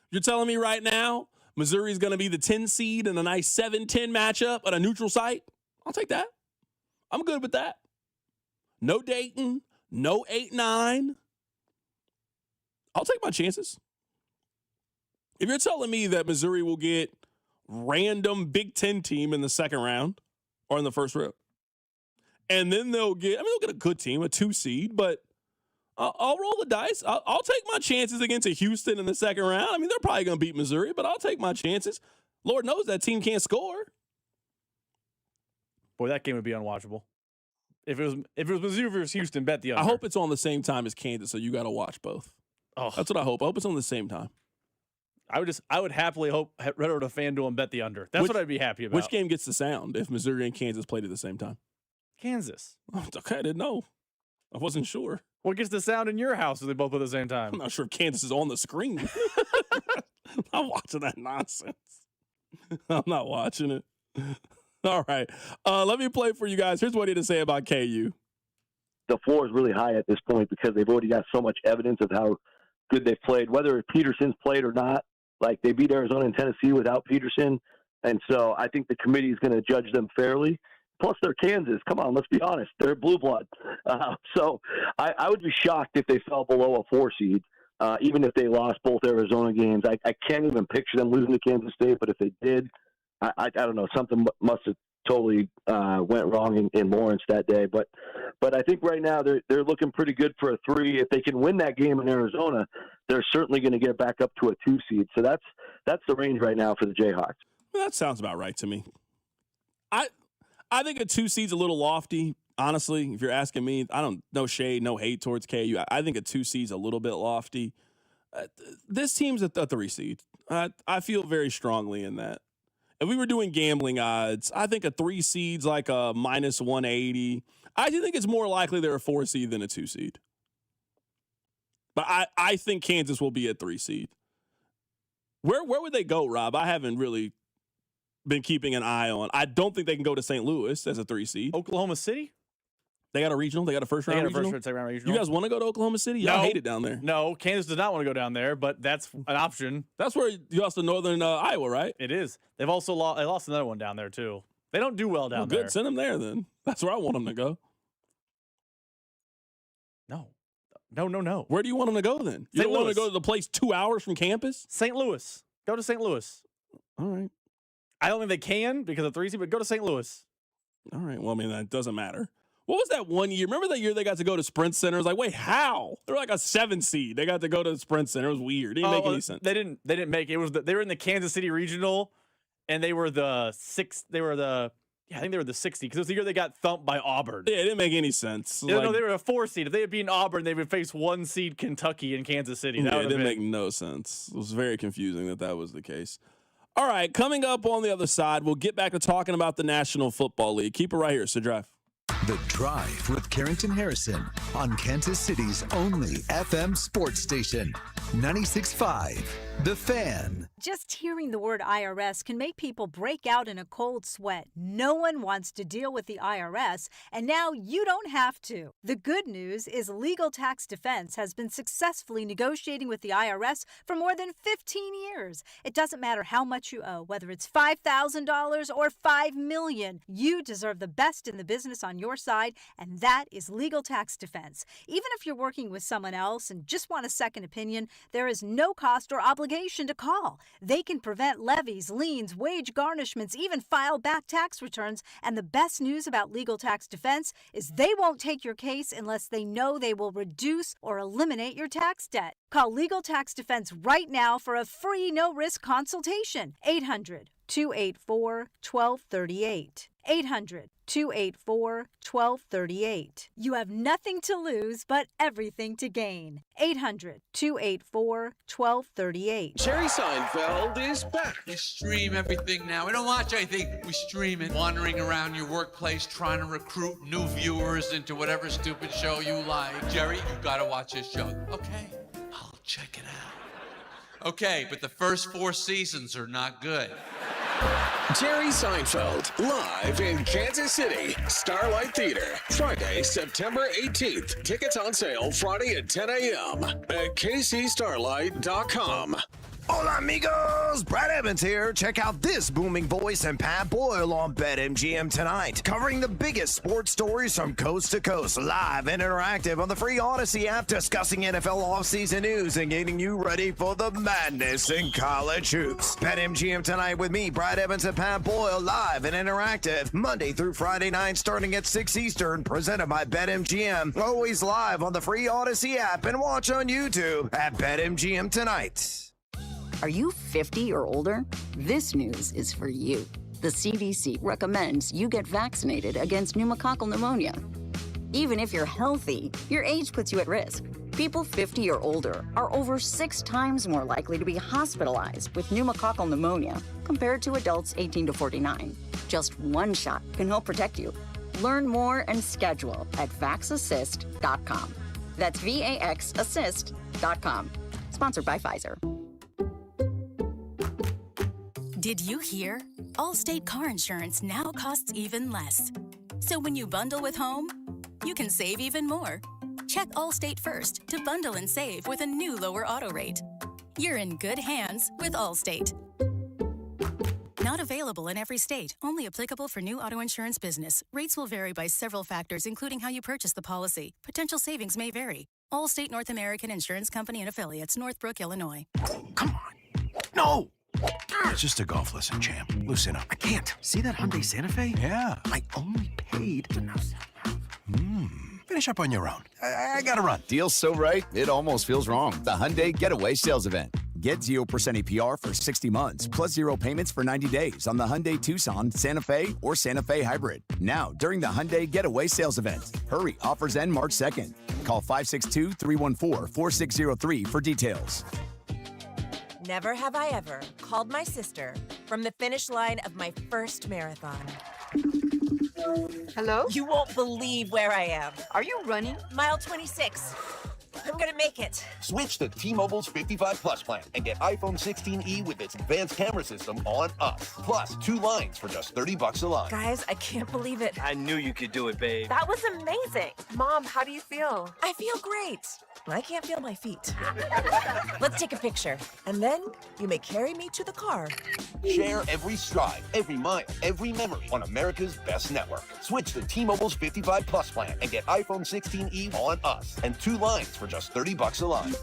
You're telling me right now Missouri's going to be the 10 seed in a nice 7-10 matchup at a neutral site? I'll take that. I'm good with that. No Dayton, no 8-9. I'll take my chances. If you're telling me that Missouri will get random Big Ten team in the second round or in the first round, and then they'll get a good team, a 2 seed, but I'll roll the dice. I'll take my chances against a Houston in the second round. I mean, they're probably going to beat Missouri, but I'll take my chances. Lord knows that team can't score. Boy, that game would be unwatchable. If it was Missouri versus Houston, bet the under. I hope it's on the same time as Kansas, so you got to watch both. Oh, that's what I hope. I hope it's on the same time. I would happily head over to FanDuel and bet the under. That's what I'd be happy about. Which game gets the sound if Missouri and Kansas played at the same time? Kansas. Oh, okay, I didn't know. I wasn't sure. What gets the sound in your house if they both at the same time? I'm not sure if Kansas is on the screen. I'm watching that nonsense. I'm not watching it. All right. Let me play for you guys. Here's what he had to say about KU. The floor is really high at this point because they've already got so much evidence of how good they've played, whether Peterson's played or not. Like, they beat Arizona and Tennessee without Peterson. And so I think the committee is going to judge them fairly. Plus, they're Kansas. Come on, let's be honest. They're blue blood. So I would be shocked if they fell below a 4 seed, even if they lost both Arizona games. I can't even picture them losing to Kansas State, but if they did, I don't know. Something must have totally went wrong in Lawrence that day. But I think right now they're looking pretty good for a 3. If they can win that game in Arizona, they're certainly going to get back up to a 2 seed. So that's the range right now for the Jayhawks. Well, that sounds about right to me. I think a 2 seed's a little lofty, honestly. If you're asking me, no shade, no hate towards KU. I think a 2 seed's a little bit lofty. This team's a 3 seed. I feel very strongly in that. If we were doing gambling odds, I think a 3 seed's like a minus 180. I do think it's more likely they're a 4 seed than a 2 seed. But I think Kansas will be a 3 seed. Where would they go, Rob? I haven't really been keeping an eye on. I don't think they can go to St. Louis as a 3 seed. Oklahoma City? They got a regional? They got a first-round regional? Second round regional. You guys want to go to Oklahoma City? Y'all hate it down there. No, Kansas does not want to go down there, but that's an option. That's where you lost to Northern Iowa, right? It is. They've also lost another one down there, too. They don't do well down there. Good. Send them there, then. That's where I want them to go. No. Where do you want them to go, then? You don't want them to go to the place 2 hours from campus? St. Louis. Go to St. Louis. All right. I don't think they can because of 3 seed, but go to St. Louis. All right. Well, I mean, that doesn't matter. What was that one year? Remember that year they got to go to Sprint Center? It was like, wait, how? They were like a 7 seed. They got to go to the Sprint Center. It was weird. It didn't make any sense. They didn't make it. They were in the Kansas City Regional, and they were the 6th. I think they were the 6th seed because it was the year they got thumped by Auburn. Yeah, it didn't make any sense. No, they were a 4 seed. If they had beaten Auburn, they would face 1 seed Kentucky and Kansas City. It didn't make no sense. It was very confusing that was the case. All right, coming up on the other side, we'll get back to talking about the National Football League. Keep it right here. So Drive. The Drive with Carrington Harrison on Kansas City's only FM sports station, 96.5, The Fan. Just hearing the word IRS can make people break out in a cold sweat. No one wants to deal with the IRS, and now you don't have to. The good news is Legal Tax Defense has been successfully negotiating with the IRS for more than 15 years. It doesn't matter how much you owe, whether it's $5,000 or $5 million. You deserve the best in the business on your side, and that is Legal Tax Defense. Even if you're working with someone else and just want a second opinion, there is no cost or obligation to call. They can prevent levies, liens, wage garnishments, even file back tax returns. And the best news about Legal Tax Defense is they won't take your case unless they know they will reduce or eliminate your tax debt. Call Legal Tax Defense right now for a free no-risk consultation. 800-284-1238. 800-284-1238. You have nothing to lose but everything to gain. 800-284-1238. Jerry Seinfeld is back. We stream everything now. We don't watch anything. We stream it. Wandering around your workplace trying to recruit new viewers into whatever stupid show you like. Jerry, you gotta watch this show. Okay, I'll check it out. Okay, but the first 4 seasons are not good. Jerry Seinfeld, live in Kansas City, Starlight Theater, Friday, September 18th. Tickets on sale Friday at 10 a.m. at kcstarlight.com. Hola, amigos! Brad Evans here. Check out this booming voice and Pat Boyle on BetMGM tonight, covering the biggest sports stories from coast to coast, live and interactive on the free Odyssey app, discussing NFL offseason news and getting you ready for the madness in college hoops. BetMGM tonight with me, Brad Evans and Pat Boyle, live and interactive, Monday through Friday night, starting at 6 Eastern, presented by BetMGM. Always live on the free Odyssey app and watch on YouTube at BetMGM tonight. Are you 50 or older? This news is for you. The CDC recommends you get vaccinated against pneumococcal pneumonia. Even if you're healthy, your age puts you at risk. People 50 or older are over 6 times more likely to be hospitalized with pneumococcal pneumonia compared to adults 18 to 49. Just one shot can help protect you. Learn more and schedule at vaxassist.com. That's VAXassist.com. Sponsored by Pfizer. Did you hear? Allstate car insurance now costs even less. So when you bundle with home, you can save even more. Check Allstate first to bundle and save with a new lower auto rate. You're in good hands with Allstate. Not available in every state. Only applicable for new auto insurance business. Rates will vary by several factors, including how you purchase the policy. Potential savings may vary. Allstate North American Insurance Company and Affiliates, Northbrook, Illinois. Come on. No! It's just a golf lesson, champ. Loosen up. I can't. See that Hyundai Santa Fe? Yeah. I only paid. Finish up on your own. I gotta run. Deal's so right, it almost feels wrong. The Hyundai Getaway Sales Event. Get 0% APR for 60 months, plus 0 payments for 90 days on the Hyundai Tucson, Santa Fe, or Santa Fe Hybrid. Now, during the Hyundai Getaway Sales Event. Hurry, offers end March 2nd. Call 562-314-4603 for details. Never have I ever called my sister from the finish line of my first marathon. Hello? You won't believe where I am. Are you running? Mile 26. I'm gonna make it. Switch to T-Mobile's 55 Plus plan and get iPhone 16e with its advanced camera system on us. Plus 2 lines for just $30 a line. Guys, I can't believe it. I knew you could do it, babe. That was amazing. Mom, how do you feel? I feel great. I can't feel my feet. Let's take a picture, and then you may carry me to the car. Share every stride, every mile, every memory on America's best network. Switch to T-Mobile's 55 Plus plan and get iPhone 16e on us and 2 lines for just $30 a line.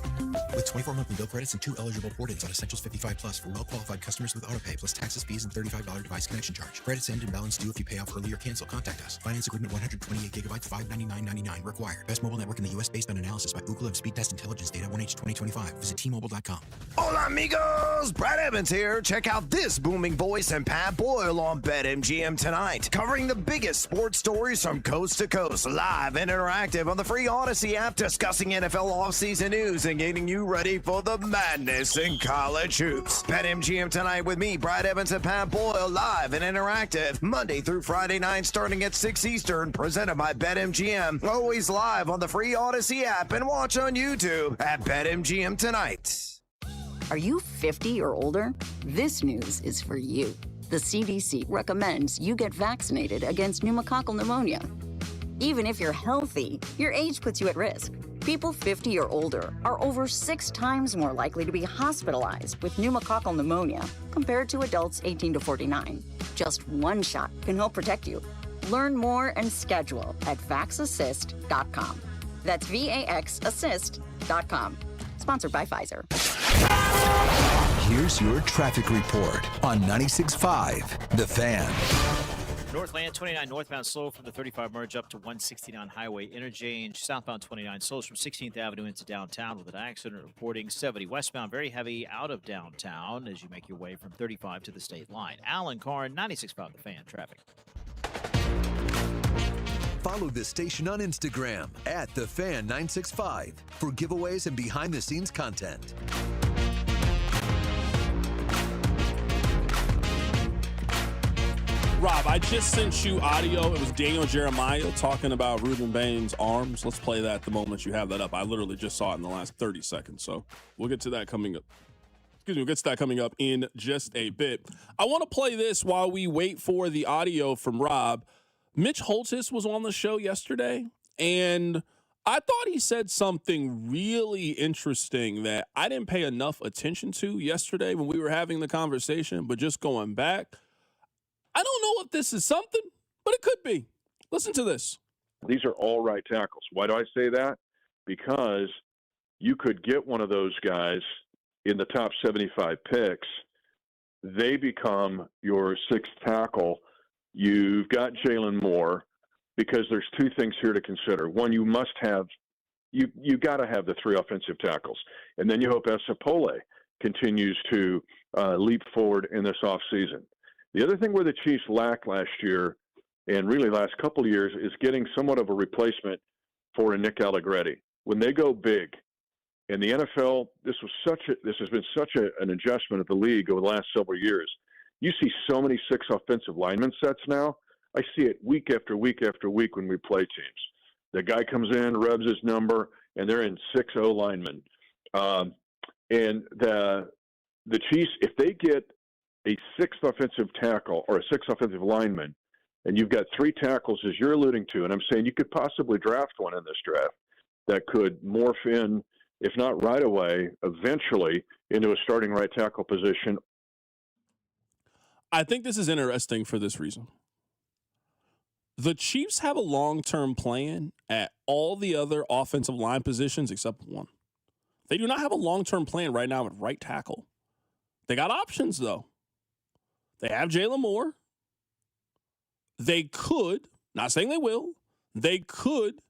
With 24 monthly bill credits and 2 eligible port-ins on Essentials 55 Plus for well-qualified customers with autopay plus taxes, fees, and $35 device connection charge. Credits end and balance due if you pay off early or cancel. Contact us. Finance agreement 128 gigabytes, $599.99 required. Best mobile network in the U.S. based on analysis by Ookla of Speed Test Intelligence data 1H 2025. Visit T-Mobile.com. Hola, amigos! Brad Evans here. Check out this booming voice and Pat Boyle on BetMGM tonight, covering the biggest sports stories from coast to coast, live and interactive on the free Odyssey app, discussing NFL offseason news and getting you ready for the madness in college hoops. BetMGM tonight with me, Brad Evans and Pat Boyle, live and interactive, Monday through Friday night, starting at 6 Eastern, presented by BetMGM. Always live on the free Odyssey app and watch on YouTube at BetMGM tonight. Are you 50 or older? This news is for you. The CDC recommends you get vaccinated against pneumococcal pneumonia. Even if you're healthy, your age puts you at risk. People 50 or older are over 6 times more likely to be hospitalized with pneumococcal pneumonia compared to adults 18 to 49. Just one shot can help protect you. Learn more and schedule at vaxassist.com. That's VAXassist.com. Sponsored by Pfizer. Here's your traffic report on 96.5 The Fan. Northland 29 northbound slow from the 35 merge up to 169 highway interchange. Southbound 29 slows from 16th Avenue into downtown with an accident reporting. 70 westbound very heavy out of downtown as you make your way from 35 to the state line. Alan Carn, 96.5 The Fan traffic. Follow this station on Instagram at TheFan965 for giveaways and behind-the-scenes content. Rob, I just sent you audio. It was Daniel Jeremiah talking about Rueben Bain's arms. Let's play that the moment you have that up. I literally just saw it in the last 30 seconds, so we'll get to that coming up. We'll get to that coming up in just a bit. I want to play this while we wait for the audio from Rob. Mitch Holthus was on the show yesterday, and I thought he said something really interesting that I didn't pay enough attention to yesterday when we were having the conversation, but just going back, I don't know if this is something, but it could be. Listen to this. These are all right tackles. Why do I say that? Because you could get one of those guys in the top 75 picks. They become your sixth tackle. You've got Jalen Moore, because there's two things here to consider. One, you must have, you got to have the three offensive tackles. And then you hope Esapole continues to leap forward in this offseason. The other thing where the Chiefs lacked last year, and really last couple of years, is getting somewhat of a replacement for a Nick Allegretti. When they go big, in the NFL, this has been such an adjustment of the league over the last several years. You see so many six offensive lineman sets now. I see it week after week after week when we play teams. The guy comes in, rubs his number, and they're in 6 O-linemen. And the Chiefs, if they get a sixth offensive tackle or a sixth offensive lineman, and you've got 3 tackles, as you're alluding to, and I'm saying you could possibly draft one in this draft that could morph in, if not right away, eventually into a starting right tackle position. I think this is interesting for this reason. The Chiefs have a long-term plan at all the other offensive line positions except one. They do not have a long-term plan right now at right tackle. They got options, though. They have Jalen Moore. They could, not saying they will, they could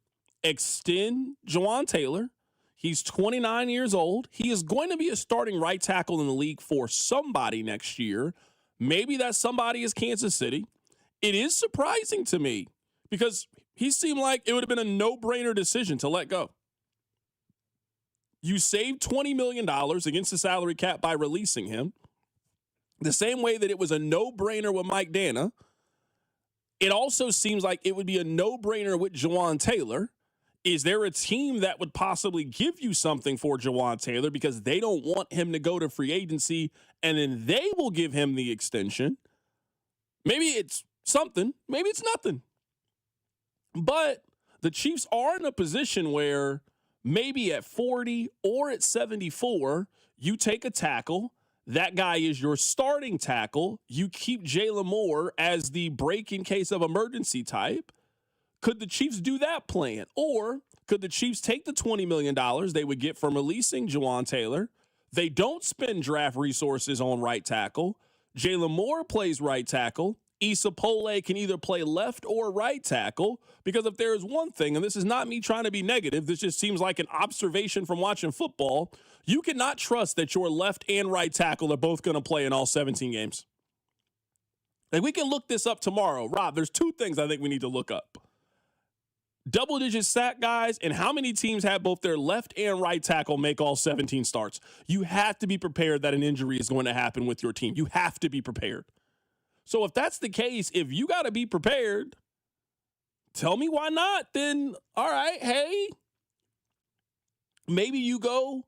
extend Jawaan Taylor. He's 29 years old. He is going to be a starting right tackle in the league for somebody next year. Maybe that somebody is Kansas City. It is surprising to me because he seemed like it would have been a no-brainer decision to let go. You saved $20 million against the salary cap by releasing him. The same way that it was a no-brainer with Mike Dana, it also seems like it would be a no-brainer with Jawaan Taylor. Is there a team that would possibly give you something for Jawaan Taylor because they don't want him to go to free agency and then they will give him the extension? Maybe it's something. Maybe it's nothing. But the Chiefs are in a position where maybe at 40 or at 74, you take a tackle. That guy is your starting tackle. You keep Jalen Moore as the break in case of emergency type. Could the Chiefs do that plan? Or could the Chiefs take the $20 million they would get from releasing Jawaan Taylor? They don't spend draft resources on right tackle. Jalen Moore plays right tackle. Esapole can either play left or right tackle, because if there is one thing, and this is not me trying to be negative, this just seems like an observation from watching football, you cannot trust that your left and right tackle are both going to play in all 17 games. Like, we can look this up tomorrow. Rob, there's 2 things I think we need to look up. Double-digit sack guys, and how many teams have both their left and right tackle make all 17 starts. You have to be prepared that an injury is going to happen with your team. You have to be prepared. So if that's the case, if you got to be prepared, tell me why not. Then, all right, hey, maybe you go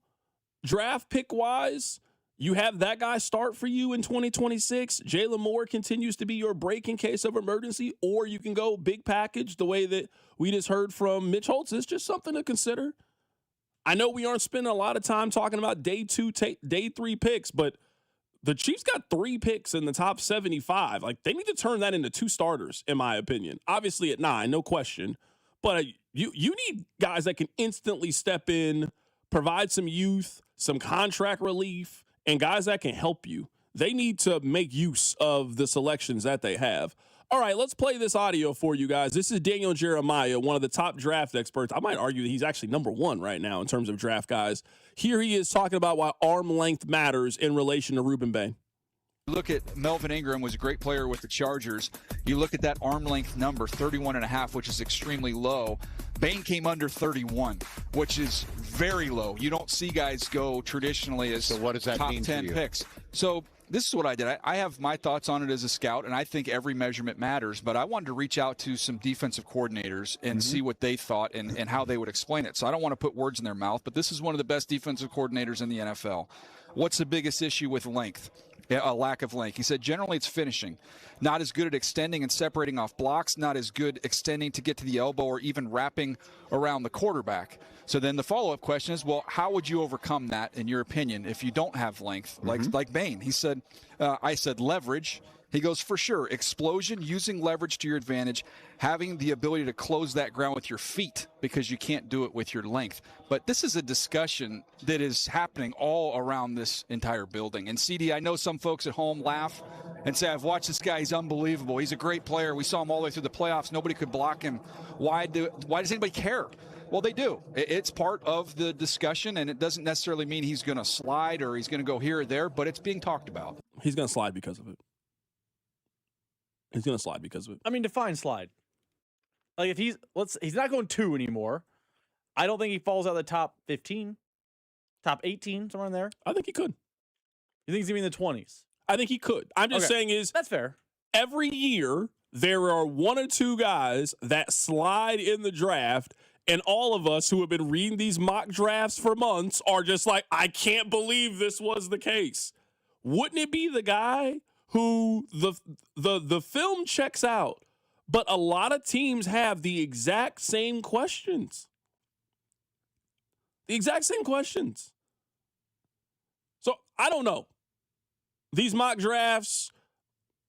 draft pick-wise. You have that guy start for you in 2026. Jalen Moore continues to be your break in case of emergency, or you can go big package the way that we just heard from Mitch Holtz. It's just something to consider. I know we aren't spending a lot of time talking about day 3 picks, but the Chiefs got 3 picks in the top 75. Like, they need to turn that into 2 starters, in my opinion. Obviously at 9, no question. But you need guys that can instantly step in, provide some youth, some contract relief, and guys that can help you. They need to make use of the selections that they have. All right, let's play this audio for you guys. This is Daniel Jeremiah, one of the top draft experts. I might argue that he's actually number 1 right now in terms of draft guys. Here he is talking about why arm length matters in relation to Rueben Bain. Look at Melvin Ingram, was a great player with the Chargers. You look at that arm length number, 31.5, which is extremely low. Bain came under 31, which is very low. You don't see guys go traditionally as what does that top mean 10 picks. So this is what I did. I have my thoughts on it as a scout, and I think every measurement matters, but I wanted to reach out to some defensive coordinators and see what they thought and how they would explain it. So I don't want to put words in their mouth, but this is one of the best defensive coordinators in the NFL. What's the biggest issue with length? a lack of length. He said generally it's finishing. Not as good at extending and separating off blocks, not as good extending to get to the elbow or even wrapping around the quarterback. So then the follow-up question is, well, how would you overcome that, in your opinion, if you don't have length, like Bain? He said, I said leverage. He goes, for sure, explosion, using leverage to your advantage, having the ability to close that ground with your feet because you can't do it with your length. But this is a discussion that is happening all around this entire building. And, CD, I know some folks at home laugh and say, I've watched this guy. He's unbelievable. He's a great player. We saw him all the way through the playoffs. Nobody could block him. Why does anybody care? Well, they do. It's part of the discussion, and it doesn't necessarily mean he's going to slide or he's going to go here or there, but it's being talked about. He's going to slide because of it. He's going to slide because of it. I mean, define slide. Like, if he's not going 2 anymore. I don't think he falls out of the top 15, top 18, somewhere in there. I think he could. You think he's going to be in the 20s? I think he could. I'm just saying is that's fair. Every year there are 1 or 2 guys that slide in the draft, and all of us who have been reading these mock drafts for months are just like, I can't believe this was the case. Wouldn't it be the guy who the film checks out, but a lot of teams have the exact same questions? The exact same questions. So I don't know. These mock drafts,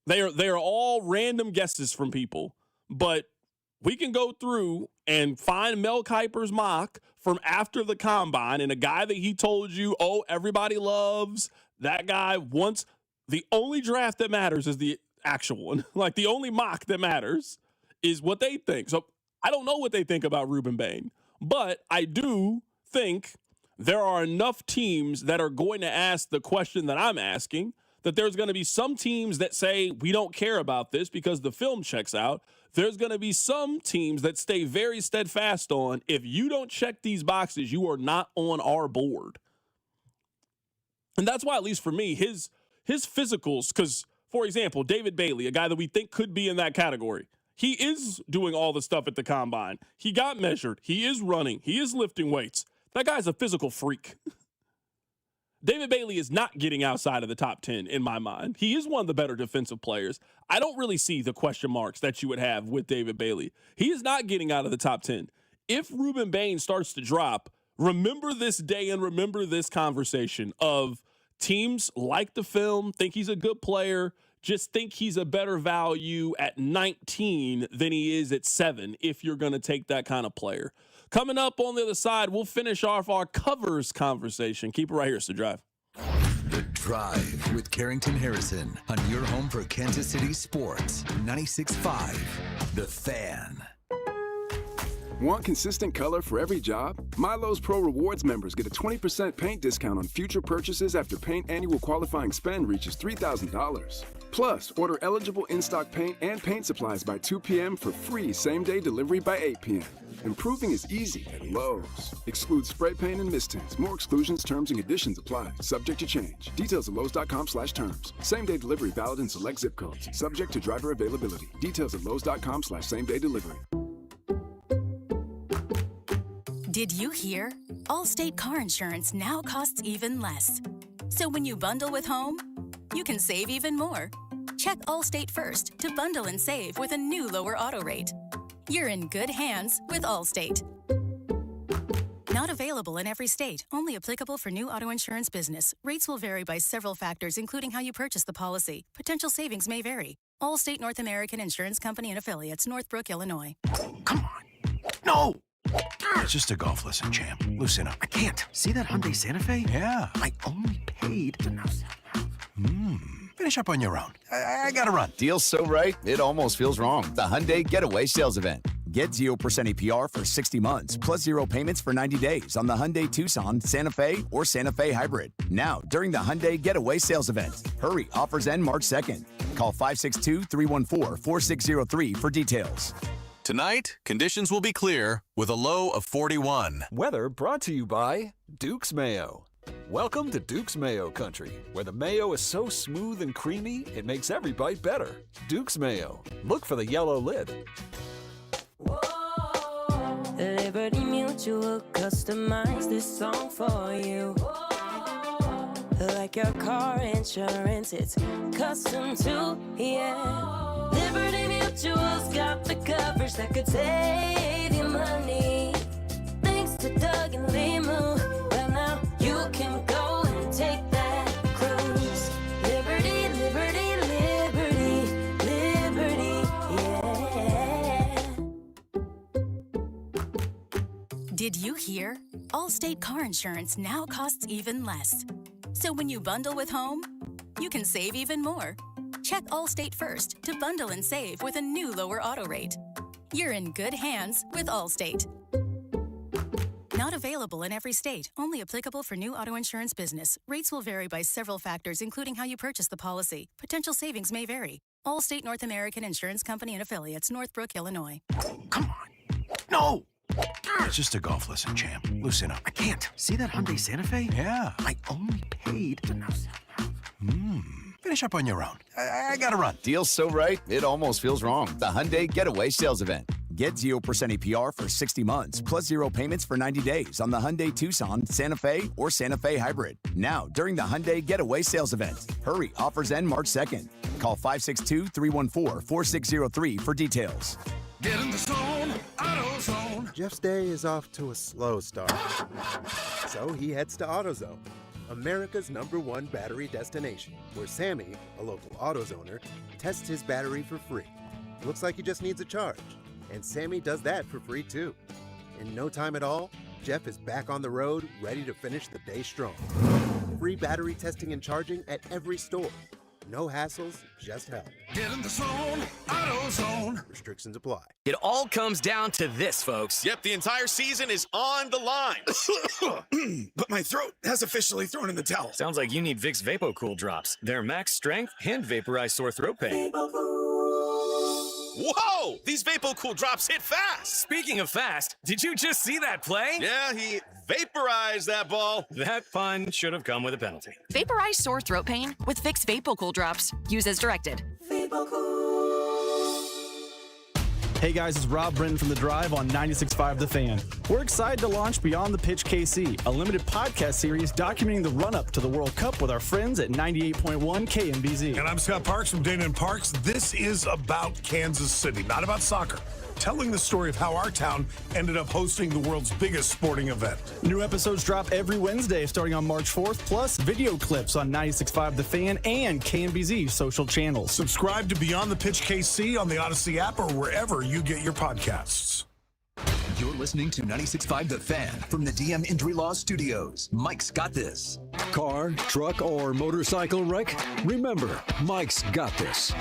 they are all random guesses from people, but we can go through and find Mel Kiper's mock from after the combine and a guy that he told you, oh, everybody loves that guy. Once the only draft that matters is the actual one. Like, the only mock that matters is what they think. So I don't know what they think about Rueben Bain, but I do think there are enough teams that are going to ask the question that I'm asking, that there's going to be some teams that say, we don't care about this because the film checks out. There's going to be some teams that stay very steadfast on, if you don't check these boxes, you are not on our board. And that's why, at least for me, his physicals, because, for example, David Bailey, a guy that we think could be in that category, he is doing all the stuff at the combine. He got measured. He is running. He is lifting weights. That guy's a physical freak. David Bailey is not getting outside of the top 10 in my mind. He is one of the better defensive players. I don't really see the question marks that you would have with David Bailey. He is not getting out of the top 10. If Rueben Bain starts to drop, remember this day and remember this conversation of teams like the film, think he's a good player, just think he's a better value at 19 than he is at 7 if you're going to take that kind of player. Coming up on the other side, we'll finish off our covers conversation. Keep it right here. It's The Drive. The Drive with Carrington Harrison on your home for Kansas City sports. 96.5 The Fan. Want consistent color for every job? Milo's Pro Rewards members get a 20% paint discount on future purchases after paint annual qualifying spend reaches $3,000. Plus, order eligible in-stock paint and paint supplies by 2 p.m. for free same-day delivery by 8 p.m. Improving is easy at Lowe's. Excludes spray paint and mist tints. More exclusions, terms, and conditions apply. Subject to change. Details at Lowe's.com/terms. Same-day delivery valid in select zip codes. Subject to driver availability. Details at Lowe's.com/same-day delivery. Did you hear? Allstate car insurance now costs even less. So when you bundle with home, you can save even more. Check Allstate first to bundle and save with a new lower auto rate. You're in good hands with Allstate. Not available in every state. Only applicable for new auto insurance business. Rates will vary by several factors, including how you purchase the policy. Potential savings may vary. Allstate North American Insurance Company and Affiliates, Northbrook, Illinois. No! It's just a golf lesson, champ. Loosen up. I can't. See that Hyundai Santa Fe? Yeah. I only paid to finish up on your own. I gotta run. Deal's so right, it almost feels wrong. The Hyundai Getaway Sales Event. Get 0% APR for 60 months, plus 0 payments for 90 days on the Hyundai Tucson, Santa Fe, or Santa Fe Hybrid. Now, during the Hyundai Getaway Sales Event. Hurry, offers end March 2nd. Call 562-314-4603 for details. Tonight, conditions will be clear with a low of 41. Weather brought to you by Duke's Mayo. Welcome to Duke's Mayo Country, where the mayo is so smooth and creamy, it makes every bite better. Duke's Mayo. Look for the yellow lid. Liberty Mutual customized this song for you. Like your car insurance, it's custom too, yeah. Liberty Mutual's got the coverage that could save you money. Thanks to Doug and Limu, well now you can go and take that cruise. Liberty, liberty, liberty, liberty, yeah. Did you hear? Allstate car insurance now costs even less. So when you bundle with home, you can save even more. Check Allstate first to bundle and save with a new lower auto rate. You're in good hands with Allstate. Not available in every state. Only applicable for new auto insurance business. Rates will vary by several factors, including how you purchase the policy. Potential savings may vary. Allstate North American Insurance Company and Affiliates, Northbrook, Illinois. No! It's just a golf lesson, champ. Loosen up. I can't. See that Hyundai Santa Fe? Yeah. I only paid to know. Finish up on your own. I gotta run. Deal's so right, it almost feels wrong. The Hyundai Getaway Sales Event. Get 0% APR for 60 months, plus 0 payments for 90 days on the Hyundai Tucson, Santa Fe, or Santa Fe Hybrid. Now, during the Hyundai Getaway Sales Event. Hurry, offers end March 2nd. Call 562-314-4603 for details. Get in the zone, AutoZone. Jeff's day is off to a slow start. So he heads to AutoZone, America's #1 battery destination, where Sammy, a local AutoZoner, tests his battery for free. Looks like he just needs a charge. And Sammy does that for free too. In no time at all, Jeff is back on the road, ready to finish the day strong. Free battery testing and charging at every store. No hassles, just help. Get in the zone, AutoZone. Restrictions apply. It all comes down to this, folks. Yep, the entire season is on the line. But my throat has officially thrown in the towel. Sounds like you need Vicks VapoCool drops. They're max strength and vaporize sore throat pain. Whoa! These VapoCool drops hit fast. Speaking of fast, did you just see that play? Yeah, he vaporized that ball. That pun should have come with a penalty. Vaporize sore throat pain with Vicks VapoCool drops. Use as directed. Hey guys, it's Rob Brenton from The Drive on 96.5 The Fan. We're excited to launch Beyond the Pitch KC, a limited podcast series documenting the run-up to the World Cup with our friends at 98.1 KMBZ. And I'm Scott Parks from Dana and Parks. This is about Kansas City, not about soccer. Telling the story of how our town ended up hosting the world's biggest sporting event. New episodes drop every Wednesday starting on March 4th, plus video clips on 96.5 The Fan and KMBZ social channels. Subscribe to Beyond the Pitch KC on the Odyssey app or wherever you get your podcasts. You're listening to 96.5 The Fan from the DM Injury Law Studios. Mike's got this. Car, truck, or motorcycle wreck? Remember, Mike's got this.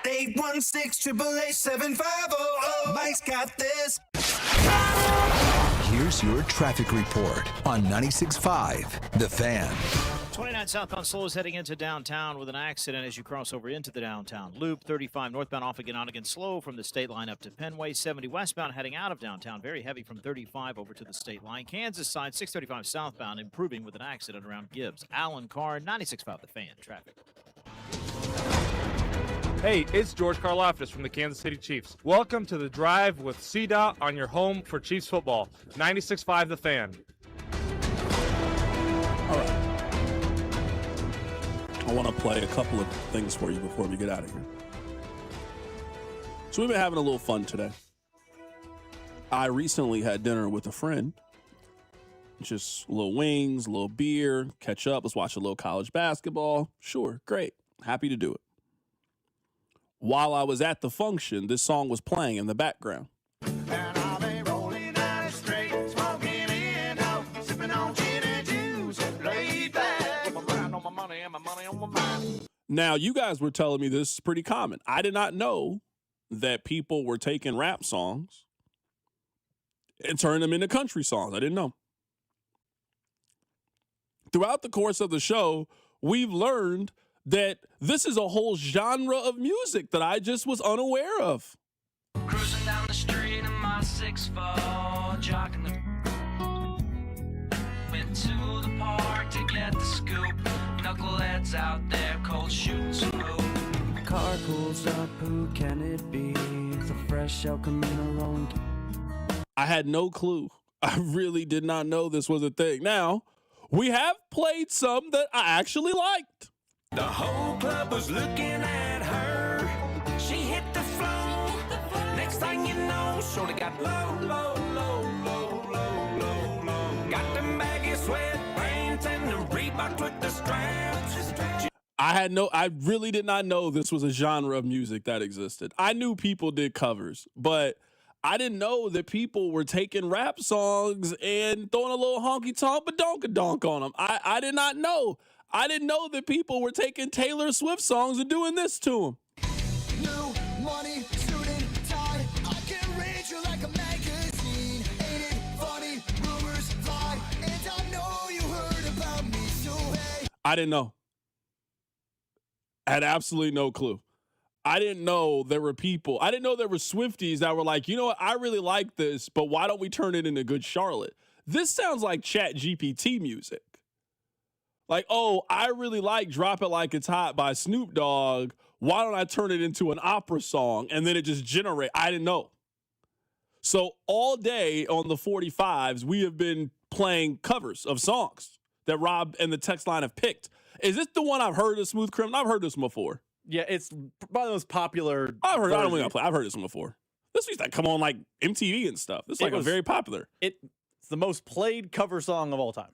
816-888-7500. Mike's got this. Here's your traffic report on 96.5 The Fan. 29 southbound slow is heading into downtown with an accident as you cross over into the downtown loop. 35 northbound off again on again slow from the state line up to Penway. 70 westbound heading out of downtown. Very heavy from 35 over to the state line. Kansas side 635 southbound improving with an accident around Gibbs. Alan Carr, 96.5 The Fan traffic. Hey, it's George Karlaftis from the Kansas City Chiefs. Welcome to The Drive with CDOT on your home for Chiefs football. 96.5 The Fan. All right. I want to play a couple of things for you before we get out of here. So we've been having a little fun today. I recently had dinner with a friend. Just a little wings, a little beer, catch up. Let's watch a little college basketball. Sure, great. Happy to do it. While I was at the function, this song was playing in the background. Now, you guys were telling me this is pretty common. I did not know that people were taking rap songs and turning them into country songs. I didn't know. Throughout the course of the show, we've learned that this is a whole genre of music that I just was unaware of. Cruising down the street in my 6'4", jogging the... Went to the park to get the scoop. Knuckleheads out there, cold shooting some hoop. Car pulls up, who can it be? It's a fresh El Camino rolling. I had no clue. I really did not know this was a thing. Now, we have played some that I actually liked. The whole club was looking at her. She hit the floor. Next thing you know, shorty got low, low, low, low, low, low, low. Got them baggy sweatpants and the Reebok with the straps. I really did not know this was a genre of music that existed. I knew people did covers, but I didn't know that people were taking rap songs and throwing a little honky-tonk badonka-donk on them. I did not know. I didn't know that people were taking Taylor Swift songs and doing this to them. New money, suit and tie. I can read you like a magazine. Ain't it funny? Rumors fly, and I know you heard about me, so hey. I didn't know. I had absolutely no clue. I didn't know there were people. I didn't know there were Swifties that were like, you know what? I really like this, but why don't we turn it into Good Charlotte? This sounds like Chat GPT music. Like, oh, I really like Drop It Like It's Hot by Snoop Dogg. Why don't I turn it into an opera song? And then it just generate. I didn't know. So all day on the 45s, we have been playing covers of songs that Rob and the text line have picked. Is this the one I've heard of, Smooth Criminal? I've heard this one before. Yeah, it's probably the most popular. I've heard this one before. This used to come on like MTV and stuff. This is like very popular. It's the most played cover song of all time.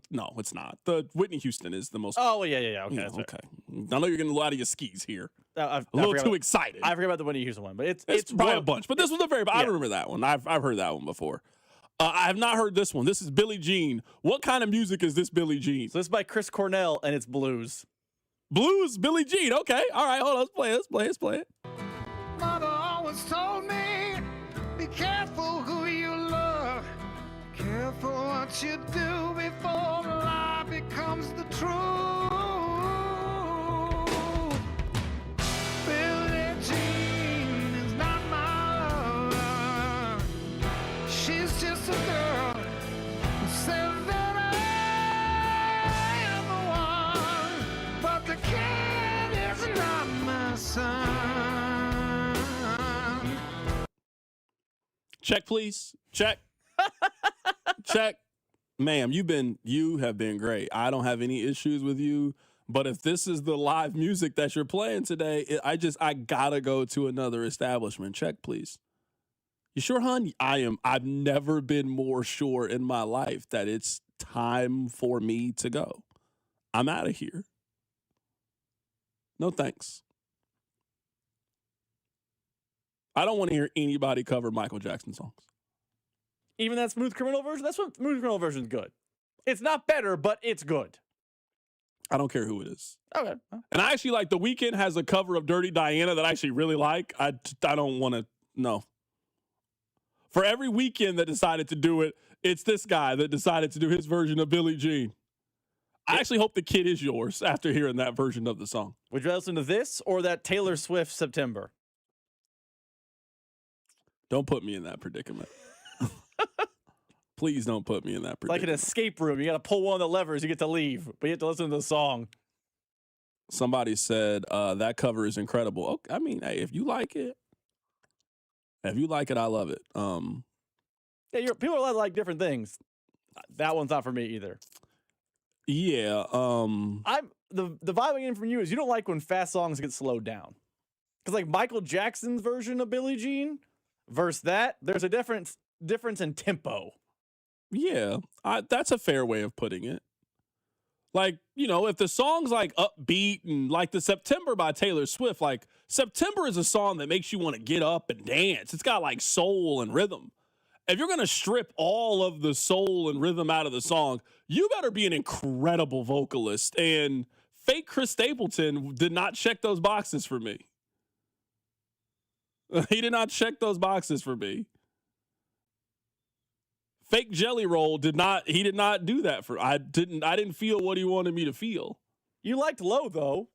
No, it's not. The Whitney Houston is the most. Oh, yeah. Okay. Yeah, okay. I know you're getting a lot of your skis here. A little too excited. I forget about the Whitney Houston one, but it's probably a bunch. But this was I remember that one. I've heard that one before. I have not heard this one. This is Billie Jean. What kind of music is this, Billie Jean? So this is by Chris Cornell, and it's blues. Blues, Billie Jean. Okay. All right. Hold on. Let's play it. Mother always told me, be careful who you love. Careful what you do before the lie becomes the truth. Billie Jean is not my lover. She's just a girl who says that I am the one, but the kid is not my son. Check, please. Check. Check. Ma'am, you have been great. I don't have any issues with you. But if this is the live music that you're playing today, I gotta go to another establishment. Check, please. You sure, hon? I've never been more sure in my life that it's time for me to go. I'm out of here. No thanks. I don't want to hear anybody cover Michael Jackson songs. Even that Smooth Criminal version? That's what Smooth Criminal version is good. It's not better, but it's good. I don't care who it is. Okay. And I actually like The Weeknd has a cover of Dirty Diana that I actually really like. I don't want to, no. For every Weeknd that decided to do it, it's this guy that decided to do his version of Billie Jean. I actually hope the kid is yours after hearing that version of the song. Would you listen to this or that Taylor Swift September? Don't put me in that predicament. Please don't put me in that predicament. Like an escape room. You got to pull one of the levers, you get to leave, but you have to listen to the song. Somebody said that cover is incredible. Okay, I mean, hey, if you like it, I love it. Yeah, people are allowed to like different things. That one's not for me either. Yeah. I'm the vibe I'm getting from you is you don't like when fast songs get slowed down. Because like Michael Jackson's version of Billie Jean versus that, there's a difference in tempo. Yeah, that's a fair way of putting it. Like, you know, if the song's like upbeat and like the September by Taylor Swift, like September is a song that makes you want to get up and dance. It's got like soul and rhythm. If you're going to strip all of the soul and rhythm out of the song, you better be an incredible vocalist. And fake Chris Stapleton did not check those boxes for me. He did not check those boxes for me. Fake Jelly Roll did not do that for I didn't feel what he wanted me to feel. You liked Low though.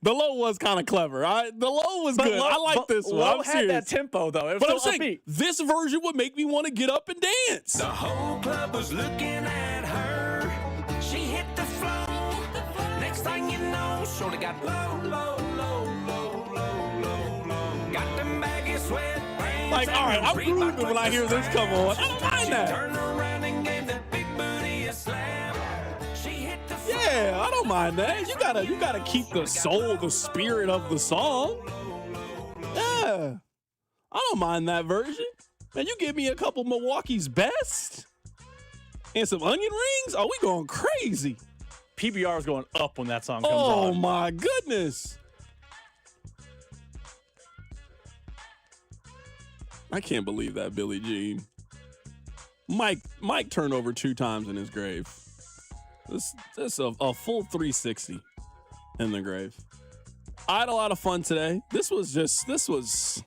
The Low was kind of clever. The Low was good. I like this one. Low had that tempo though. It was but I'm so saying upbeat. this version would make me want to get up and dance. The whole club was looking at her. She hit the floor. Next thing you know, shorty got low, low, low, low, low, low, low. Got them baggy sweatpants. Like, all right, I'm grooving when I hear this come on. I don't mind that. Turn around and gave that big booty a slam. Yeah, I don't mind that. You gotta keep the soul, the spirit of the song. Yeah, I don't mind that version. Man, you give me a couple Milwaukee's Best and some onion rings. Oh, we going crazy. PBR is going up when that song comes on. Oh my goodness. I can't believe that, Billie Jean. Mike turned over 2 times in his grave. This a full 360 in the grave. I had a lot of fun today. This was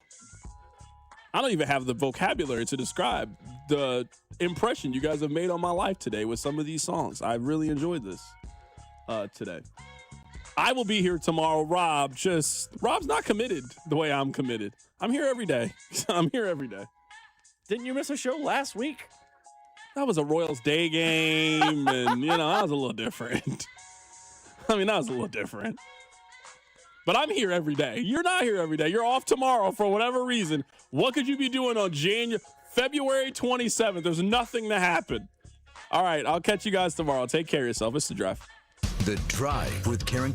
I don't even have the vocabulary to describe the impression you guys have made on my life today with some of these songs. I really enjoyed this today. I will be here tomorrow. Rob's not committed the way I'm committed. I'm here every day. I'm here every day. Didn't you miss a show last week? That was a Royals Day game, and, that was a little different. That was a little different. But I'm here every day. You're not here every day. You're off tomorrow for whatever reason. What could you be doing on February 27th? There's nothing to happen. All right, I'll catch you guys tomorrow. Take care of yourself. It's The Drive. The Drive with Carrington